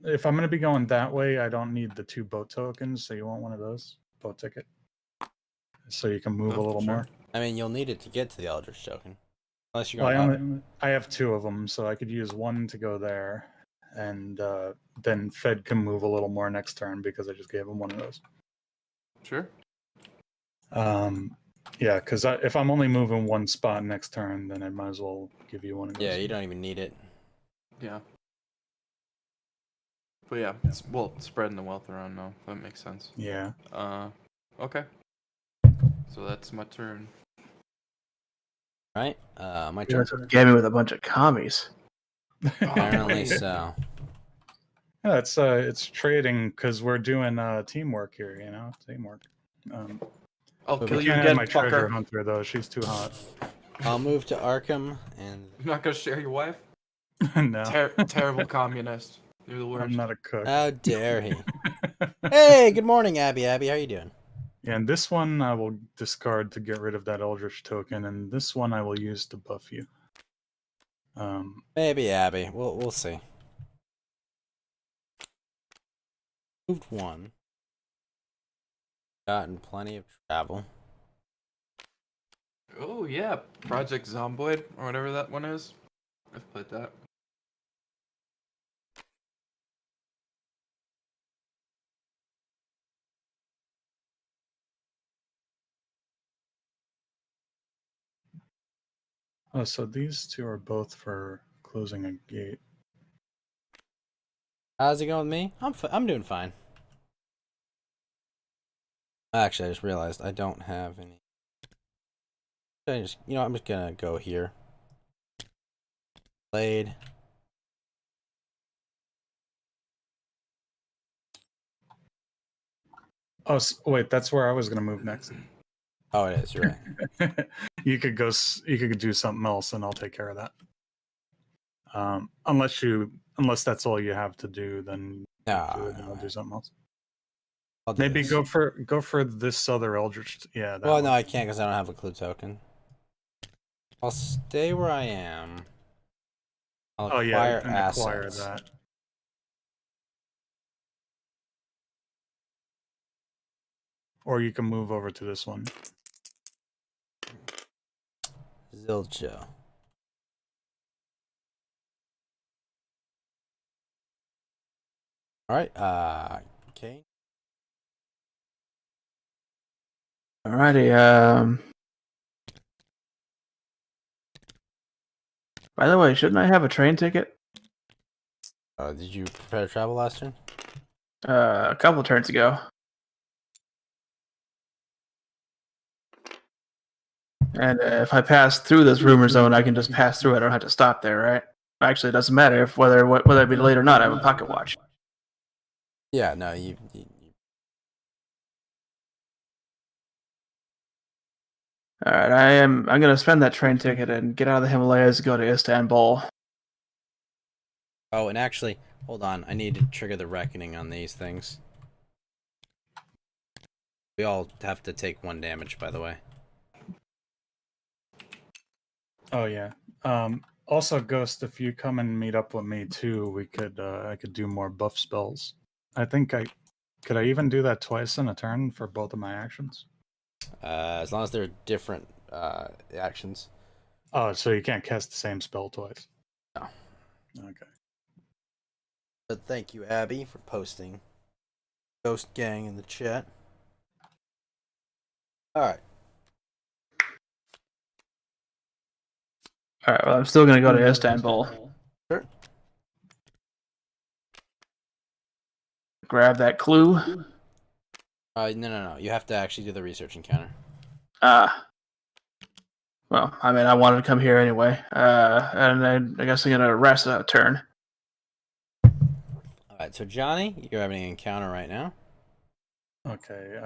If I'm going to be going that way, I don't need the 2 boat tokens. So you want one of those boat ticket, so you can move a little sure. more. I mean, you'll need it to get to the Eldritch token, unless you're Well, going up. I have 2 of them, so I could use one to go there, and then Fed can move a little more next turn because I just gave him one of those. Sure. Yeah, because if I'm only moving one spot next turn, then I might as well give you one of those. Yeah, you don't even need it. Yeah. But yeah, spreading the wealth around now. That makes sense. Yeah. Okay. So that's my turn. Right? My You turn. guys gave me with a bunch of commies. Apparently so. Yeah, it's trading because we're doing teamwork here. Teamwork. I'll But kill we you Can't again, have my treasure fucker. hunter though. She's too hot. I'll move to Arkham, and You're not gonna share your wife? No, Terrible communist. You're the worst. I'm not a cook. how dare he? Hey, good morning, Abby. Abby, how you doing? Yeah, and this one I will discard to get rid of that Eldritch token, and this one I will use to buff you. Maybe Abby. We'll see. Moved 1. Gotten plenty of travel. Oh yeah, Project Zomboid or whatever that one is. I've played that. Oh, so these 2 are both for closing a gate. How's it going with me? I'm doing fine. Actually, I just realized I don't have any. I'm just gonna go here. Blade. Oh, wait, that's where I was gonna move next. Oh, it is. You're right. You could go. You could do something else, and I'll take care of that. Unless that's all you have to do, then No, do it, and I'll do something else. I'll do Maybe this. go for this other Eldritch. Yeah. Well, no, one. I can't because I don't have a clue token. I'll stay where I am. I'll Oh yeah, acquire and assets. acquire that. Or you can move over to this one. Zilcho. All right. Okay. Alrighty. By the way, shouldn't I have a train ticket? Did you prepare to travel last turn? A couple turns ago. And if I pass through this rumor zone, I can just pass through. I don't have to stop there, right? Actually, it doesn't matter if whether I be delayed or not. I have a pocket watch. Yeah. No. You All right, I'm gonna spend that train ticket and get out of the Himalayas and go to Istanbul. Oh, and actually, hold on. I need to trigger the reckoning on these things. We all have to take 1 damage, by the way. Oh yeah. Also, Ghost, if you come and meet up with me too, we could I could do more buff spells. I think could I even do that twice in a turn for both of my actions? As long as they're different actions. Oh, so you can't cast the same spell twice. No. Okay. But thank you, Abby, for posting Ghost Gang in the chat. All right. All right, well, I'm still gonna go to Istanbul. Sure. Grab that clue. No. You have to actually do the research encounter. Well, I mean, I wanted to come here anyway. And I guess I'm gonna rest a turn. All right. So Johnny, you're having an encounter right now. Okay.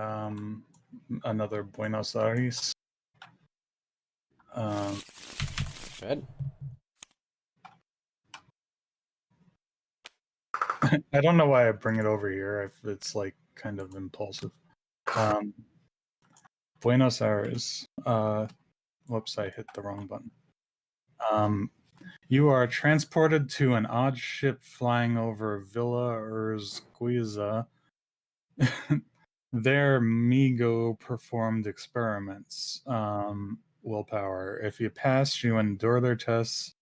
Another Buenos Aires. Good. I don't know why I bring it over here if it's like kind of impulsive. Buenos Aires. Whoops, I hit the wrong button. You are transported to an odd ship flying over Villa Urzquiza. There, Migo performed experiments. Willpower. If you pass, you endure their tests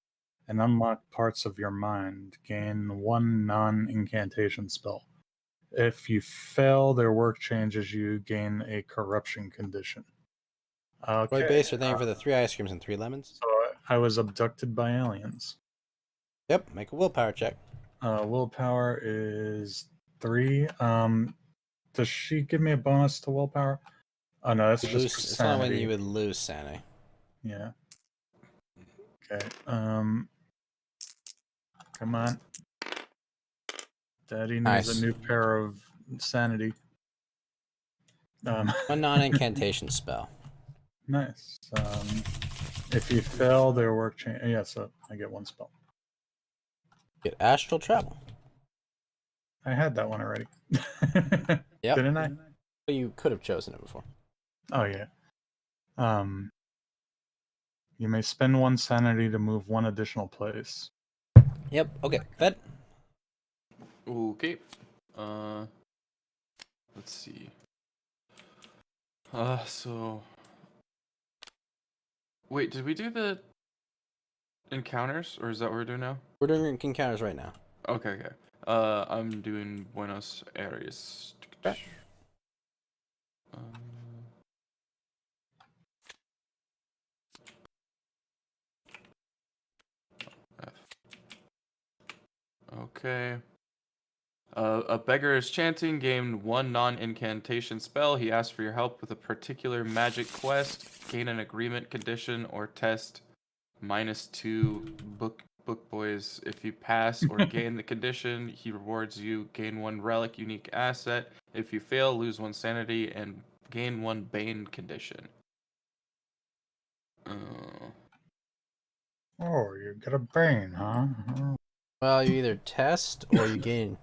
and unlock parts of your mind. Gain 1 non-incantation spell. If you fail, their work changes. You gain a corruption condition. Okay. Roy Baser, thank you for the 3 ice creams and 3 lemons. So I was abducted by aliens. Yep, make a willpower check. Willpower is 3. Does she give me a bonus to willpower? Oh no, that's just for It's only when sanity. you would lose sanity. Yeah. Okay. Come on. Daddy needs Nice. a new pair of sanity. 1 non-incantation spell. Nice. If you fail, their work change. Yeah, so I get 1 spell. Get astral travel. I had that one already. Yep. Didn't I? But you could have chosen it before. Oh yeah. You may spend 1 sanity to move 1 additional place. Yep. Okay. Fed. Okay. Let's see. So. Wait, did we do the encounters, or is that what we're doing now? We're doing encounters right now. Okay, okay. I'm doing Buenos Aires. Okay. Okay. A beggar is chanting, gain 1 non-incantation spell. He asks for your help with a particular magic quest. Gain an agreement, condition, or test. -2 book boys. If you pass or gain the condition, he rewards you. Gain 1 relic, unique asset. If you fail, lose 1 sanity and gain 1 bane condition. Oh, you get a bane, huh? Well, you either test or you gain.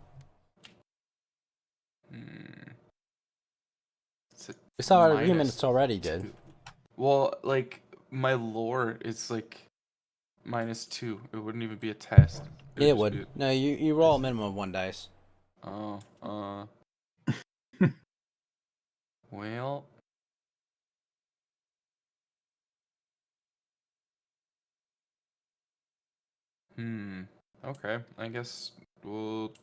We saw our agreements already did. Well, like, my lore is like -2. It wouldn't even be a test. Yeah, it just would. be- No, you roll a minimum of 1 dice. Oh, well. Okay, I guess we'll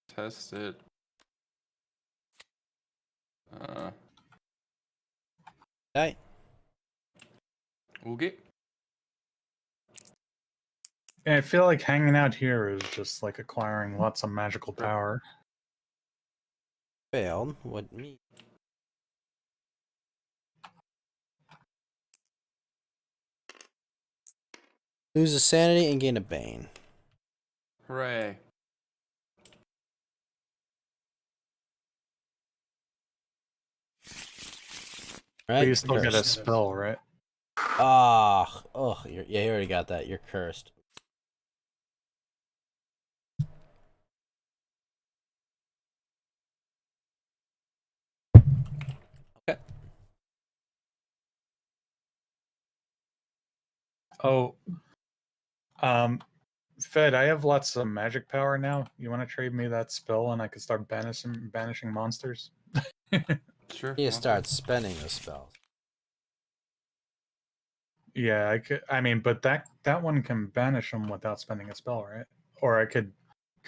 test it. Right. Okay. Yeah, I feel like hanging out here is just like acquiring lots of magical power. Failed. What me? Lose a sanity and gain a bane. Hooray. Right? But you still get a Cursed. spell, right? Ah, yeah, you already got that. You're cursed. Okay. Oh, Fed, I have lots of magic power now. You want to trade me that spell, and I can start banishing monsters? Sure. You start spending the spells. Yeah, I could. I mean, but that one can banish them without spending a spell, right? Or I could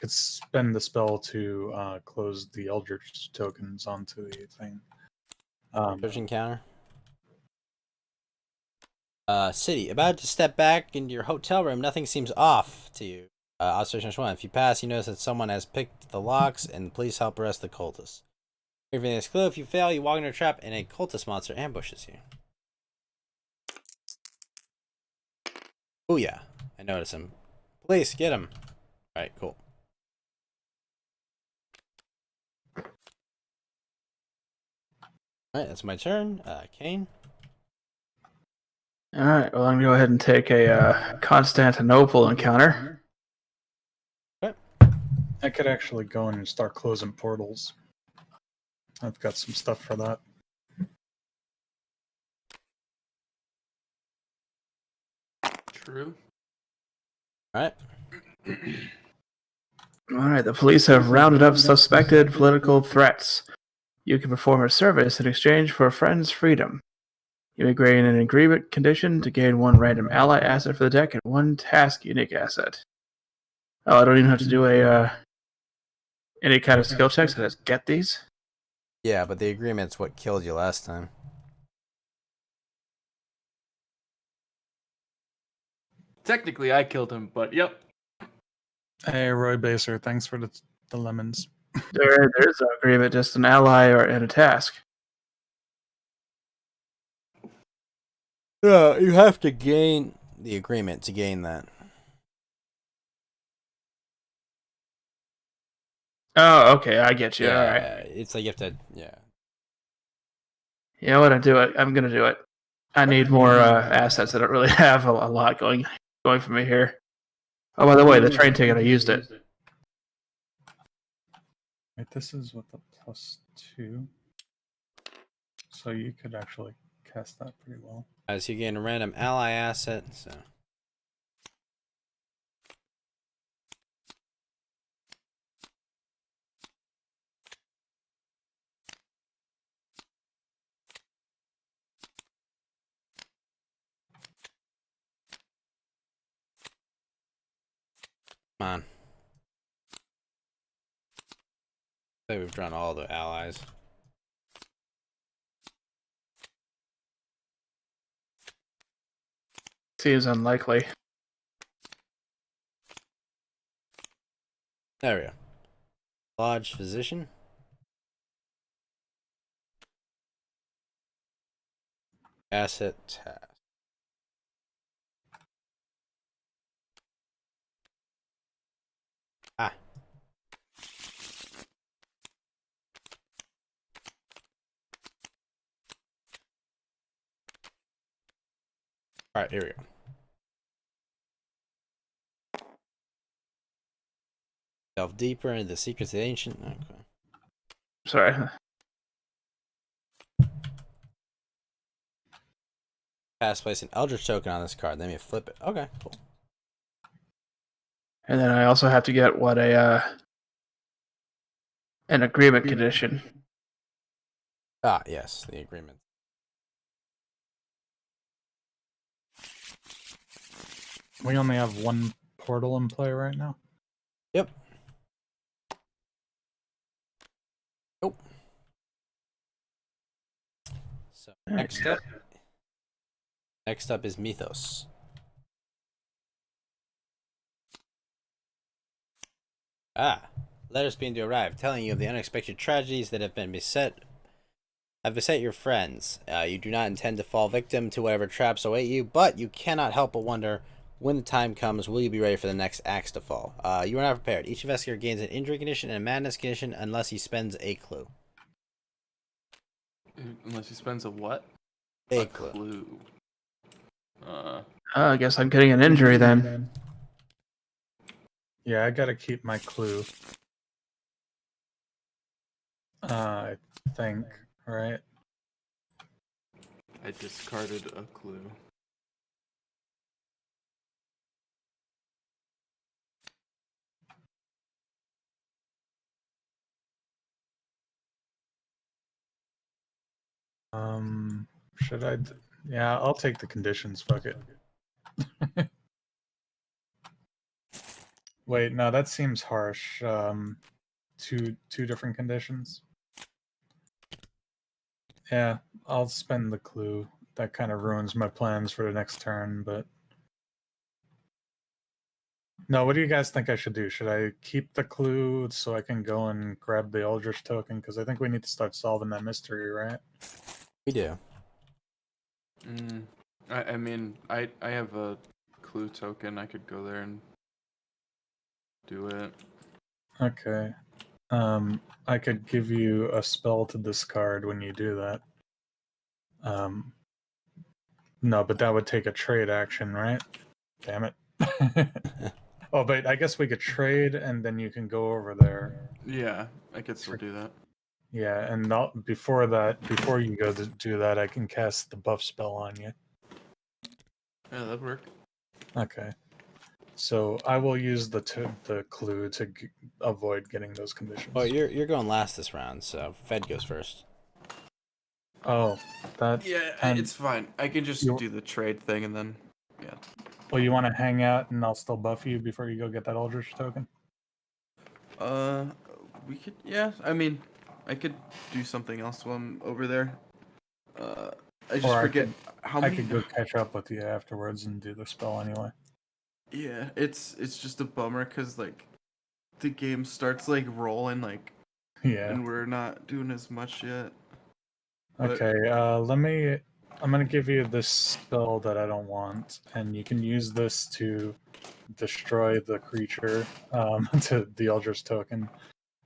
spend the spell to close the Eldritch tokens onto the thing. Search encounter. City. About to step back into your hotel room. Nothing seems off to you. Observation 1. If you pass, you notice that someone has picked the locks, and please help arrest the cultists. Everything is clear. If you fail, you walk into a trap, and a cultist monster ambushes you. Oh yeah, I notice him. Police, get him. Alright, cool. Alright, that's my turn. Kane. All right. Well, I'm gonna go ahead and take a Constantinople encounter. I could actually go in and start closing portals. I've got some stuff for that. True. All right. All right, the police have rounded up suspected political threats. You can perform a service in exchange for a friend's freedom. You agree in an agreement condition to gain 1 random ally asset for the deck and 1 task unique asset. Oh, I don't even have to do any kind of skill checks. I just get these. Yeah, but the agreement's what killed you last time. Technically, I killed him, but yep. Hey, Roy Baser, thanks for the lemons. There's an agreement, just an ally and a task. Yeah, you have to gain the agreement to gain that. Oh, okay, I get you. Yeah, All right. it's like you have to. Yeah. You know what? I'm gonna do it. I need more assets. I don't really have a lot going for me here. Oh, by the way, the train ticket, I used it. Wait, this is with the +2. So you could actually cast that pretty well. As you gain a random ally asset, so. Come on. I think we've drawn all the allies. Seems unlikely. There we go. Lodge physician. Asset task. Ah. Alright, here we go. Delve deeper into the secrets of the ancient. Okay. Sorry. Pass, place an Eldritch token on this card. Then you flip it. Okay, cool. And then I also have to get what an agreement condition. Ah, yes, the agreement. We only have 1 portal in play right now. Yep. Nope. So next up is Mythos. Ah, letters being to arrive, telling you of the unexpected tragedies that have beset your friends. You do not intend to fall victim to whatever traps await you, but you cannot help but wonder, when the time comes, will you be ready for the next axe to fall? You are not prepared. Each investigator gains an injury condition and a madness condition unless he spends a clue. Unless he spends a what? A clue. I guess I'm getting an injury then. Yeah, I gotta keep my clue. I think, right? I discarded a clue. Should I? Yeah, I'll take the conditions. Fuck it. Wait, no, that seems harsh. Two different conditions. Yeah, I'll spend the clue. That kind of ruins my plans for the next turn, but... No, what do you guys think I should do? Should I keep the clue so I can go and grab the Eldritch token? Because I think we need to start solving that mystery, right? We do. I mean, I have a clue token. I could go there and do it. Okay. I could give you a spell to discard when you do that. No, but that would take a trade action, right? Damn it. Oh, but I guess we could trade and then you can go over there. Yeah, I could still do that. Yeah, and before you go to do that, I can cast the buff spell on you. Yeah, that'd work. Okay. So I will use the clue to avoid getting those conditions. Oh, you're going last this round, so Fed goes first. Oh, that. Yeah, and it's fine. I can just you- do the trade thing and then, yeah. Well, you want to hang out and I'll still buff you before you go get that Eldritch token? We could, yeah. I mean, I could do something else while I'm over there. I just Or forget how I many. could go catch up with you afterwards and do the spell anyway. Yeah, it's just a bummer because like the game starts like rolling like, Yeah. and we're not doing as much yet. But- Okay. I'm gonna give you this spell that I don't want, and you can use this to destroy the creature. To the Eldritch token.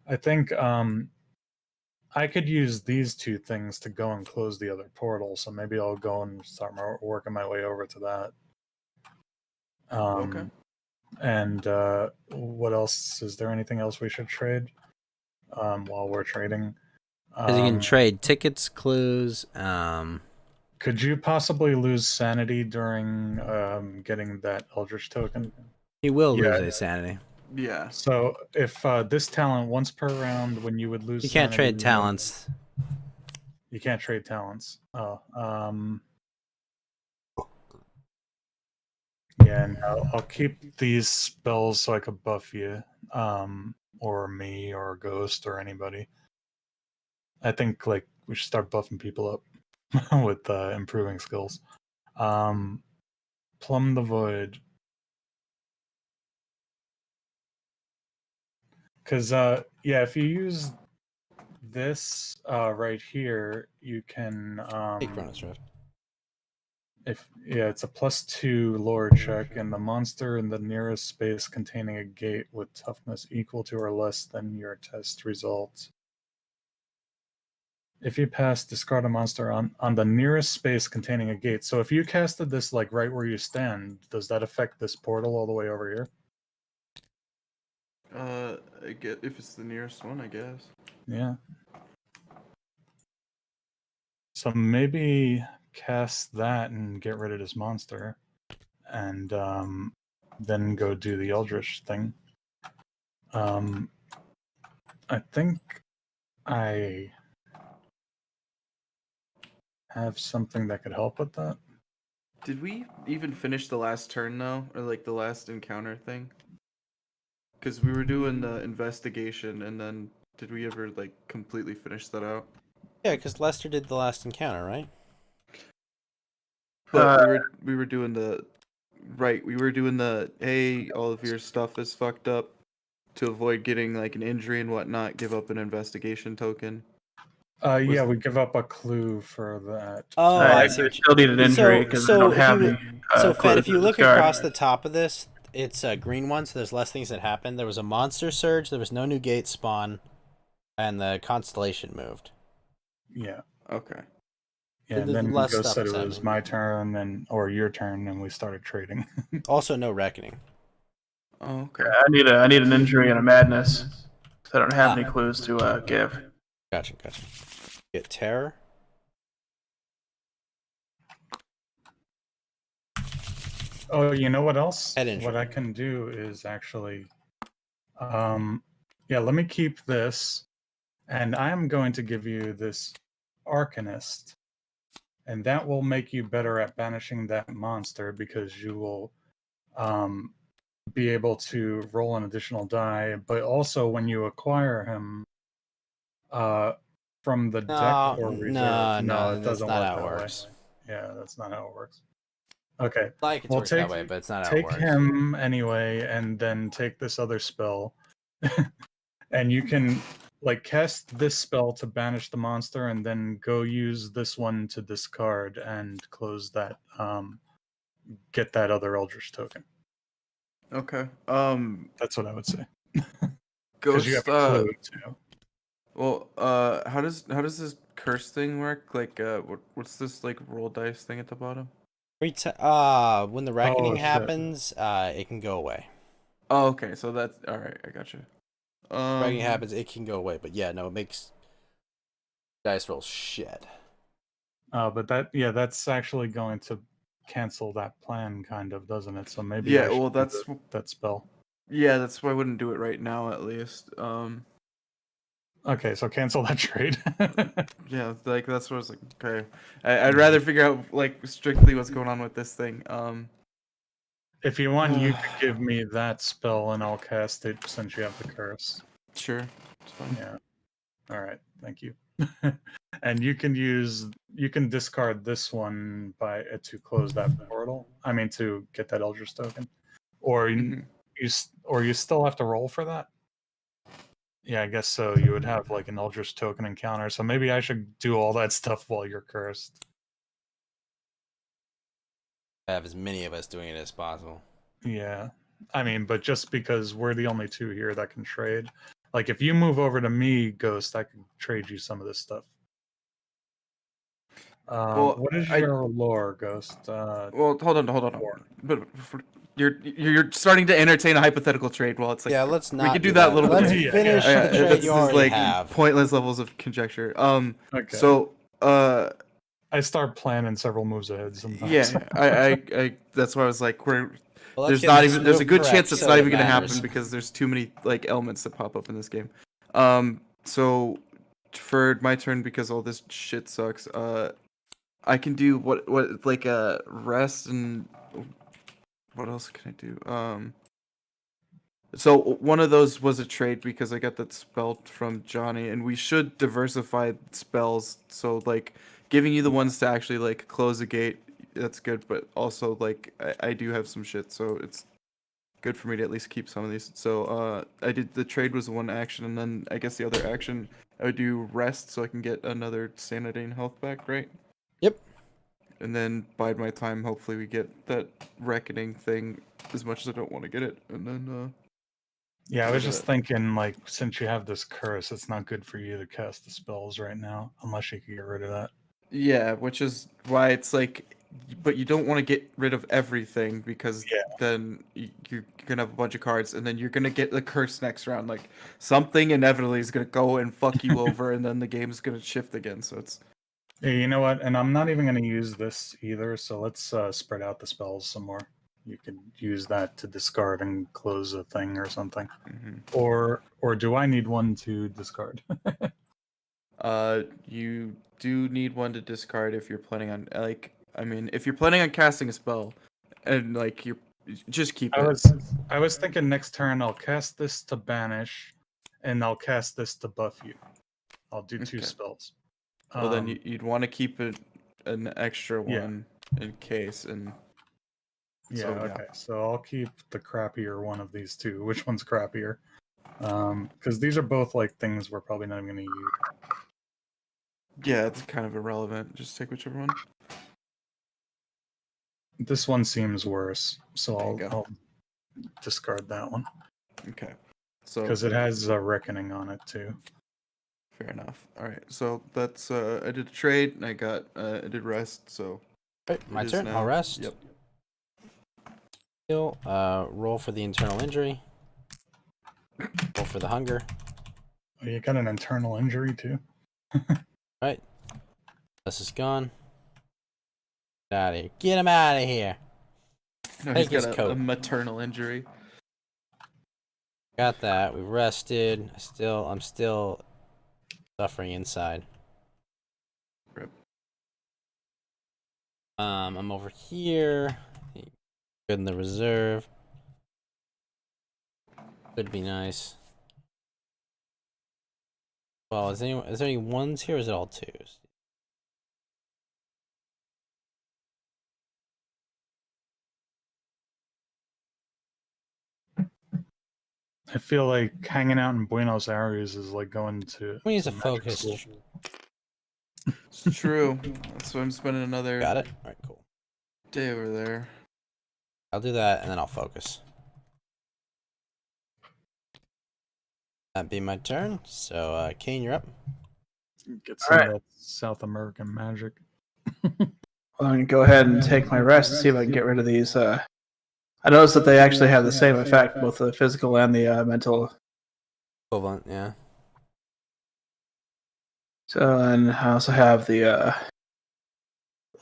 I think I could use these two things to go and close the other portal, so maybe I'll go and start working my way over to that. Okay. And what else? Is there anything else we should trade while we're trading? Because you can trade tickets, clues. Could you possibly lose sanity during getting that Eldritch token? He will Yeah. lose a sanity. Yeah. So if this talent once per round, when you would lose, You can't sanity, trade you talents. You can't trade talents. Oh, yeah. No, I'll keep these spells so I could buff you, or me, or Ghost, or anybody. I think like we should start buffing people up with improving skills. Plumb the Void. Because yeah, if you use this right here, you can Hey, Chronos Rift. it's a +2 lore check, and the monster in the nearest space containing a gate with toughness equal to or less than your test result. If you pass, discard a monster on the nearest space containing a gate. So if you casted this like right where you stand, does that affect this portal all the way over here? I get if it's the nearest one, I guess. Yeah. So maybe cast that and get rid of this monster, and then go do the Eldritch thing. I think I have something that could help with that. Did we even finish the last turn though, or like the last encounter thing? Because we were doing the investigation, and then did we ever like completely finish that out? Yeah, because Lester did the last encounter, right? But we were doing the we were doing the hey, all of your stuff is fucked up. To avoid getting like an injury and whatnot, give up an investigation token. Yeah, we give up a clue for that. Oh, I see. still need an injury because I don't if have you- any. So, Fed, if clues you to look discard. across the top of this, it's a green one, so there's less things that happen. There was a monster surge, there was no new gate spawn, and the constellation moved. Yeah. Okay. Yeah, and There's then less Ghost stuff said it that's was happening. my turn or your turn, and we started trading. Also, no reckoning. Oh, okay. I need an injury and a madness. 'Cause I don't have any clues to give. Gotcha. Get terror. Oh, you know what else? Head injury. What I can do is actually, yeah, let me keep this, and I am going to give you this Arcanist, and that will make you better at banishing that monster because you will be able to roll an additional die, but also when you acquire him from the deck or reserve. No, it that's doesn't not work how it that way. works. Yeah, that's not how it works. Okay. Like it Well, works that way, but it's not how it Take works. him anyway, and then take this other spell, and you can like cast this spell to banish the monster, and then go use this one to discard and close that. Get that other Eldritch token. Okay. That's what I would say. Because you have Ghost. a clue too. Well, how does this curse thing work? Like, what's this like roll dice thing at the bottom? When the reckoning shit. happens, it can go away. Oh, okay. So that's all right. I got you. Reckoning happens, it can go away. But yeah, no, it makes dice roll shit. But that's actually going to cancel that plan, kind of, doesn't it? So maybe Yeah, I should well, do that's that spell. yeah, that's why I wouldn't do it right now, at least. Okay, so cancel that trade. Yeah, like that's what I was like. Okay, I'd rather figure out like strictly what's going on with this thing. If you want, you could give me that spell and I'll cast it since you have the curse. Sure, it's fine. Yeah. All right. Thank you. And you can discard this one by to close that portal. I mean, to get that Eldritch token, or Mhm. you still have to roll for that. Yeah, I guess so. You would have like an Eldritch token encounter. So maybe I should do all that stuff while you're cursed. Have as many of us doing it as possible. Yeah. I mean, but just because we're the only two here that can trade. Like, if you move over to me, Ghost, I can trade you some of this stuff. Well, what is I- your lore, Ghost? Well, hold on. Four. But you're starting to entertain a hypothetical trade. Well, it's like Yeah, let's not. could do that a little Let's bit. Yeah, finish yeah, the trade this you is already like have. pointless levels of conjecture. Okay. So, I start planning several moves ahead sometimes. yeah, I that's why I was like, Well, let's there's get not this even there's a move good correct chance it's so not it even gonna matters. happen because there's too many like elements that pop up in this game. So for my turn, because all this shit sucks, I can do what like rest and what else can I do? So one of those was a trade because I got that spell from Johnny, and we should diversify spells. So like giving you the ones to actually like close a gate, that's good. But also like I do have some shit, so it's good for me to at least keep some of these. So I did the trade was one action, and then I guess the other action I would do rest so I can get another sanity and health back, right? Yep. And then bide my time. Hopefully we get that reckoning thing as much as I don't want to get it, and then Yeah, I was Look at just thinking, like, since you have this curse, it's not good for you to cast the spells right now, unless you can get rid of that. yeah, which is why it's like, but you don't want to get rid of everything because Yeah. then you're gonna have a bunch of cards, and then you're gonna get the curse next round. Like something inevitably is gonna go and fuck you over, and then the game's gonna shift again. So it's Yeah, you know what? And I'm not even going to use this either, so let's spread out the spells some more. You could use that to discard and close a thing or something. Or do I need one to discard? you do need one to discard if you're planning on like, I mean, if you're planning on casting a spell, and like you just keep it. I was thinking next turn I'll cast this to banish, and I'll cast this to buff you. I'll do two Okay. spells. Well, then you'd want to keep it an extra Yeah. one in case, and Yeah, so, yeah. okay. So I'll keep the crappier one of these two. Which one's crappier? Because these are both like things we're probably not even going to use. yeah, it's kind of irrelevant. Just take whichever one. This one seems worse, so There you I'll discard that one Okay. So because it has a reckoning on it too. fair enough. All right. So that's I did a trade and I got I did rest. So Right, my it is turn. now. I'll rest. Yep. Heal. Roll for the internal injury. Roll for the hunger. Oh, you got an internal injury too. Right. This is gone. Get out of here. Get him out of here. No, Take he's his got coat. a maternal injury. Got that. We rested. I'm still suffering inside. Rip. I'm over here. Good in the reserve. Could be nice. Well, is there any ones here or is it all twos? I feel like hanging out in Buenos Aires is like going to. We need to magic focus. school. It's true. That's why I'm spending another Got it? Alright, cool. day over there. I'll do that and then I'll focus. That'd be my turn. So, Kane, you're up. Get some Alright. of that South American magic. Well, I'm gonna go ahead and take my rest and see if I can get rid of these. I noticed that they actually have the same effect, both the physical and the mental. Equivalent, yeah. So, and I also have the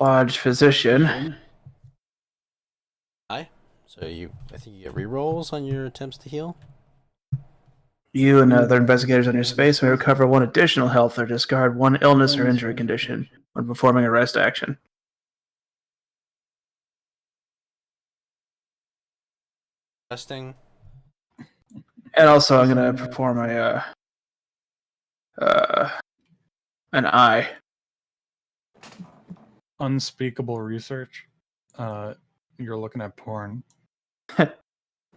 Lodge Physician. So I think you get rerolls on your attempts to heal. You and other investigators on your space may recover 1 additional health or discard 1 illness or injury condition when performing a rest action. Resting. And also, I'm gonna perform an eye. Unspeakable research. You're looking at porn.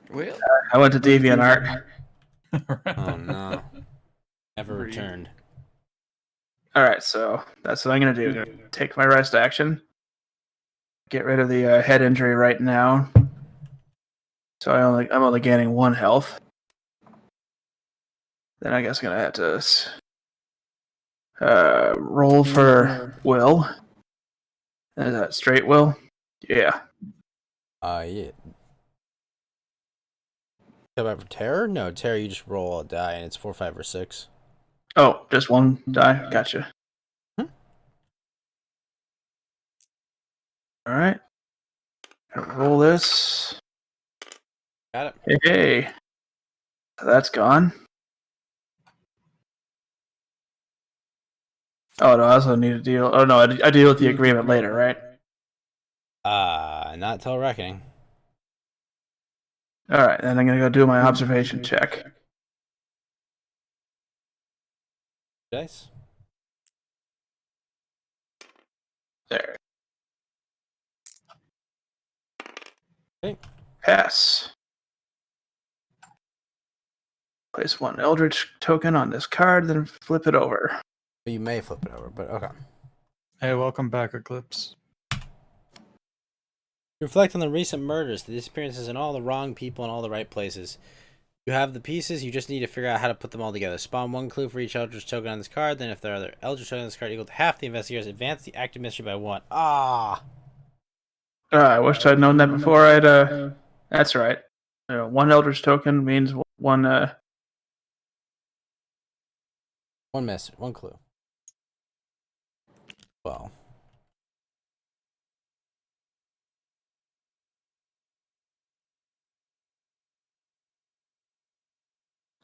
Well, I went to DeviantArt. Oh no. Never Read. returned. All right, so that's what I'm gonna do. I'm gonna take my rest action. Get rid of the head injury right now. So I'm only gaining 1 health. Then I guess I'm gonna have to roll for will. Is that straight will? Yeah. Yeah. How about for terror? No, terror you just roll a die and it's 4, 5, or 6. Oh, just 1 die. Gotcha. Hmm. All right. Roll this. Got it. Hey, that's gone. Oh no, I also need to deal. Oh no, I deal with the agreement later, right? Not till reckoning. All right, then I'm gonna go do my observation check. Dice. There. Okay. Pass. Place 1 Eldritch token on this card, then flip it over. You may flip it over, but okay. Hey, welcome back, Eclipse. Reflect on the recent murders, the disappearances, and all the wrong people in all the right places. You have the pieces, you just need to figure out how to put them all together. Spawn 1 clue for each Eldritch token on this card, then if there are other Eldritch tokens on this card equal to half the investigators, advance the active mystery by 1. Ah! I wished I'd known that before. That's right. 1 Eldritch token means 1. 1 miss, 1 clue. Well.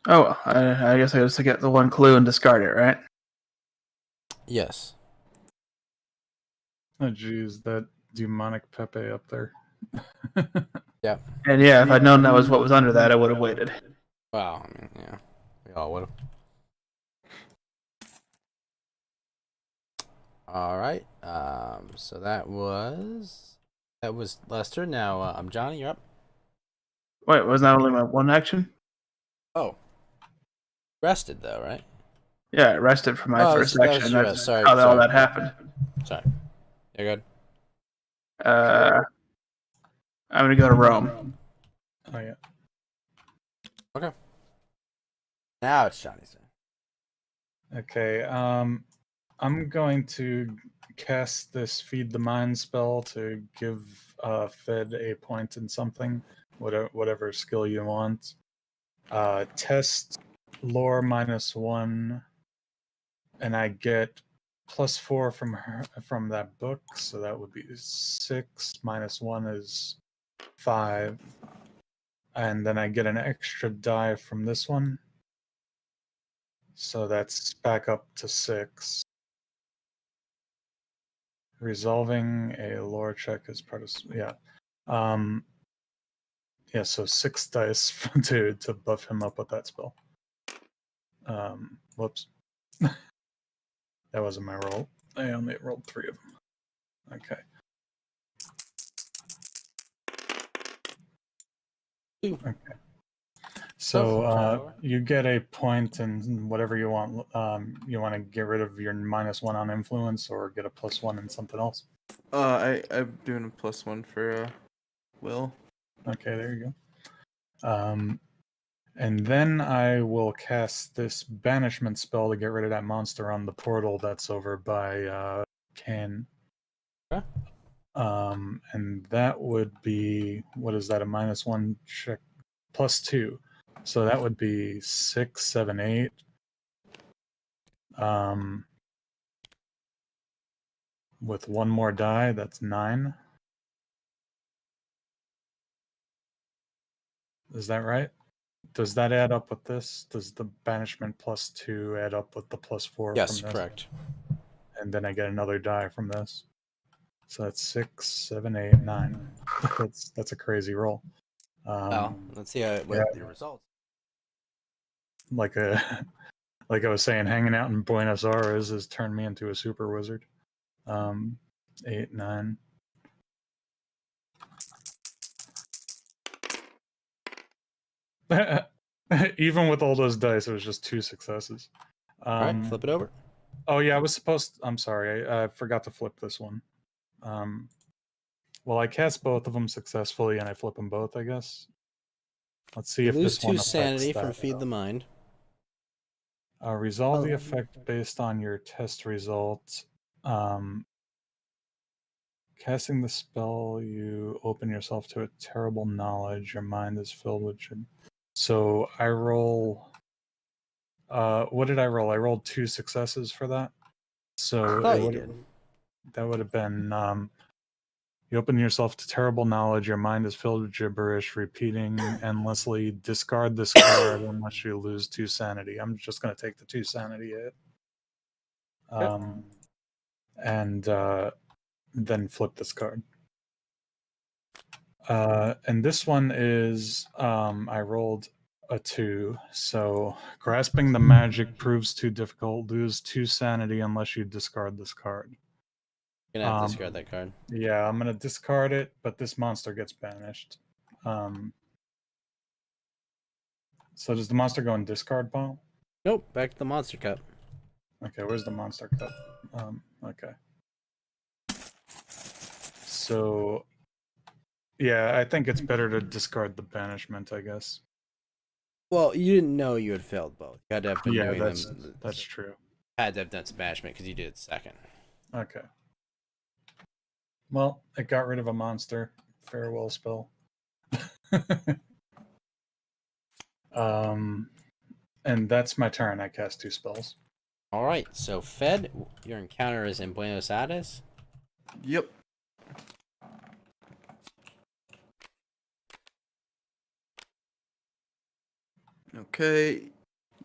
Oh well, I guess I just get the 1 clue and discard it, right? Yes. Oh, geez, that demonic Pepe up there. Yeah. And yeah, if I'd known that was what was under that, I would have waited. Wow, I mean, yeah. We all would have. Alright. So that was Lester. Now I'm Johnny, you're up. Wait, wasn't that only my 1 action? Oh. Rested though, right? Yeah, I rested for my Oh, first that was action. your That's rest. Sorry, how all sorry. that happened. Sorry. You're good. I'm gonna go to Rome. Oh, yeah. Okay. Now it's Johnny's turn. Okay, I'm going to cast this Feed the Mind spell to give Fed a point in something, whatever skill you want. Test lore -1, and I get +4 from that book, so that would be 6 -1 is 5, and then I get an extra die from this one. So that's back up to 6. Resolving a lore check is part of yeah, so 6 dice to buff him up with that spell. Whoops. That wasn't my roll. I only rolled 3 of them. Okay. Okay. So you get a point in whatever you want. You want to get rid of your -1 on influence, or get a +1 in something else. I'm doing a +1 for will. Okay, there you go. And then I will cast this banishment spell to get rid of that monster on the portal that's over by Kane. Okay. And that would be, what is that, a -1 check +2. So that would be 6, 7, 8. With 1 more die, that's 9. Is that right? Does that add up with this? Does the banishment +2 add up with the +4 Yes, from this? correct. And then I get another die from this. So that's 6, 7, 8, 9. That's a crazy roll. Well, let's see what yeah. your results. Like like I was saying, hanging out in Buenos Aires has turned me into a super wizard. 8, 9. Even with all those dice, it was just 2 successes. All right, flip it over. Oh yeah, I was supposed. I'm sorry, I forgot to flip this one. Well, I cast both of them successfully, and I flip them both. I guess. Let's see You if lose this one 2 sanity affects from that. Feed the Mind. Resolve the effect based on your test result. Casting the spell, you open yourself to a terrible knowledge. Your mind is filled with. So I roll. What did I roll? I rolled 2 successes for that. So I thought you did. that would have been. You open yourself to terrible knowledge. Your mind is filled with gibberish, repeating endlessly. Discard this card unless you lose 2 sanity. I'm just going to take the 2 sanity hit. And then flip this card. And this one is I rolled a 2. So grasping the magic proves too difficult. Lose 2 sanity unless you discard this card. You're gonna have to discard that card. Yeah, I'm gonna discard it, but this monster gets banished. So does the monster go in discard pile? Nope, back to the monster cup. Okay, where's the monster cup? Okay. So, yeah, I think it's better to discard the banishment, I guess. Well, you didn't know you had failed both. You had to have been doing that's true. Had to have done some banishment because you did it second. Okay. Well, it got rid of a monster. Farewell spell. And that's my turn. I cast 2 spells. All right, so Fed, your encounter is in Buenos Aires. Yep. Okay.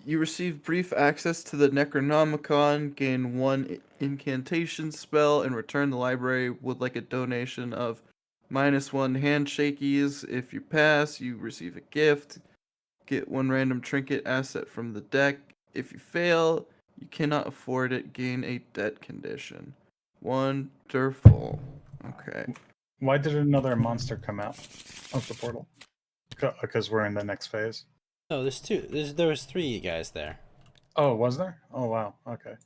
You receive brief access to the Necronomicon, gain 1 incantation spell, and return the library with like a donation of -1 handshakies. If you pass, you receive a gift. Get 1 random trinket asset from the deck. If you fail, you cannot afford it. Gain a debt condition. Wonderful. Okay. Why did another monster come out of the portal? Because we're in the next phase. No, there's 2. There was 3 guys there. Oh, was there? Oh, wow. Okay.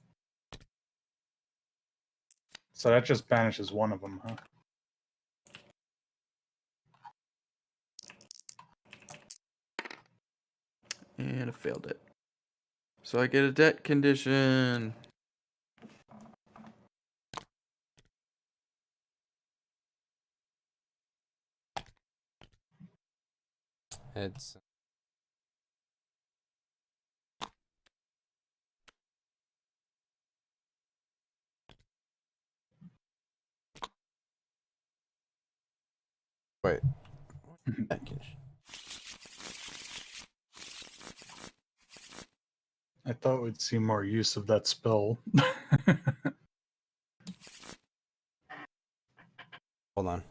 So that just banishes one of them, huh? And I failed it. So I get a debt condition. It's wait. I thought we'd see more use of that spell. Hold on.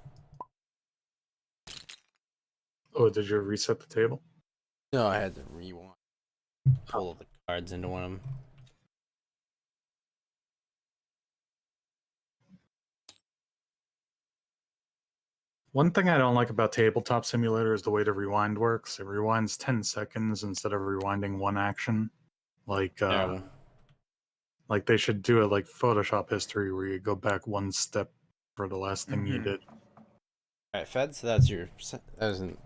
Oh, did you reset the table? No, I had to rewind. Pull the cards into one of them. One thing I don't like about Tabletop Simulator is the way the rewind works. It rewinds 10 seconds instead of rewinding 1 action. Like they should do it like Photoshop history where you go back 1 step for the last thing you did. All right, Fed. So that's your. That wasn't.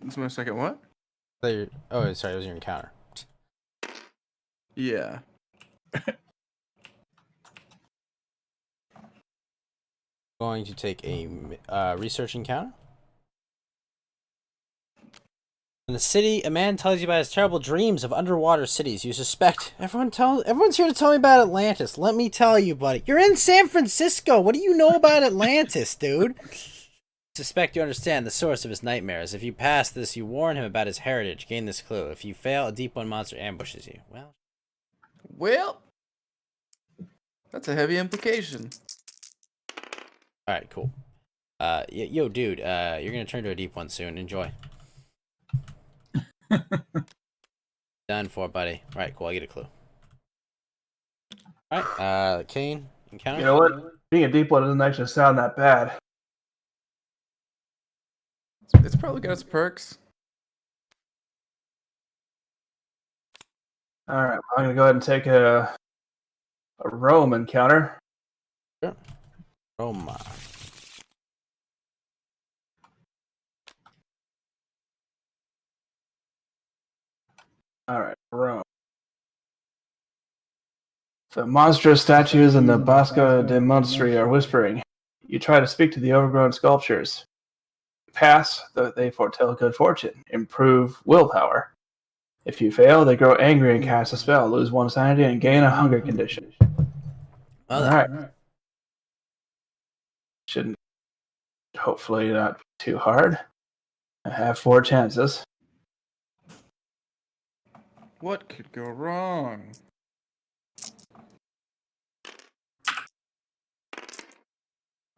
This is my second what? Oh, sorry. It was your encounter. Yeah. Going to take a research encounter. In the city, a man tells you about his terrible dreams of underwater cities. You suspect everyone's here to tell me about Atlantis. Let me tell you, buddy. You're in San Francisco. What do you know about Atlantis, dude? Suspect you understand the source of his nightmares. If you pass this, you warn him about his heritage. Gain this clue. If you fail, a deep one monster ambushes you. Well, that's a heavy implication. All right, cool. Yo, dude, you're gonna turn to a deep one soon. Enjoy. Done for, buddy. All right, cool. I get a clue. All right, Kane, encounter. You know what? Being a deep one doesn't actually sound that bad. It's probably got its perks. All right, I'm gonna go ahead and take a Rome encounter. Sure. Roma. All right, Rome. The monstrous statues in the Bosco de Monstri are whispering. You try to speak to the overgrown sculptures. Pass, they foretell good fortune. Improve willpower. If you fail, they grow angry and cast a spell, lose 1 sanity, and gain a hunger condition. Well, All right. Shouldn't, hopefully not be too hard. I have 4 chances. What could go wrong?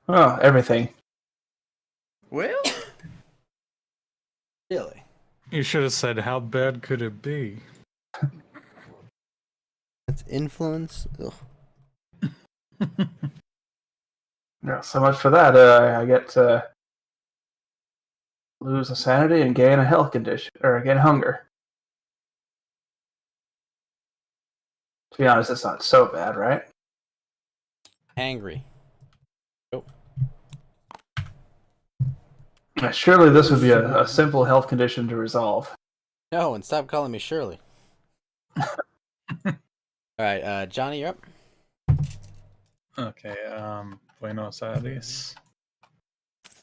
Oh, everything. Well, really? You should have said, how bad could it be? That's influence. Ugh. No, so much for that. I get to lose a sanity and gain a health condition, or gain hunger. To be honest, it's not so bad, right? Angry. Surely this would be a simple health condition to resolve. No, and stop calling me Shirley. All right, Johnny, you're up. Okay, Buenos Aires.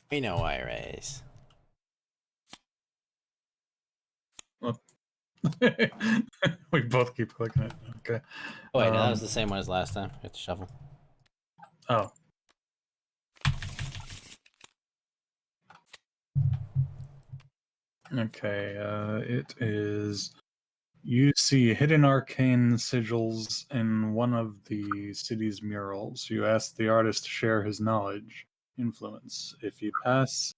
Buenos Aires. We both keep clicking it. Okay. Oh, wait, no, that was the same one as last time. You have to shuffle. Oh. Okay, it is. You see hidden arcane sigils in one of the city's murals. You ask the artist to share his knowledge, influence. If you pass,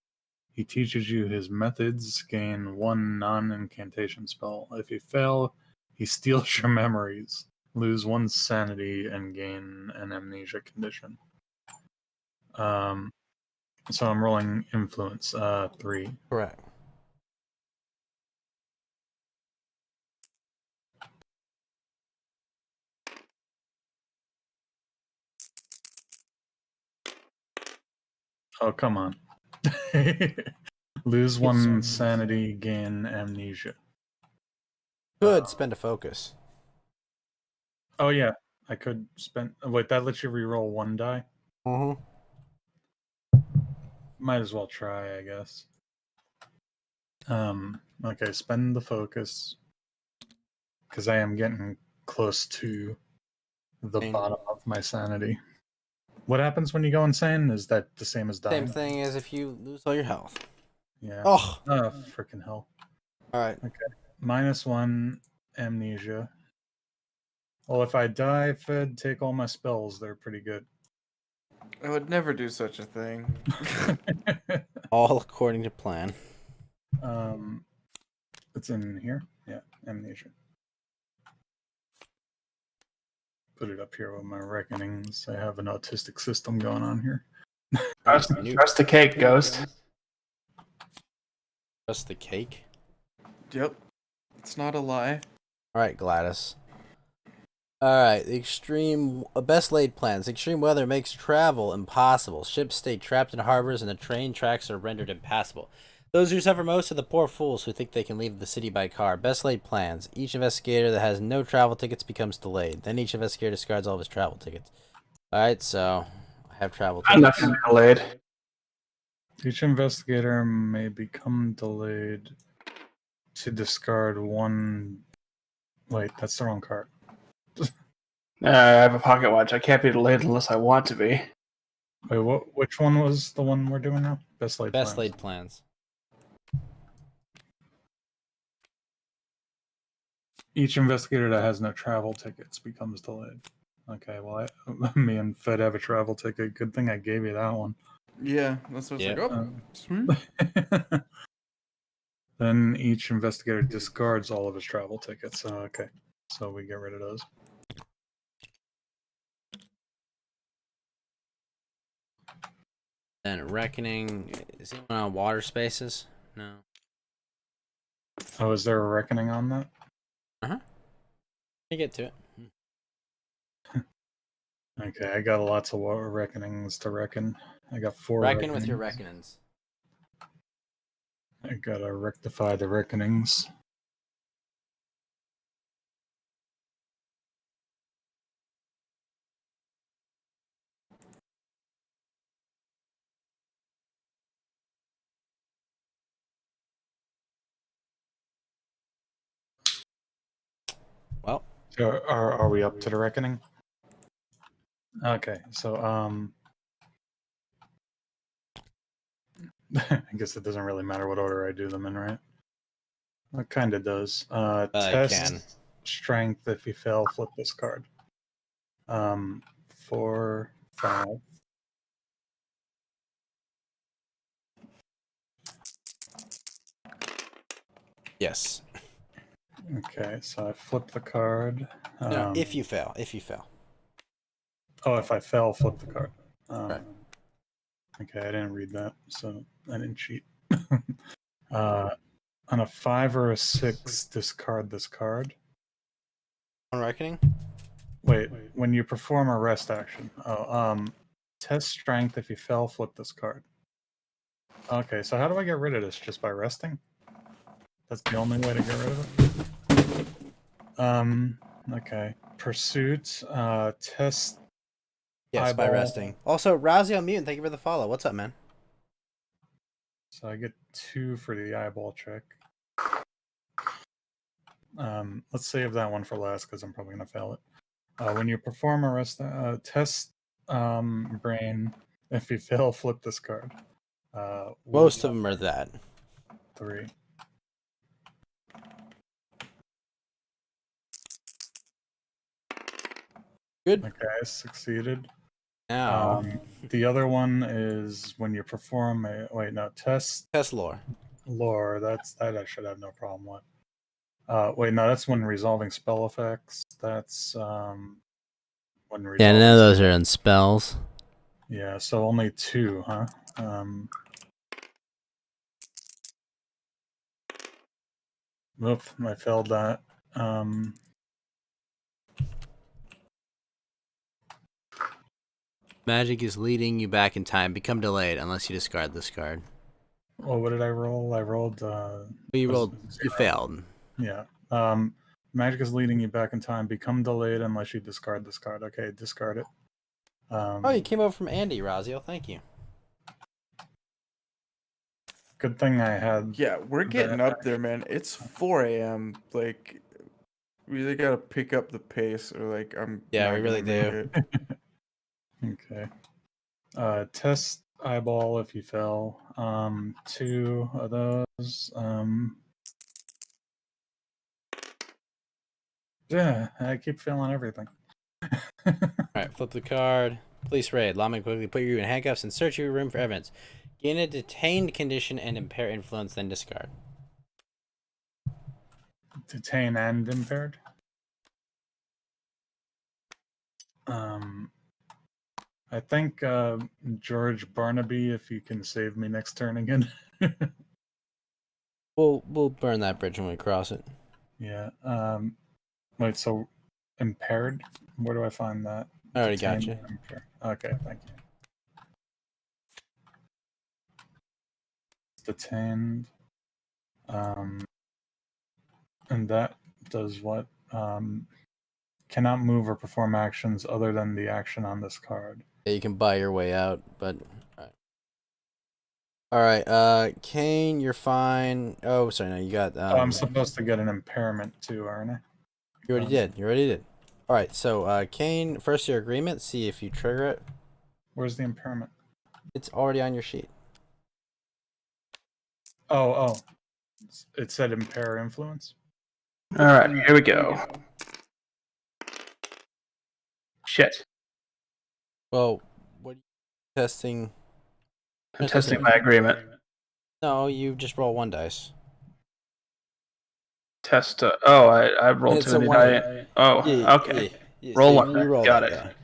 he teaches you his methods, gain 1 non-incantation spell. If you fail, he steals your memories, lose 1 sanity, and gain an amnesia condition. So I'm rolling influence, 3. Correct. Oh, come on. Lose 1 sanity, gain amnesia. Could spend a focus. Oh, yeah. I could spend. Wait, that lets you reroll 1 die? Mm-hmm. Might as well try, I guess. Okay, spend the focus. Because I am getting close to the bottom of my sanity. What happens when you go insane? Is that the same as dying? Same thing as if you lose all your health. Yeah. Oh. Freaking hell. All right. Okay. -1 amnesia. Well, if I die, Fed, take all my spells. They're pretty good. I would never do such a thing. All according to plan. It's in here. Yeah, amnesia. Put it up here with my reckonings. I have an autistic system going on here. Trust the cake, Ghost. Just the cake. Yep. It's not a lie. All right, Gladys. All right, the best laid plans. Extreme weather makes travel impossible. Ships stay trapped in harbors, and the train tracks are rendered impassable. Those who suffer most are the poor fools who think they can leave the city by car. Best laid plans. Each investigator that has no travel tickets becomes delayed. Then each investigator discards all of his travel tickets. All right, so I have travel tickets. I'm not going to be delayed. Each investigator may become delayed to discard 1. Wait, that's the wrong card. I have a pocket watch. I can't be delayed unless I want to be. Wait, what? Which one was the one we're doing now? Best laid Best plans. laid plans. Each investigator that has no travel tickets becomes delayed. Okay, well, me and Fed have a travel ticket. Good thing I gave you that one. Yeah, that's what I was Yeah. like. Oh, Um, sweet. Then each investigator discards all of his travel tickets. Okay, so we get rid of those. Then Reckoning. Is anyone on water spaces? No. Oh, is there a reckoning on that? You get to it. Okay, I got lots of water reckonings to reckon. I got 4 Reckon with your reckonings. reckonings. I gotta rectify the reckonings. Well, So are we up to the reckoning? Okay, so I guess it doesn't really matter what order I do them in, right? It kind of does. it Test can. strength. If you fail, flip this card. 4, 5. Yes. Okay, so I flip the card. No, if you fail. If you fail. Oh, if I fail, flip the card. Right. Okay, I didn't read that, so I didn't cheat. On a 5 or a 6, discard this card. On Reckoning? Wait, when you perform a rest action. Test strength. If you fail, flip this card. Okay, so how do I get rid of this? Just by resting? That's the only way to get rid of it? Okay. Pursuit, test. Yes, by eyeball. resting. Also, Rousey Mutant, thank you for the follow. What's up, man? So I get 2 for the eyeball check. Let's save that one for last because I'm probably gonna fail it. When you perform a rest test brain, if you fail, flip this card. Most of them are that. 3. Good. Okay, I succeeded. Now, The other one is when you perform a test test lore. lore. That I should have no problem with. Wait, no, that's when resolving spell effects. That's when resolving. Yeah, none of those are in spells. Yeah, so only 2, huh? Oof, I failed that. Magic is leading you back in time. Become delayed unless you discard this card. Well, what did I roll? I rolled. You was rolled. You 0. failed. Yeah. Magic is leading you back in time. Become delayed unless you discard this card. Okay, discard it. Oh, you came over from Andy, Razio. Thank you. Good thing I had. Yeah, we're getting up there, man. It's 4 a.m. Like, we really gotta pick up the pace, or like I'm. Yeah, not we really gonna make do. Okay. Test eyeball if you fail. 2 of those. Yeah, I keep failing everything. Alright, flip the card. Police raid. Lawman quickly put you in handcuffs and search your room for evidence. Gain a detained condition and impair influence, then discard. Detain and impaired. I think George Barnaby, if you can save me next turn again. We'll burn that bridge when we cross it. Yeah. Wait, so impaired? Where do I find that? I already got Detained you. and impaired. Okay, thank you. Detained. And that does what? Cannot move or perform actions other than the action on this card. Yeah, you can buy your way out, but alright, Kane, you're fine. Oh, sorry, no, you got I'm supposed to get an impairment too, aren't I? You already did. You already did. Alright, so Kane, first your agreement, see if you trigger it. Where's the impairment? It's already on your sheet. Oh. It said impair influence. All right, here we go. Shit. Well, what are you testing? I'm testing my agreement. No, you just roll 1 dice. Test. I rolled It's too a many one. die. Oh, Yeah, okay. yeah, Roll so one. you re-roll Got that, it.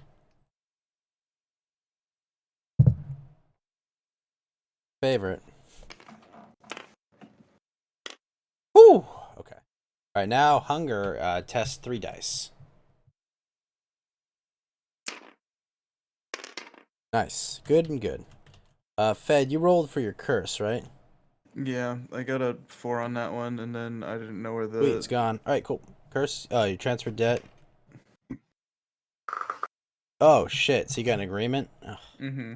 yeah. Favorite. Whew. Okay. All right, now hunger. Test 3 dice. Nice. Good and good. Fed, you rolled for your curse, right? Yeah, I got a 4 on that one, and then I didn't know where the. Sweet, it's gone. All right, cool. Curse. Oh, you transferred debt. Oh shit! So you got an agreement? Ugh. Mm-hmm.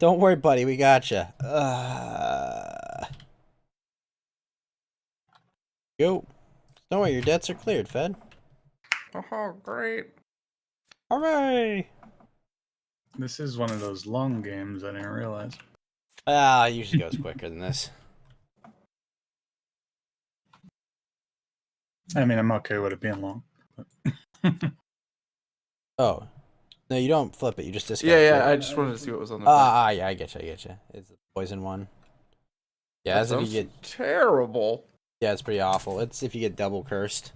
Don't worry, buddy. We got you. Yo. Don't worry. Your debts are cleared, Fed. Oh, great. Hooray! This is one of those long games. I didn't realize. It usually goes quicker than this. I mean, I'm okay with it being long. Oh. No, you don't flip it. You just discard Yeah, it. I just wanted to see what was on the board. Yeah, I get you. It's the poison one. Yeah, That as if you sounds get. terrible. Yeah, it's pretty awful. It's if you get double cursed.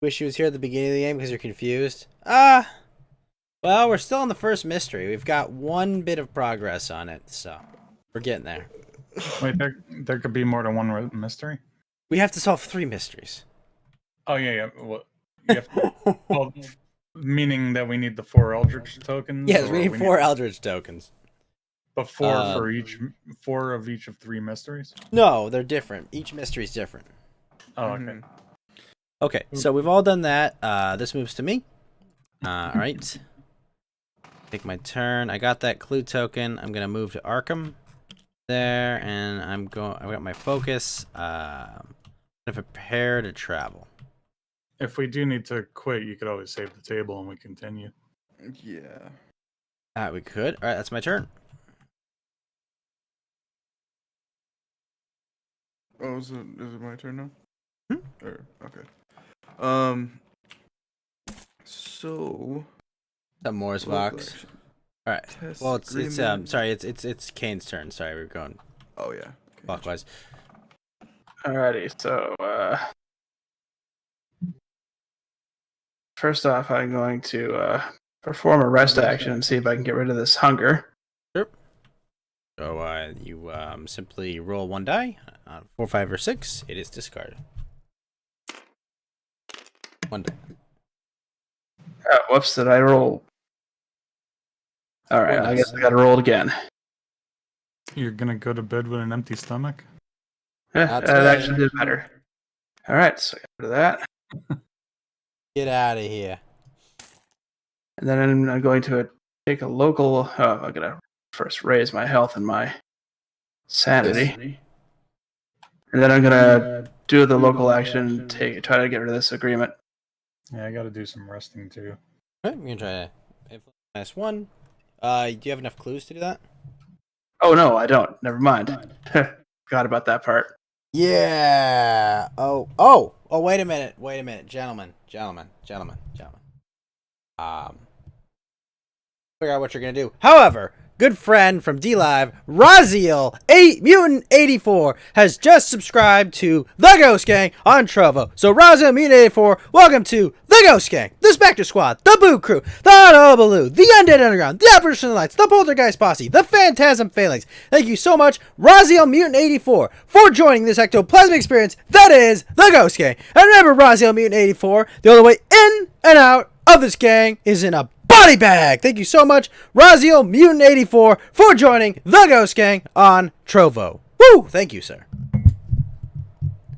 Wish you was here at the beginning of the game because you're confused. Well, we're still on the first mystery. We've got 1 bit of progress on it, so we're getting there. Wait, there could be more than one mystery? We have to solve 3 mysteries. Oh, yeah. Well, you have to, well, meaning that we need the 4 Eldritch tokens? Yes, or we need 4 Eldritch tokens. But 4 for each, 4 of each of 3 mysteries? No, they're different. Each mystery is different. Oh, okay. Mhm. Okay, so we've all done that. This moves to me. All right. Take my turn. I got that clue token. I'm gonna move to Arkham. There, and I've got my focus. I'm gonna prepare to travel. If we do need to quit, you could always save the table and we continue. Yeah. We could. All right, that's my turn. Oh, is it my turn now? Hmm? Okay. So. That Morris Vox. action. All right. Test Well, it's agreement. sorry, it's Kane's turn. Sorry, we're going Oh yeah. Okay. clockwise. Alrighty, so first off, I'm going to perform a rest action and see if I can get rid of this hunger. Sure. So you simply roll 1 die. 4, 5, or 6. It is discarded. 1 die. Whoops, did I roll? Alright, I guess I gotta roll it again. You're gonna go to bed with an empty stomach? Not That today. actually did better. Alright, so I got rid of that. Get out of here. And then I'm going to take a local. I'm gonna first raise my health and my sanity, and then I'm gonna do the local action. Try to get rid of this agreement. Yeah, I gotta do some resting too. All right, I'm gonna try to influence -1. Do you have enough clues to do that? Oh no, I don't. Never mind. Forgot about that part. Yeah. Oh. Wait a minute, gentlemen. Figure out what you're gonna do. However, good friend from DLive, Raziel, Mutant 84, has just subscribed to the Ghost Gang on Trovo. So Raziel, Mutant 84, welcome to the Ghost Gang, the Spectre Squad, the Boo Crew, the Autobaloo, the Undead Underground, the Apparition Lights, the Poltergeist Posse, the Phantasm Phalanx. Thank you so much, Raziel, Mutant 84, for joining this ectoplasmic experience that is the Ghost Gang. And remember, Raziel, Mutant 84, the only way in and out of this gang is in a body bag. Thank you so much, Raziel Mutant 84, for joining the Ghost Gang on Trovo. Woo! Thank you, sir.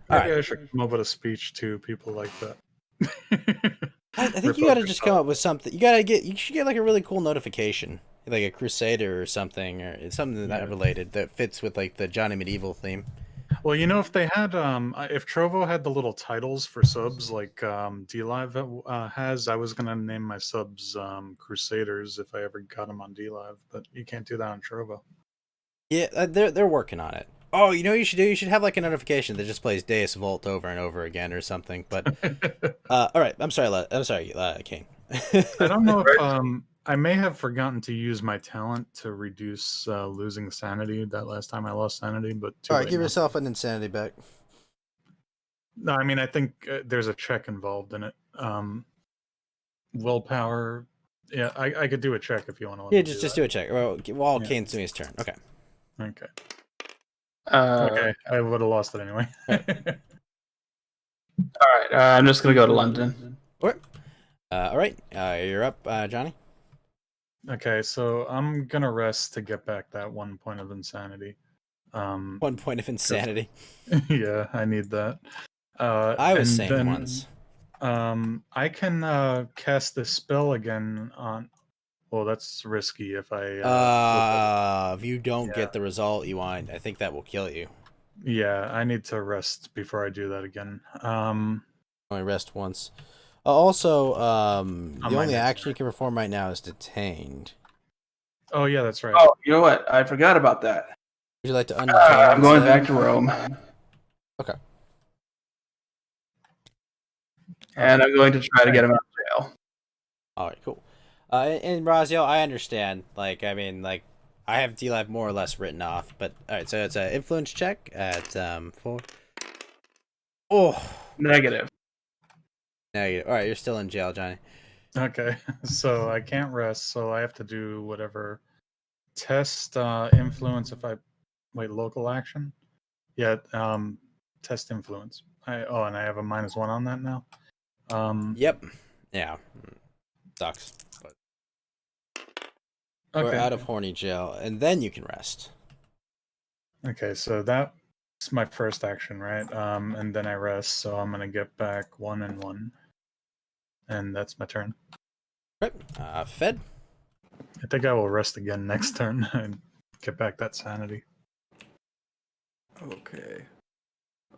Maybe I should come up with a speech to people like that. I think you gotta just come up with something. You should get like a really cool notification, like a Crusader or something that related that fits with like the Johnny Medieval theme. Well, you know, if they had, if Trovo had the little titles for subs like DLive has, I was gonna name my subs Crusaders if I ever got them on DLive, but you can't do that on Trovo. Yeah, they're working on it. Oh, you know what you should do? You should have like a notification that just plays Deus Volt over and over again or something. But all right, I'm sorry, Kane. I don't know if I may have forgotten to use my talent to reduce losing sanity that last time I lost sanity, but too All right, late give now. yourself an insanity back. No, I mean I think there's a check involved in it. Willpower. Yeah, I could do a check if you want to. Yeah, just do a check. Well, while Yeah. Kane's doing his turn. Okay. Okay. Uh, Okay, I would have lost it anyway. All right. I'm just gonna go to London. All right. You're up, Johnny. Okay, so I'm gonna rest to get back that 1 point of insanity. 1 point of insanity. Yeah, I need that. I was and saying then, once. I can cast this spell again on. Well, that's risky if I. If you don't yeah. get the result you want, I think that will kill you. Yeah, I need to rest before I do that again. Only rest once. Also, the my only next action turn. you can perform right now is detained. Oh yeah, that's right. Oh, you know what? I forgot about that. Would you like to undetain? I'm going instead? back to Rome. Okay. And I'm going to try to get him out of jail. All right, cool. And Raziel, I understand. Like, I mean, like, I have DLive more or less written off, but all right. So it's an influence check at 4. Oh, Negative. negative. All right, you're still in jail, Johnny. Okay, so I can't rest, so I have to do whatever. Test influence if I wait local action. Yeah, test influence. And I have a -1 on that now. Yep. Yeah. Sucks. But we're Okay. out of horny jail, and then you can rest. Okay, so that's my first action, right? And then I rest, so I'm gonna get back 1 and 1, and that's my turn. Right. Fed. I think I will rest again next turn and get back that sanity. Okay.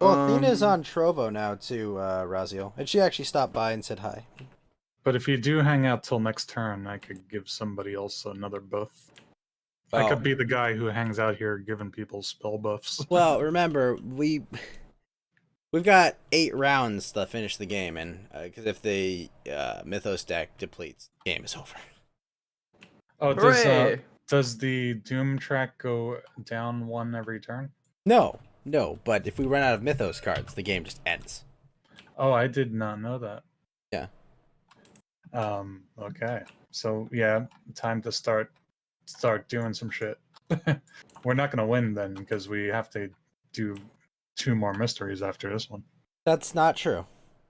Well, Athena's on Trovo now too, Raziel, and she actually stopped by and said hi. But if you do hang out till next turn, I could give somebody else another buff. I Oh. could be the guy who hangs out here giving people spell buffs. Well, remember we've got 8 rounds to finish the game, and because if the Mythos deck depletes, the game is over. Oh, Hooray! does the Doom track go down 1 every turn? No, but if we run out of Mythos cards, the game just ends. Oh, I did not know that. Yeah. Okay. So yeah, time to start doing some shit. We're not gonna win then because we have to do 2 more mysteries after this one. That's not true.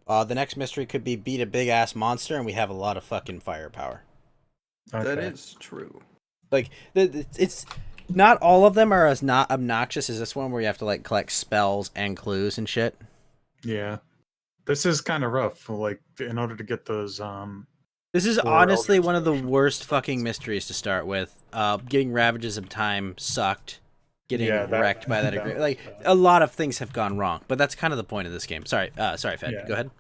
The next mystery could be beat a big ass monster, and we have a lot of fucking firepower. Okay. That is true. Like it's not all of them are as not obnoxious as this one, where you have to like collect spells and clues and shit. Yeah. This is kind of rough. Like in order to get those This is 4 honestly Eldritch one of the Potions. worst fucking mysteries to start with. Getting Ravages of Time sucked. Getting Yeah, that- wrecked by that that agreement. was Like bad. a lot of things have gone wrong, but that's kind of the point of this game. Sorry, Fed. Yeah. Go ahead.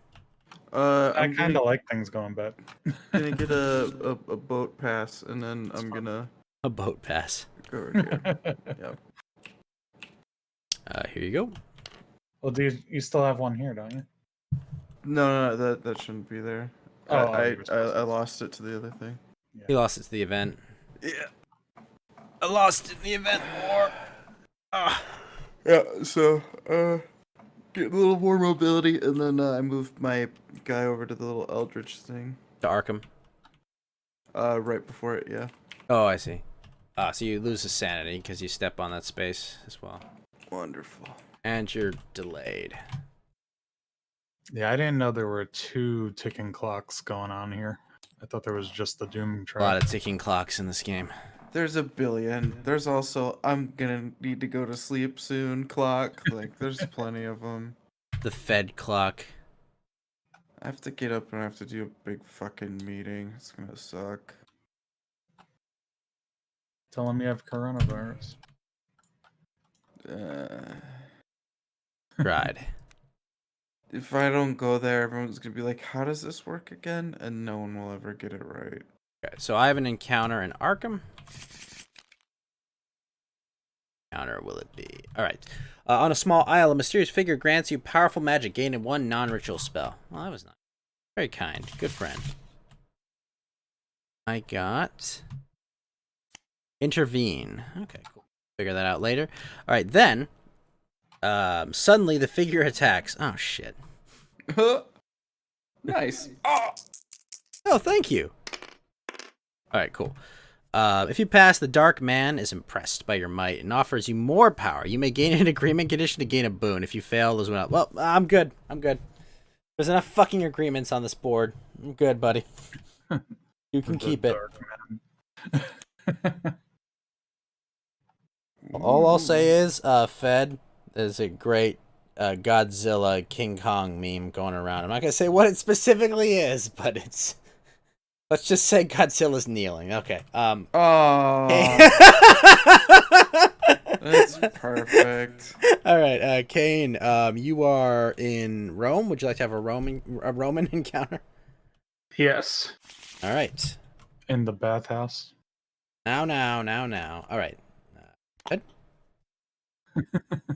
I I'm kind gonna, of like things going bad. gonna get a boat pass, and then I'm gonna A boat pass. go over here. Yep. Here you go. Well, you still have one here, don't you? No, that shouldn't be there. Oh, I you were supposed I lost it to the other thing. He lost it to the event. Yeah. I lost it in the event war. Yeah. So get a little more mobility, and then I moved my guy over to the little Eldritch thing. To Arkham. Right before it. Yeah. Oh, I see. So you lose the sanity because you step on that space as well. Wonderful. And you're delayed. Yeah, I didn't know there were 2 ticking clocks going on here. I thought there was just the Doom A lot track. of ticking clocks in this game. There's a billion. There's also I'm gonna need to go to sleep soon. Clock. Like there's plenty of them. The Fed clock. I have to get up and I have to do a big fucking meeting. It's gonna suck. Tell him you have coronavirus. Tried. If I don't go there, everyone's gonna be like, "How does this work again?" And no one will ever get it right. Okay, so I have an encounter in Arkham. Encounter will it be? All right. On a small isle, a mysterious figure grants you powerful magic, gaining 1 non-ritual spell. Well, that was nice. Very kind. Good friend. I got intervene. Okay, cool. Figure that out later. All right, then suddenly the figure attacks. Oh shit. Nice. Oh, thank you. All right, cool. If you pass, the Dark Man is impressed by your might and offers you more power. You may gain an agreement condition to gain a boon. If you fail, those went up. Well, I'm good. I'm good. There's enough fucking agreements on this board. I'm good, buddy. You can keep it. All I'll say is, Fed, there's a great Godzilla King Kong meme going around. I'm not gonna say what it specifically is, but it's. Let's just say Godzilla's kneeling. Okay. Oh, that's perfect. All right, Kane. You are in Rome. Would you like to have a Roman encounter? Yes. All right. In the bathhouse. Now. All right. Good.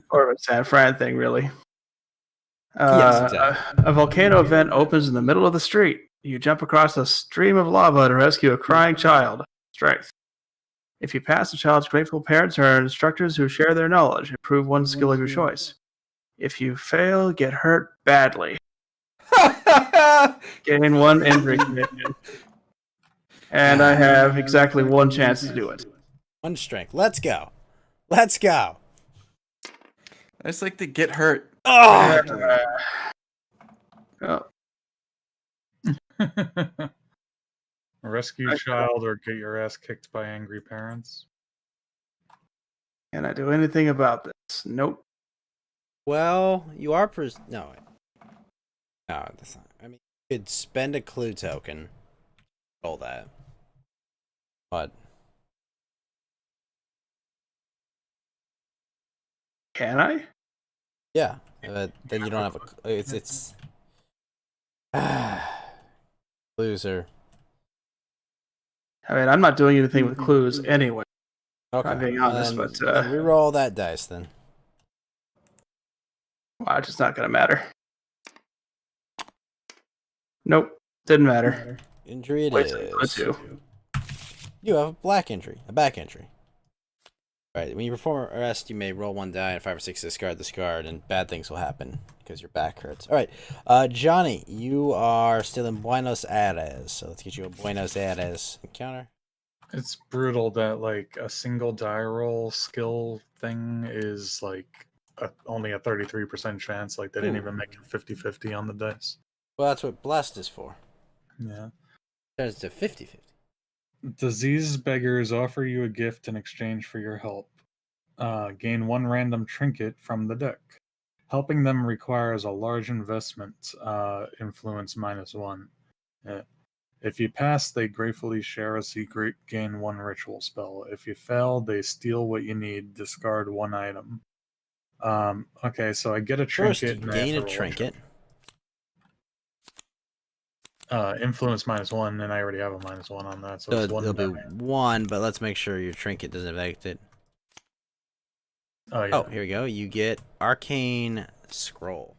Or a San Fran thing, really. Yes, exactly. A volcano vent opens in the middle of the street. You jump across a stream of lava to rescue a crying child. Strength. If you pass, the child's grateful parents are instructors who share their knowledge. Improve one skill of your choice. If you fail, get hurt badly. Gain 1 injury commitment. And I have exactly 1 chance to do it. 1 strength. Let's go. Let's go. I just like to get hurt. Oh. Oh. Rescue child or get your ass kicked by angry parents. Can I do anything about this? Nope. Well, you are no. No, that's not. I mean, you could spend a clue token. Roll that. But Can I? yeah, then you don't have a. It's. Loser. I mean, I'm not doing anything with clues anyway. Okay. I'm being honest, but reroll that dice then. wow, it's just not gonna matter. Nope, didn't matter. Injury it Wait, is. 2. You have a back injury. Right. When you perform an arrest, you may roll 1 die and 5 or 6 discard, and bad things will happen because your back hurts. All right, Johnny, you are still in Buenos Aires, so let's get you a Buenos Aires encounter. It's brutal that like a single die roll skill thing is like only a 33% chance. Like they didn't even make it 50-50 on the dice. Well, that's what Blessed is for. Yeah. Turns to 50-50. Disease beggars offer you a gift in exchange for your help. Gain 1 random trinket from the deck. Helping them requires a large investment, influence -1. If you pass, they gratefully share a secret, gain 1 ritual spell. If you fail, they steal what you need, discard 1 item. Okay, so I get a trinket. First, you gain a trinket. Influence -1, and I already have a -1 on that, so it's 1. It'll be 1, but let's make sure your trinket doesn't affect it. Oh, yeah. Oh, here we go. You get Arcane Scroll.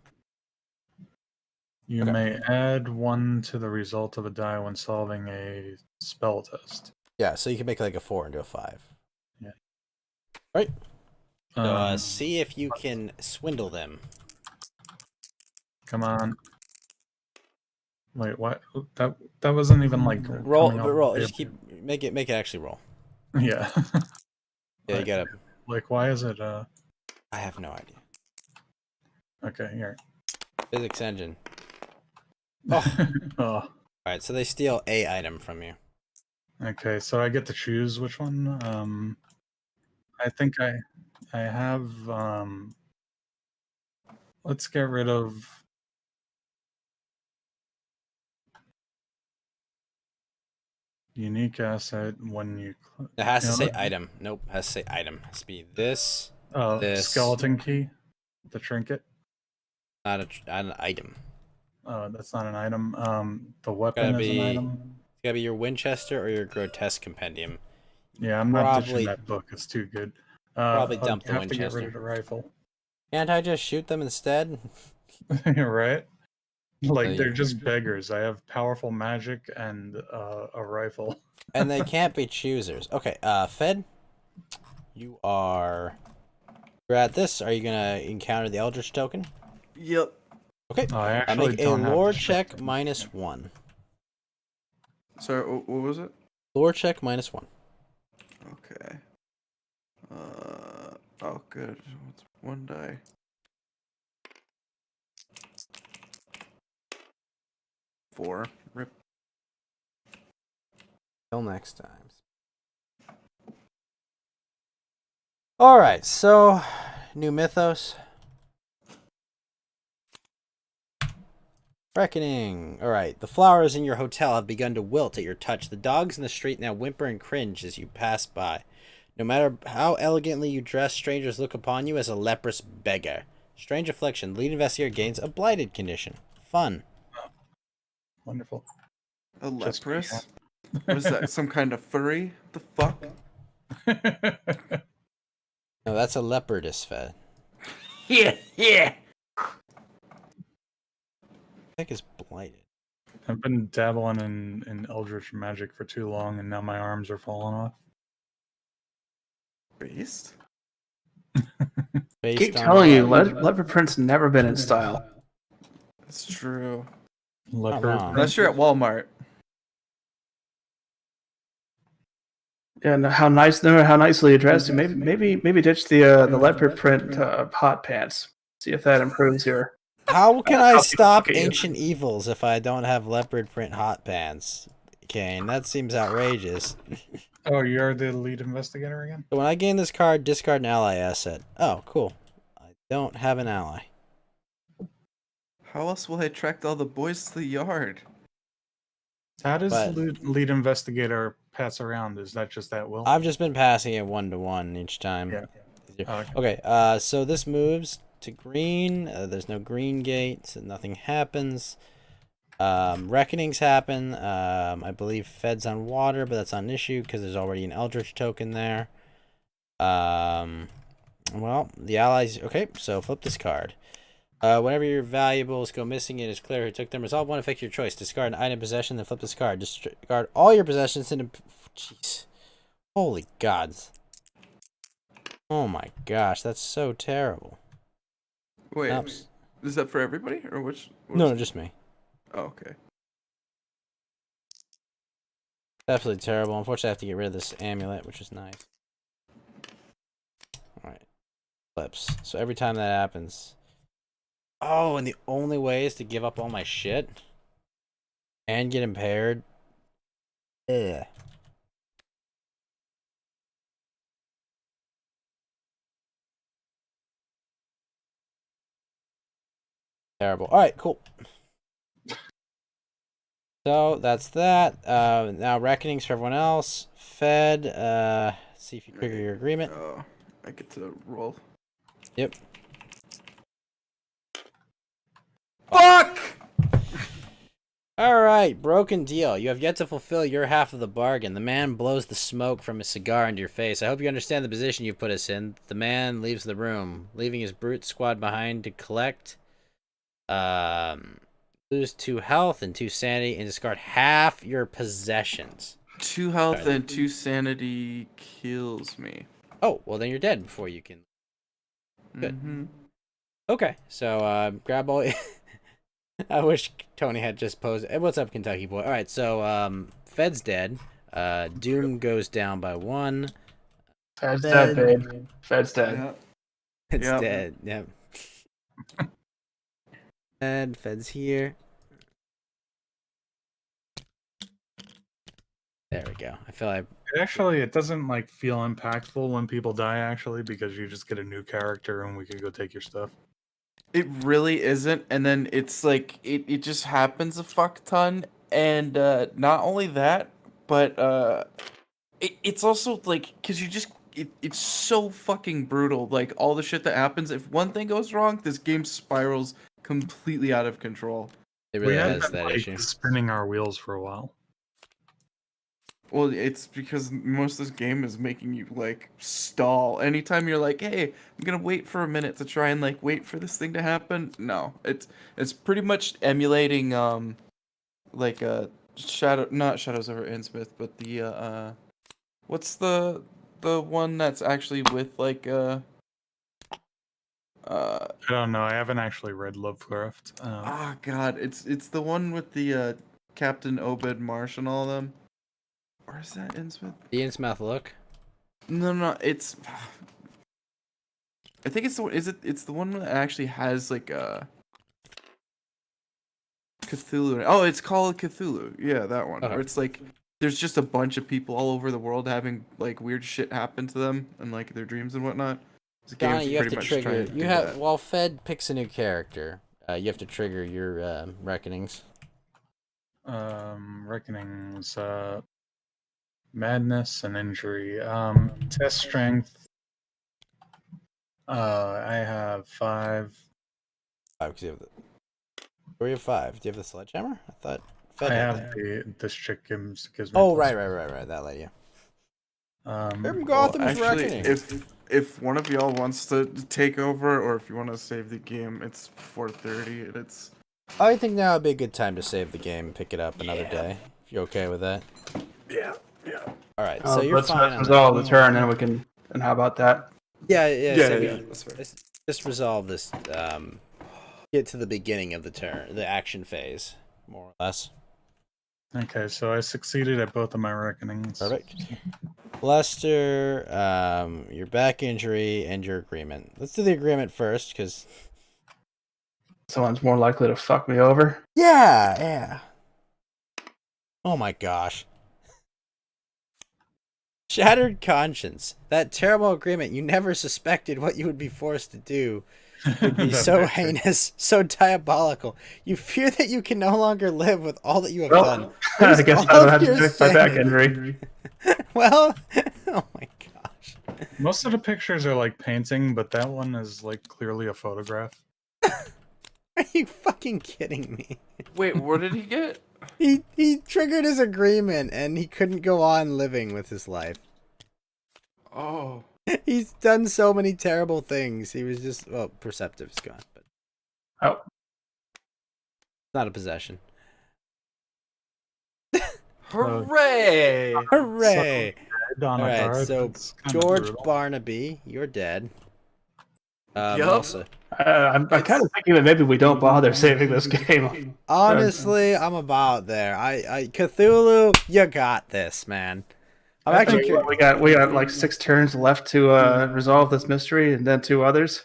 You may add 1 to the result of a die when solving a spell test. Yeah, so you can make like a 4 into a 5. Yeah. Right. So see if you can swindle them. Come on. Wait, what? That wasn't even like Roll. coming off Roll. the Just keep make it actually roll. table. Yeah. Yeah, you gotta. Like, why is it? I have no idea. Okay, here. Physics engine. Oh. Oh. All right, so they steal a item from you. Okay, so I get to choose which one. I think I have. Let's get rid of. Unique asset when you. It has to know say what? item. Nope, has to say item. It has to be this. Oh, this. skeleton key, the trinket. Not an item. That's not an item. The Gotta weapon is be- an item. It's gotta be your Winchester or your Grotesque Compendium. Yeah, I'm not ditching Probably- that book. It's too good. Probably I'd dump the have to get Winchester. rid of the rifle. Can't I just shoot them instead? Right? Like, they're you- just beggars. I have powerful magic and a rifle. And they can't be choosers. Okay, Fed, you're at this. Are you gonna encounter the Eldritch token? Yep. Okay. I actually Make a don't have lore the check strength. -1. Sorry, what was it? Lore check -1. Okay. Oh, good. What's one die? Four. Rip. Till next time. Alright, so new mythos. Reckoning. Alright, the flowers in your hotel have begun to wilt at your touch. The dogs in the street now whimper and cringe as you pass by. No matter how elegantly you dress, strangers look upon you as a leprous beggar. Strange affliction. Lead investigator gains a blighted condition. Fun. Wonderful. A Just be leprous? What is that? Some kind of furry? The fuck? No, that's a leopardus, Fed. Yeah, yeah. I think it's blighted. I've been dabbling in Eldritch magic for too long, and now my arms are falling off. Based? Based Keep on telling you, what? leopard print's never been in style. That's true. Leopard. wrong. Unless you're at Walmart. And how nice, no matter how nicely you dress, maybe ditch the leopard print hot pants. See if that improves your. How can How I people stop look at you. ancient evils if I don't have leopard print hot pants? Kane, that seems outrageous. Oh, you're the lead investigator again? So when I gain this card, discard an ally asset. Oh, cool. I don't have an ally. How else will I attract all the boys to the yard? How does But- lead investigator pass around? Is that just at will? I've just been passing it 1-to-1 each time. Yeah. Oh, Okay, so this moves to green. There's no green gate, so nothing happens. Reckonings happen. I believe Fed's on water, but that's not an issue because there's already an Eldritch token there. Well, the allies... Okay, so flip this card. Whenever your valuables go missing, it is clear who took them. Resolve one effect of your choice. Discard an item possession, then flip this card. Discard all your possessions into... Jeez. Holy gods. Oh my gosh, that's so terrible. Wait, Oops. is that for everybody or which? No, just me. Oh, okay. Absolutely terrible. Unfortunately, I have to get rid of this amulet, which is nice. Alright. Flips. So every time that happens... Oh, and the only way is to give up all my shit? And get impaired? Ugh. Terrible. Alright, cool. So, that's that. Now, reckonings for everyone else. Fed, see if you trigger your agreement. Oh, I get to roll. Yep. Fuck! Alright, broken deal. You have yet to fulfill your half of the bargain. The man blows the smoke from his cigar into your face. I hope you understand the position you've put us in. The man leaves the room, leaving his brute squad behind to collect. Lose 2 health and 2 sanity and discard half your possessions. 2 health and 2 sanity kills me. Oh, well then you're dead before you can. Good. Mm-hmm. Okay, so grab all. I wish Tony had just posed. What's up, Kentucky boy? All right, so Fed's dead. Doom goes down by 1. Fed's dead, babe. Fed's dead. Yeah. It's Yep. dead. Yep. And Fed's here. There we go. I feel like Actually, it doesn't like feel impactful when people die. Actually, because you just get a new character and we could go take your stuff. It really isn't, and then it's like it just happens a fuck ton, and not only that, but it's also like because you just it's so fucking brutal. Like all the shit that happens. If one thing goes wrong, this game spirals completely out of control. It We really had has been, that like, issue. spinning our wheels for a while. Well, it's because most of this game is making you like stall. Anytime you're like, "Hey, I'm gonna wait for a minute to try and like wait for this thing to happen," no, it's pretty much emulating like not Shadows over Innsmouth, but the what's the one that's actually with like I don't know. I haven't actually read Lovecraft. God, it's the one with the Captain Obed Marsh and all of them. Or is that Innsmouth? The Innsmouth look. No, it's. I think it's the one. It's the one that actually has like a Cthulhu. Oh, it's called Cthulhu. Yeah, that one. Okay. Where it's like there's just a bunch of people all over the world having like weird shit happen to them and like their dreams and whatnot. The Donnie, game's you have pretty to much trigger. trying to You do have that. while Fed picks a new character. You have to trigger your reckonings. Reckonings, madness and injury. Test strength. I have 5. 5 because you have the. Where you have 5? Do you have the sledgehammer? I thought. Fed I had have that. this chick gives me. Oh plus- right. That lady. Um, Grim Well, Gotham's actually, reckoning. if one of y'all wants to take over, or if you want to save the game, it's 4:30 and it's. I think now would be a good time to save the game and pick it up another day. If you're okay with that. Yeah. All right. So you're let's fine. on resolve that. the turn, and we can. And how about that? Yeah. That's fair. Let's just resolve this. Get to the beginning of the turn, the action phase, more or less. Okay, so I succeeded at both of my reckonings. Perfect. Lester, your back injury and your agreement. Let's do the agreement first, because Someone's more likely to fuck me over. yeah. Oh my gosh. Shattered conscience. That terrible agreement you never suspected what you would be forced to do would be That so picture. heinous, so diabolical. You fear that you can no longer live with all that you have Well, done. I guess all I don't of have to your fix my back sanity. injury. Well, oh my gosh. Most of the pictures are like painting, but that one is like clearly a photograph. Are you fucking kidding me? Wait, what did he get? He triggered his agreement and he couldn't go on living with his life. Oh. He's done so many terrible things. He was just Perceptive's gone, but Oh, not a possession. Hooray! Hooray! Dead on a Alright, card, so that's kinda George brutal. Barnaby, you're dead. Yup. Melissa. I'm kind of thinking that maybe we don't bother saving this game. Honestly, I'm about there. I Cthulhu, you got this, man. I'm I actually think we got like 6 turns left to resolve this mystery, and then 2 others.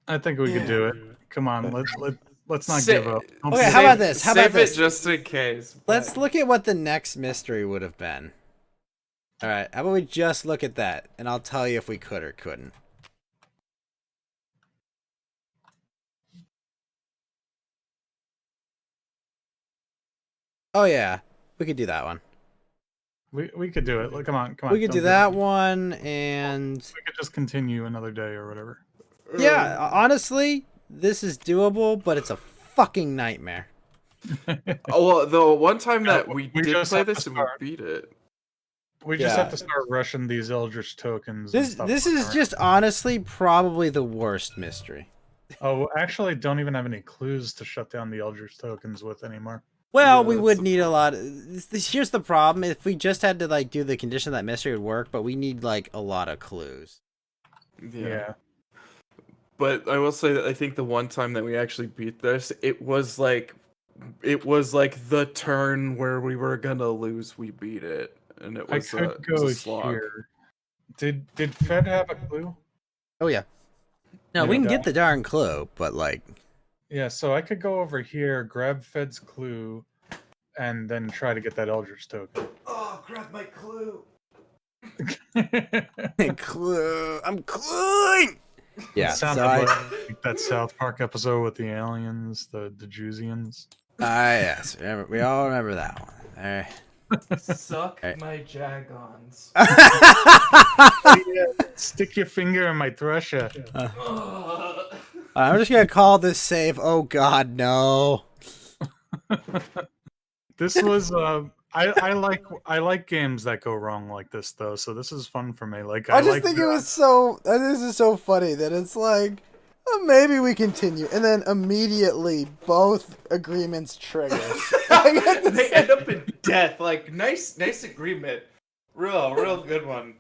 I think we could do it. Come on, let's not Sa- give up. Don't Okay, be- how about this? How about Save this? it just in case. Let's but- look at what the next mystery would have been. Alright, how about we just look at that, and I'll tell you if we could or couldn't. Oh yeah, we could do that one. We could do it. Look, come on. We could don't do give that up. one, and We could just continue another day or whatever. yeah, honestly, this is doable, but it's a fucking nightmare. Oh, well, the one time that Yeah, we we did just play have to this and we start. beat it. We just Yeah. have to start rushing these Eldritch tokens. and This stuff this like is that. just honestly probably the worst mystery. Oh, actually, don't even have any clues to shut down the Eldritch tokens with anymore. Well, Yeah, we that's would the need a lot. Here's the problem: if we just had to like do the condition, that mystery would work. But we need like a lot of clues. Yeah. But I will say that I think the one time that we actually beat this, it was like the turn where we were gonna lose, we beat it, and it I was, could it was go a slog. here. Did Fed have a clue? Oh yeah. No, Yeah, we can that- get the darn clue, but like, Yeah, so I could go over here, grab Fed's clue, and then try to get that Eldritch token. Oh, grab my clue. clue. I'm cluing. Yeah. It So sounded I, like that South Park episode with the aliens, the Jusians. yes, we all remember that one. All right. Suck Alright. my Jagons. Stick your finger in my thresher. I'm just gonna call this save. Oh God, no. This was I like games that go wrong like this though, so this is fun for me. Like I just like think it was so. This is so funny that it's like, maybe we continue, and then immediately both agreements trigger. They end up in death. Like nice agreement. Real good one.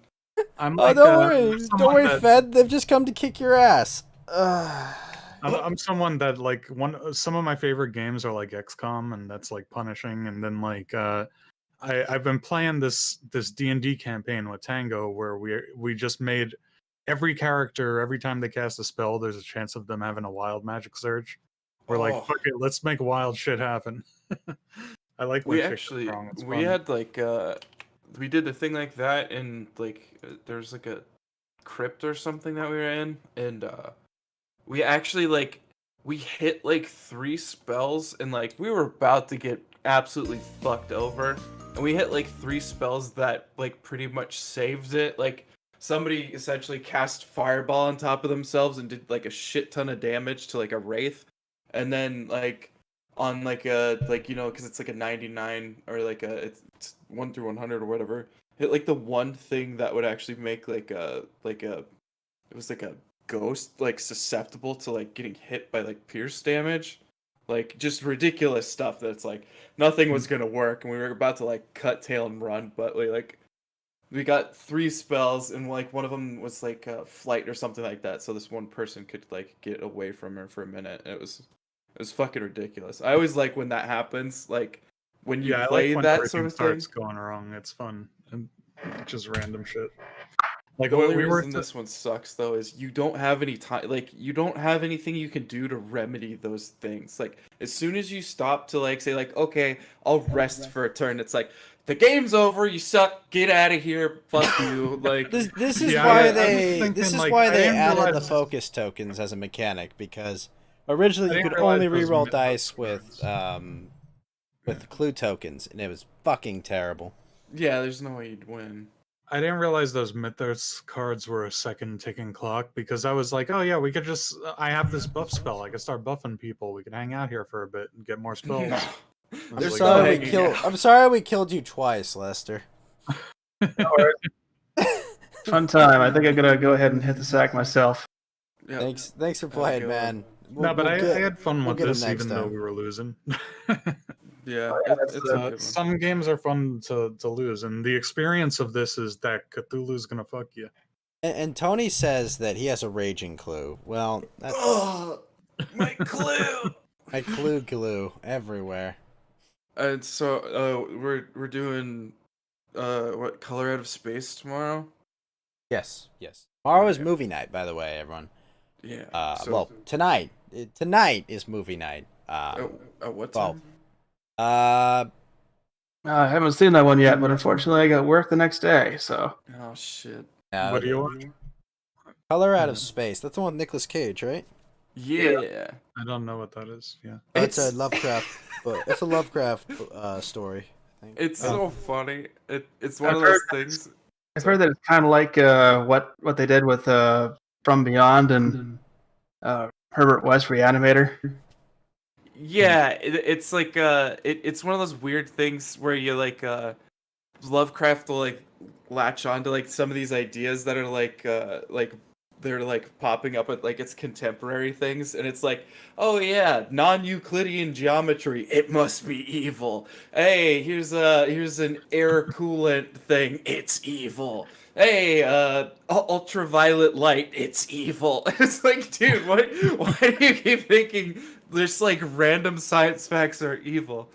I'm Oh, like, don't I'm worry, someone that- Fed. They've just come to kick your ass. I'm someone that like some of my favorite games are like XCOM, and that's like punishing. And then like I've been playing this D&D campaign with Tango where we just made every character, every time they cast a spell, there's a chance of them having a wild magic surge. We're like, fuck it, let's make wild shit happen. I like when shit goes wrong. It's we fun. had like we did a thing like that, and like there's like a crypt or something that we were in, and we actually like we hit like 3 spells, and like we were about to get absolutely fucked over, and we hit like 3 spells that like pretty much saved it. Like somebody essentially cast fireball on top of themselves and did like a shit ton of damage to like a wraith, and then like on like a like because it's like a 99 or like it's 1 through 100 or whatever, hit like the one thing that would actually make like a it was like a ghost like susceptible to like getting hit by like pierce damage, like just ridiculous stuff that's like nothing was gonna work, and we were about to like cut tail and run, but we got 3 spells, and like one of them was like flight or something like that, so this one person could like get away from her for a minute. It was fucking ridiculous. I always like when that happens, like when you I play like when that everything sort of thing. starts going wrong. It's fun and just random shit. Like The only we were reason this one sucks though is you don't have any time. Like you don't have anything you can do to remedy those things. Like as soon as you stop to like say like, okay, I'll rest for a turn, it's like the game's over. You suck. Get out of here. Fuck you. Like This is Yeah, why I was they thinking, this is like, why I they didn't added the realize- focus tokens as a mechanic, because originally I you didn't could only realize those reroll mythos dice cards. with clue tokens, and it was fucking terrible. yeah, there's no way you'd win. I didn't realize those Mythos cards were a second ticking clock, because I was like, oh yeah, we could just I have this buff spell. I could start buffing people. We could hang out here for a bit and get more spells. I was I'm There's like, no sorry hanging we killed. out. I'm sorry we killed you twice, Lester. Fun time. I think I'm gonna go ahead and hit the sack myself. Yeah. Thanks for Have a playing, good man. No, but I had fun we'll with get 'em this, next even though time. we were losing. Yeah, it's a good one. Some games are fun to lose, and the experience of this is that Cthulhu's gonna fuck you. And Tony says that he has a raging clue. Well, that's Oh, my clue. I clue glue everywhere. And so we're doing what, Color Out of Space tomorrow? Yes. Tomorrow is Yeah. movie night, by the way, everyone. Yeah. Well, tonight. Tonight is movie night. At what well, time? I haven't seen that one yet, but unfortunately, I got work the next day. So Oh shit. What do you want? Color Out of Space. That's the one with Nicolas Cage, right? Yeah. I don't know what that is. Yeah. It's a It's- Lovecraft. It's a Lovecraft story. I think. It's Oh. so funny. It's one I've of those heard things. I've heard that it's kind of like what they did with From Beyond and Herbert West Reanimator. Yeah, it's like it's one of those weird things where you like Lovecraft will like latch onto like some of these ideas that are like they're like popping up at like its contemporary things, and it's like, oh yeah, non-Euclidean geometry, it must be evil. Hey, here's an air coolant thing, it's evil. Hey, ultraviolet light, it's evil. It's like, dude, why do you keep thinking there's like random science facts are evil?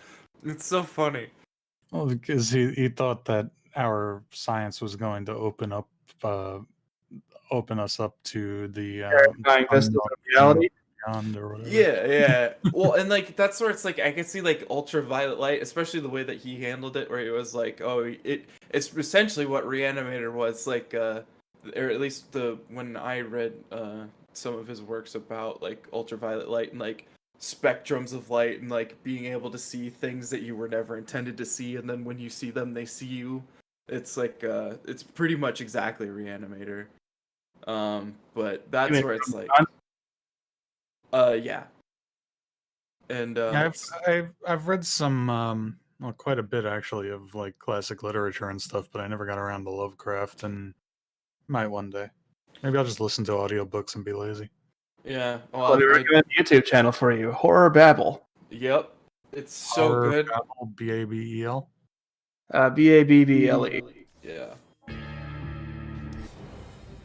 It's so funny. Well, because he thought that our science was going to open us up to the Terrifying vistas of reality. beyond or whatever. Yeah. Well, and like that's where it's like I can see like ultraviolet light, especially the way that he handled it, where it was like, oh, it's essentially what Reanimator was like, or at least when I read some of his works about like ultraviolet light and like spectrums of light and like being able to see things that you were never intended to see, and then when you see them, they see you. It's like it's pretty much exactly Reanimator. But that's mean where it's From like. Beyond? Yeah. And Yeah, I've read some well, quite a bit actually of like classic literature and stuff, but I never got around to Lovecraft, and might one day. Maybe I'll just listen to audiobooks and be lazy. Yeah. Let me recommend a YouTube channel for you, Horror Babble. Yep. It's so Horror good. Babble, Babel. Babble. Yeah.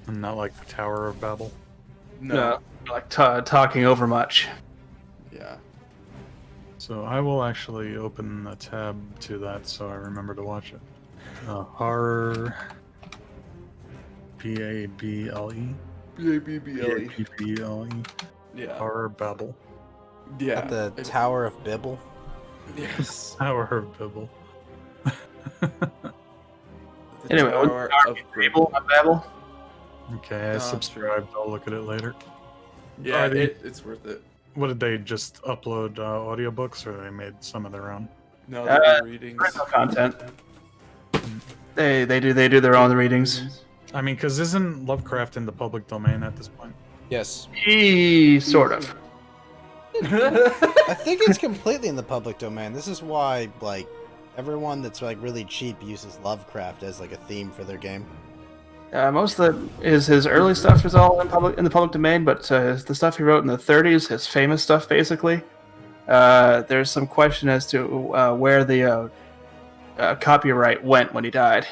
And not like the Tower of Babel. No. Like talking over much. Yeah. So I will actually open a tab to that so I remember to watch it. Horror. Babble. Babble. Babble. Yeah. Horror Babel. Yeah. At the Tower of Bibble. Yes. Tower of Babel. The Anyway, Tower of Babble. Okay, I subscribed. I'll look at it later. Yeah, Are they- it's worth it. What did they just upload audiobooks, or they made some of their own? No, the readings. Original content. They do their own readings. I mean, because isn't Lovecraft in the public domain at this point? Yes. Sort of. I think it's completely in the public domain. This is why, like, everyone that's like really cheap uses Lovecraft as like a theme for their game. Most of his early stuff is all in the public domain, but the stuff he wrote in the 30s, his famous stuff, basically, there's some question as to where the copyright went when he died,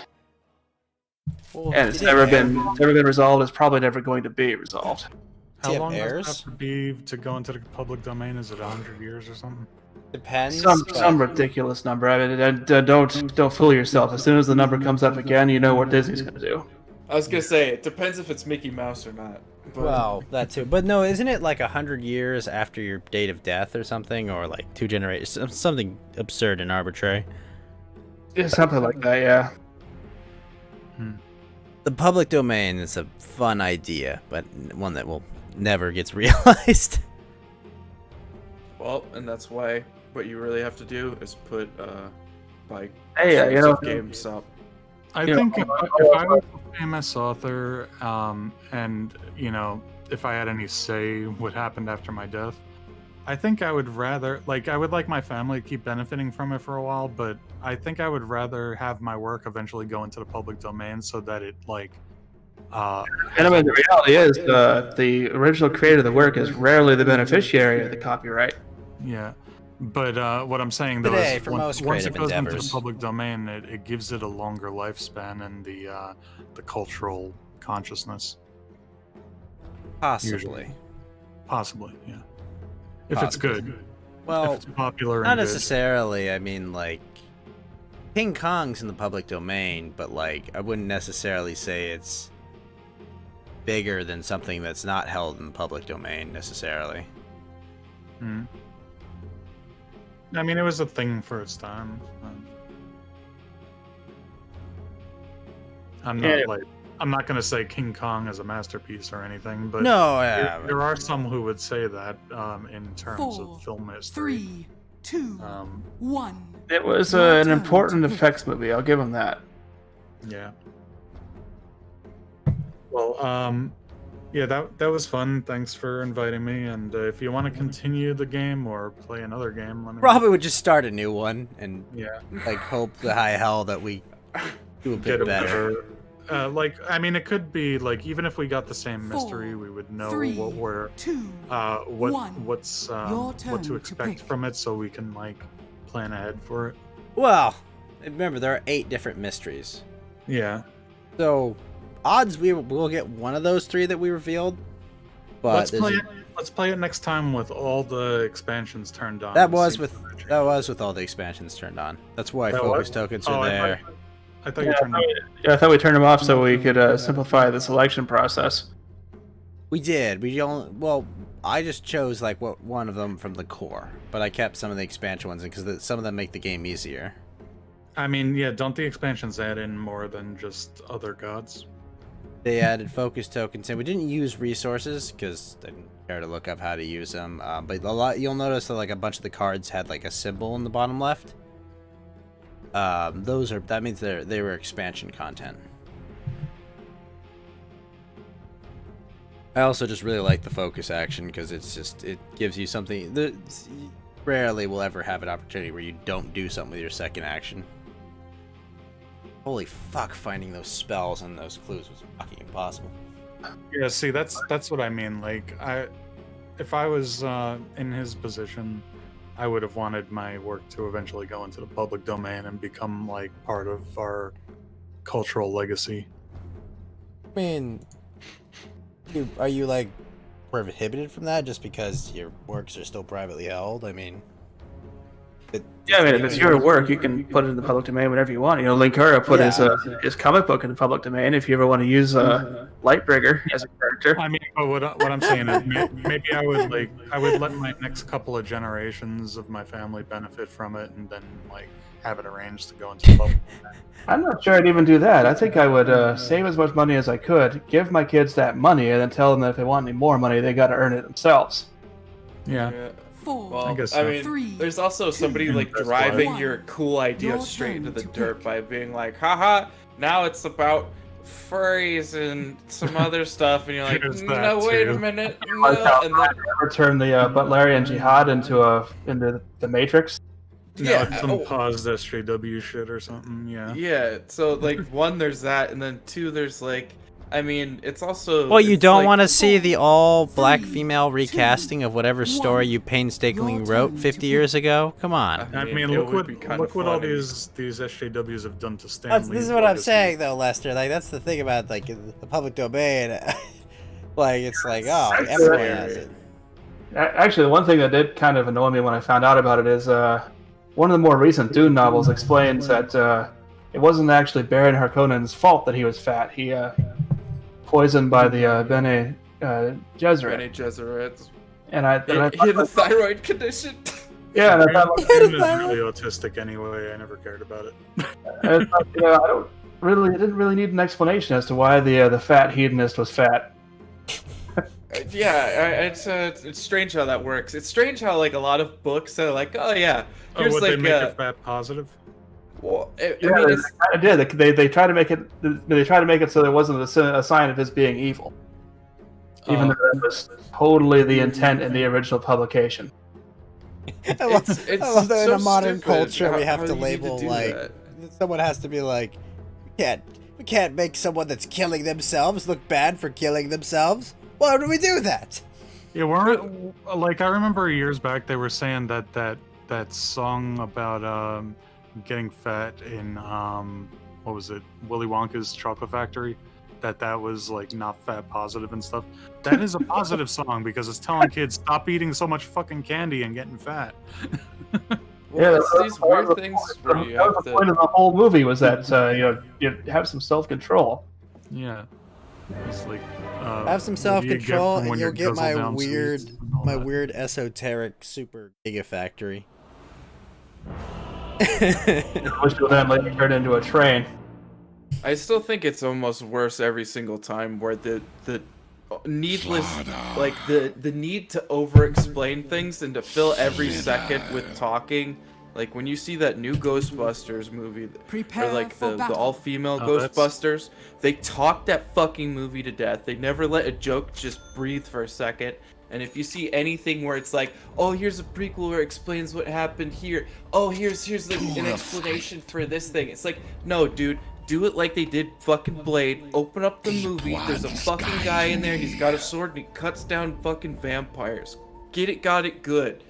and it's never been resolved. It's probably never going to be resolved. How have long does it heirs? have to be to go into the public domain? Is it 100 years or something? Depends. Some ridiculous number. I mean, don't fool yourself. As soon as the number comes up again, you know what Disney's going to do. I was gonna say it depends if it's Mickey Mouse or not. But Well, that too. But no, isn't it like 100 years after your date of death or something, or like 2 generations? Something absurd and arbitrary. Yeah, something like that. Yeah. The public domain is a fun idea, but one that will never gets realized. well, and that's why what you really have to do is put like Hey, you know, GameStop. I You know, think if I was a famous author, and you know, if I had any say what happened after my death, I think I would rather, like, I would like my family to keep benefiting from it for a while, but I think I would rather have my work eventually go into the public domain so that it, like, and I mean, the reality is, the original creator of the work is rarely the beneficiary of the copyright. yeah. But what I'm saying though Today, is for once, most once it creative goes into endeavors. the public domain, it gives it a longer lifespan in the cultural consciousness. Possibly. Possibly, yeah. If it's good. If Well, it's popular not and good. necessarily. I mean, like, King Kong's in the public domain, but like, I wouldn't necessarily say it's bigger than something that's not held in the public domain necessarily. Hmm. I mean, it was a thing for its time. I'm not Yeah. I'm not gonna say King Kong is a masterpiece or anything, but No, yeah. there are some who would say that in terms 4, of film history. 3, 2, Um, 1. It was Your an turn important to pick. effects movie. I'll give him that. Yeah. Well, yeah, that was fun. Thanks for inviting me. And if you want to continue the game or play another game, let me know. Probably would just start a new one and Yeah. like hope the high hell that we do a Get bit a better. better. Like, I mean, it could be like even if we got the same mystery, 4, we would know 3, what we're 2, what's Your what turn to to expect pick. from it, so we can like plan ahead for it. Well, remember there are 8 different mysteries. Yeah. So, odds we'll get one of those 3 that we revealed. But Let's there's play it. Let's play it next time with all the expansions turned on. that and was see with what they that was with all the expansions turned on. That's why That focus was? tokens Oh, are I there. thought you turned. I thought we turned them off so we could simplify the selection process. We did. We only I just chose like one of them from the core, but I kept some of the expansion ones because some of them make the game easier. I mean, yeah. Don't the expansions add in more than just other gods? They added focus tokens, and we didn't use resources because I didn't care to look up how to use them. But you'll notice that like a bunch of the cards had like a symbol in the bottom left. That means they were expansion content. I also just really like the focus action because it gives you something that rarely will ever have an opportunity where you don't do something with your second action. Holy fuck, finding those spells and those clues was fucking impossible. Yeah, see, that's what I mean. Like, if I was in his position, I would have wanted my work to eventually go into the public domain and become like part of our cultural legacy. I mean, are you like prohibited from that just because your works are still privately held? I mean, Yeah, I mean, if it's your work, you can put it in the public domain whenever you want. You know, Linkura put his comic book in the public domain. If you ever want to use Lightbringer as a character, I mean, but what I'm saying is maybe I would let my next couple of generations of my family benefit from it, and then like have it arranged to go into the public. I'm not sure I'd even do that. I think I would save as much money as I could, give my kids that money, and then tell them that if they want any more money, they got to earn it themselves. Yeah. Well, I guess I so. mean, there's also somebody like That's driving why. your cool idea straight into the dirt by being like, haha, now it's about furries and some other stuff, and you're like, There's no, that wait a too. minute, Like no, how and then, ever turn the Butlerian Jihad into the Matrix. Yeah, yeah, some oh, paused SJW shit or something. Yeah. yeah. So like, one, there's that, and then two, there's like, I mean, it's also. well, you it's don't like- want to see the all-black female recasting of whatever story you painstakingly wrote 50 years ago. Come on. I mean, it look would be kinda what all funny. these SJWs have done to Stanley. This is what I'm saying, though, Lester. Like, that's the thing about like the public domain. Like, it's like, oh, everyone has it. Actually, the one thing that did kind of annoy me when I found out about it is one of the more recent Dune novels explains that it wasn't actually Baron Harkonnen's fault that he was fat. He poisoned by the Bene Gesserit. Bene Gesserit. And I He had a thyroid condition. yeah, and I thought, like, Dune is really autistic anyway. I never cared about it. it's like, I didn't really need an explanation as to why the fat hedonist was fat. Yeah, it's strange how that works. It's strange how like a lot of books are like, oh yeah, here's would like they make it fat positive? well, I Yeah, mean, they it's, kind of did. They tried to make it. They tried to make it so there wasn't a sign of his being evil, even though that was totally the intent in the original publication. I love, it's I love that in so a modern stupid culture we how have to you need to label do like that. someone has to be like, we can't make someone that's killing themselves look bad for killing themselves. Why do we do that? Yeah, weren't like I remember years back they were saying that song about getting fat in what was it, Willy Wonka's Chocolate Factory, that was like not fat positive and stuff. That is a positive song because it's telling kids stop eating so much fucking candy and getting fat. Well, it's that these was weird the things point. where you That was have the point to. of the whole movie was that you have some self-control. Yeah, it's like Have some what do you get self-control, from and when you'll you get my guzzle down weird, sweets and all my that. weird esoteric super gigafactory. Which will then later turn into a train. I still think it's almost worse every single time where the needless like the need to over explain things and to fill every second with talking. Like when you see that new Ghostbusters movie, or like the all-female Oh, that's- Ghostbusters, they talked that fucking movie to death. They never let a joke just breathe for a second. And if you see anything where it's like, oh, here's a prequel where it explains what happened here. Oh, here's an explanation for this thing. It's like, no, dude, do it like they did fucking Blade. Open up the movie. There's a fucking guy in there. He's got a sword and he cuts down fucking vampires. Got it good.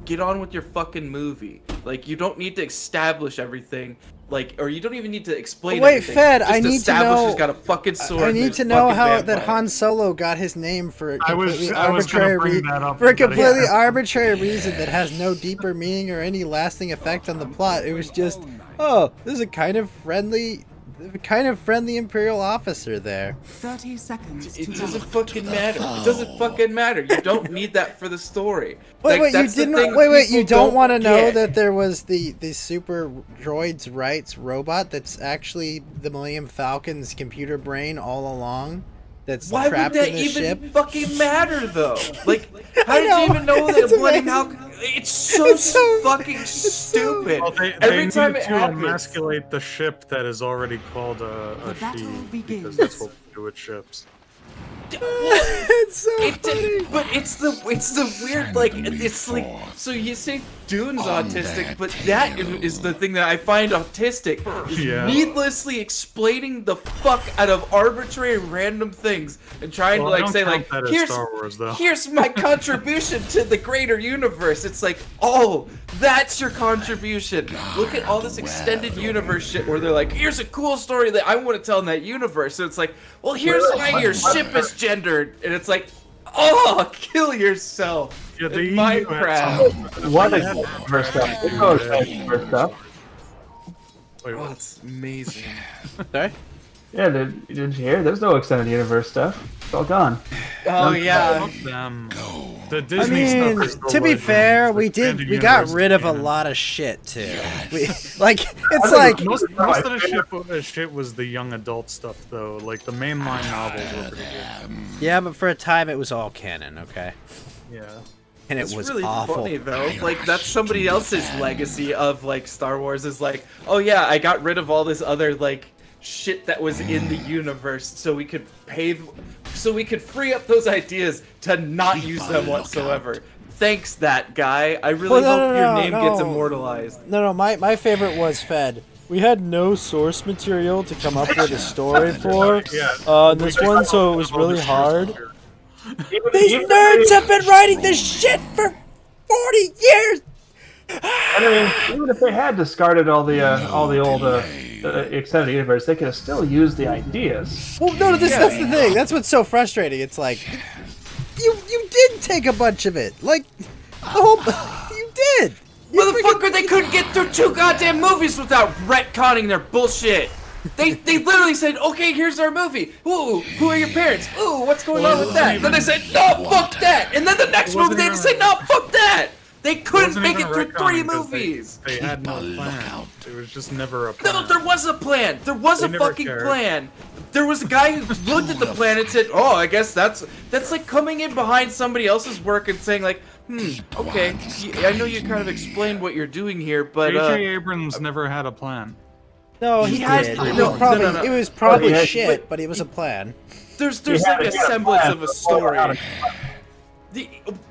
Get on with your fucking movie. Like, you don't need to establish everything. Like, or you don't even need to explain Wait, everything. Fed, Just I need to establish know- he's got a fucking sword. I and need there's to know fucking how that vampires. Han Solo got his name for a I was completely gonna arbitrary bring that up, for a but yeah. completely arbitrary reason that has no deeper meaning or any lasting effect on the plot. It was just, oh, there's a kind of friendly Imperial officer there. 30 seconds. It doesn't fucking matter. It doesn't fucking matter. You don't need that for the story. Wait, Like, you that's the didn't. thing Wait, you people don't want to know get. that there was the super droids rights robot that's actually the Millennium Falcon's computer brain all along. That's Why would trapped that in the even ship. fucking matter though? Like, how I did know, you even know it's that Bloody amazing. Falcon? It's so, It's so- fucking it's so- stupid. Well, they Every need time it to happens. emasculate the ship that is already called a The battle she, begins. because that's what we do with ships. It's so funny. But it's the weird, like, it's like, so you say Dune's autistic, but that is the thing that I find autistic, is needlessly explaining the fuck out of arbitrary random things and trying to like say like, here's my contribution to the greater universe. It's like, oh, that's your contribution. Look at all this extended universe shit where they're like, here's a cool story that I want to tell in that universe. So it's like, well, here's why your ship is gendered, and it's like, oh, kill yourself. Yeah, the Minecraft. What is universe stuff? There's no extended universe stuff. Wait, Oh, it's amazing. Sorry? Yeah, didn't you hear? There's no extended universe stuff. It's all gone. Oh yeah. The I Disney mean, stuff is still to be like, fair, the we expanded got universe rid of a canon. lot of shit too. We like it's like Most of the shit was the young adult stuff though. Like the mainline novels were pretty good. yeah, but for a time it was all canon, okay, Yeah. and it It's was really awful. funny though. Like that's somebody else's legacy of like Star Wars is like, oh yeah, I got rid of all this other like shit that was in the universe so we could free up those ideas to not use them whatsoever. Thanks, that guy. I really hope your name gets immortalized. No, my favorite was Fed. We had no source material to come up with a story for this one, so it was really hard. These nerds have been writing this shit for 40 years! I mean, even if they had discarded all the old extended universe, they could have still used the ideas. Well, no, that's the thing. That's what's so frustrating. It's like, you did take a bunch of it. Like, the whole, you did. Motherfucker, they couldn't get through 2 goddamn movies without retconning their bullshit. They literally said, okay, here's our movie. Ooh, who are your parents? Ooh, what's going on with that? Then they said, no, fuck that. And then the next movie they say, no, fuck that. They couldn't make it through 3 movies. They had no plan. It was just never a plan. No, there was a plan. There was a fucking plan. There was a guy who looked at the plan and said, "Oh, I guess that's like coming in behind somebody else's work and saying like, okay, I know you kind of explained what you're doing here, but J.J. Abrams never had a plan. No, he had. It was probably shit, but it was a plan. There's like a semblance of a story.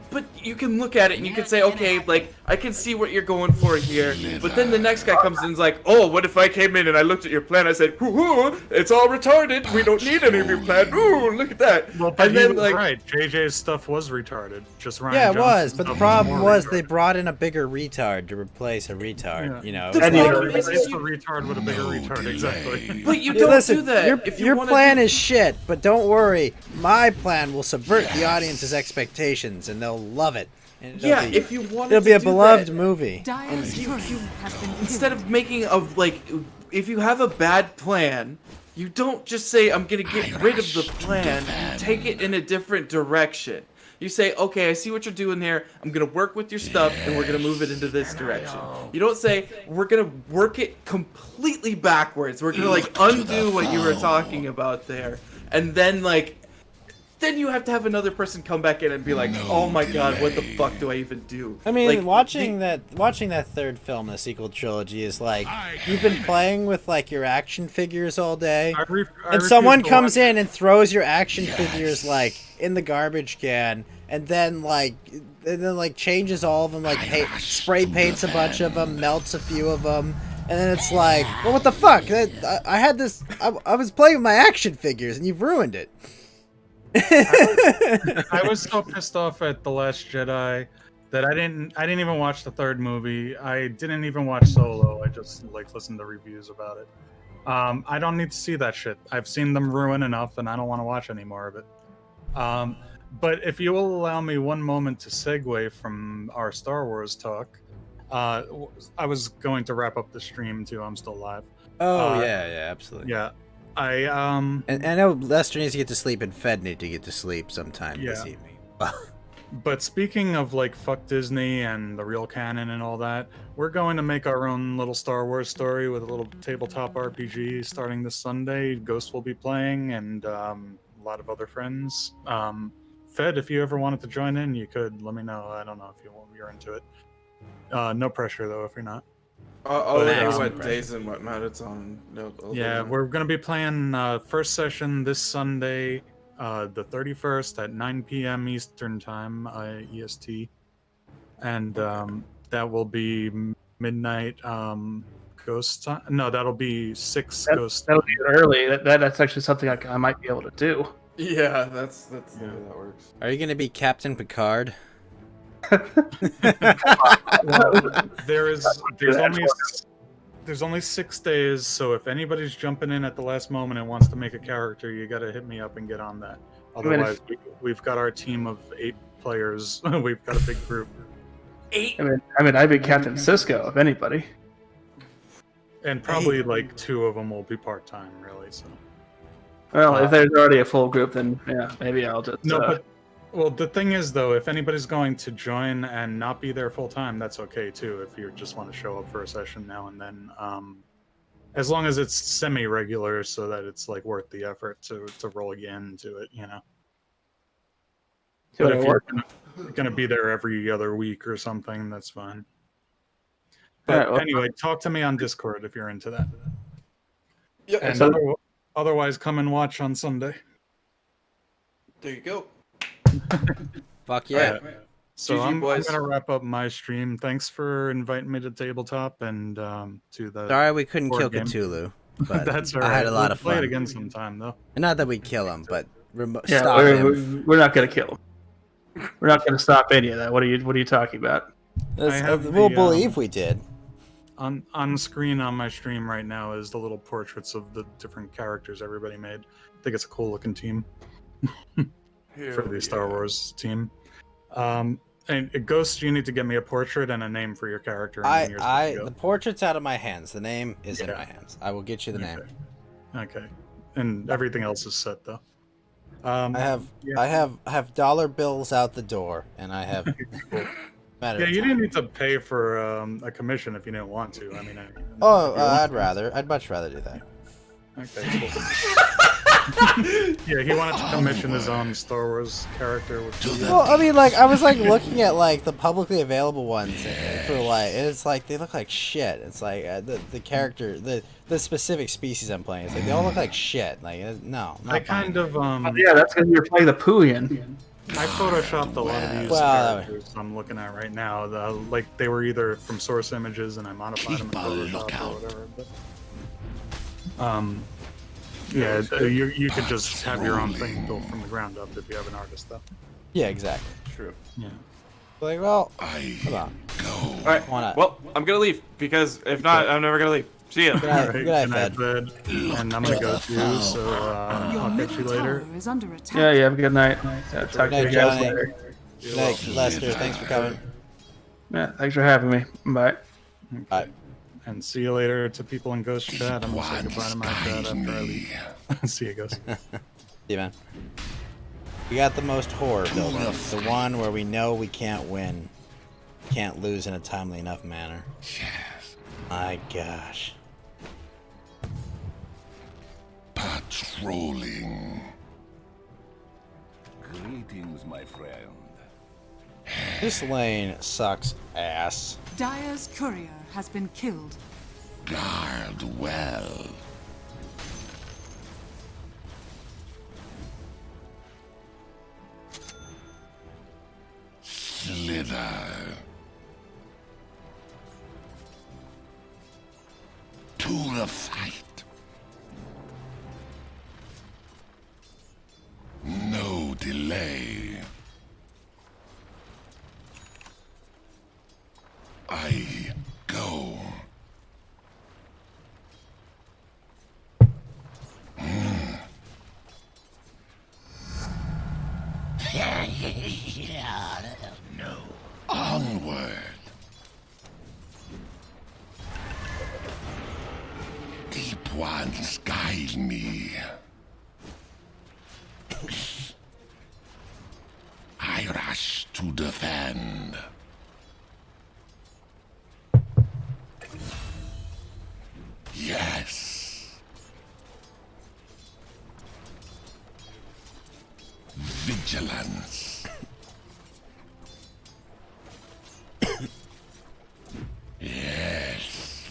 But you can look at it and you can say, okay, like, I can see what you're going for here. But then the next guy comes in and is like, oh, what if I came in and I looked at your plan? I said, hoo, it's all retarded. We don't need any of your plan. Ooh, look at that. Well, but and then, like, right, JJ's stuff was retarded. Just Ryan Yeah, it Johnson's was, but the stuff problem more was retarded. they brought in a bigger retard to replace a retard. Yeah. You know, The it's like- problem is Replace you- the retard with a bigger retard, exactly. But you Yeah, don't listen, do that. Your, If you your wanna plan do- is shit, but don't worry. My plan will subvert the audience's expectations, and they'll love it. And it'll Yeah, be, if you want it'll be a do beloved that, movie. instead of making a like, if you have a bad plan, you don't just say I'm gonna get rid of the plan. You take it in a different direction. You say, okay, I see what you're doing here. I'm gonna work with your stuff, and we're gonna move it into this direction. You don't say we're gonna work it completely backwards. We're gonna like undo what you were talking about there, and then like. Then you have to have another person come back in and be like, "Oh my god, what the fuck do I even do?" I mean, like, watching that third film, the sequel trilogy, is like you've been playing with like your action figures all day, and someone comes in and throws your action figures like in the garbage can, and then changes all of them, like spray paints a bunch of them, melts a few of them. And then it's like, well, what the fuck? I had this. I was playing with my action figures, and you've ruined it. I was so pissed off at The Last Jedi that I didn't even watch the third movie. I didn't even watch Solo. I just like listened to reviews about it. I don't need to see that shit. I've seen them ruin enough, and I don't want to watch any more of it. But if you will allow me one moment to segue from our Star Wars talk, I was going to wrap up the stream too. I'm still live. Oh yeah, absolutely. Yeah. And I know Lester needs to get to sleep, and Fed need to get to sleep sometime this evening. But speaking of like fuck Disney and the real canon and all that, we're going to make our own little Star Wars story with a little tabletop RPG starting this Sunday. Ghost will be playing, and a lot of other friends. Fed, if you ever wanted to join in, you could. Let me know. I don't know if you're into it. No pressure though if you're not. I'll let you what days and whatnot it's on. Yeah, we're gonna be playing first session this Sunday, the 31st at 9 p.m. Eastern Time, EST. And that will be midnight ghost time. No, that'll be 6 ghost That'll be early. That's actually something I might be able to do. Yeah, that's the way that works. Are you gonna be Captain Picard? There's only 6 days, so if anybody's jumping in at the last moment and wants to make a character, you got to hit me up and get on that. Otherwise, we've got our team of 8 players. We've got a big group. 8. I mean, I'd be Captain Cisco if anybody. And probably like 2 of them will be part-time, really. So. Well, if there's already a full group, then yeah, maybe I'll just. Well, the thing is, though, if anybody's going to join and not be there full time, that's okay too. If you just want to show up for a session now and then, as long as it's semi-regular, so that it's like worth the effort to roll again into it, you know. But if you're gonna be there every other week or something, that's fine. But anyway, talk to me on Discord if you're into that. Yeah. And otherwise, come and watch on Sunday. There you go. Fuck yeah. So GG, I'm boys. gonna wrap up my stream. Thanks for inviting me to tabletop and to the. Sorry we couldn't board kill game. Cthulhu, but That's all right. I had a lot We'll of play it fun. again sometime though. And not that we kill him, but Yeah, stop him. we're not gonna kill him. We're not gonna stop any of that. What are you talking about? I have We'll the, believe we did. On screen on my stream right now is the little portraits of the different characters everybody made. I think it's a cool looking team for the Star Wars team. And Ghost, you need to get me a portrait and a name for your character. And then yours can go. The portrait's out of my hands. The name is in my hands. I will get you the name. Okay. And everything else is set though. I have dollar bills out the door, and I have. Yeah, you didn't need to pay for a commission if you didn't want to. I mean, I'd much rather do that. Okay, cool. Yeah, he wanted to commission his own Star Wars character. Well, I mean, like, I was like looking at like the publicly available ones for like, and it's like they look like shit. It's like the character, the specific species I'm playing, it's like they all look like shit. Like, no, I kind of Yeah, that's because you're playing the Puyan. I photoshopped a lot of these characters I'm looking at right now. Like they were either from source images and I modified them in Photoshop or whatever. But, yeah, you could just have your own thing built from the ground up if you have an artist, though. Yeah, exactly. True. Yeah. Like, well, hold on. All right. Why not? Well, I'm gonna leave because if not, I'm never gonna leave. See ya. Good night, Alright, good night, Fed. Fed. And I'm gonna go too, so I'll catch you later. Is under attack. Yeah, have a good night. Talk to you Good night, guys Johnny. later. Good night, Lester. Thanks for coming. Yeah, thanks for having me. Bye. Bye. And see you later to people in Ghost Chat. I'm gonna say goodbye to my chat after I leave. See you, Ghost. See you, man. We got the most horror building. The one where we know we can't win. Can't lose in a timely enough manner. My gosh. Patrolling. Greetings, my friend. This lane sucks ass. Dyer's courier has been killed. Guard well. Slither. To the fight. No delay. I go. No. Onward. Deep ones guide me. I rush to defend. Yes. Vigilance. Yes.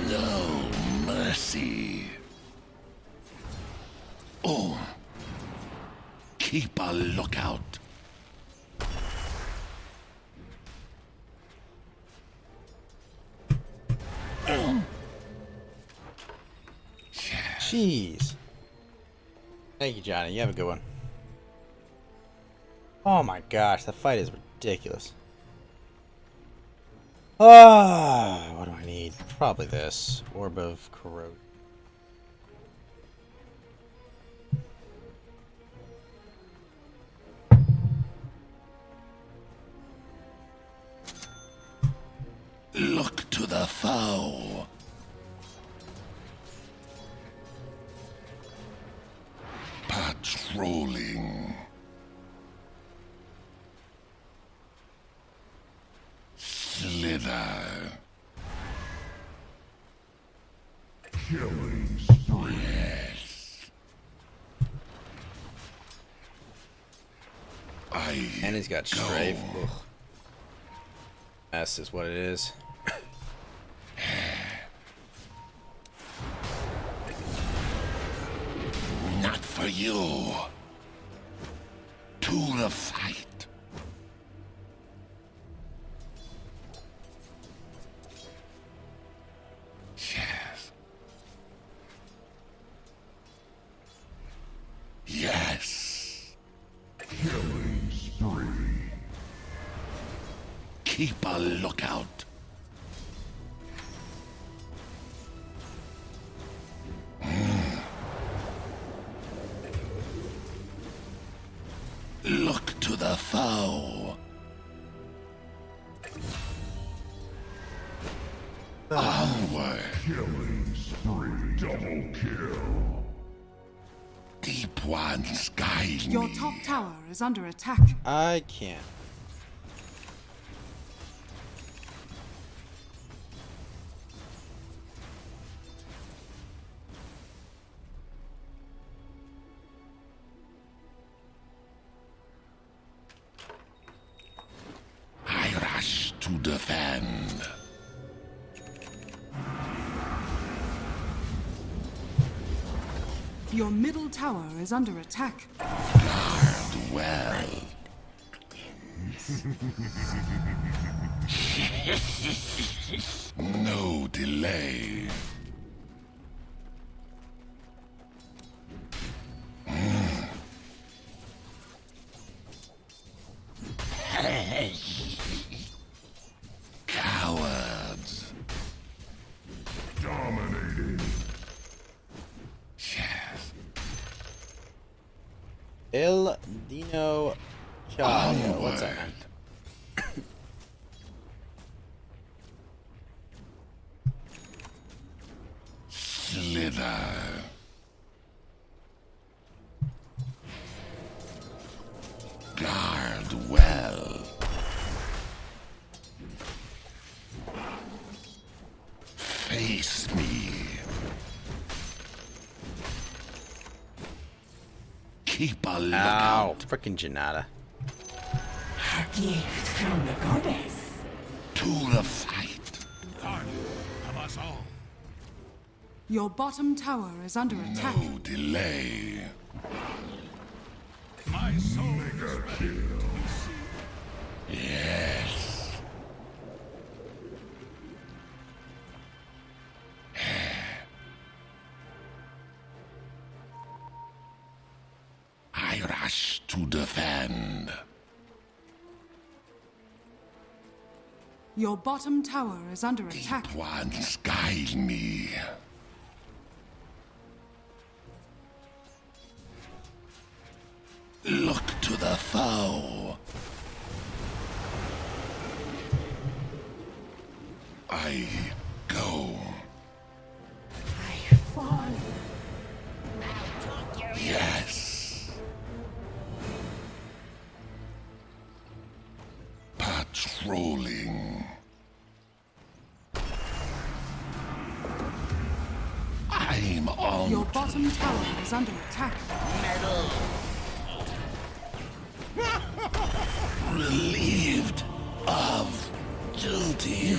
No mercy. go. Keep a lookout. Jeez. Thank you, Johnny. You have a good one. Oh my gosh, the fight is ridiculous. Ah, what do I need? Probably this. Orb of Corrode. Look to the foe. Patrolling. Slither. Killing spree. Yes. And he's got strafe. Ugh. S is what it is. Not for you. To the fight. Yes. Yes. Killing spree. Keep a lookout. Look to the foe. Onward. Killing spree. Double kill. Deep ones guide Your me. top tower is under attack. I can't. I rush to defend. Your middle tower is under attack. Guard well. No delay. Cowards. Dominating. Yes. Il Dino Chario. What's that? Onward. Slither. Guard well. Face me. Keep a Ow. lookout. Frickin' Janata. A gift from the goddess. To the fight. Of us all. Your bottom tower is under attack. No delay. My soul is ready. Yes. I rush to defend. Your bottom tower is under attack. Deep ones guide me. Look to the foe. I go. I fall. Yes. Patrolling. I'm on. Your bottom tower is under attack. Relieved of duty.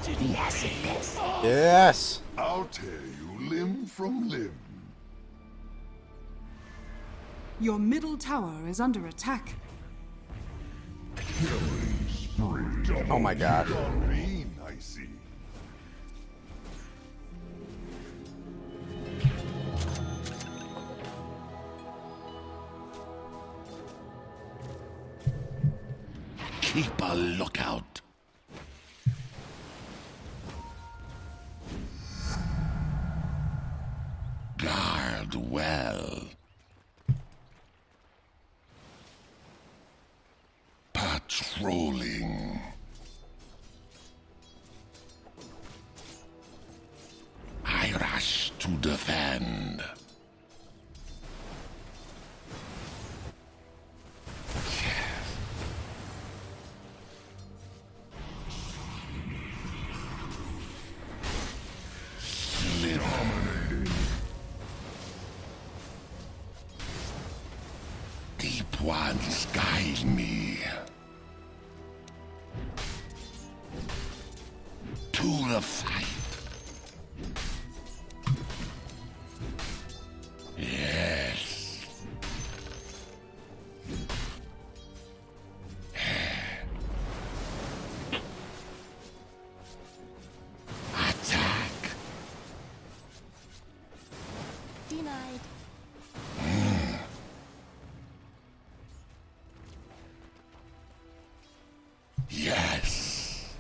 To the acid test. Yes. I'll tear you limb from limb. Your middle tower is under attack. Oh my god. Green, I see. Keep a lookout. Guard well. Patrolling. I rush to defend. Deep ones guide me to the fight. Yes. Attack. Denied. Yes.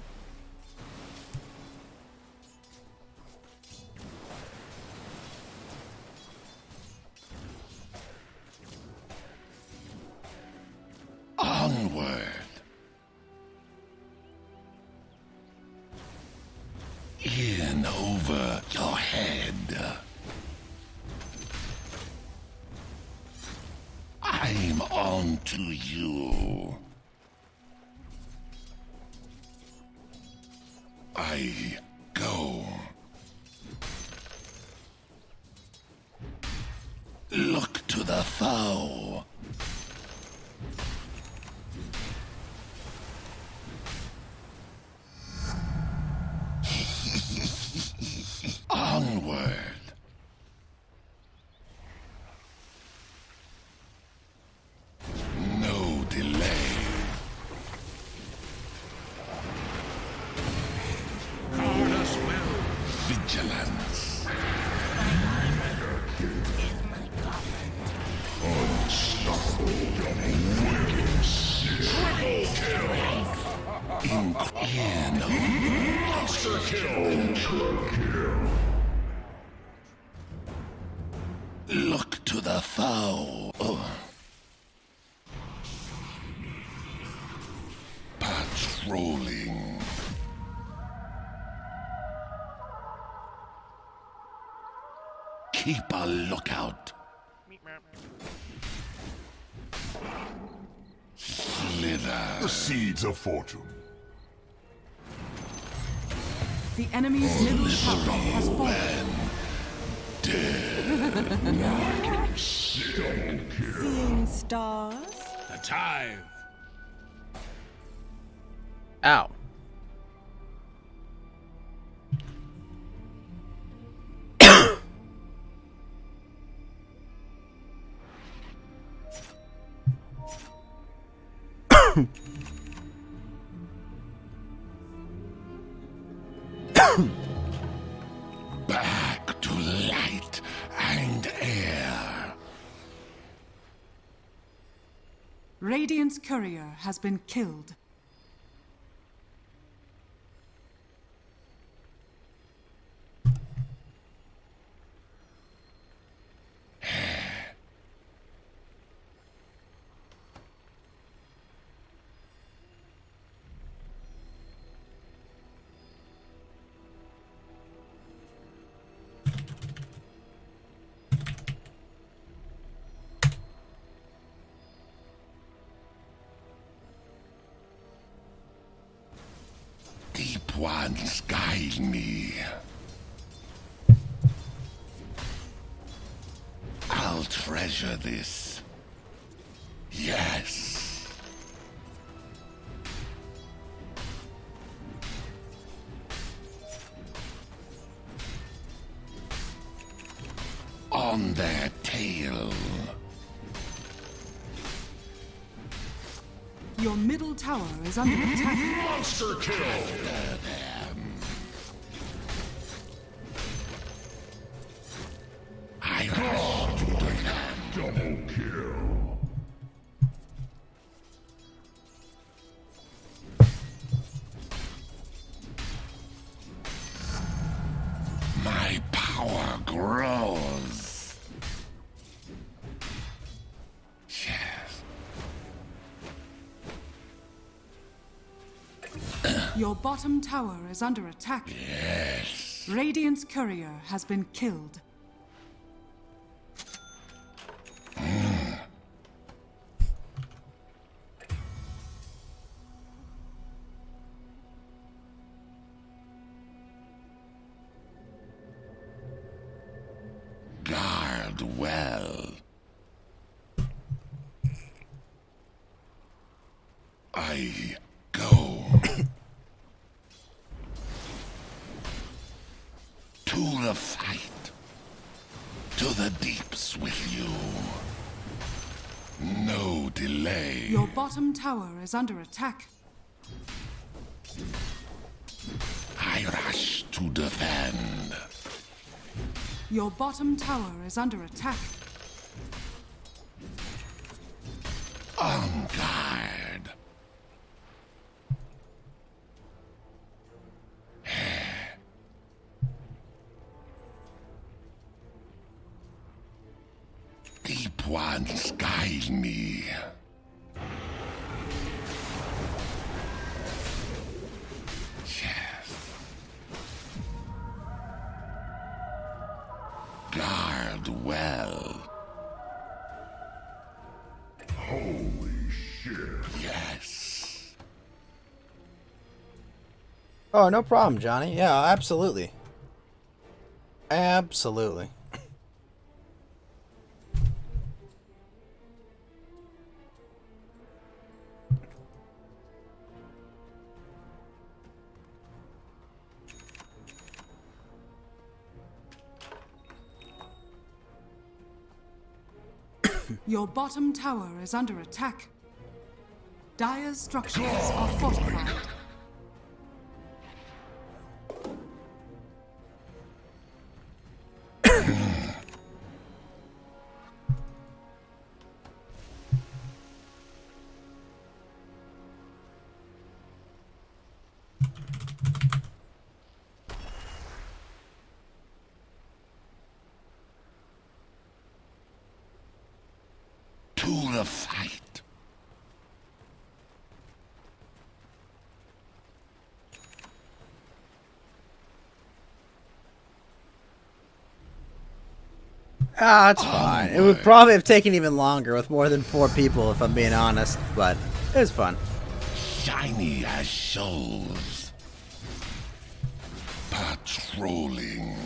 Onward. In over your head. I'm on to you. I go. Look to the foe. Onward. No delay. Guard us well. Vigilance. Unstoppable. Wicked kill. Monster kill. Look to the foe. Patrolling. Keep a lookout. Slither. The seeds of fortune. The enemy's middle tower has fallen. Seeing stars? The tithe. Ow. Back to light and air. Radiant's courier has been killed. Deep ones guide me. I'll treasure this. Yes. On their tail. Your middle tower is under attack. Monster kill! I rush to defend. Double kill. My power grows. Yes. Your bottom tower is under attack. Yes. Radiant's courier has been killed. Guard well. I go to the fight, to the deeps with you. No delay. Your bottom tower is under attack. I rush to defend. Your bottom tower is under attack. On guard. Deep ones guide me. Yes. Guard well. Holy shit. Yes. Oh, no problem, Johnny. Yeah, absolutely. Absolutely. Your bottom tower is under attack. Dire's structures are fortified. To the fight. Ah, it's fine. It would probably have taken even longer with more than 4 people, if I'm being honest, but it was fun. Shiny as shows. Patrolling.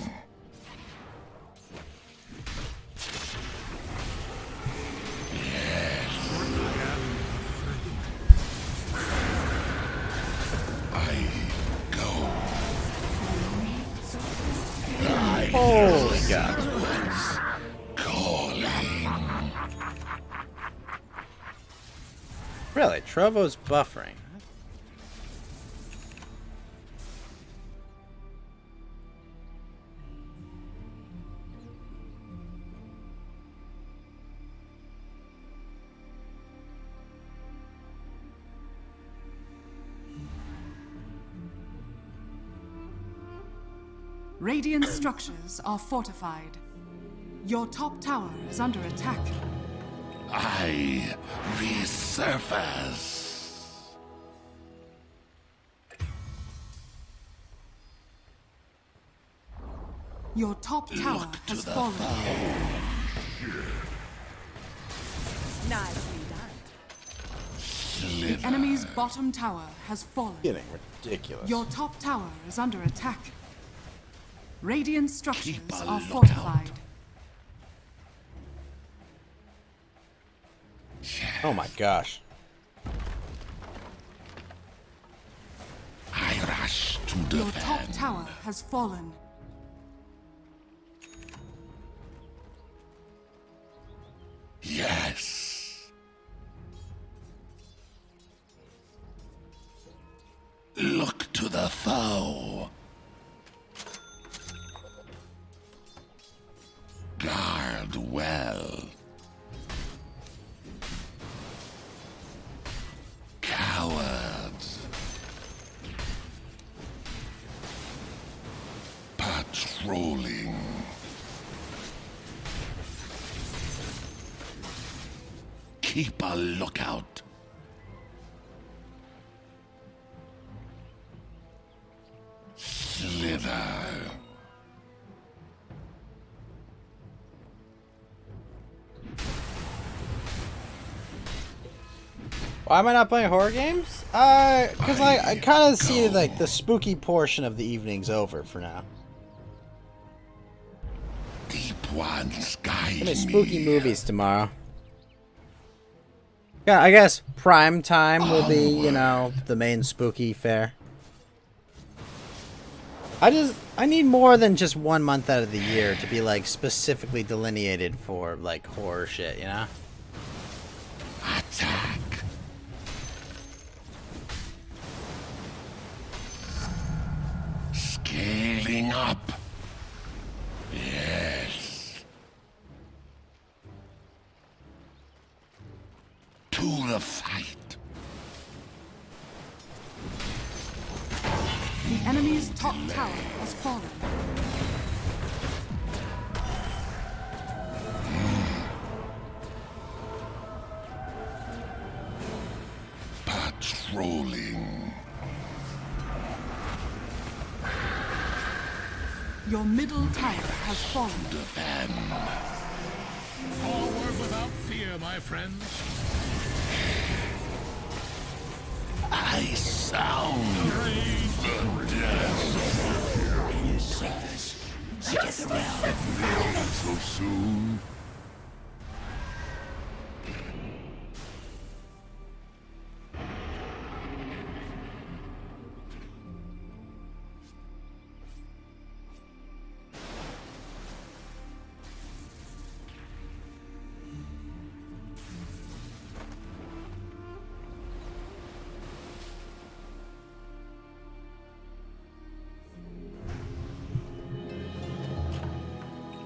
Holy God. Really? Trovo's buffering. Radiant structures are fortified. Your top tower is under attack. I resurface. Your top tower has fallen. Nicely done. The enemy's bottom tower has fallen. Getting ridiculous. Your top tower is under attack. Radiant structures Keep a are lookout. fortified. Oh my gosh. I rush to Your top defend. tower has fallen. Yes. foe. Guard well. Cowards. Patrolling. Keep a lookout. Slither. Why am I not playing horror games? Cause I kind of see like the spooky portion of the evening's over for now. Deep ones guide Gonna be spooky me. movies tomorrow. Yeah, I guess prime time will be, you know, the main spooky fare. I need more than just 1 month out of the year to be like specifically delineated for like horror shit, you know? Attack. Scaling up. Yes. To the fight. The enemy's top tower has fallen. Patrolling. Your middle tower has fallen. Defend. Forward without fear, my friends. I sound the death. Can you say this? So soon.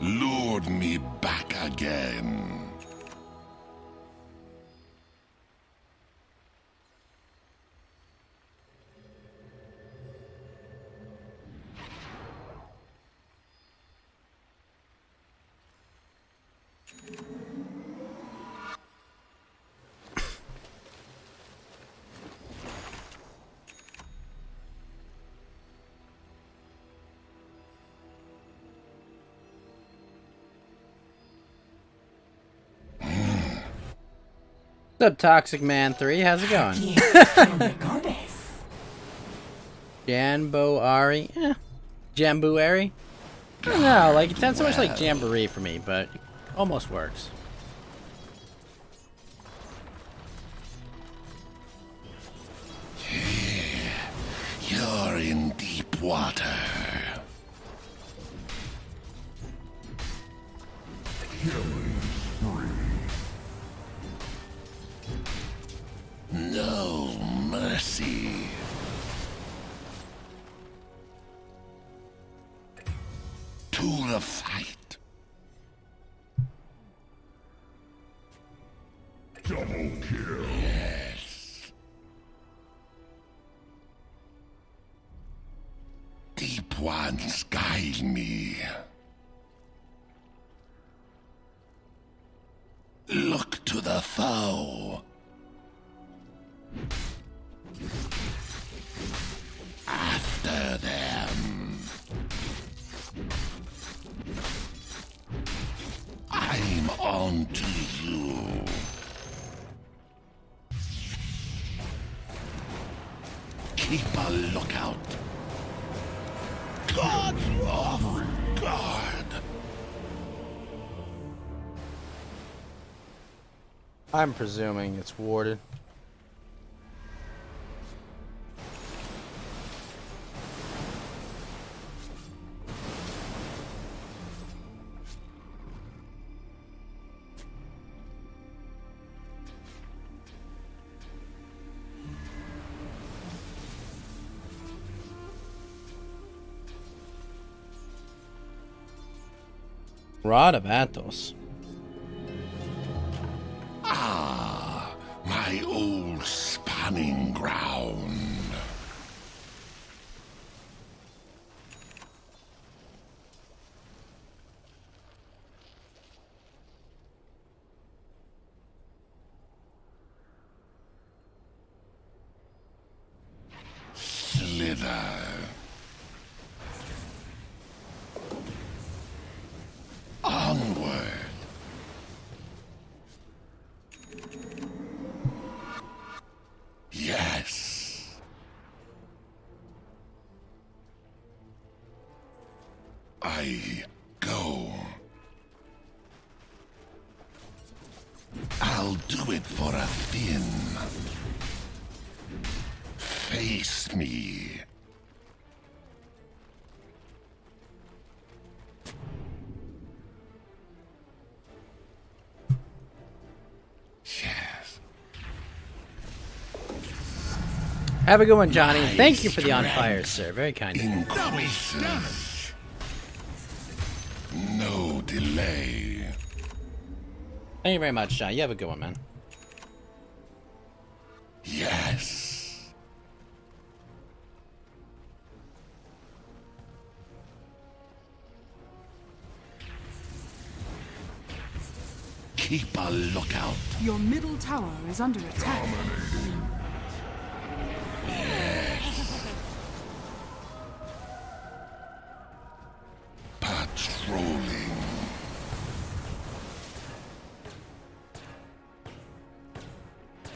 Lured me back again. What's up, Toxic Man 3? How's it going? Jamboari? Jambuary? I don't know, like, it's not so much like Jamboree for me, but it almost works. You're in deep water. No mercy. To the fight. Double kill. Yes. Deep ones guide me. Look to the foe. After them. I'm on to you. Keep a lookout. Cut off guard. I'm presuming it's warded. Rod of Athos. Ah, my old spanning ground. Slither. Onward. Yes. I go. I'll do it for a fin. Face me. Yes. Have a good one, Johnny. Thank you for the on fire, sir. Very kind. Increases. No delay. Thank you very much, Johnny. You have a good one, man. Yes. Keep a lookout. Your middle tower is under attack. Patrolling.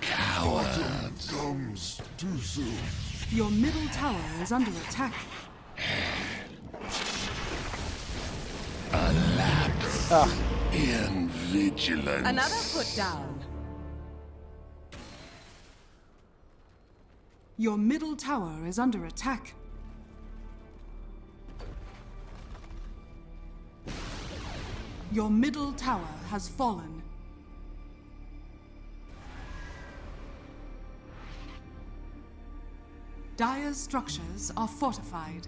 Cowards. Comes too soon. Your middle tower is under attack. A lapse in vigilance. Another put down. Your middle tower is under attack. Your middle tower has fallen. Dire's structures are fortified.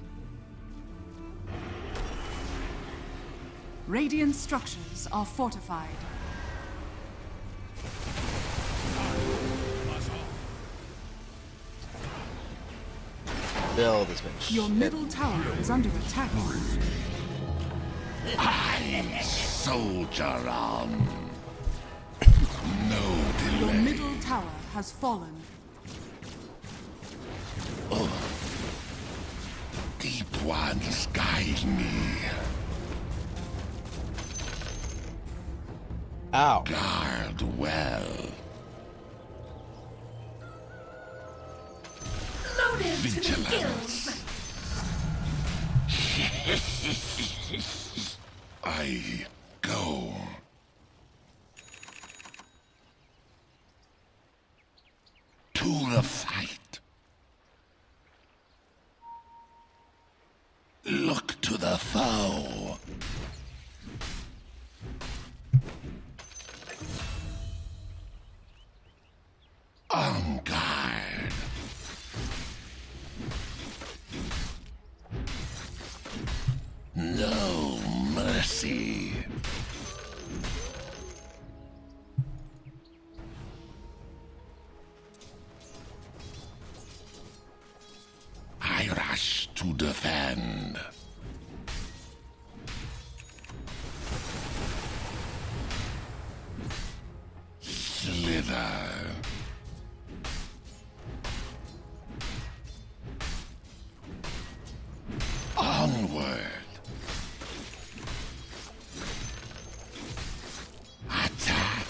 Radiant structures are fortified. Build has been Your shit. middle tower is under attack. I soldier on. No Your delay. middle tower has fallen. Deep ones guide me. Ow. Guard well. Vigilance. I go. To the fight. Look to the foe. On guard. No mercy. I rush to defend. Slither. Onward. Attack.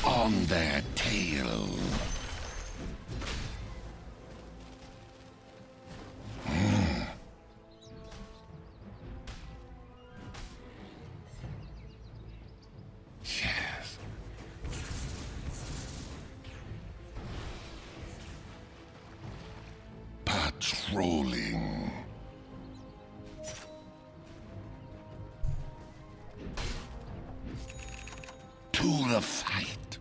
On their tail. Yes. Patrolling. To the fight.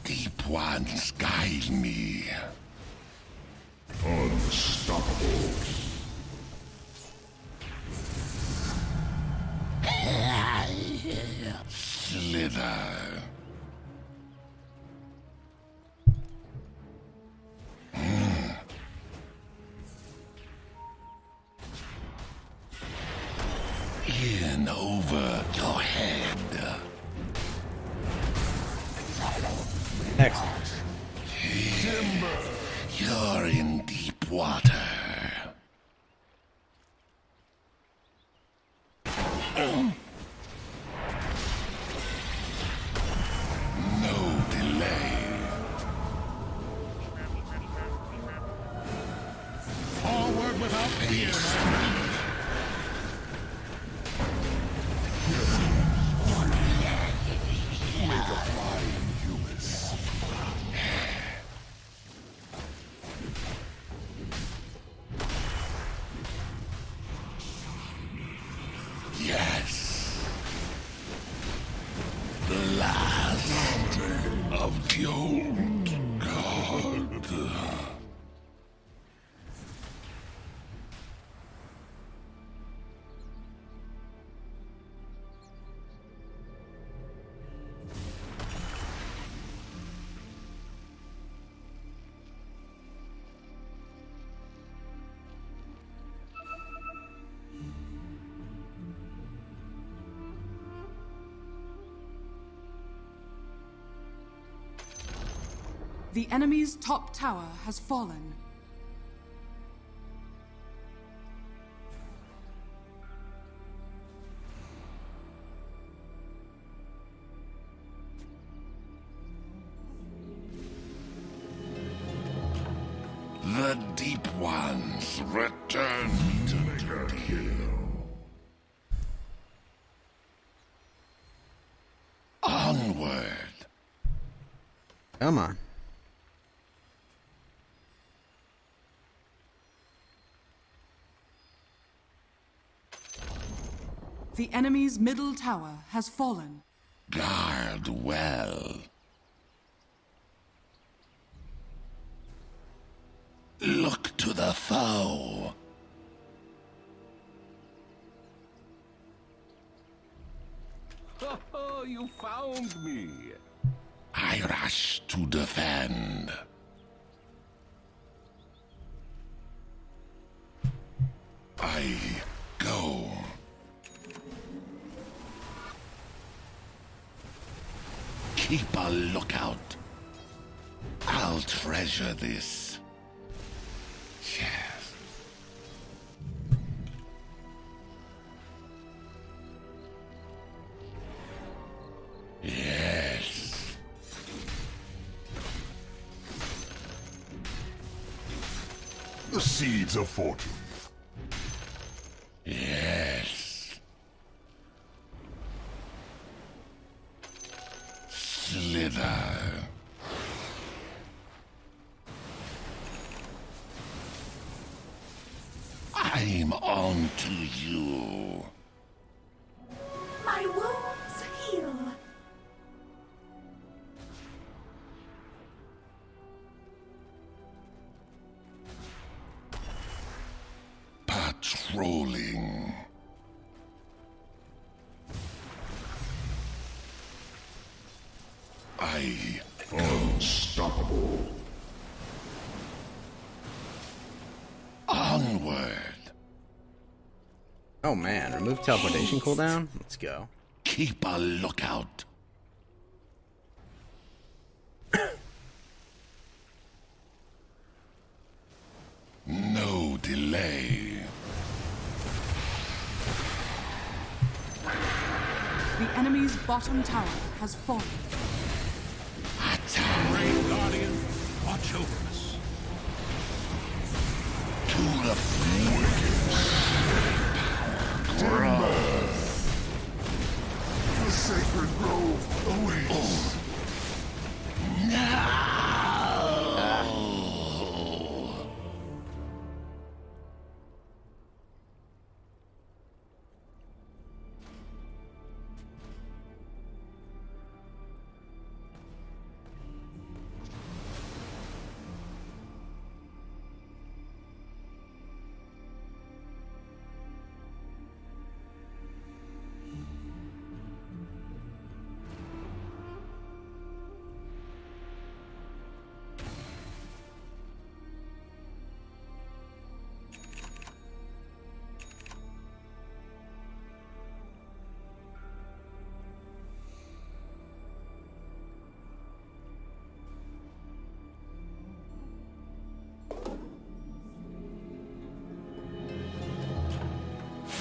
Deep ones guide me. Slither. In over your head. Excellent. You're in deep water. No delay. Forward without fear, my friend. Yes. The last of the old guard. The enemy's top tower has fallen. The deep ones return to kill. Onward. Come on. The enemy's middle tower has fallen. Guard well. Look to the foe. Oh, you found me. I rush to defend. I go. Keep a lookout. I'll treasure this. Yes. Yes. The seeds of fortune. Yes. Slither. I'm on to you. My wounds heal. Patrolling. I Unstoppable. onward. Oh man, remove teleportation cooldown? Let's go. Keep a lookout. No delay. The enemy's bottom tower has fallen. Great Guardian, watch over us. To the grow. The sacred grove awaits.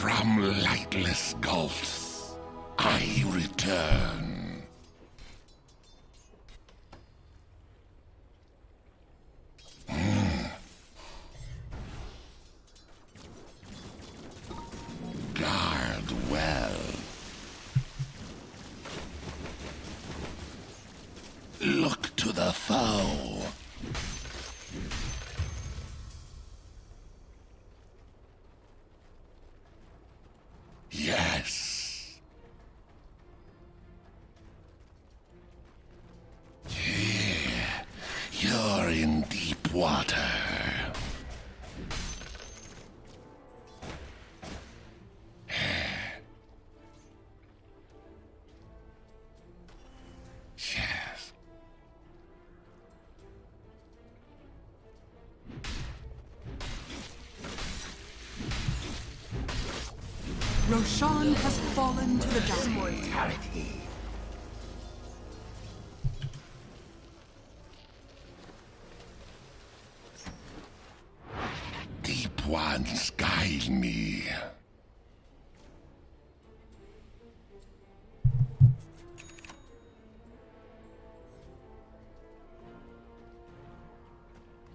From lightless gulfs, I return. Guard well. Look to the foe. Yes. Here, you're in deep water. Yes. Roshan has fallen to the dark. Mortality. Deep ones guide me.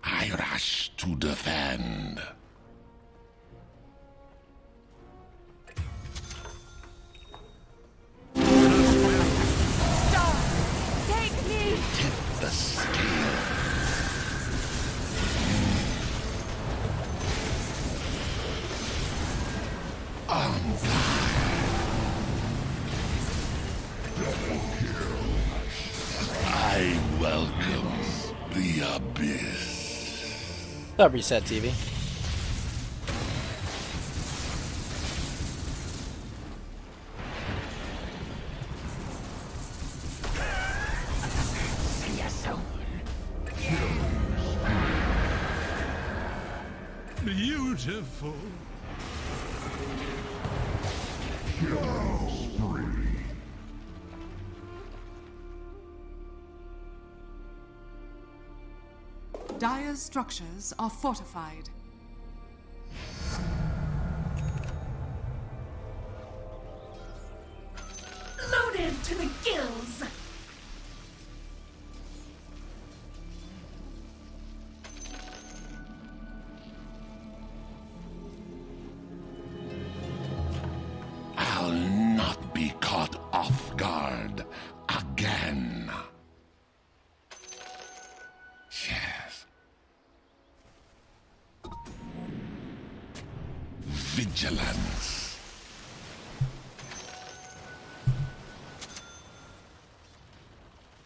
I rush to defend. Take me! Tip the scale. On I welcome the abyss. Stop Reset TV. Beautiful. Dire's structures are fortified. Loaded to the gills! I'll not be caught off guard again. Yes. Vigilance.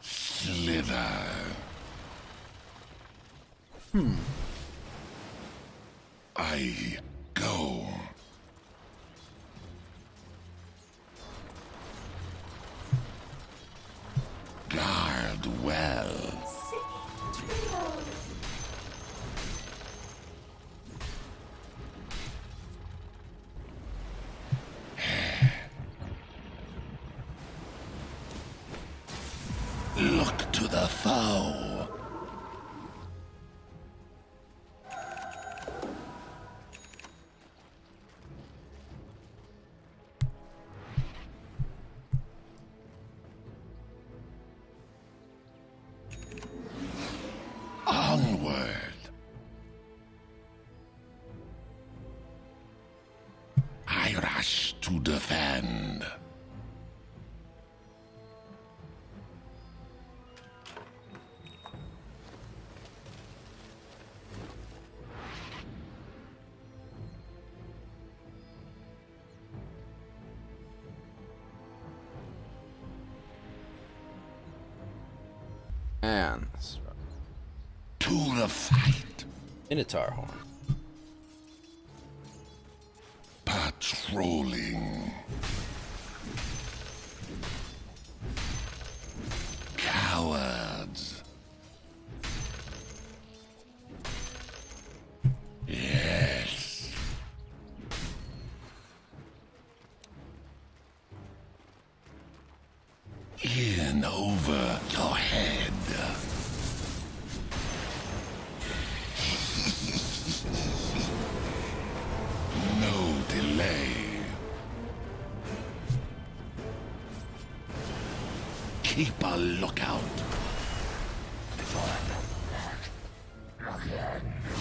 Slither. I go. Guard well. Look to the foe. Onward. I rush to defend. And To the fight. Minotaur horn. Patrolling. Cowards. Yes. In over your head. No delay. Keep a lookout.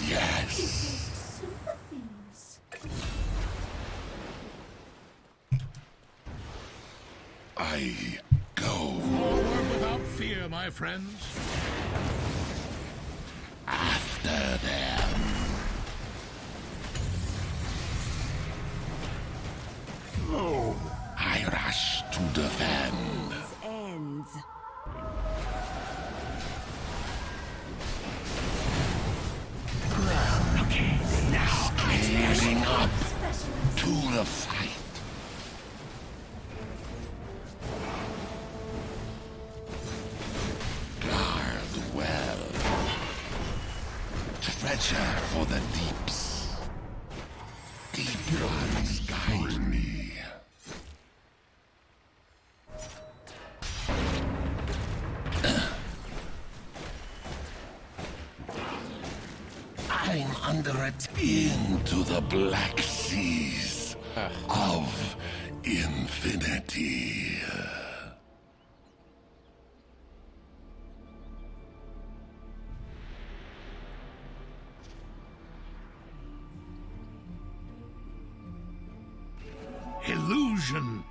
Yes. I go. Forward without fear, my friends. After them. No. I rush to defend. Ends. Okay, now getting up to the fight. Guard well. Treasure for the deeps. Deep ones guide me. I'm under attack into the black seas of infinity. Illusion.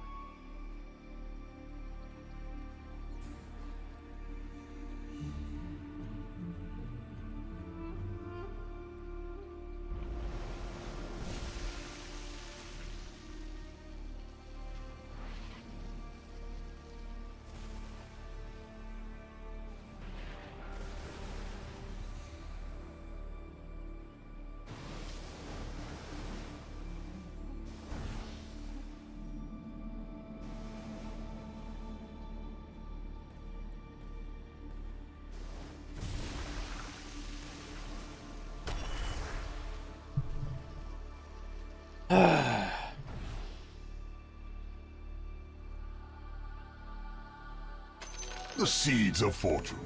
The seeds of fortune.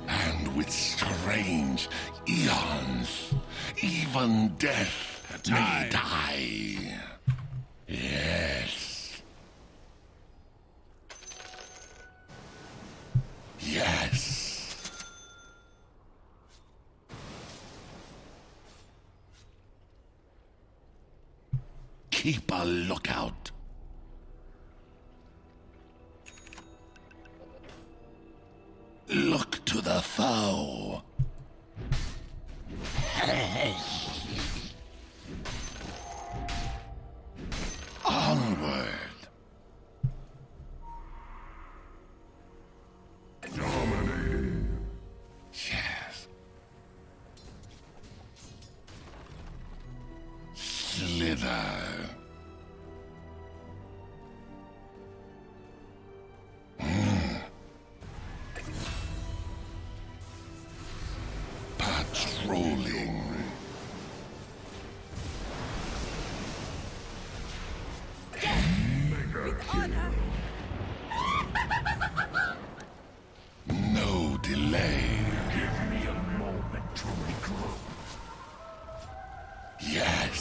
And with strange eons, even death may die. Yes. Yes. Keep a lookout. Look to the foe. Onward. Dominating. Yes. Slither. Patrolling. No delay. Give me a moment to regroup. Yes.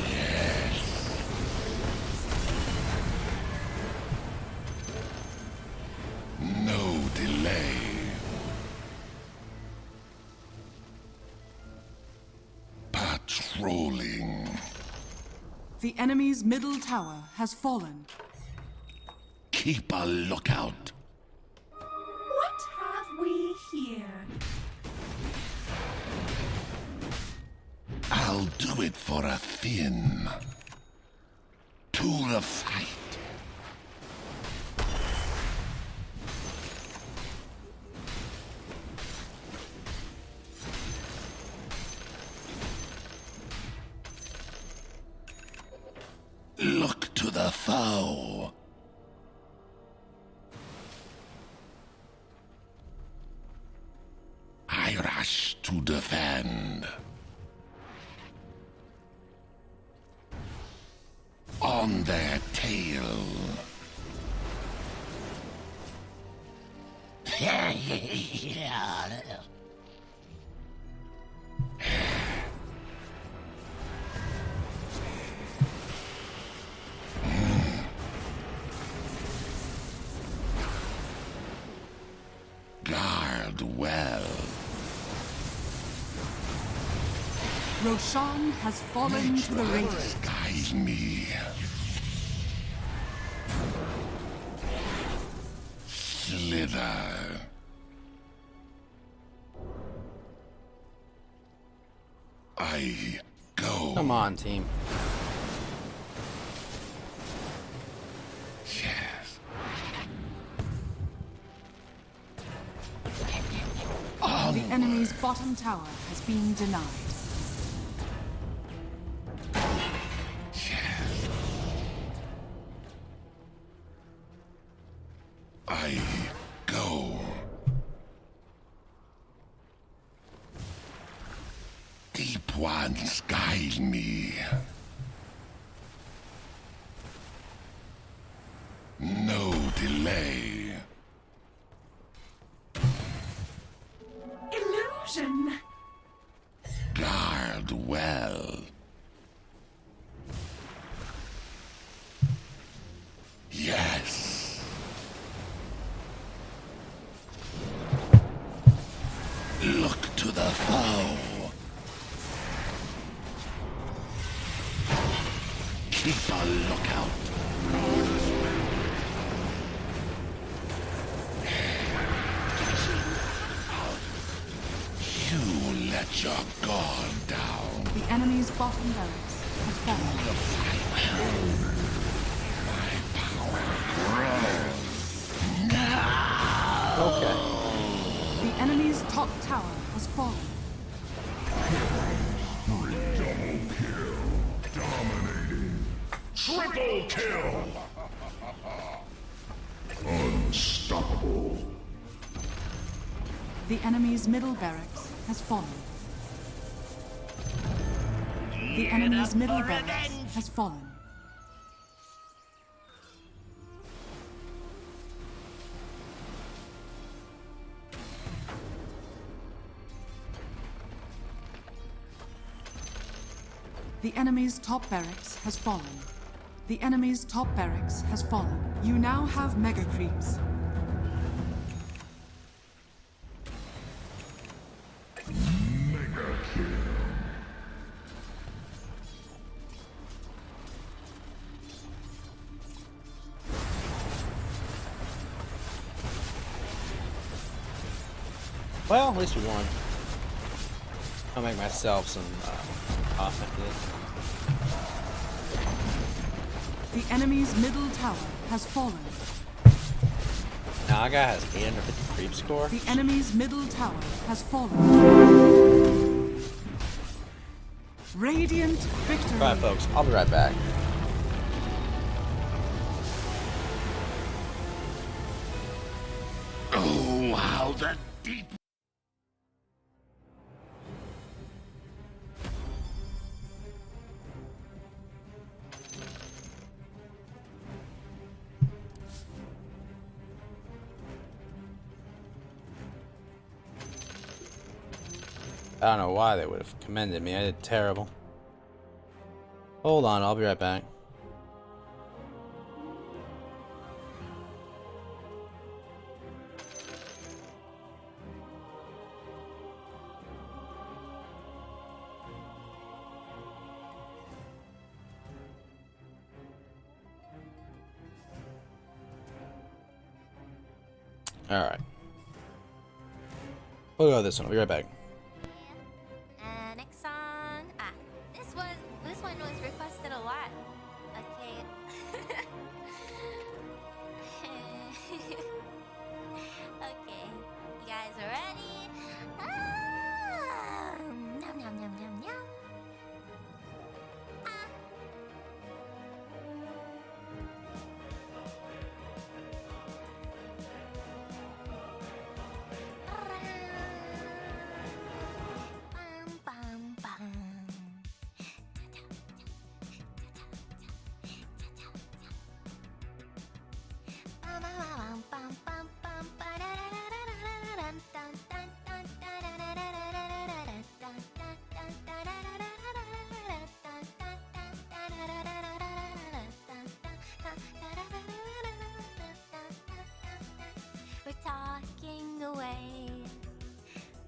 Yes. No delay. Patrolling. The enemy's middle tower has fallen. Keep a lookout. What have we here? I'll do it for a Finn. To the fight. Look to the foe. I rush to defend. On their tail. Guard well. Roshan has fallen to the Radiant. Guide me. Slither. I go. Come on, team. Yes. The enemy's bottom tower has been denied. I go. Deep ones guide me. No delay. Illusion! Guard well. Yes. Look to the foe. Keep a lookout. You let your guard down. The enemy's bottom barracks has fallen. Okay. The enemy's top tower has fallen. Double kill. Dominating. Triple kill. Unstoppable. The enemy's middle barracks has fallen. The enemy's middle barracks has fallen. The enemy's top barracks has fallen. The enemy's top barracks has fallen. You now have mega creeps. Mega kill. Well, at least we won. I'll make myself some offenses. The enemy's middle tower has fallen. Now, our guy has 850 creep score. The enemy's middle tower has fallen. Radiant victory. Alright, folks, I'll be right back. Oh, how the deep. I don't know why they would have commended me. I did terrible. Hold on, I'll be right back. Alright. We'll go with this one. I'll be right back. Next song. This one was requested a lot. Okay. Okay. You guys are ready? Nom nom nom nom nom. Bum, bum, bum. We're talking away.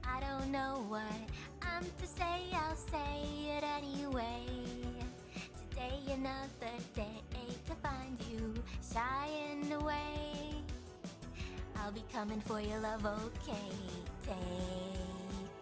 I don't know what I'm to say, I'll say it anyway. Today another day to find you shying away. I'll be coming for your love, okay? Take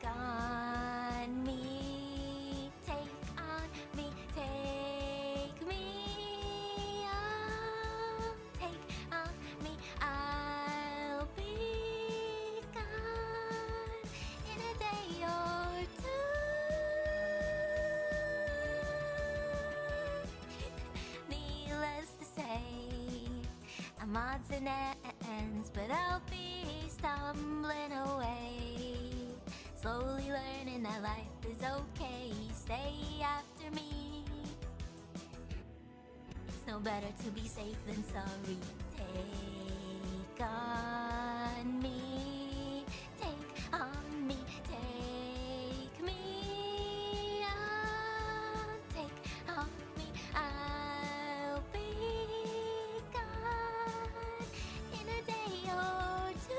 on me, take on me, take me on, take on me. I'll be gone in a day or two. Needless to say, I'm odds and ends, but I'll be stumbling away. Slowly learning that life is okay. Stay after me. It's no better to be safe than sorry. Take on me, take on me, take me on, take on me. I'll be gone in a day or two.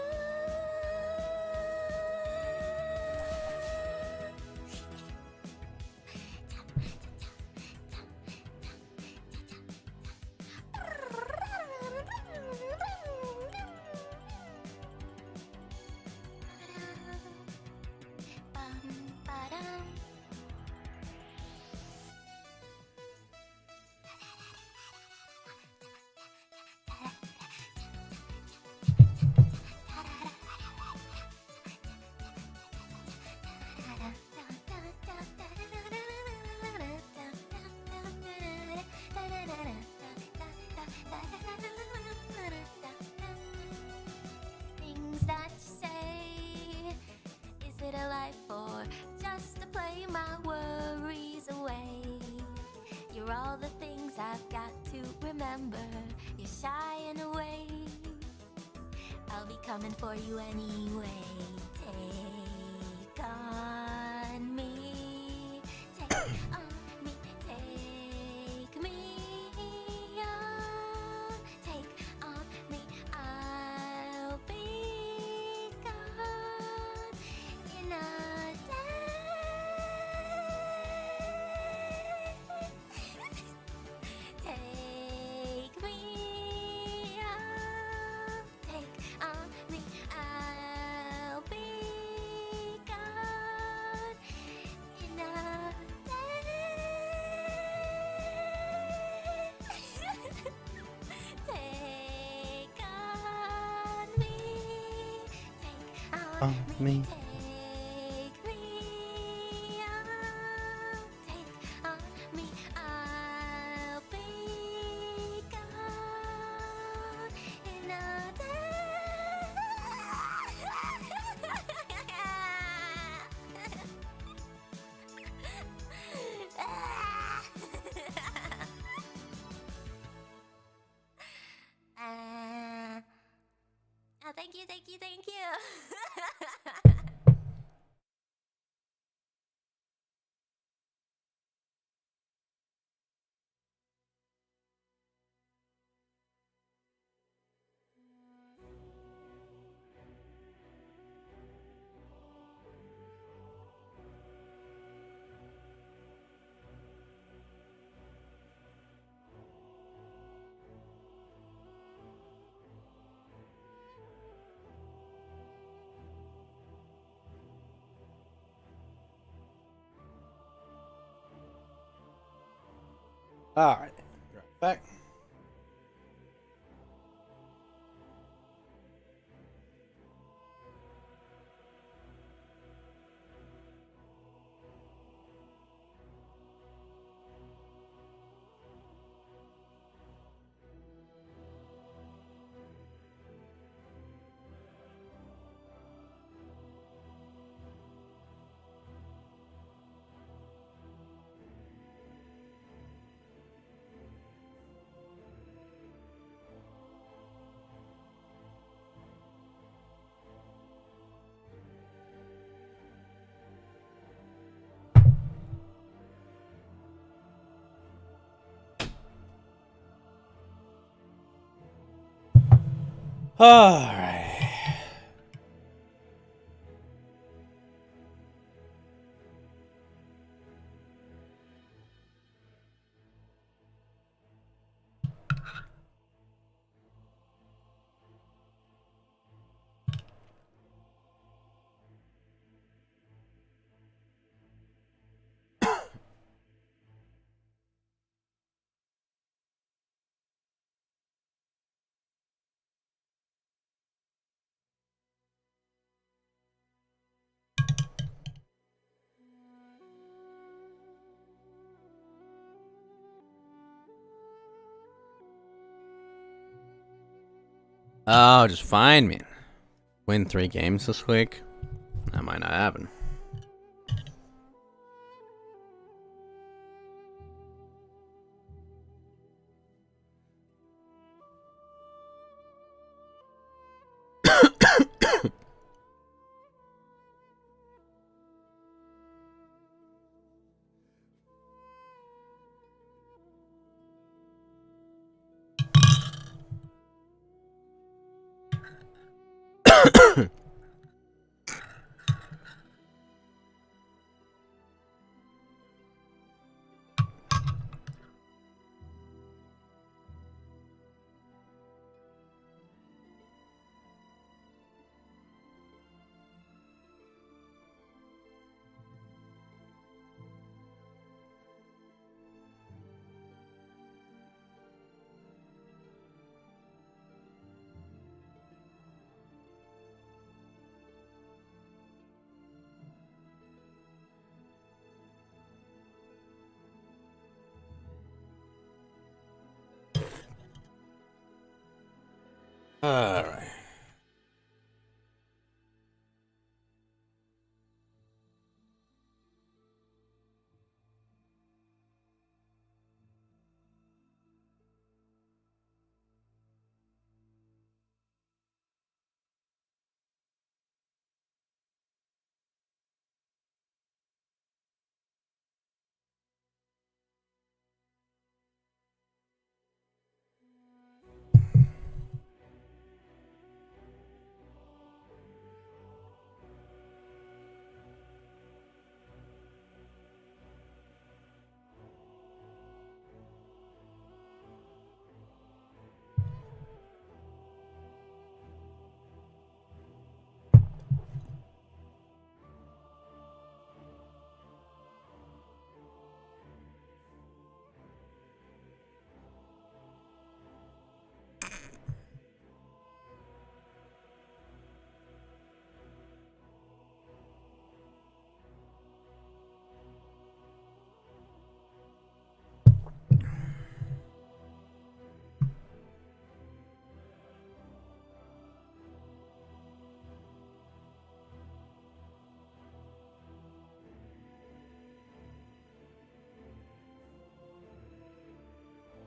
Things that you say, is it a life or just to play my worries away? You're all the things I've got to remember. You're shying away. I'll be coming for you anyway. Take on me, take on me, take me on, take on me. I'll be gone in a day. Take me on, take on me. I'll be gone in a day. Take on me, take on Me. take me on, take on me. I'll be gone in a thank you, thank you, thank you. All right, back. All right. Oh, just find me. Win 3 games this week? That might not happen. All right.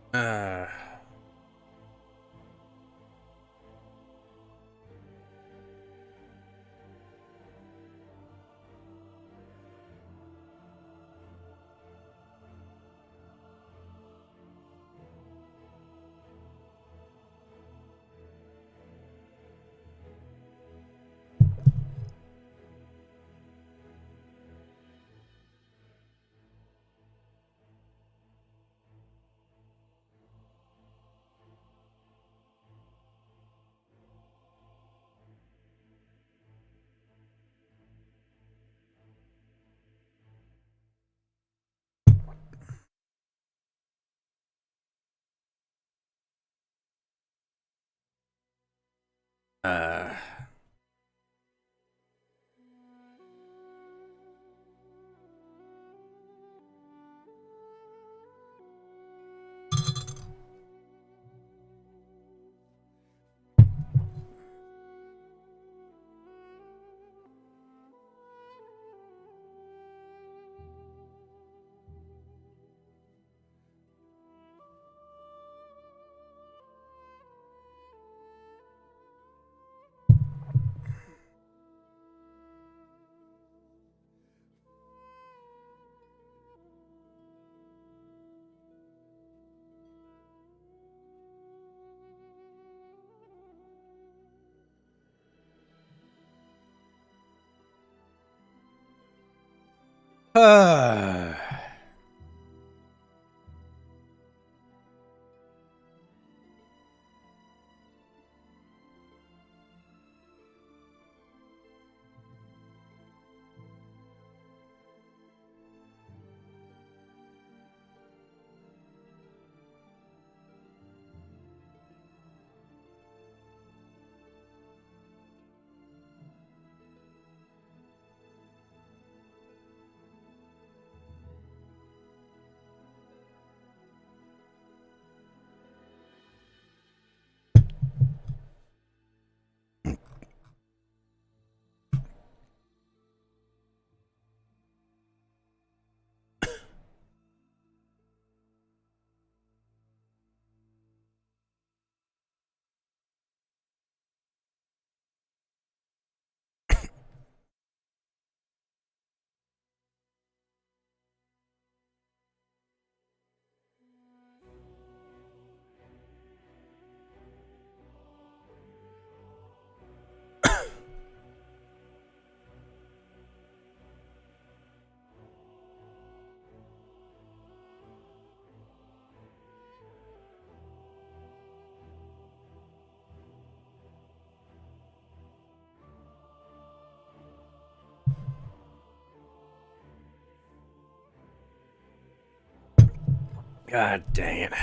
Uh, uh, God dang it.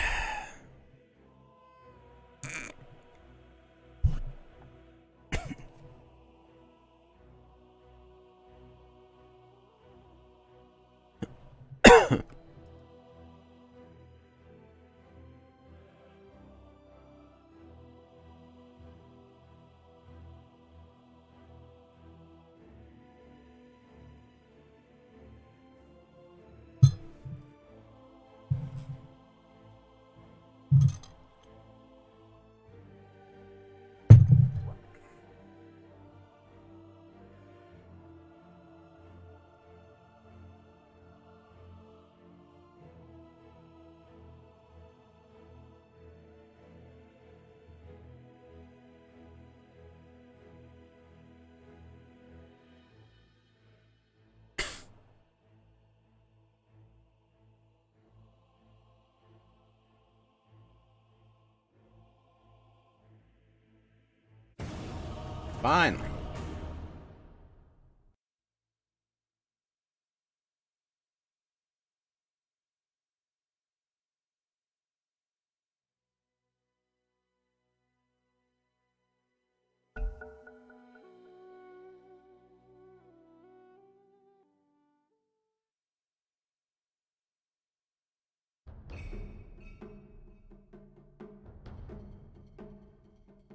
Finally.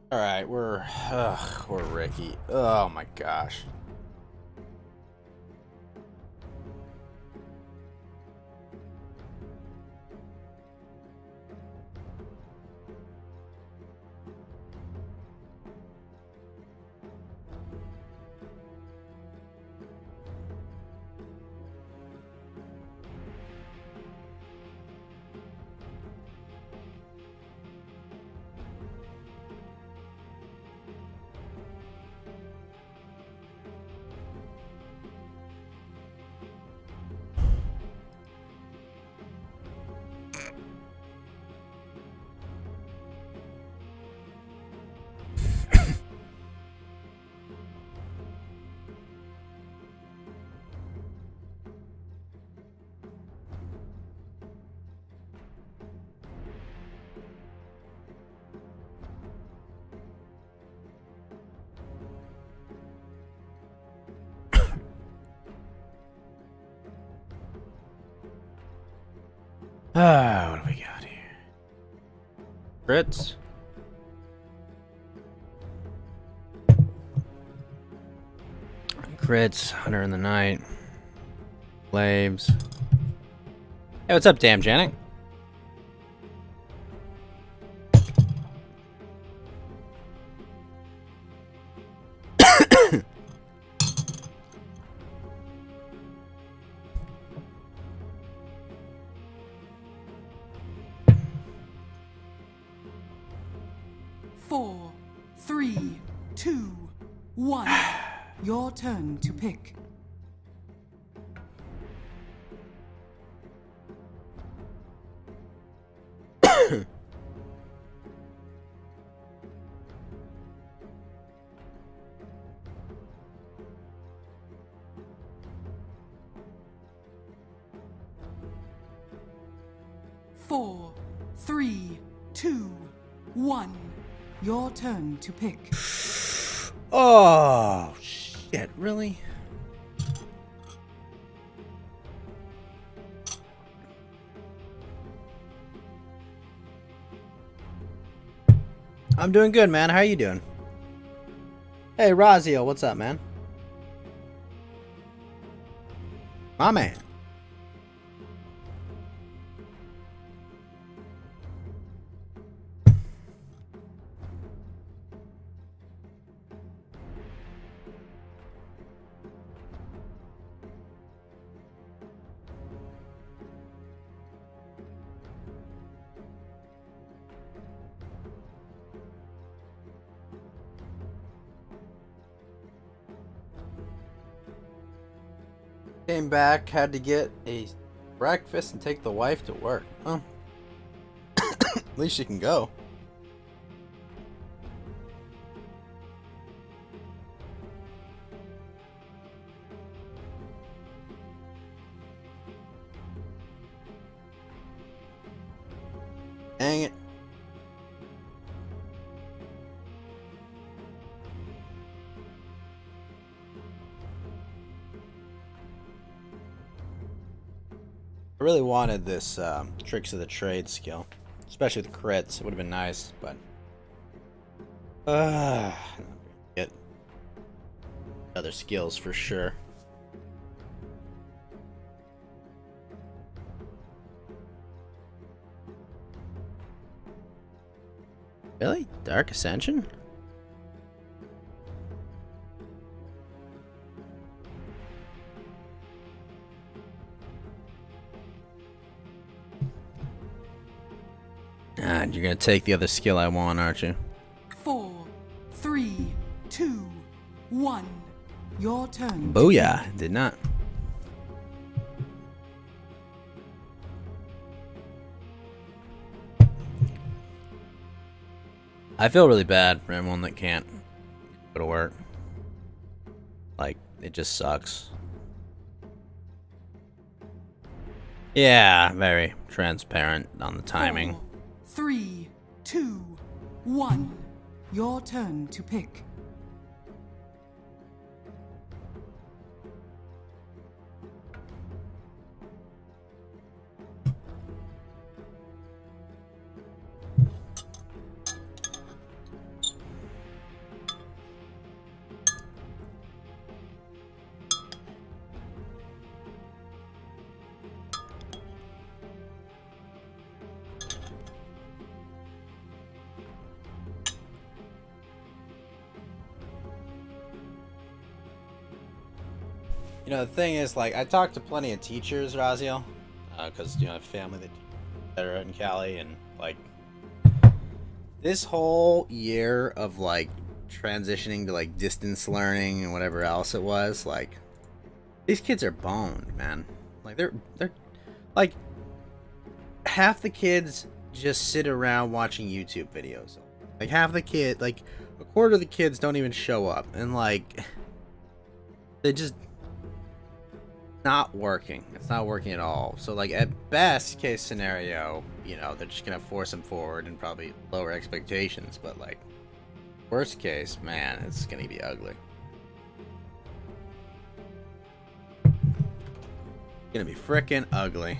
All right, we're Ricky. Oh my gosh. What do we got here? Crits. Crits, Hunter in the Night. Slaves. Hey, what's up, Damn Janet? Four, three, two, one. Your turn to pick. Four, three, two, one. Your turn to pick. Oh, shit, really? I'm doing good, man. How are you doing? Hey, Razio, what's up, man? My man. Came back, had to get a breakfast and take the wife to work. Well, at least she can go. Dang it. I really wanted this tricks of the trade skill, especially with crits. It would have been nice, but get other skills for sure. Really? Dark Ascension? God, you're gonna take the other skill I want, aren't you? 4, 3, 2, 1. Your turn. Booyah! Did not. I feel really bad for everyone that can't go to work. Like, it just sucks. Yeah, very transparent on the timing. 4, 3, 2, 1. Your turn to pick. You know, the thing is, like, I talked to plenty of teachers, Raziel, because, you know, I have family that are in Cali, and, like, this whole year of, like, transitioning to, like, distance learning and whatever else it was, like, these kids are boned, man. Like, they're, like, half the kids just sit around watching YouTube videos. Like, half the kid, like, a quarter of the kids don't even show up, and, like, they just... not working. It's not working at all. So, like, at best case scenario, you know, they're just gonna force them forward and probably lower expectations. But, like, worst case, man, it's gonna be ugly. Gonna be frickin' ugly.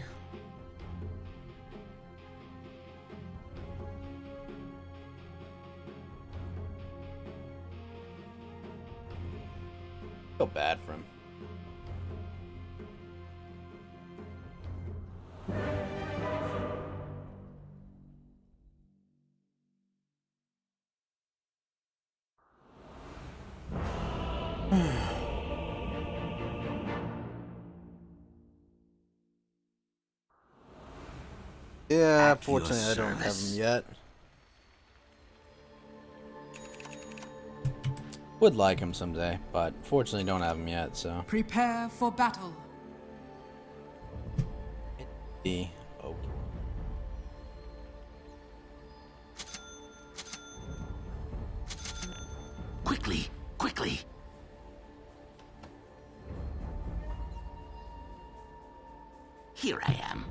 I feel bad for him. Yeah, fortunately I don't have them yet. Would like him someday, but fortunately don't have him yet, so. Prepare for battle. The okay. Quickly, quickly. Here I am.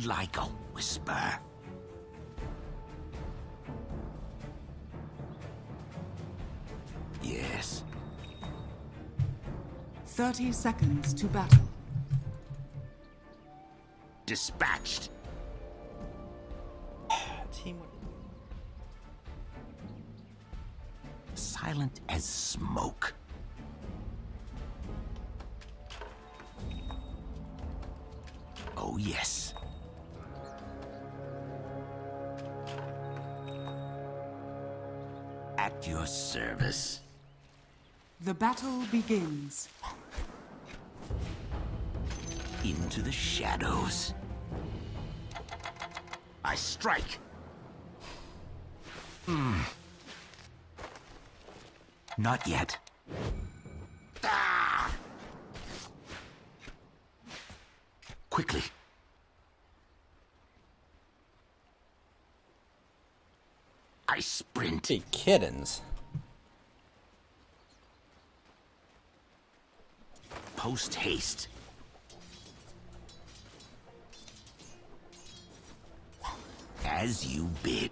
Like a whisper. Yes. 30 seconds to battle. Dispatched. Team. Silent as smoke. Oh, yes. At your service. The battle begins. Into the shadows. I strike. Not yet. Ah! I sprint. Hey, kittens. Post haste. As you bid.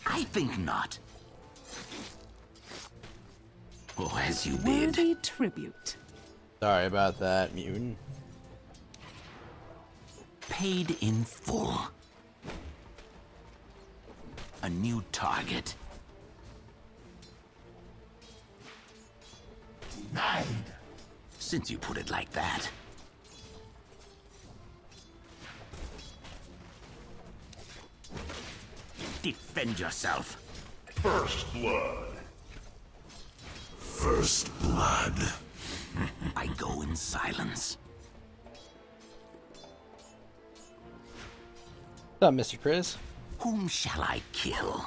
I think not. Oh, as you bid. Worthy tribute. Sorry about that, mutant. Paid in full. A new target. Denied. Since you put it like that. Defend yourself. First blood. First blood. I go in silence. What's up, Mr. Chris? Whom shall I kill?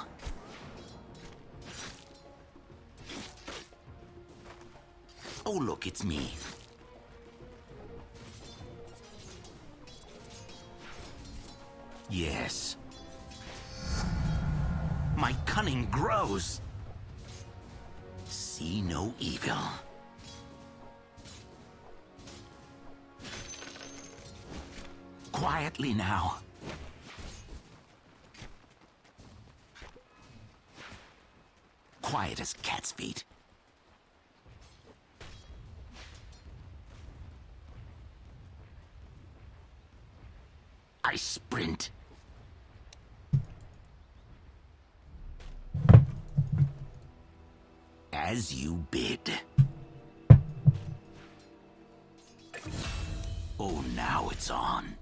Oh, look, it's me. Yes. My cunning grows. See no evil. Quietly now. Quiet as cat's feet. I sprint. As you bid. Oh, now it's on.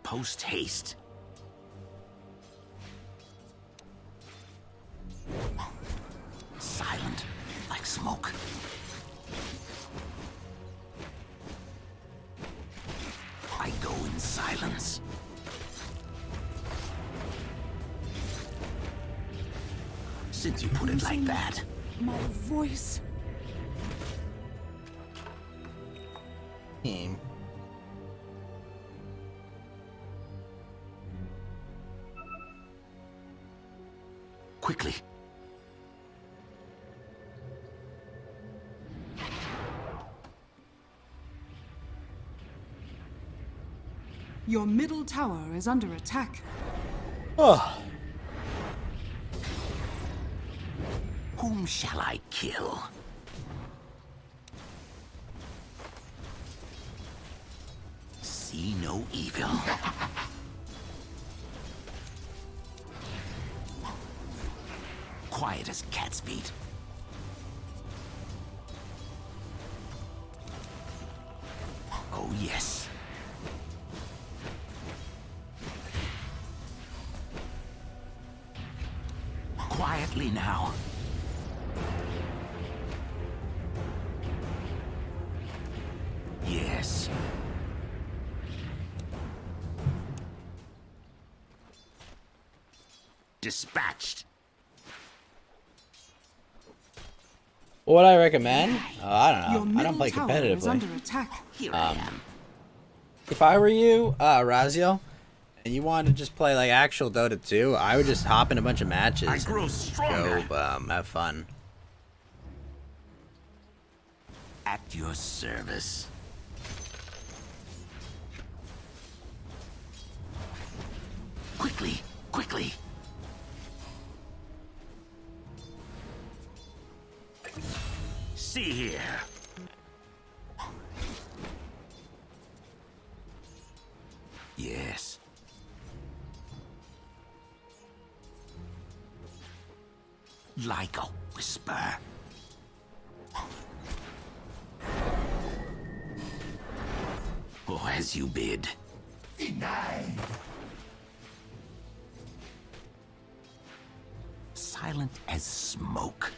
Post haste. Silent, like smoke. I go in silence. Since you put it like that. My voice. Team. Quickly. Your middle tower is under attack. Oh. Whom shall I kill? See no evil. Quiet as cat's feet. Oh, yes. Quietly now. Yes. Dispatched. What I recommend? I don't Your know. I don't play middle tower is under competitively. attack. Here I am. If I were you, Razio, and you wanted to just play like actual Dota 2, I would just hop in a bunch of matches I grow and stronger. go have fun. At your service. Quickly, quickly. See here. Yes. Like a whisper. Oh, as you bid. Denied. Silent as smoke.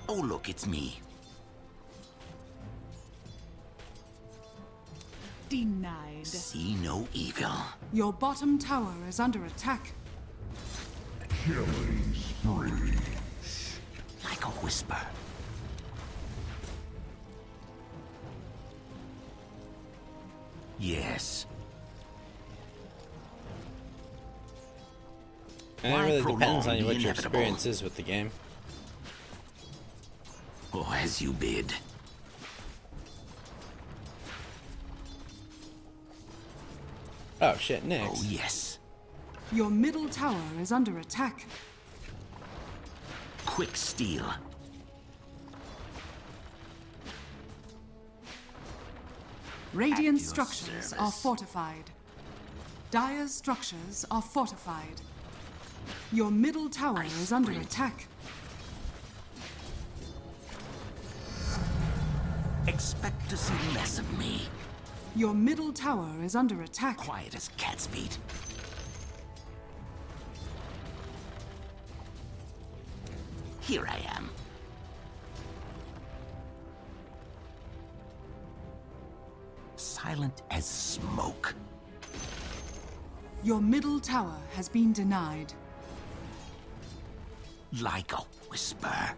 Oh, look, it's me. Denied. See no evil. Your bottom tower is under attack. Killing spree. Like a whisper. Yes. And it Why really depends prolong on the what your inevitable? experience is with the game. Oh, as you bid. Oh shit, Nyx. Oh, yes. Your middle tower is under attack. Quick steel. Radiant your structures are service. fortified. Dire's structures are fortified. Your middle tower is under attack. Expect to see less of me. Your middle tower is under attack. Quiet as cat's feet. Here I am. Silent as smoke. Your middle tower has been denied. Like a whisper.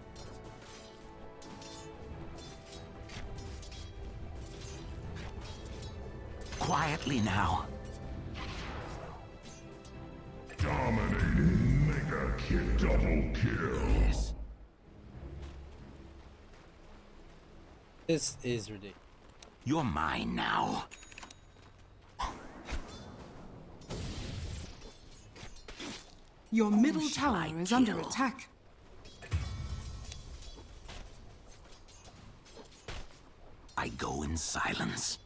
Quietly now. Dominating mega kill, double kill. Yes. This is ridiculous. You're mine now. Your middle shall tower I is under kill? attack. I go in silence.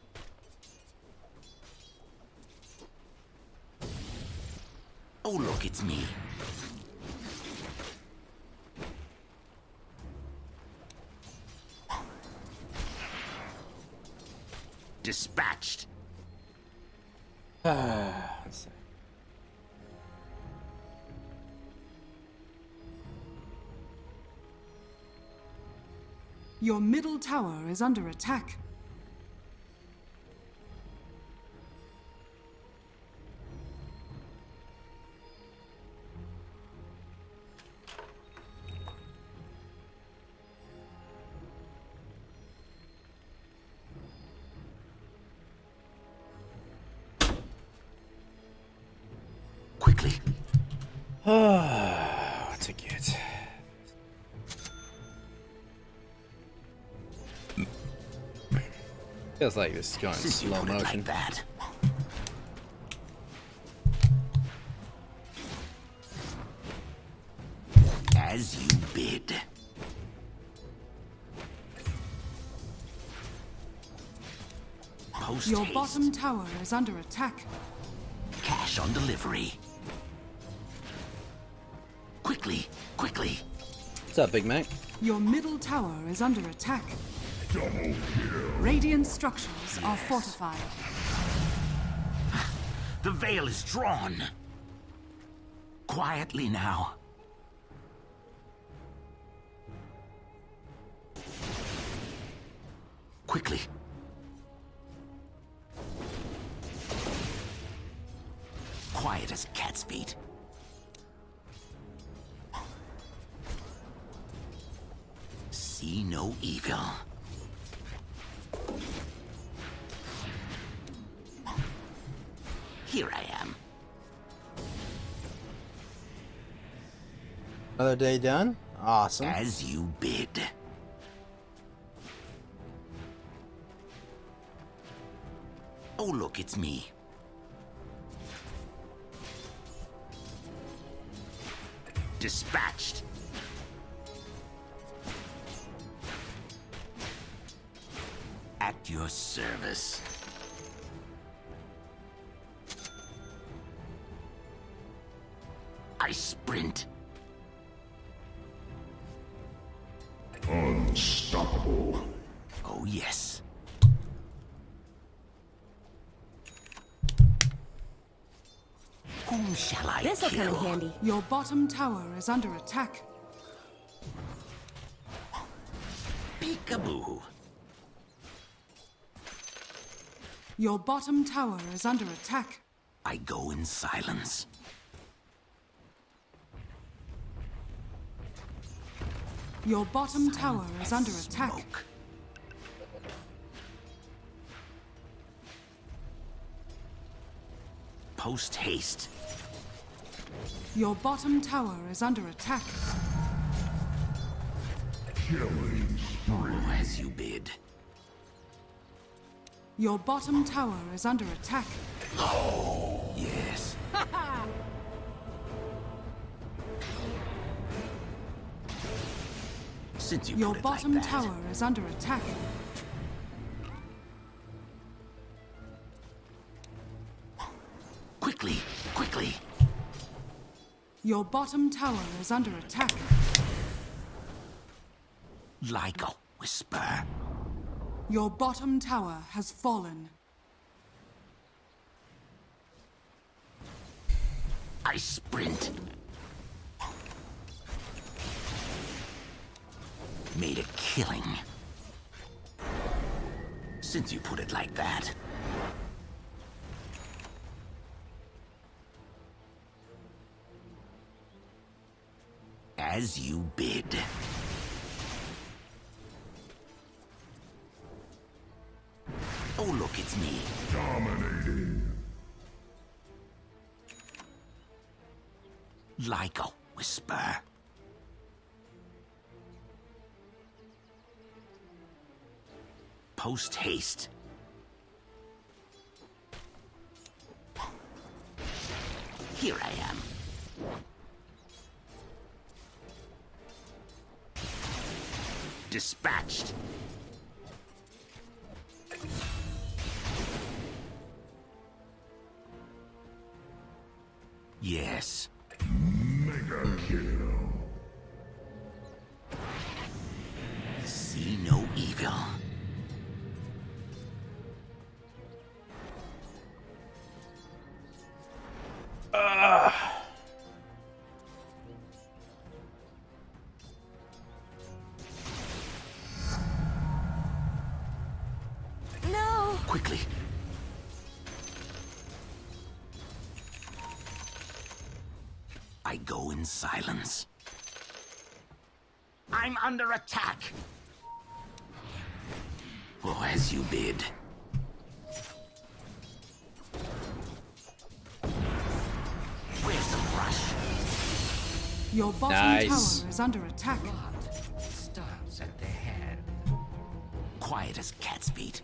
Oh, look, it's me. Dispatched. Let's see. Your middle tower is under attack. Quickly. What's it get? Feels like this is going in Since you slow put it motion. like that. As you bid. Post Your haste. bottom tower is under attack. Cash on delivery. Quickly, quickly. What's up, Big Mac? Your middle tower is under attack. Double kill. Radiant structures are fortified. The veil is drawn. Quietly now. Quickly. Quiet as cat's feet. See no evil. Here I am. Another day done? Awesome. As you bid. Oh, look, it's me. Dispatched. At your service. I sprint. Unstoppable. Oh, yes. Whom shall I This'll kill? come in handy. Your bottom tower is under attack. Peekaboo. Your bottom tower is under attack. I go in silence. Your bottom tower is under attack. Smoke. Post haste. Your bottom tower is under attack. Killing spree. As you bid. Your bottom tower is under attack. Yes. Since you Your put it bottom like that. tower is under attack. Quickly, quickly. Your bottom tower is under attack. Like a whisper. Your bottom tower has fallen. I sprint. Made a killing. Since you put it like that. As you bid. Oh, look, it's me. Dominating. Like a whisper. Post haste. Here I am. Dispatched. Yes. Mega kill. See no evil. No! Quickly. I go in silence. I'm under attack. Oh, as you bid. Where's the rush? Your bottom Nice. tower is under attack. Starts at the head. Quiet as cat's feet.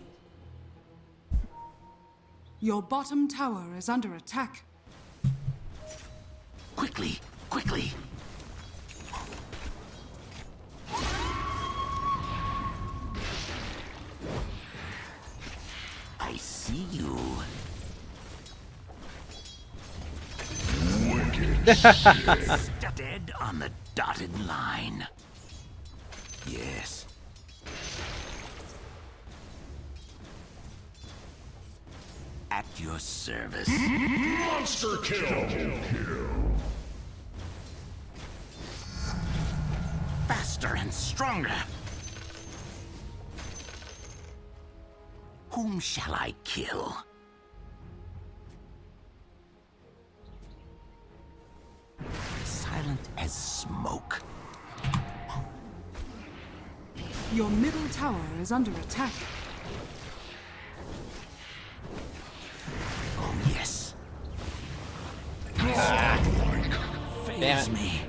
Your bottom tower is under attack. Quickly, quickly. I see you. Dead on the dotted line. Yes. At your service. Monster kill. Double kill. Faster and stronger. Whom shall I kill? Silent as smoke. Your middle tower is under attack. Oh, yes. Damn Fails it. me.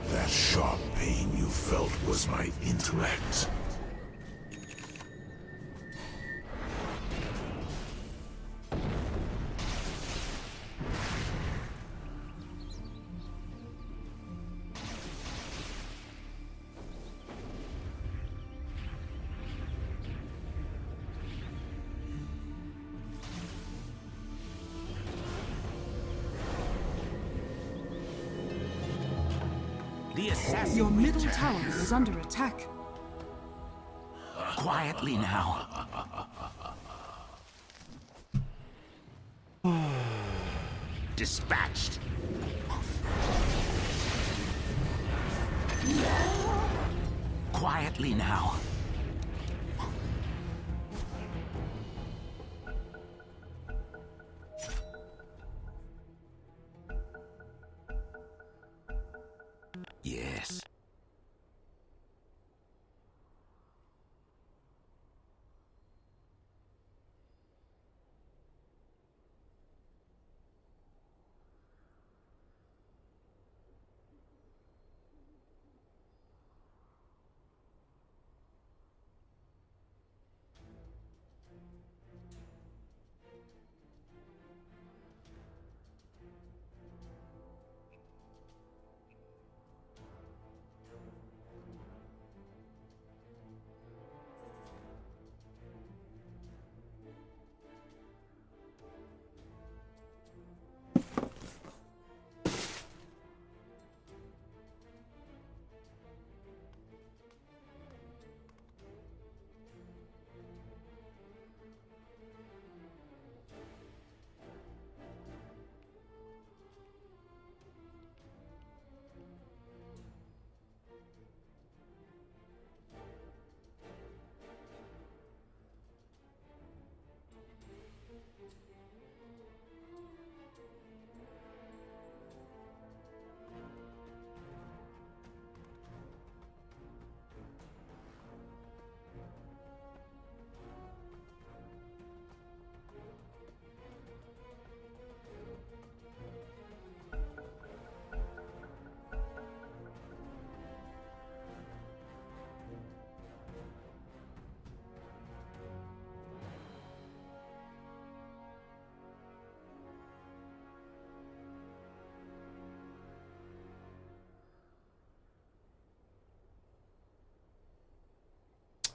That sharp pain you felt was my intellect. The assassin. Your middle tower is under attack. Quietly now. Dispatched. Quietly now. Yes.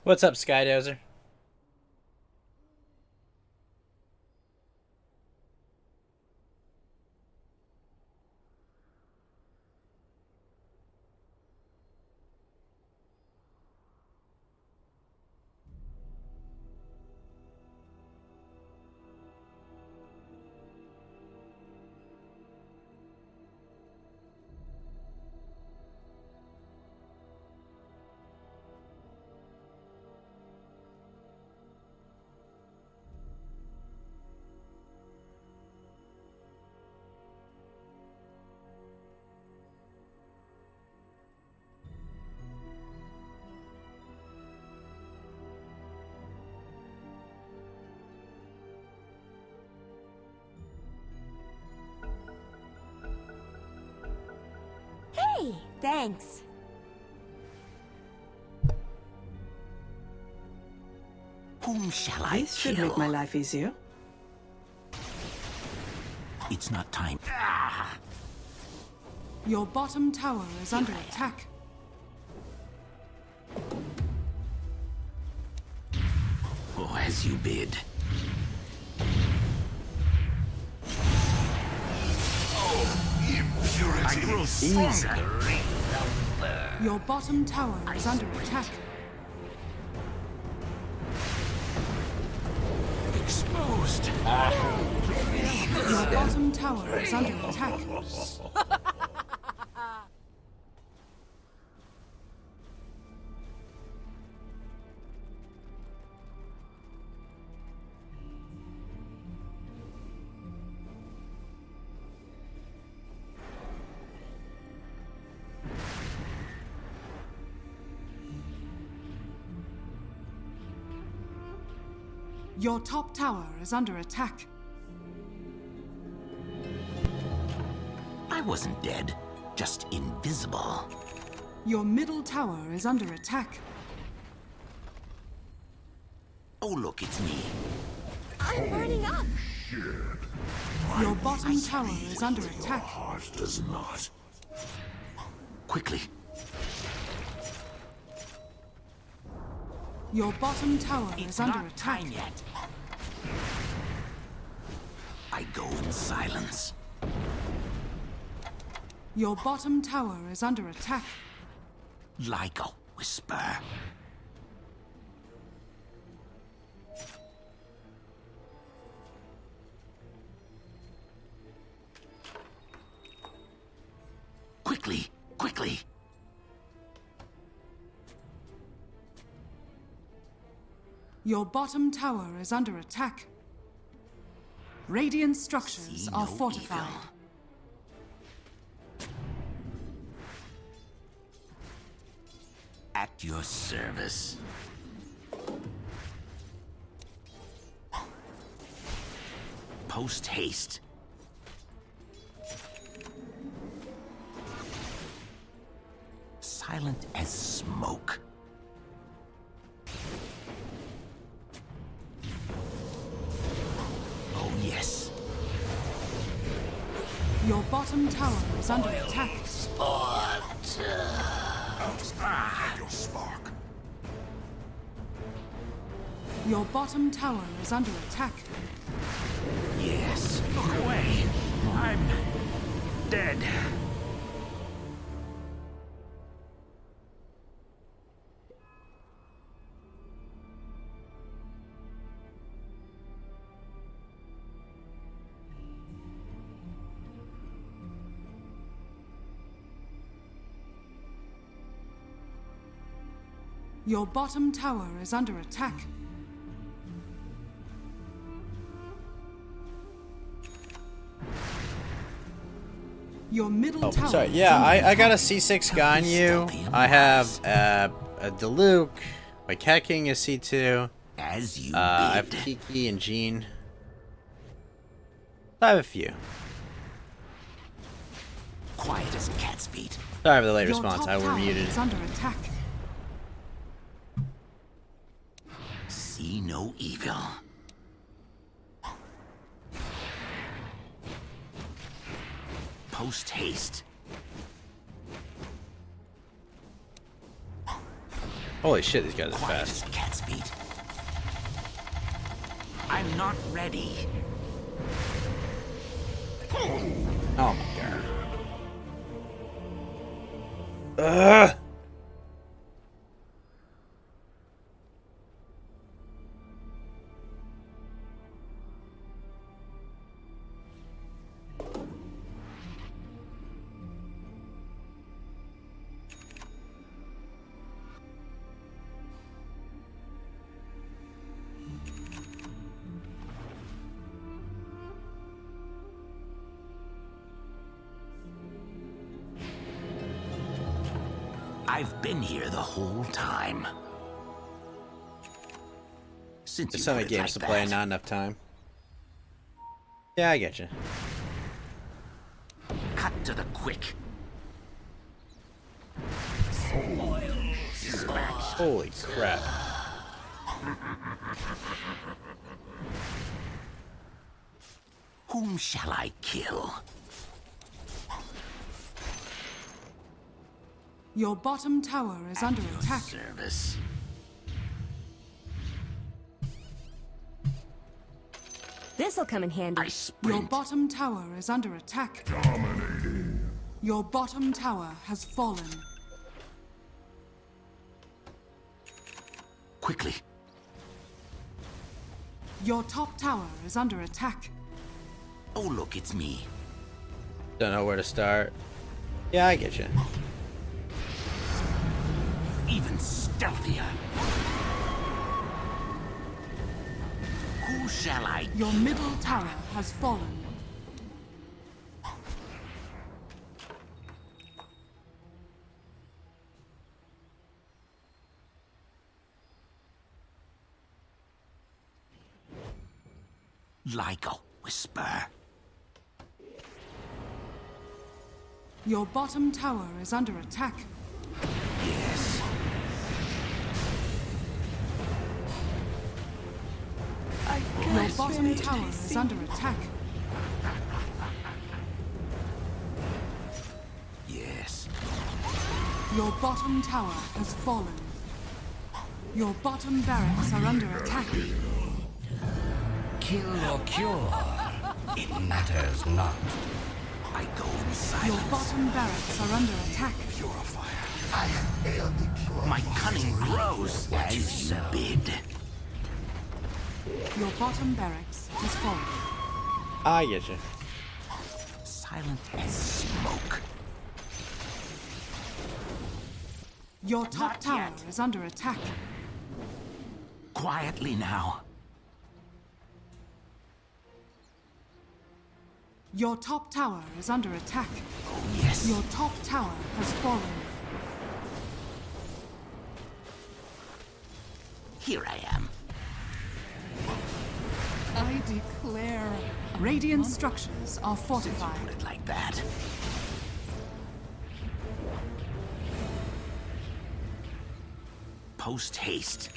What's up, Skydozer? Hey, thanks. Whom shall I This should kill? make my life easier. It's not time. Your bottom tower is under attack. Oh, as you bid. I grow stronger. Your bottom tower is under attack. Exposed. Your bottom tower is under attack. Your top tower is under attack. I wasn't dead, just invisible. Your middle tower is under attack. Oh, look, it's me. I'm burning up. Your bottom tower is under attack. Heart does not. Quickly. Your bottom tower is It's under not attack. time yet. I go in silence. Your bottom tower is under attack. Like a whisper. Quickly, quickly. Your bottom tower is under attack. Radiant structures See are no fortified. evil. At your service. Post haste. Silent as smoke. Oh, yes. Your bottom tower is under attack. Your spark. Your bottom tower is under attack. Yes. Look away. I'm dead. Your bottom tower is under attack. Your middle tower. Sorry, is yeah, under I attack. got a C6 Ganyu. I have a Diluc. My Cat King is C2. As you I have bid. Kiki and Jean. I have a few. Quiet as cat's feet. Sorry for the late Your response. top I were tower muted. is under attack. See no evil. Post haste. Holy shit, these guys are Quiet fast. as cat's feet. I'm not ready. Oh my god. Ugh! I've been here the whole time. Since There's you so put many it games like to play and that. not enough time. Yeah, I get you. Cut to the quick. Holy crap. Whom shall I kill? Your bottom tower is under Your attack. service. This'll come in handy. I Your sprint. bottom tower is under attack. Your bottom tower has fallen. Quickly. Your top tower is under attack. Oh, look, it's me. Don't know where to start. Yeah, I get you. Even stealthier. Who shall I? Your middle tower has fallen. Like a whisper. Your bottom tower is under attack. Yes. Your bottom tower is under attack. Yes. Your bottom tower has fallen. Your bottom barracks are under attack. Kill or cure. It matters not. I go in Your silence. bottom barracks are under attack. My cunning grows as you bid. Your bottom barracks has fallen. I get you. Silent as smoke. Your top Not tower yet. is under attack. Quietly now. Your top tower is under attack. Oh, yes. Your top tower has fallen. Here I am. I declare. Radiant structures are fortified. Put it like that. Post haste.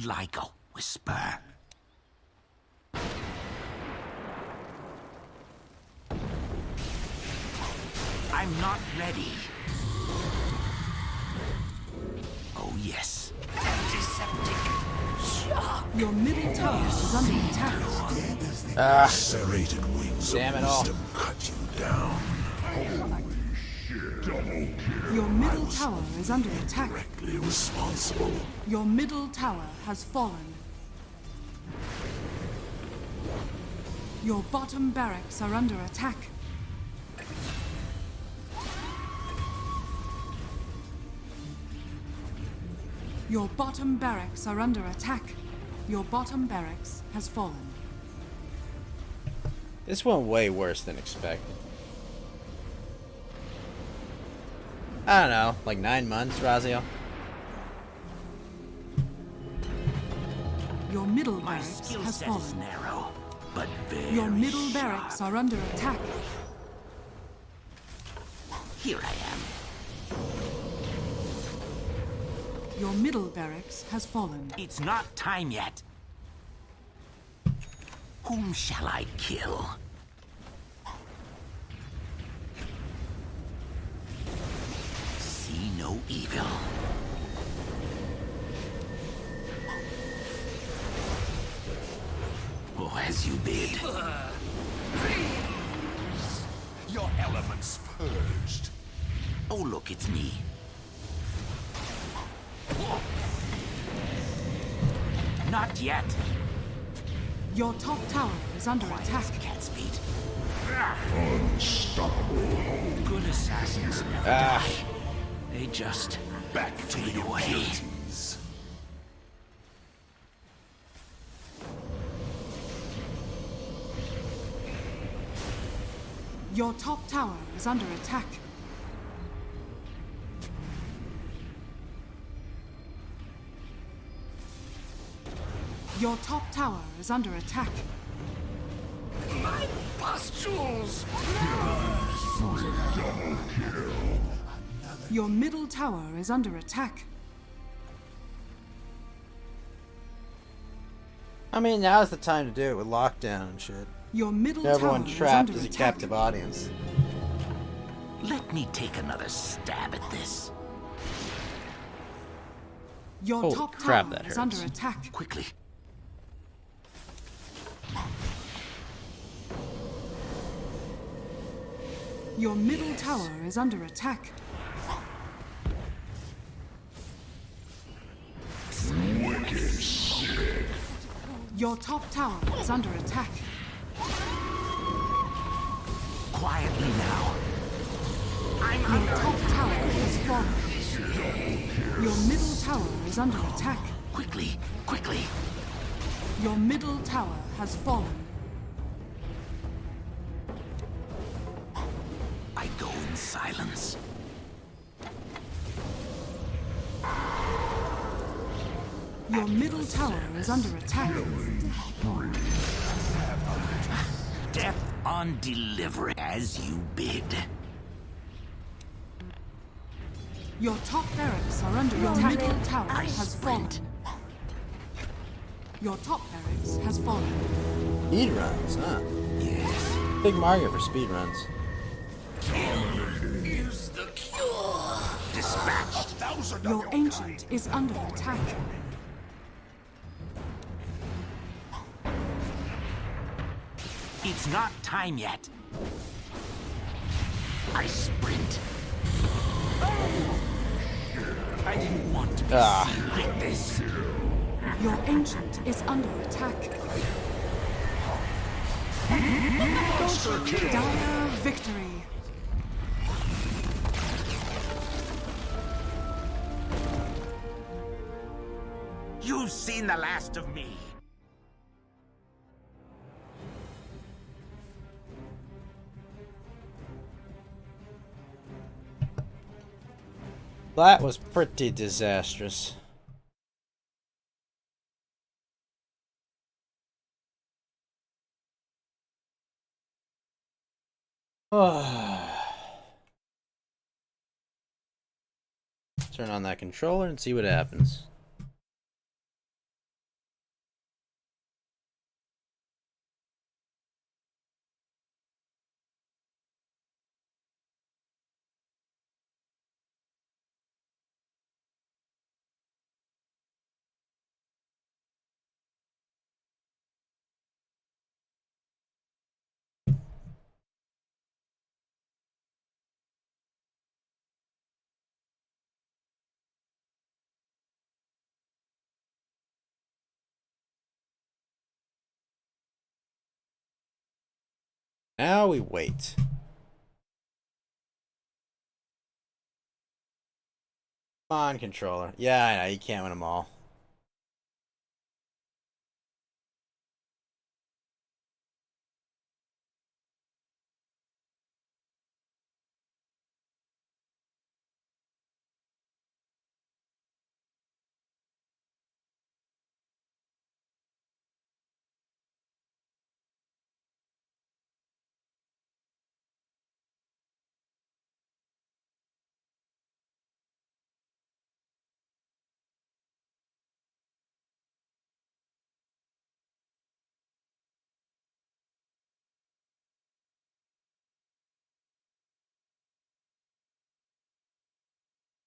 Like a whisper. I'm not ready. Oh, yes. Antiseptic. Shock. Your middle tower is under attack. Ah, Serrated wings damn it of all. wisdom cut you down. Your middle tower is under attack. Directly responsible. Your middle tower has fallen. Your bottom barracks are under attack. Your bottom barracks are under attack. Your bottom barracks has fallen. This went way worse than expected. I don't know, like 9 months, Razio? Your middle My barracks skill has set is fallen. narrow, but very Your middle sharp. barracks are under attack. Here I am. Your middle barracks has fallen. It's not time yet. Whom shall I kill? no evil. Oh, as you bid. Your elements purged. Oh, look, it's me. Not yet. Your top tower is under attack. Cat's feet. Unstoppable. Good assassins never die. They just back fade away. Your top tower is under attack. Your top tower is under attack. My pustules! Your middle tower is under attack. I mean, now's the time to do it with lockdown and shit. Your middle Everyone tower trapped is as under a attack. captive audience. Let me take another stab at this. Your Holy top crap, tower that is under hurts. attack. Quickly. Your middle tower is under attack. Wicked sick. Your top tower is under attack. Quietly now. Your top tower has fallen. Your middle tower is under attack. Quickly, quickly. Your middle tower has fallen. I go in silence. Your middle tower is under attack. Death on delivery as you bid. Your top barracks are under attack. Your middle tower has fallen. Your top barracks has fallen. Speed runs, huh? Yes. Big Mario for speed runs. Is the cure. Dispatched. Your ancient is under attack. It's not time yet. I sprint. I didn't want to be seen like this. Your ancient is under attack. Dire victory. You've seen the last of me. That was pretty disastrous. Turn on that controller and see what happens. Now we wait. Come on, controller. Yeah, I know, you can't win them all.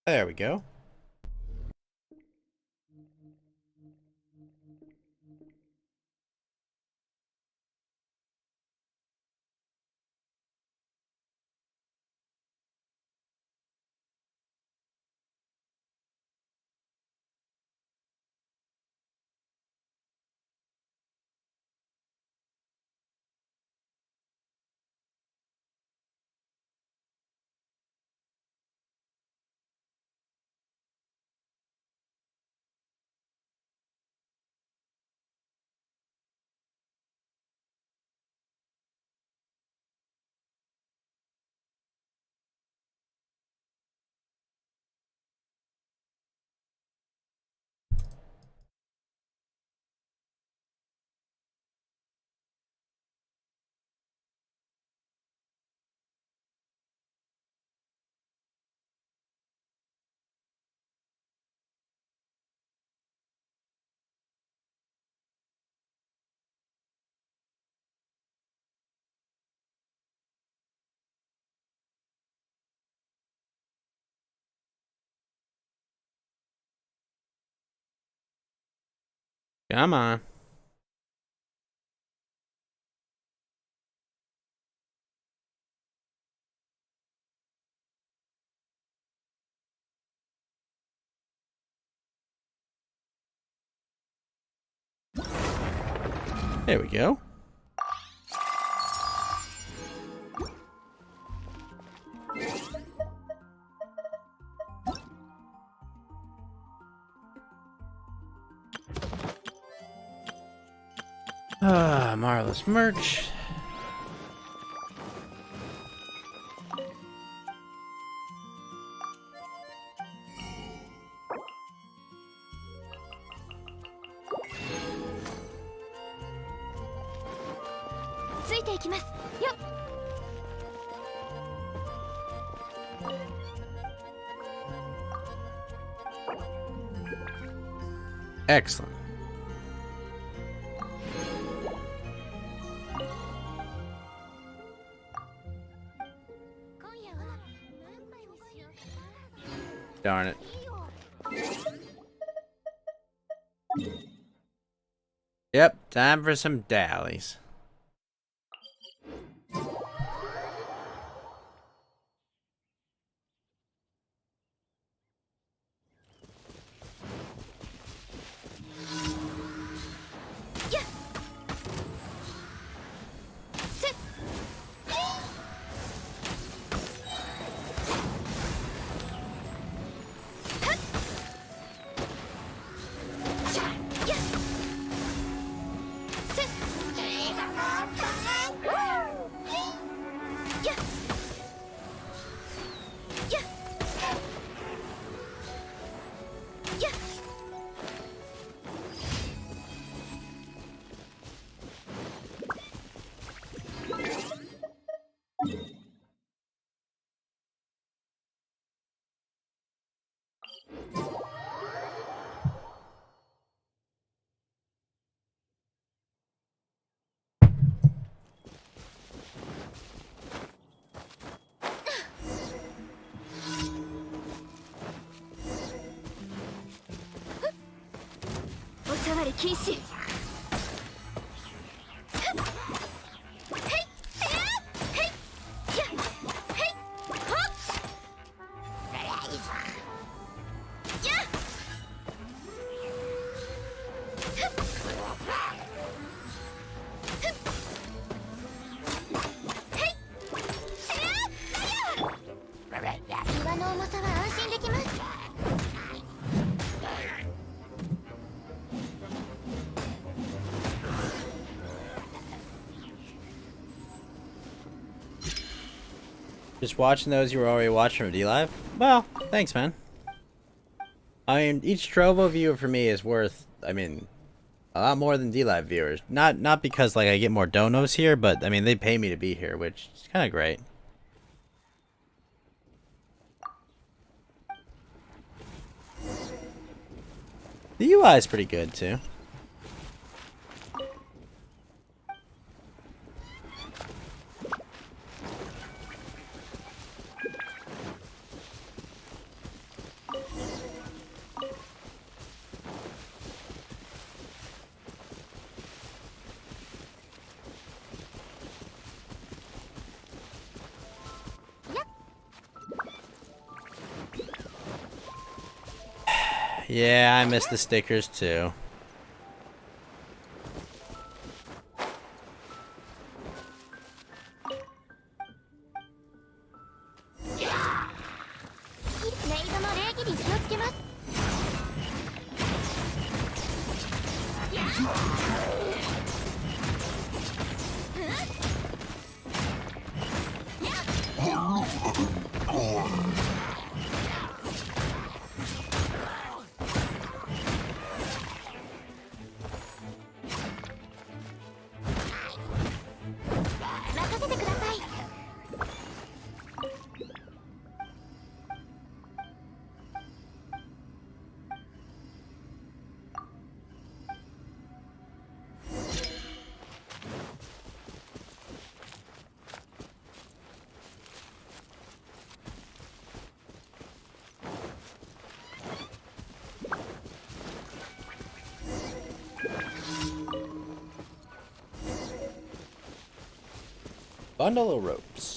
There we go. Come on. There we go. Marvelous merch. Excellent. Darn it. Yep, time for some dallies. Just watching those you were already watching from D-Live? Well, thanks, man. I mean, each Trovo viewer for me is worth, I mean, a lot more than D-Live viewers. Not because, like, I get more donos here, but, I mean, they pay me to be here, which is kind of great. The UI is pretty good, too. Yeah, I miss the stickers too. Bundle of ropes.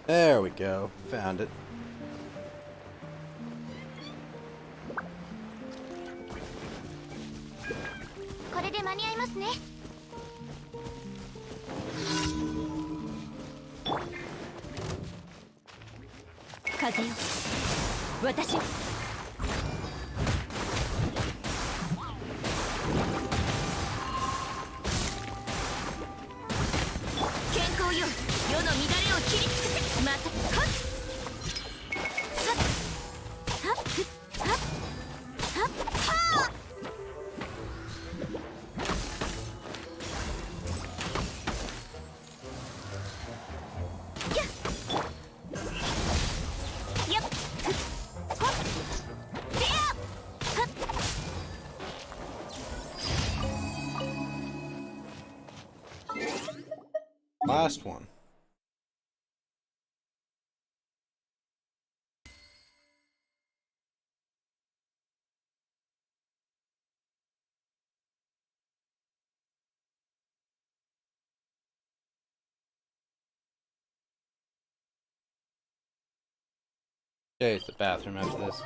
There we go. Found it. last one. Okay, it's the bathroom after this.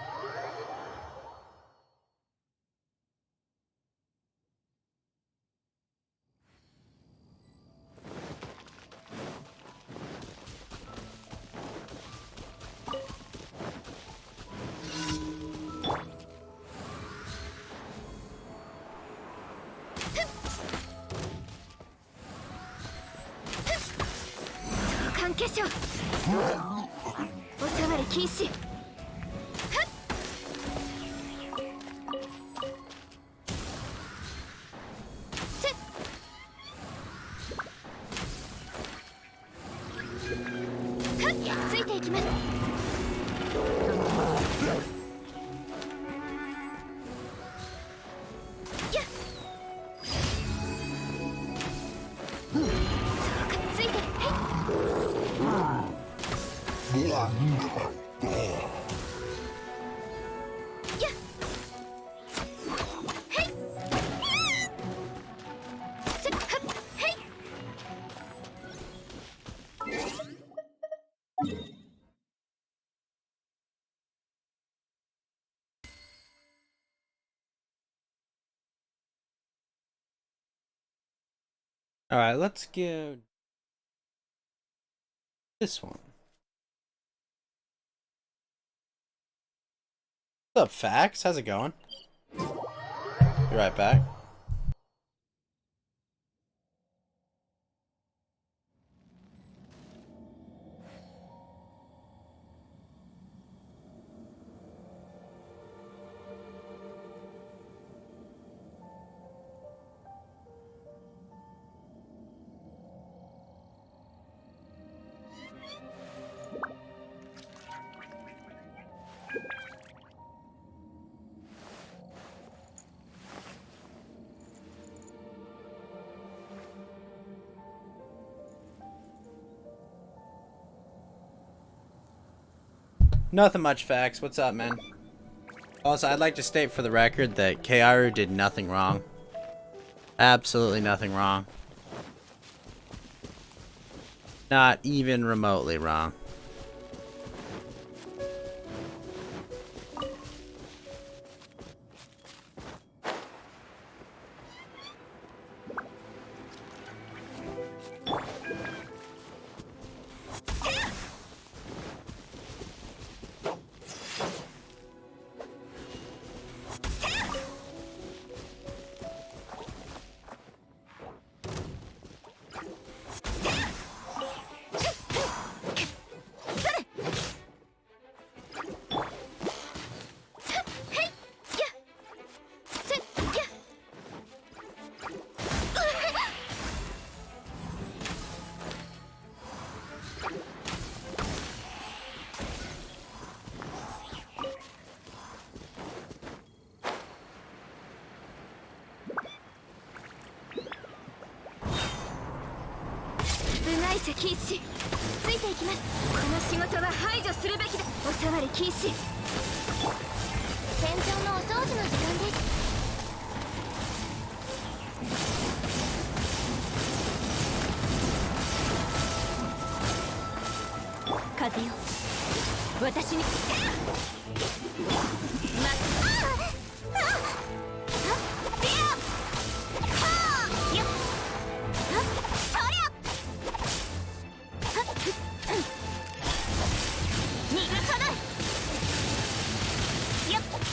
Alright, let's give this one. What's up, Fax? How's it going? Be right back. Nothing much, Facts. What's up, man? Also, I'd like to state for the record that Kaoru did nothing wrong. Absolutely nothing wrong. Not even remotely wrong.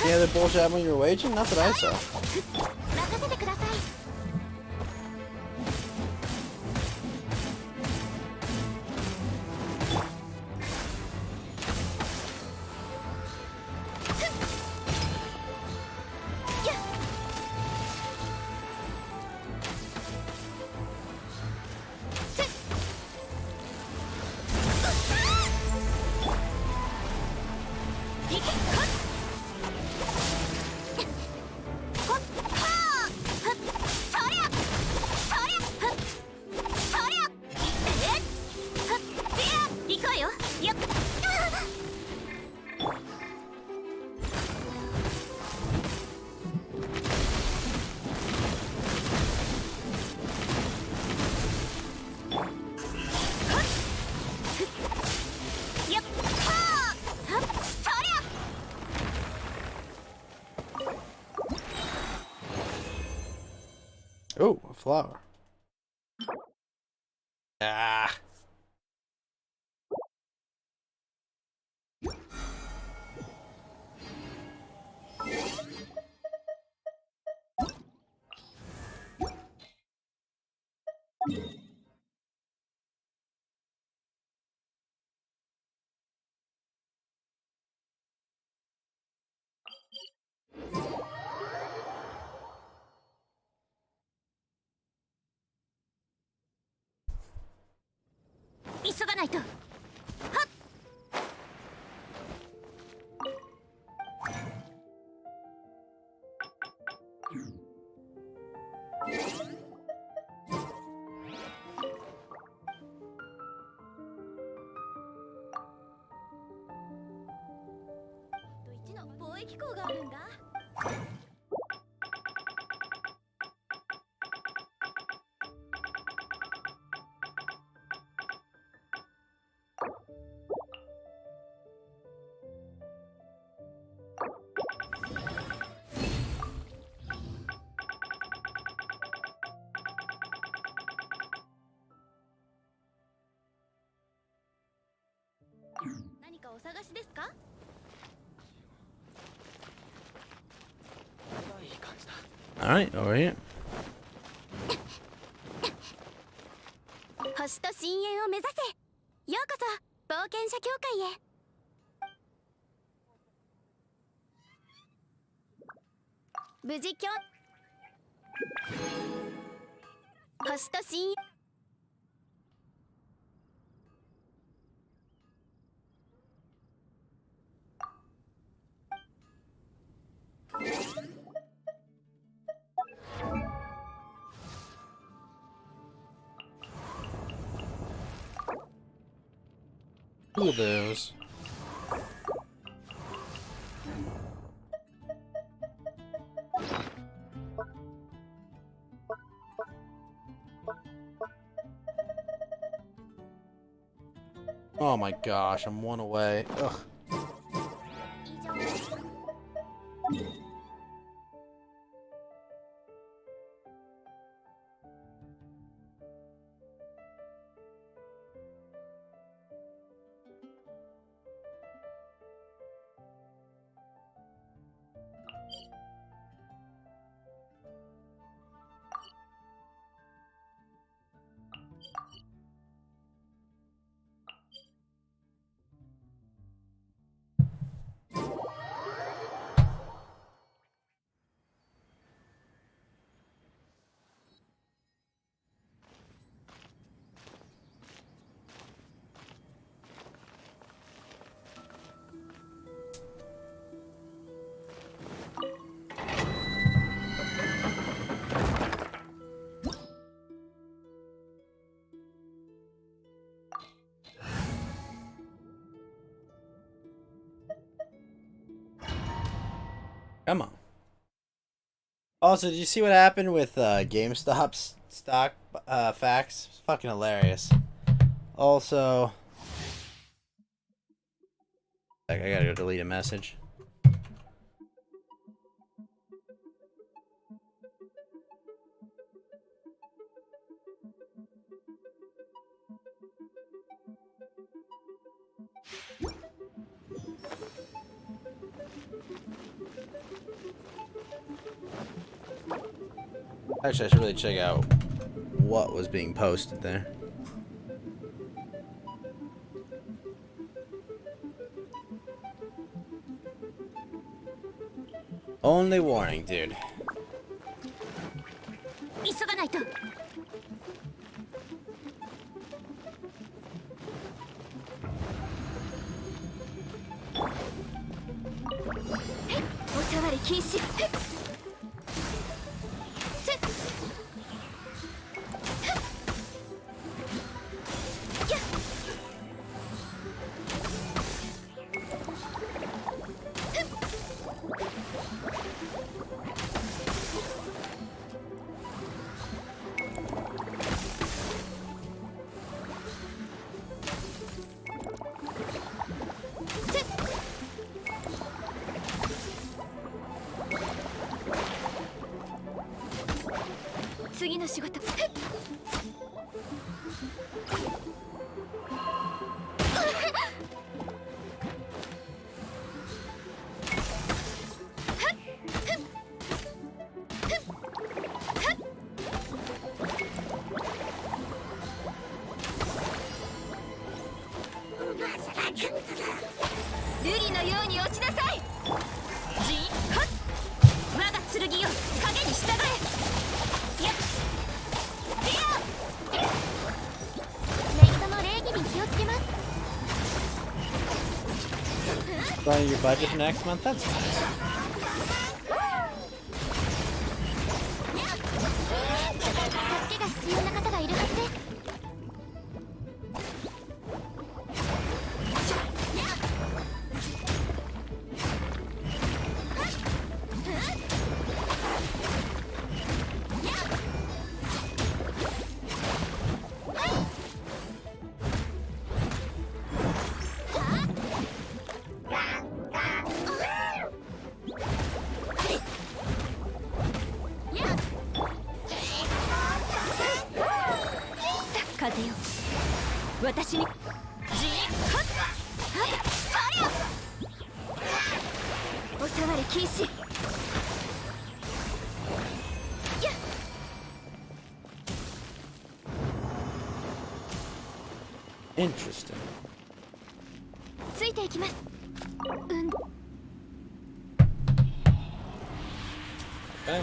Any other bullshit when you were waging? Not that I saw. Oh, a flower. Ah. Alright, over here. 星と深淵を目指せ。ようこそ冒険者協会へ。無事星と深淵。Cool those. Oh my gosh, I'm one away. Ugh. Come on. Also, did you see what happened with GameStop's stock facts? It's fucking hilarious. Also, I gotta go delete a message. Actually, I should really check out what was being posted there. Only warning, dude. 急がないと。おさわり禁止。の仕事。瑠璃のように落ちなさい。ジンハッ、我が剣よ影に従え。やっ、ディア。メイドの礼儀に気をつけます。Running your budget for next month? That's nice. 助けが必要な方がいるはずです。風よ、私に。ジーッハッハッ、そりゃ。お触り禁止。やっ、 Interesting. ついていきます。うん。 Okay.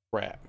Crap.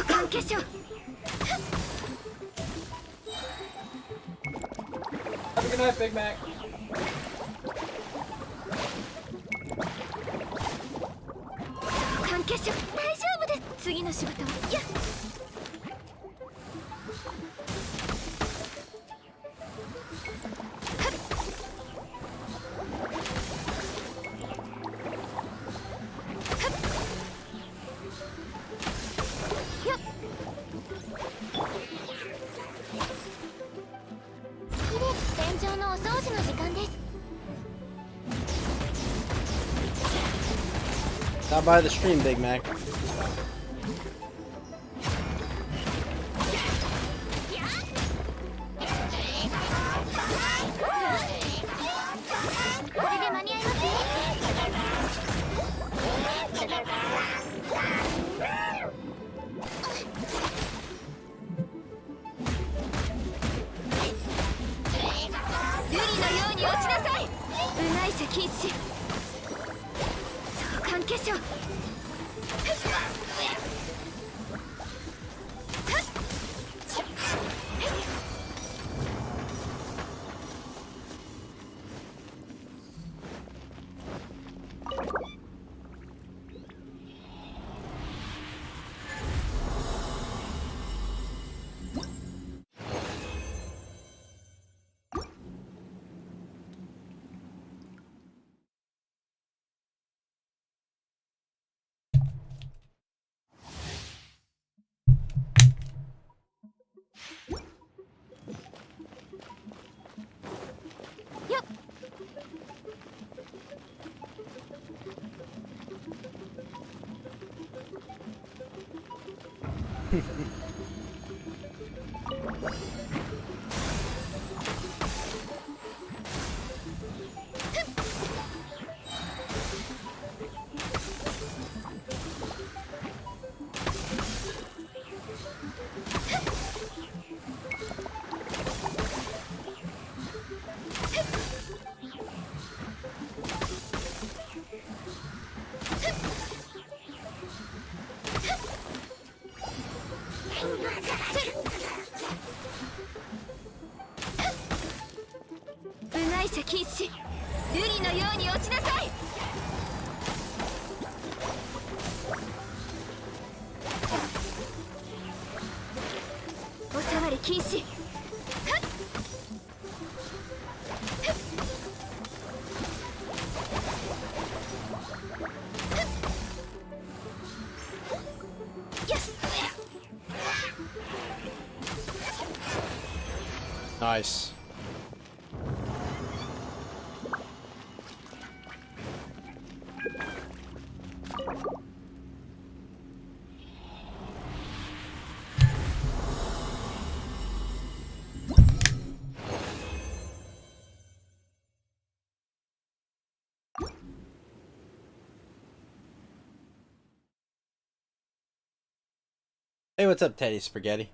関係者。 Have a good night, Big Mac. 関係者、大丈夫です。次の仕事は。やっ。 天井のお掃除の時間です。 Stop by the stream, Big Mac. これで間に合いますね。瑠璃のように落ちなさい。うない者禁止。そう、関係者。 Hit! 射禁止。瑠璃のように落ちなさい。お触り禁止。Nice. Hey, what's up, Teddy Spaghetti?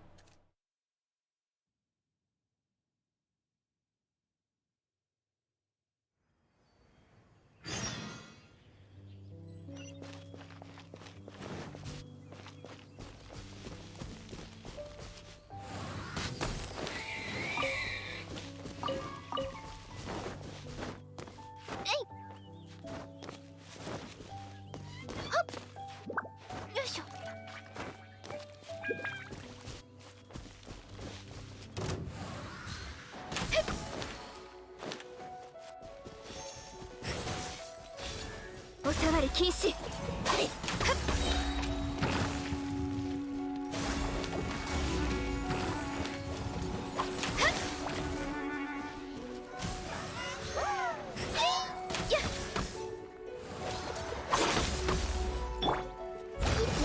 お触り禁止。メ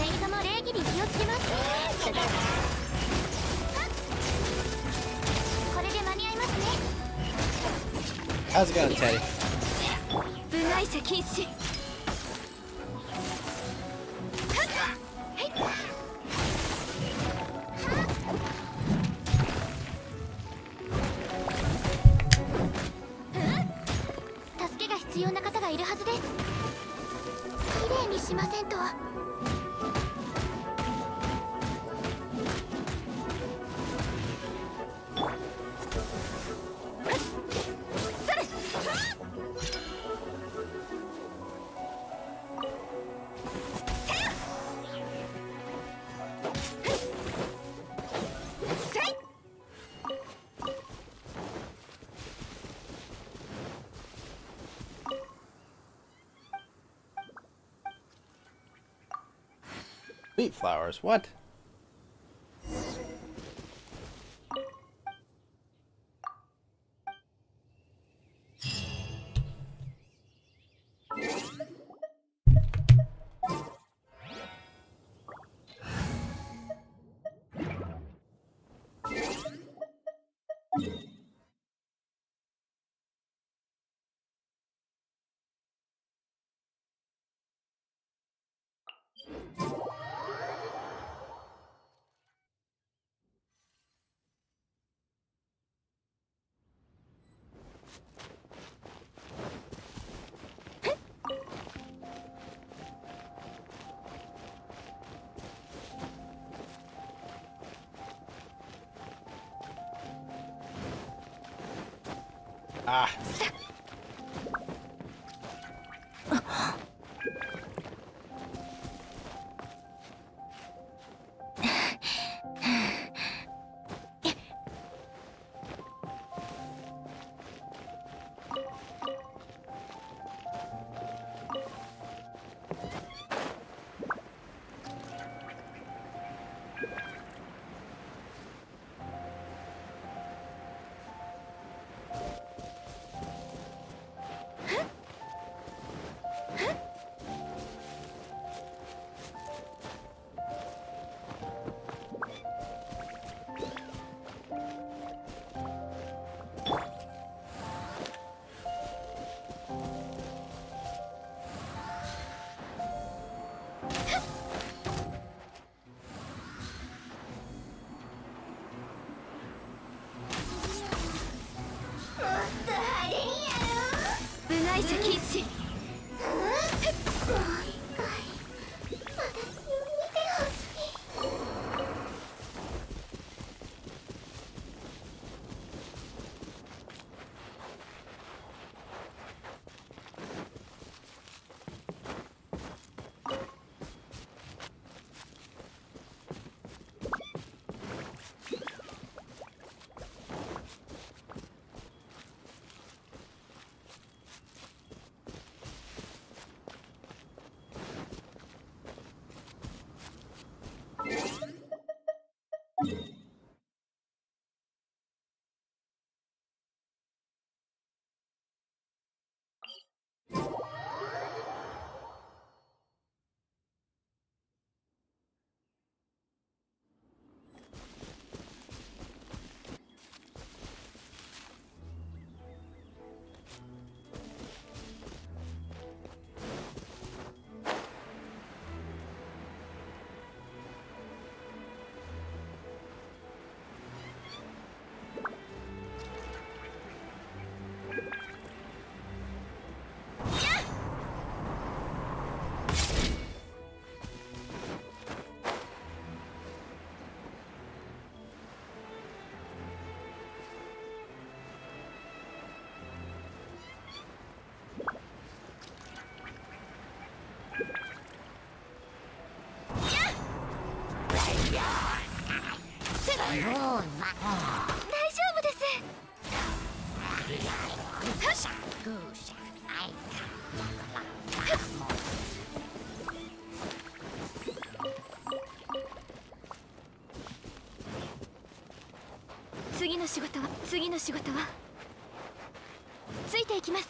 イドも礼儀に気をつけます。これで間に合いますね。 How's it going, Teddy? 部外者禁止。助けが必要な方がいるはずです。きれいにしませんと。Wheat flowers, what? Ah. 夫です。次の仕事はついていきます。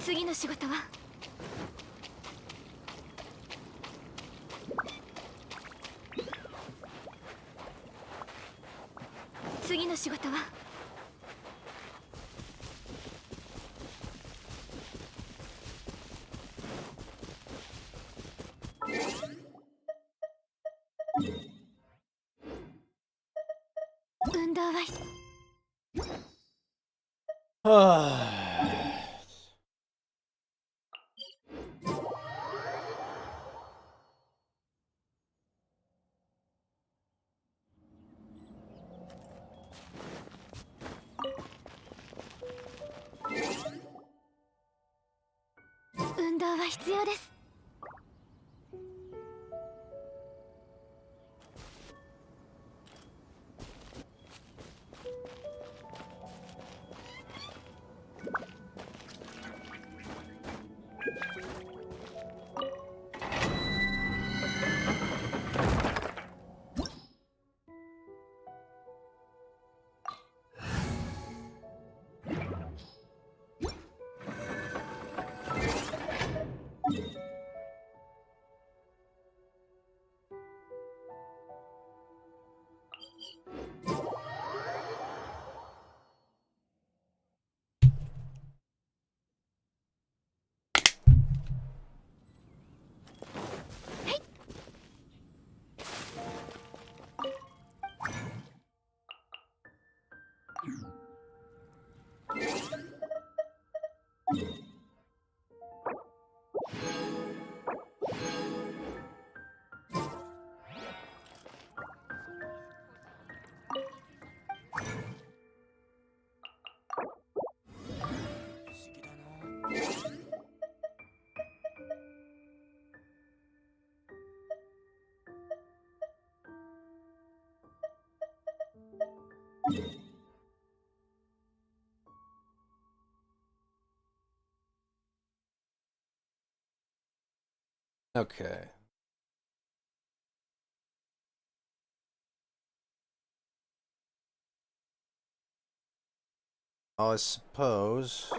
次の仕事は次の仕事は運動は運動は必要です。Okay. I suppose.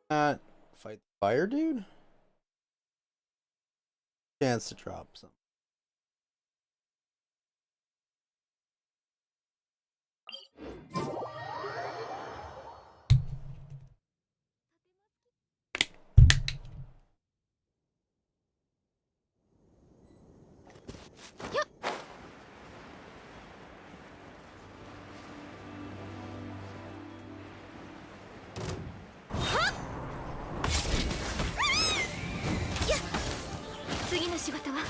Fight the fire dude? Chance to drop some.次の仕事は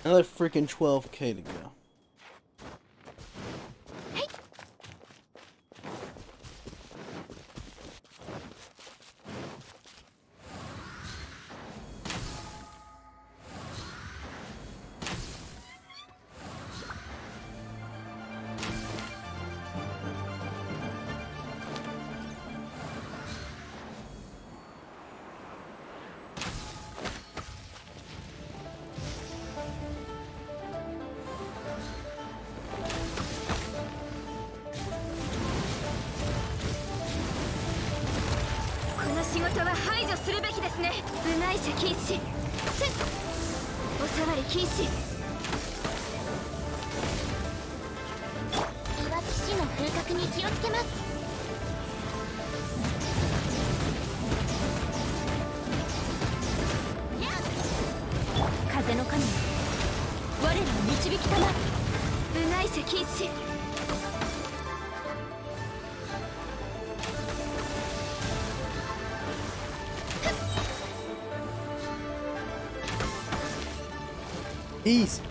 Another freaking 12k to go. Easy.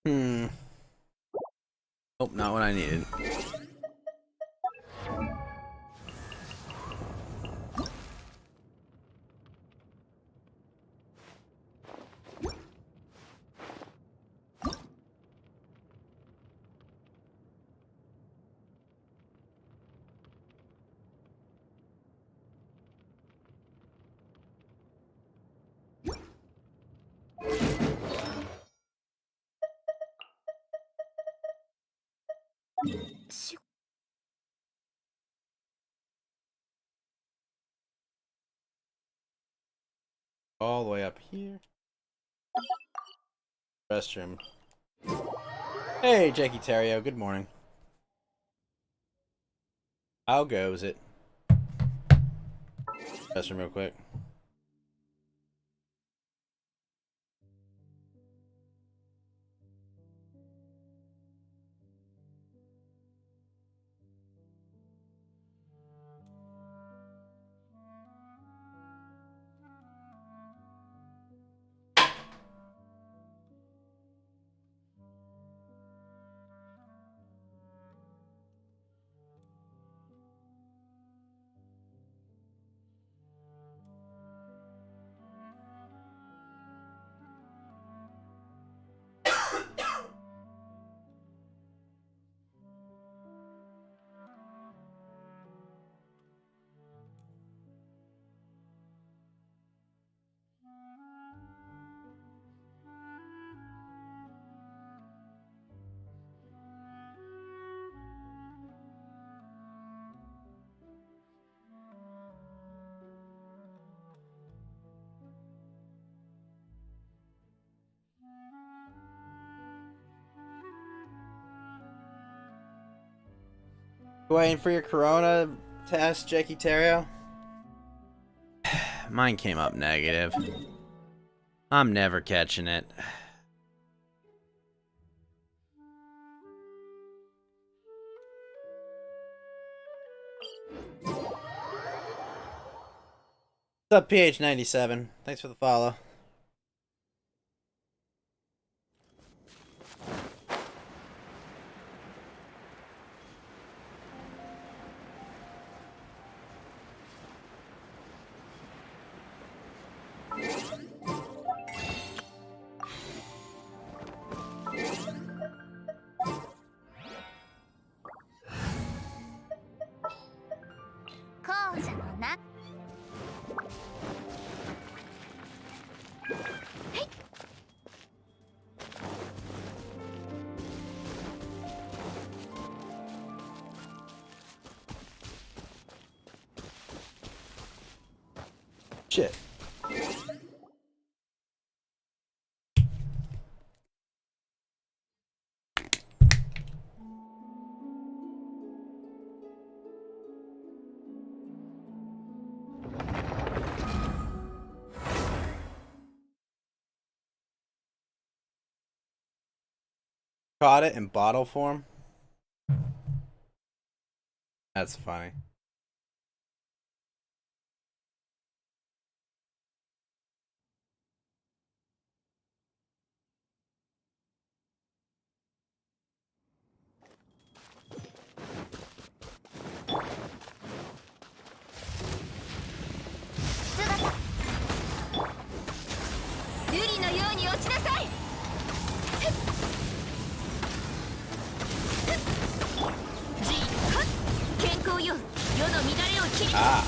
Nope, not what I needed. All the way up here. Restroom. Hey, Jackie Terrio, good morning. How goes it? Restroom real quick. Waiting for your corona test, Jackie Terrio? Mine came up negative. I'm never catching it. What's up, PH97? Thanks for the follow. Shit. Caught it in bottle form. That's funny. Ah.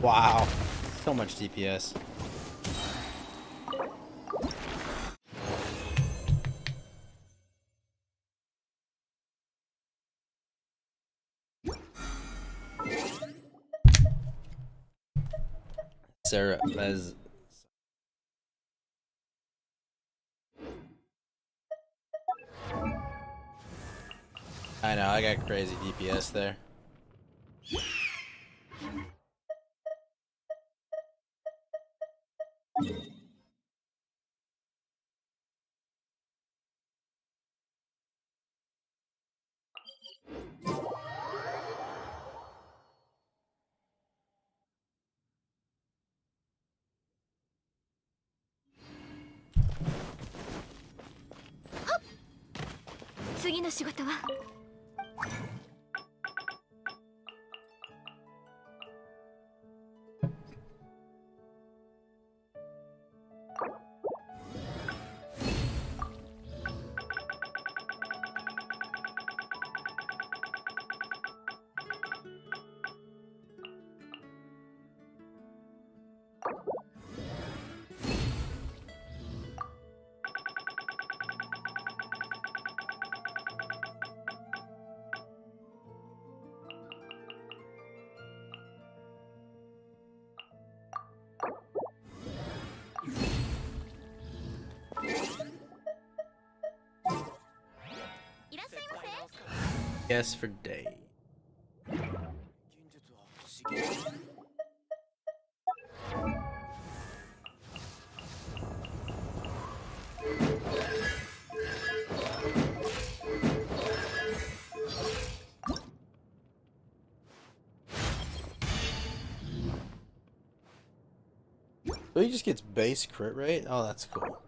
Wow. So much DPS. Sarah Vez. I know, I got crazy DPS there. Yes for day. So he just gets base crit rate? Oh, that's cool.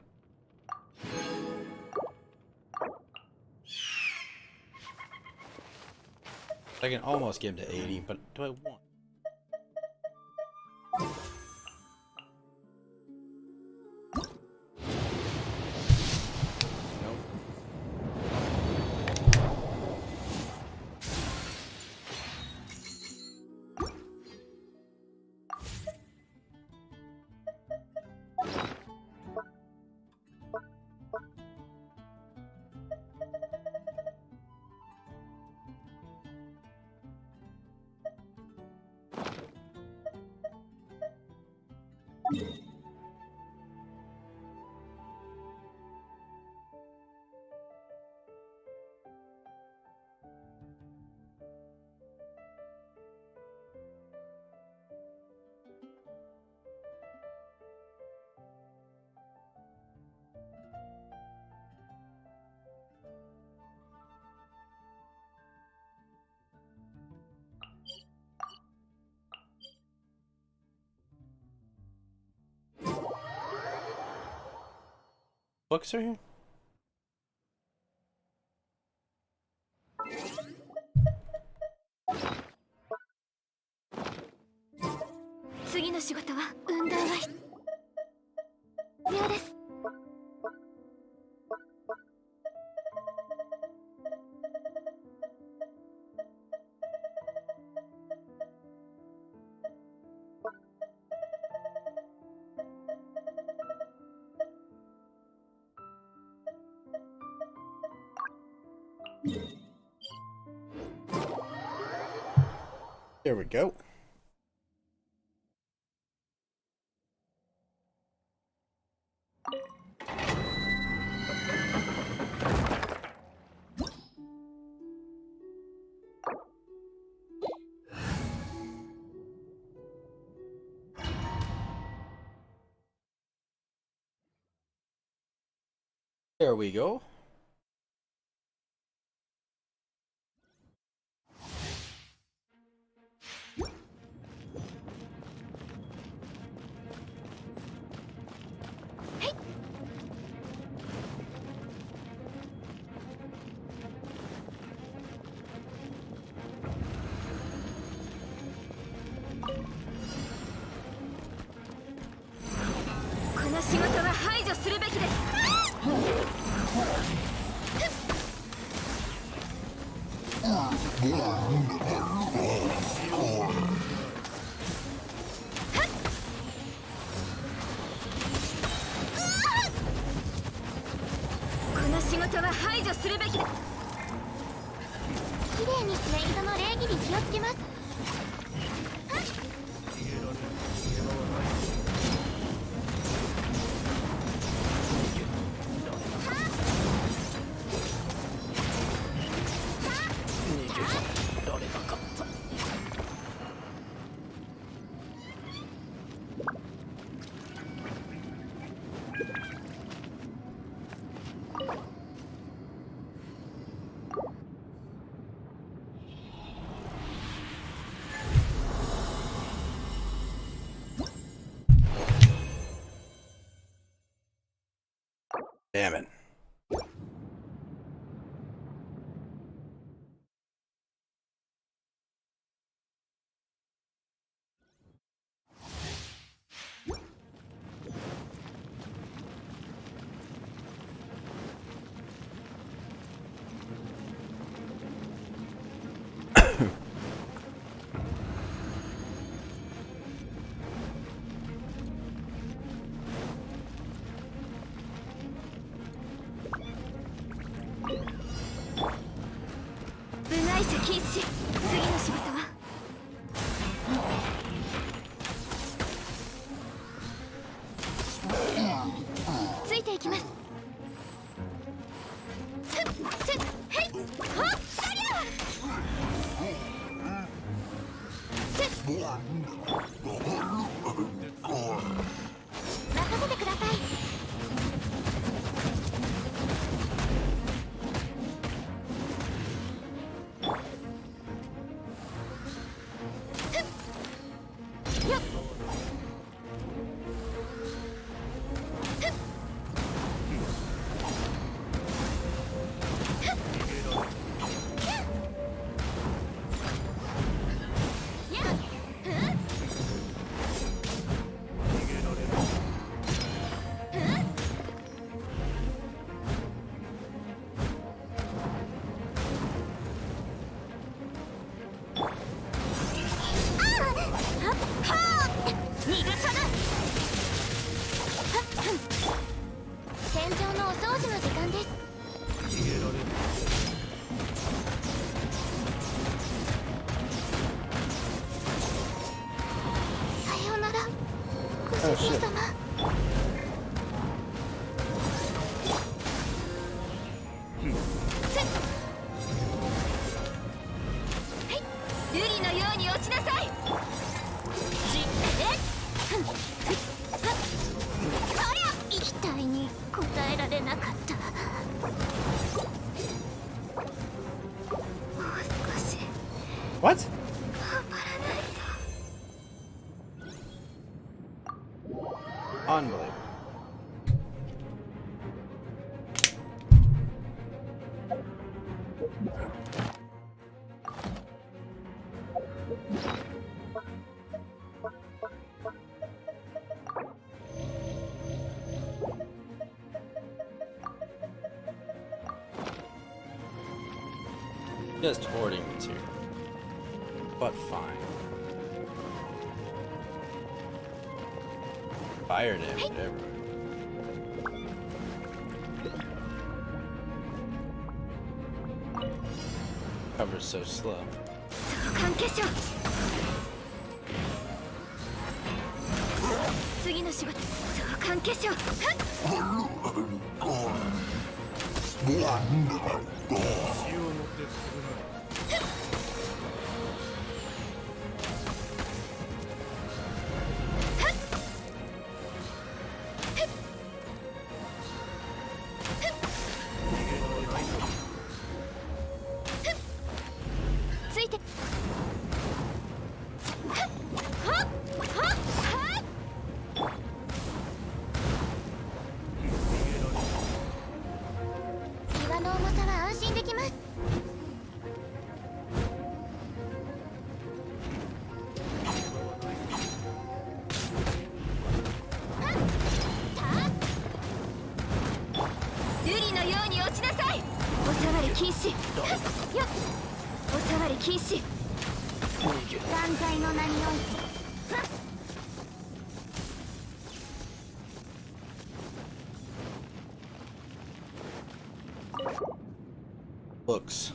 I can almost get him to 80, but do I want? Nope. Books are here? There we go. There we go. Damn it. Oh shit. 瑠璃のように落ちなさい。そりゃ期待に応えられなかった。もう少し What? 頑張らないと。 Unbelievable. Just hoarding material. But fine. Fire damage everywhere. Cover's so slow. 関係者次の仕事そう関係者 こ体の重さは安心できます。瑠璃のように落ちなさい。おさわり禁止。よっ、おさわり禁止。断罪の名において。 Books.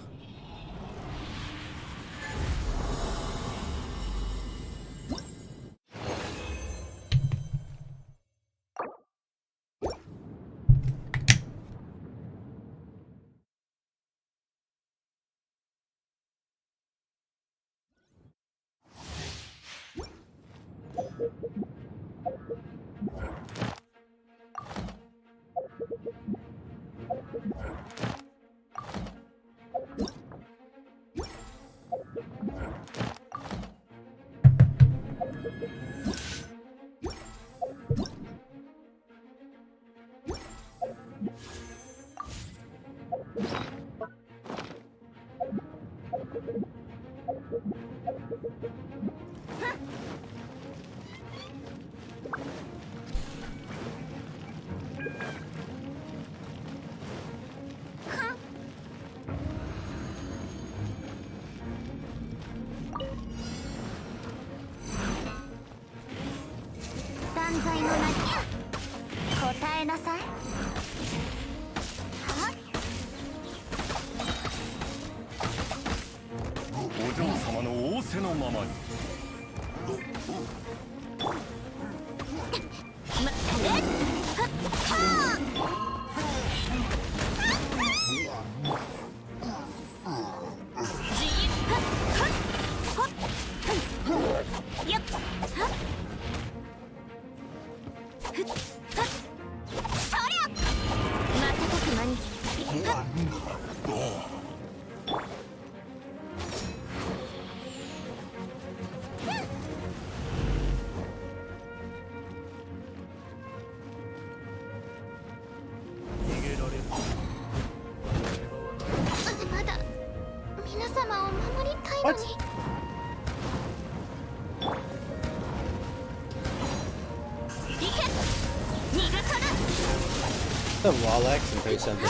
The Walex and say something.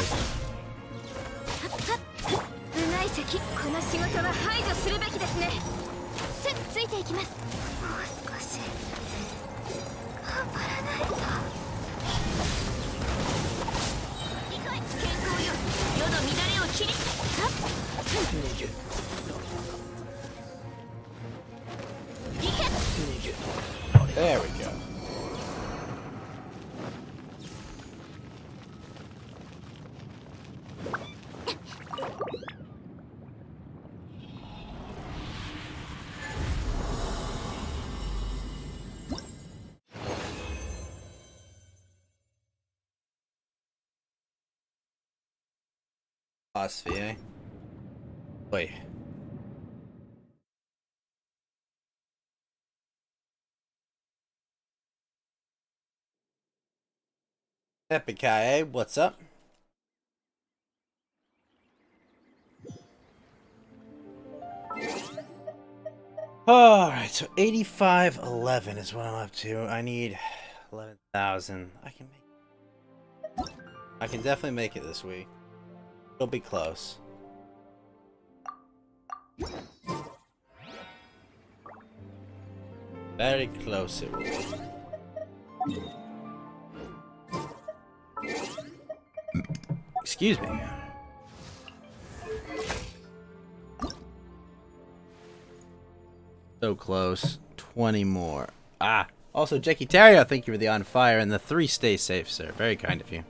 部外席、この仕事は排除するべきですね。ついていきます。もう少し頑張らないと。健康よ、世の乱れを切り。There we go. Philosophy, eh? Wait. Epikai, what's up? Alright, so 8511 is what I'm up to. I need 11,000. I can definitely make it this week. It'll be close. Very close it will be. Excuse me. So close. 20 more. Ah! Also, Jackie Terrio, thank you for the on fire and the 3 stay safe, sir. Very kind of you.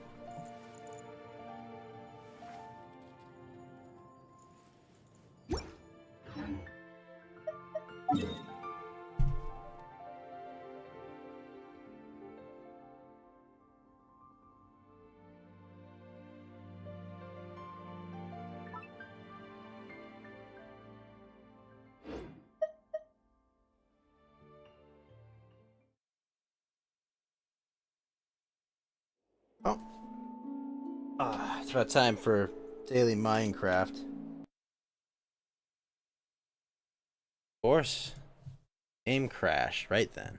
It's about time for Daily Minecraft. Of course. Game crash, right then.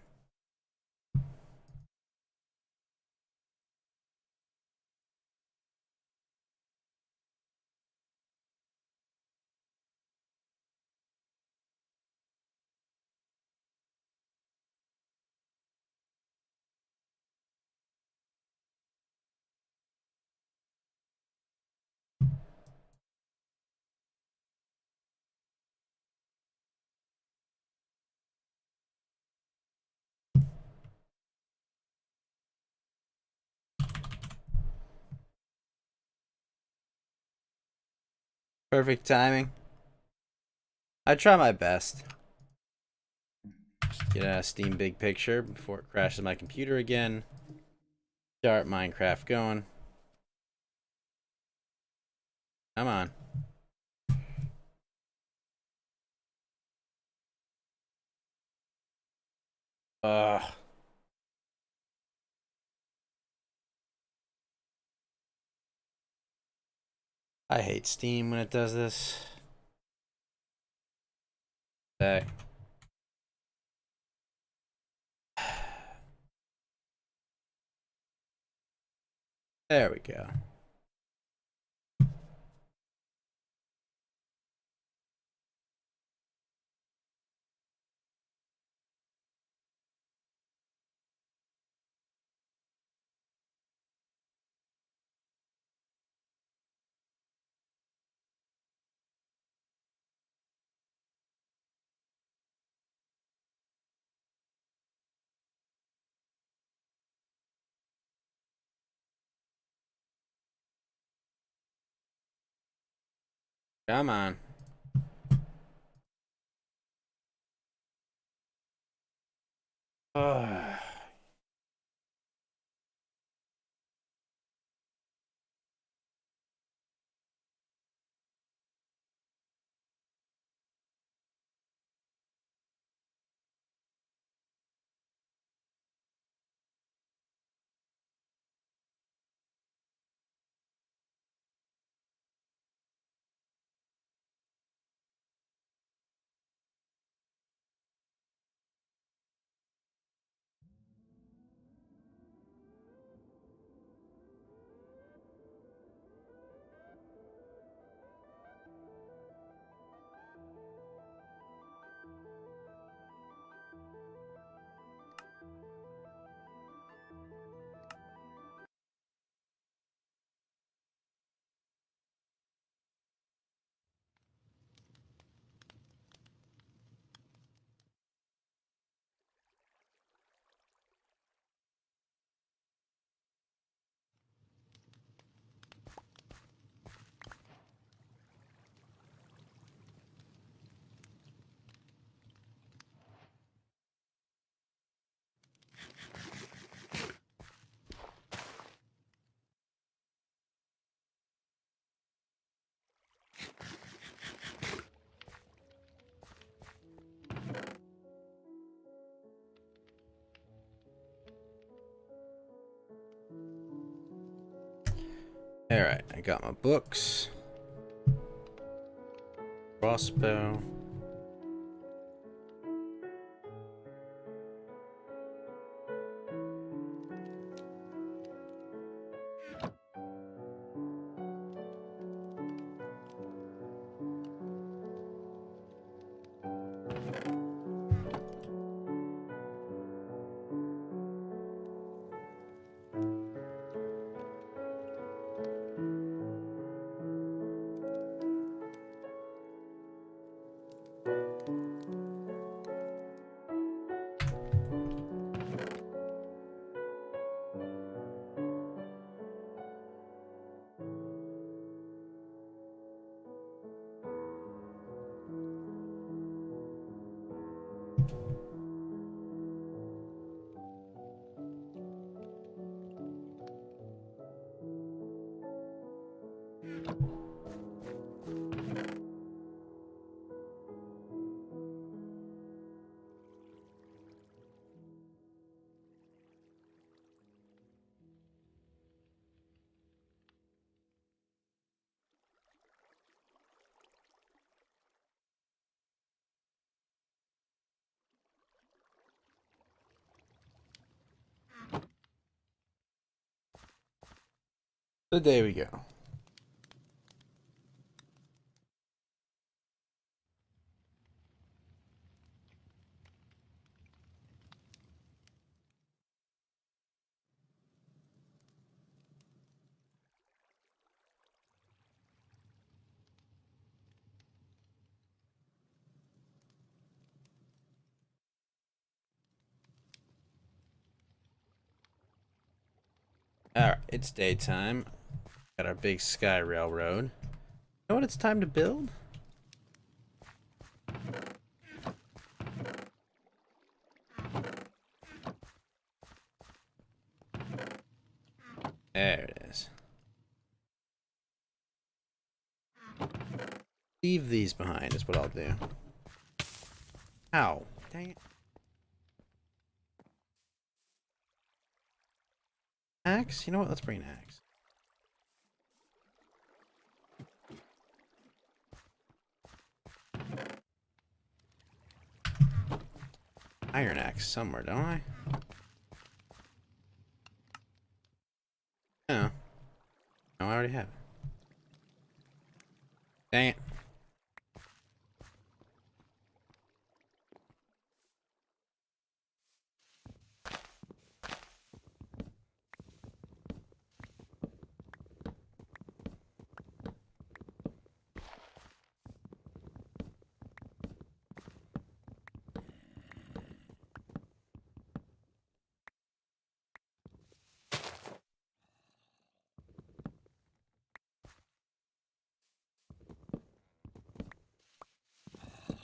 Perfect timing. I try my best. Just get a Steam Big Picture before it crashes my computer again. Start Minecraft going. Come on. Ugh. I hate Steam when it does this. Okay. There we go. Come on. Ugh. Alright, I got my books. Crossbow. So there we go. Alright, it's daytime. Got our big sky railroad. You know what it's time to build? There it is. Leave these behind is what I'll do. Ow. Dang it. Axe? You know what? Let's bring an axe. Iron axe somewhere, don't I? No. No, I already have it. Dang it.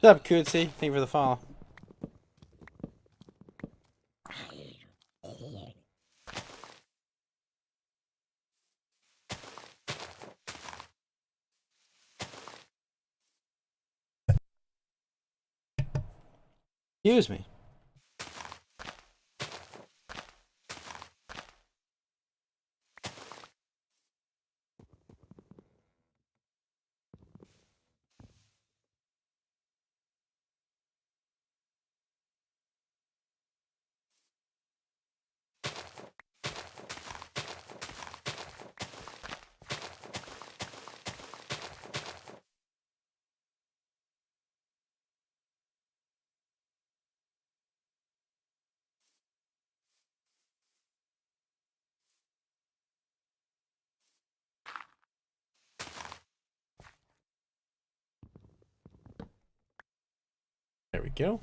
What's up, Kootsy? Thank you for the follow. Excuse me. There we go.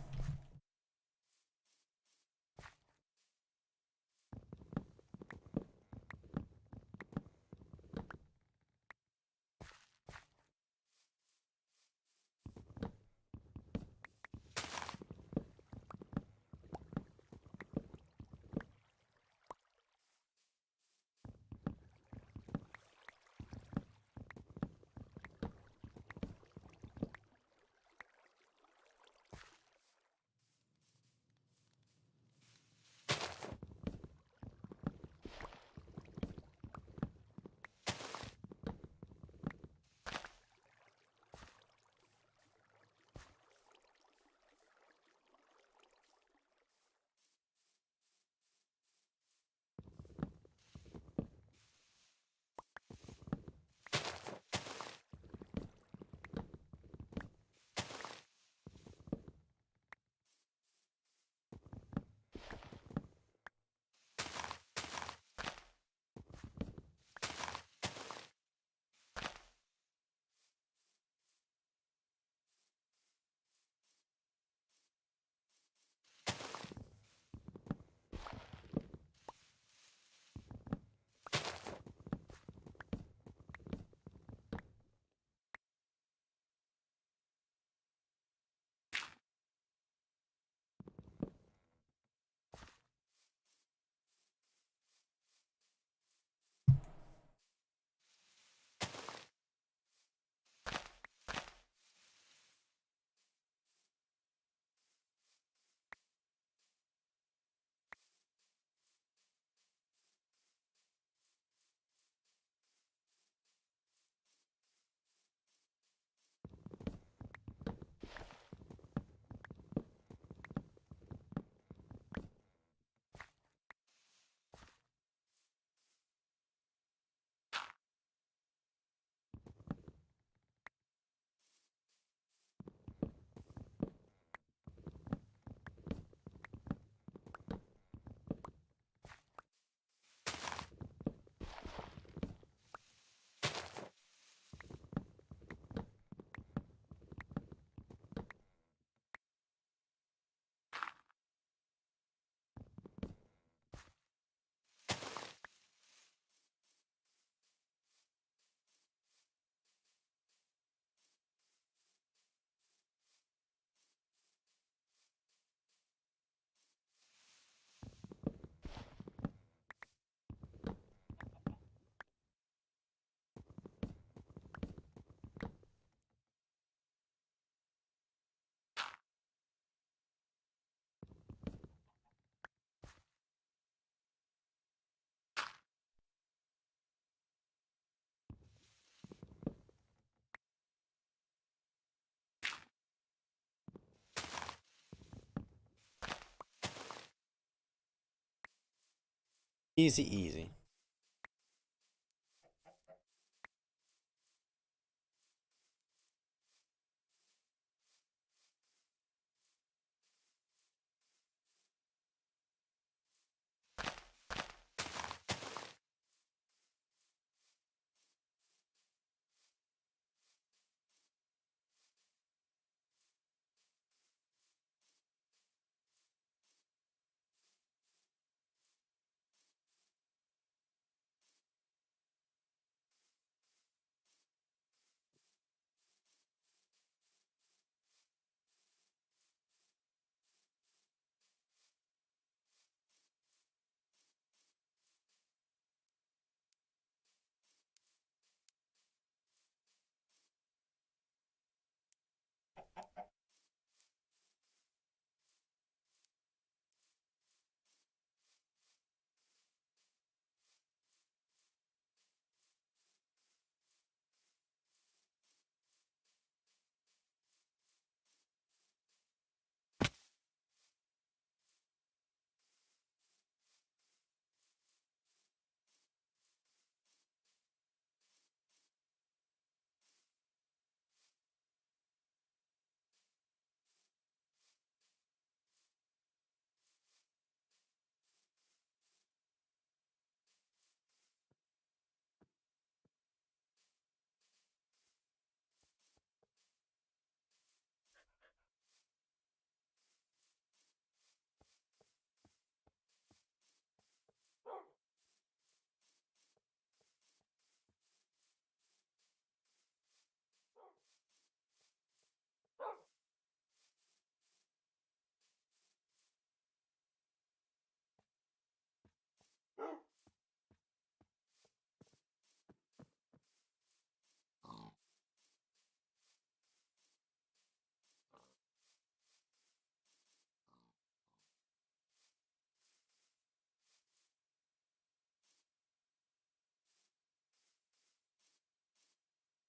Easy, easy.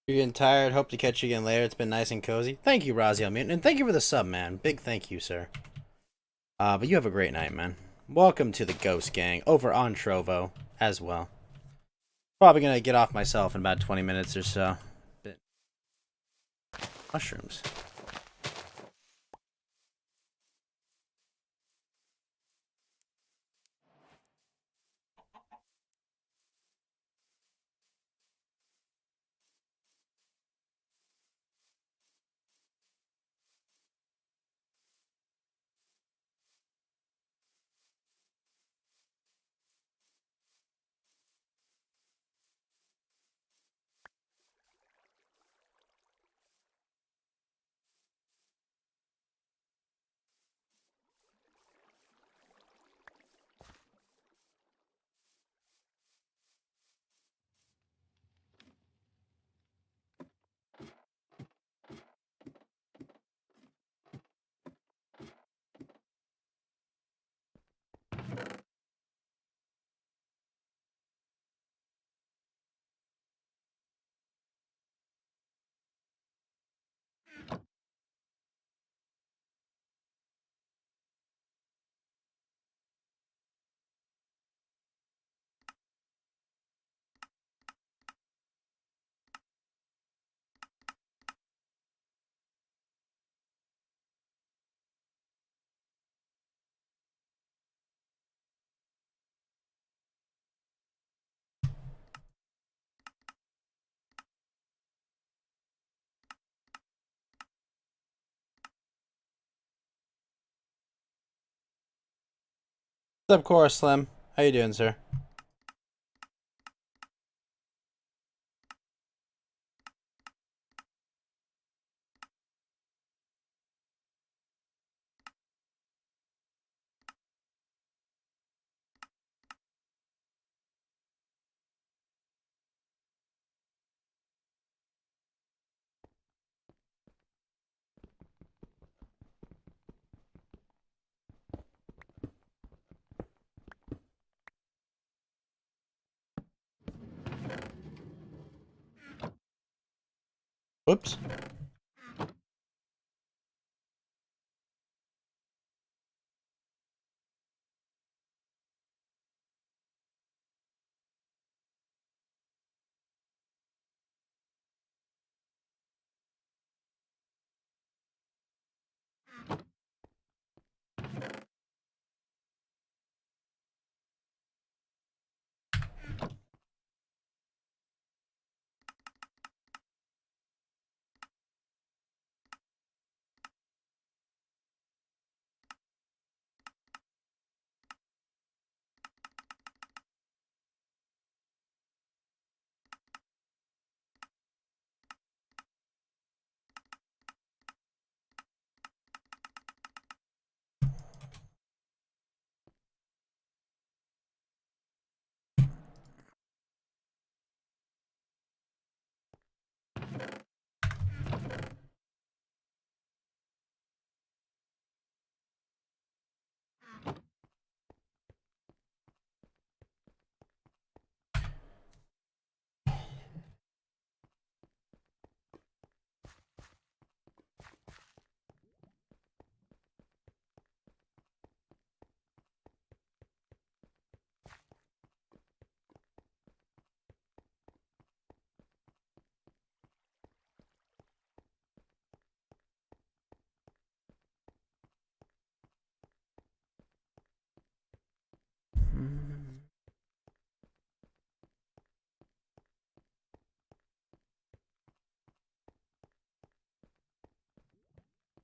You're getting tired. Hope to catch you again later. It's been nice and cozy. Thank you, Raziel Mutant, and thank you for the sub, man. Big thank you, sir. But you have a great night, man. Welcome to the Ghost Gang over on Trovo as well. Probably gonna get off myself in about 20 minutes or so. Bit mushrooms. What's up, Cora Slim? How you doing, sir? Whoops.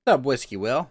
What's up, Whiskey Will?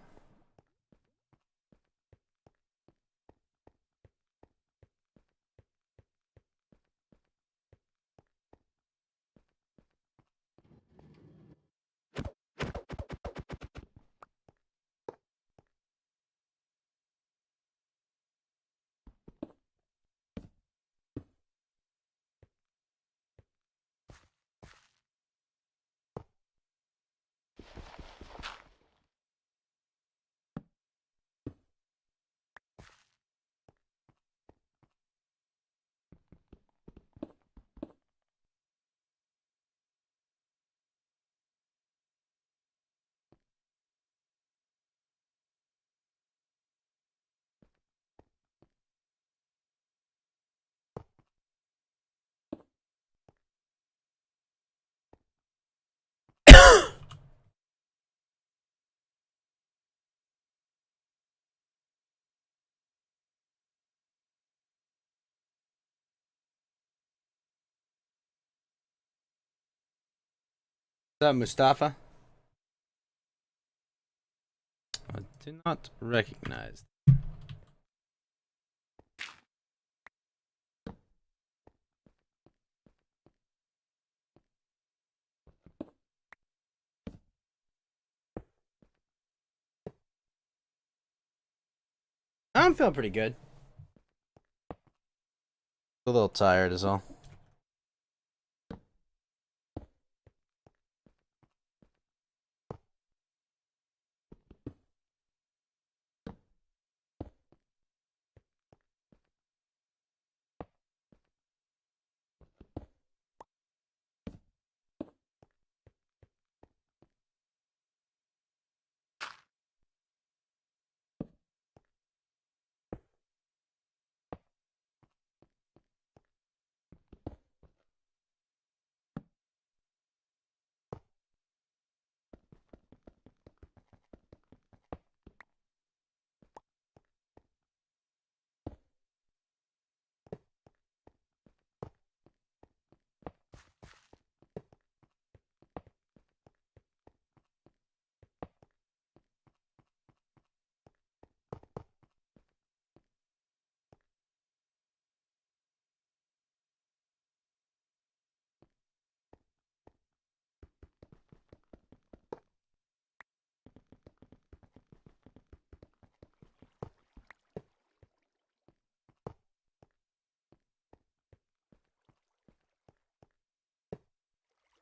What's up, Mustafa? I do not recognize. I'm feeling pretty good. A little tired is all.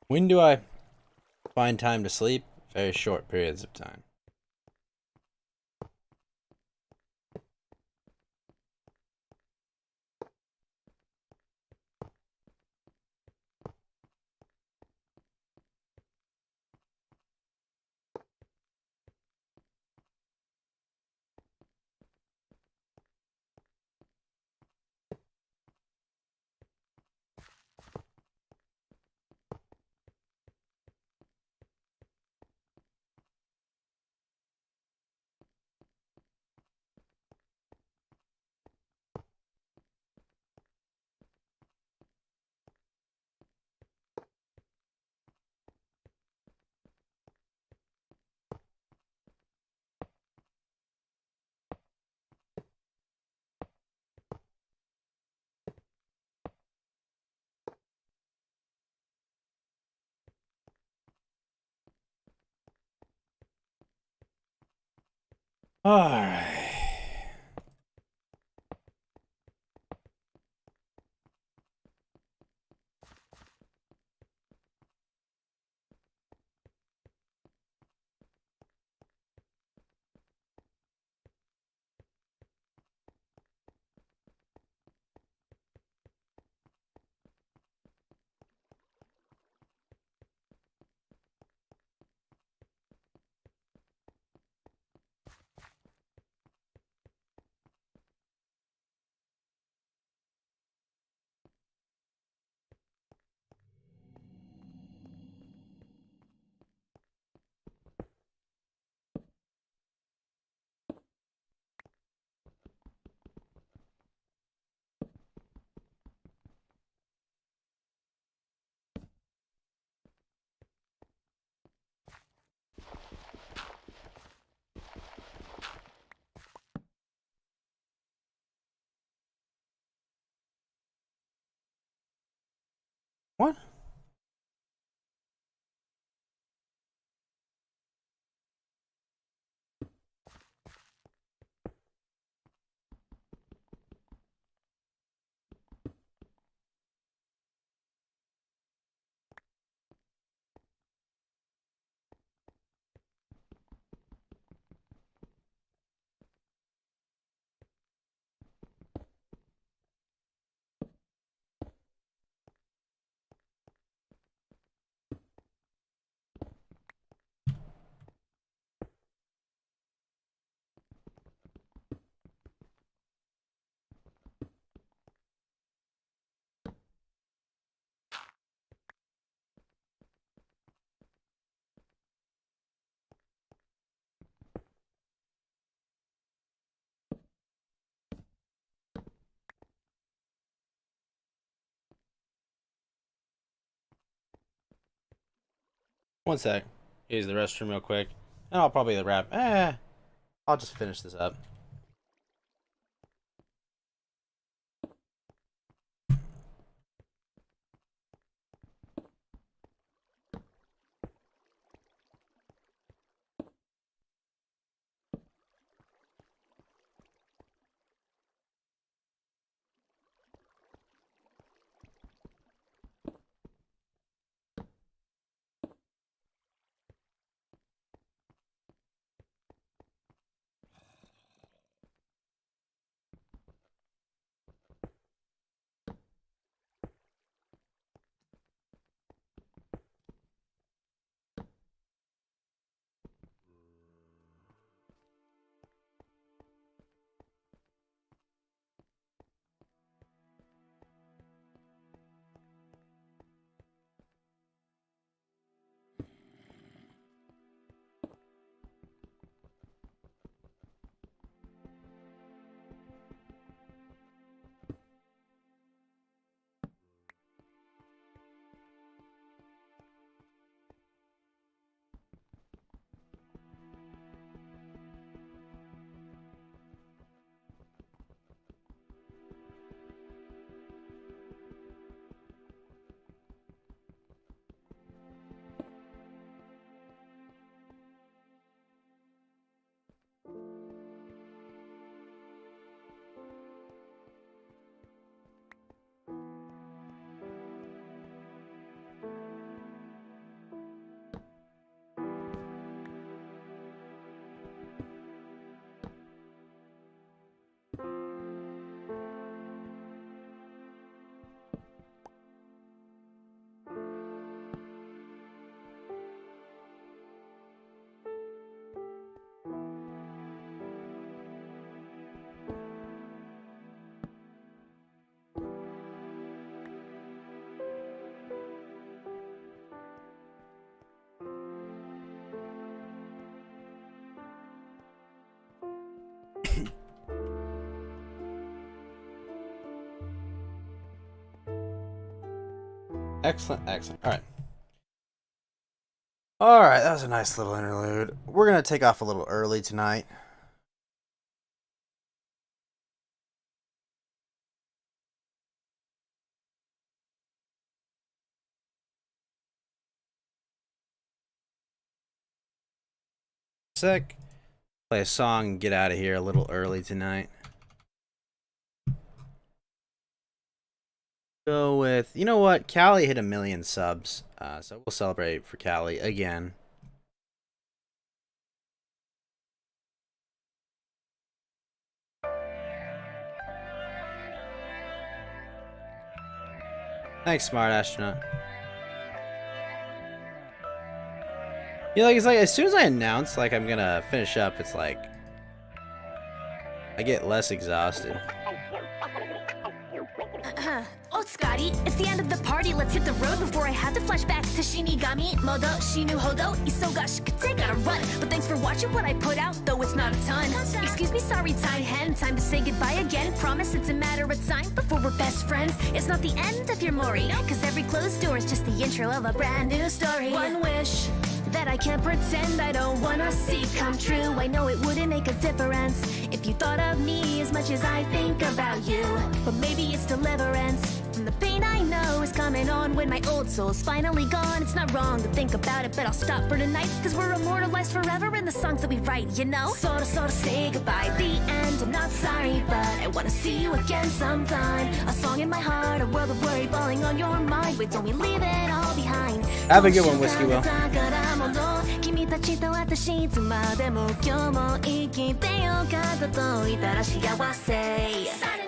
When do I find time to sleep? Very short periods of time. Alright. What? One sec. Use the restroom real quick. And I'll probably wrap. I'll just finish this up. Excellent, excellent. All right. All right, that was a nice little interlude. We're going to take off a little early tonight. Sick. Play a song and get out of here a little early tonight. Go with, you know what? Callie hit 1 million subs, so we'll celebrate for Callie again. Thanks, smart astronaut. You know, like, it's like as soon as I announce like I'm gonna finish up, it's like I get less exhausted. Otsukari, it's the end of the party, let's hit the road before I have to flash back to Shinigami, Modo, Shinu Hodo, Isogashikute, gotta run. But thanks for watching what I put out, though it's not a ton. Excuse me, sorry, tie hen, time to say goodbye again. Promise it's a matter of time before we're best friends. It's not the end of your Mori, cause every closed door is just the intro of a brand new story. One wish that I can't pretend I don't wanna see come true. I know it wouldn't make a difference if you thought of me as much as I think about you. But maybe it's deliverance from the pain I know is coming on when my old soul's finally gone. It's not wrong to think about it, but I'll stop for tonight, cause we're immortalized forever in the songs that we write, you know? Sorta say goodbye, the end, I'm not sorry, but I wanna see you again sometime. A song in my heart, a world of worry falling on your mind. Wait, don't we leave it all behind? Have a good one, Whiskey Will. 君たちと私いつまでも今日も生きてよかったと言ったら幸せ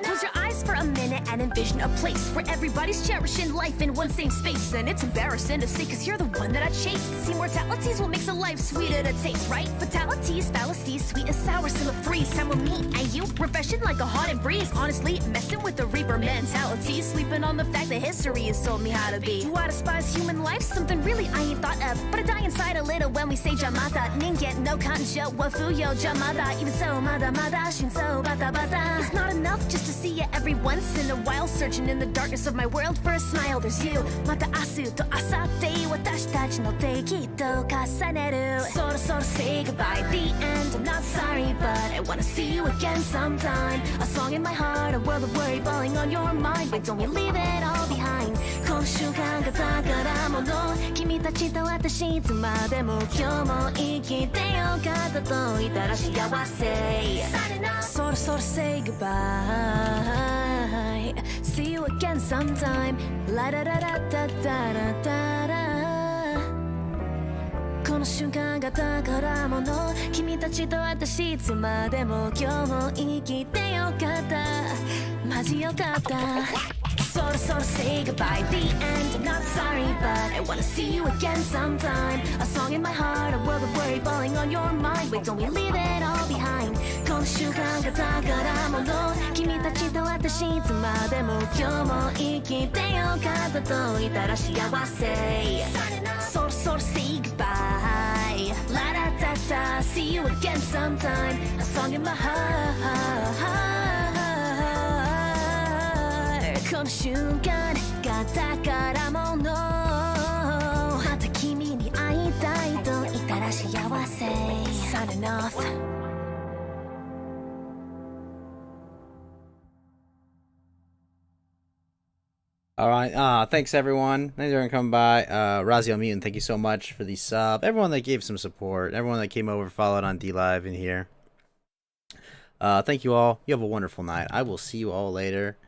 Close your eyes for a minute and envision a place where everybody's cherishing life in one same space. And it's embarrassing to say cause you're the one that I chase. See, mortality's what makes a life sweeter to taste, right? Fatalities, fallacies, sweet and sour, still a freeze. Time with me and you, refreshing like a haunted breeze. Honestly, messing with the reaper mentality. Sleeping on the fact that history has told me how to be. Do I despise human life? Something really I ain't thought of. But I die inside a little when we say Jamata. Ningen no kanjo wa fuyo Jamada. Even so, mada mada shinso bata bata. It's not enough just to see you every once in a while. Searching in the darkness of my world for a smile. There's you. Mata asu to asatte. Watashi tachi no te kito kasaneru. Sora say goodbye. The end. I'm not sorry, but I wanna see you again sometime. A song in my heart, a world of worry falling on your mind. Wait, don't we leave it all behind? 今週間が宝物君たちと私いつまでも今日も生きてよかったと言ったら幸せ So say goodbye See you again sometime La da da da da da da da この瞬間が宝物君たちと私いつまでも今日も生きてよかったマジよかった So say goodbye, the end, I'm not sorry, but I wanna see you again sometime. A song in my heart, a world of worry falling on your mind. Wait, don't we leave it all behind? この瞬間が宝物君たちと私いつまでも今日も生きてよかったと言ったら幸せ So say goodbye La da da da, see you again sometime. A song in my heart この瞬間が宝物また君に会いたいと言ったら幸せ Signing off Alright, thanks everyone. Thanks everyone coming by. Razio Mutant, thank you so much for the sub. Everyone that gave some support. Everyone that came over, followed on DLive in here. Thank you all. You have a wonderful night. I will see you all later.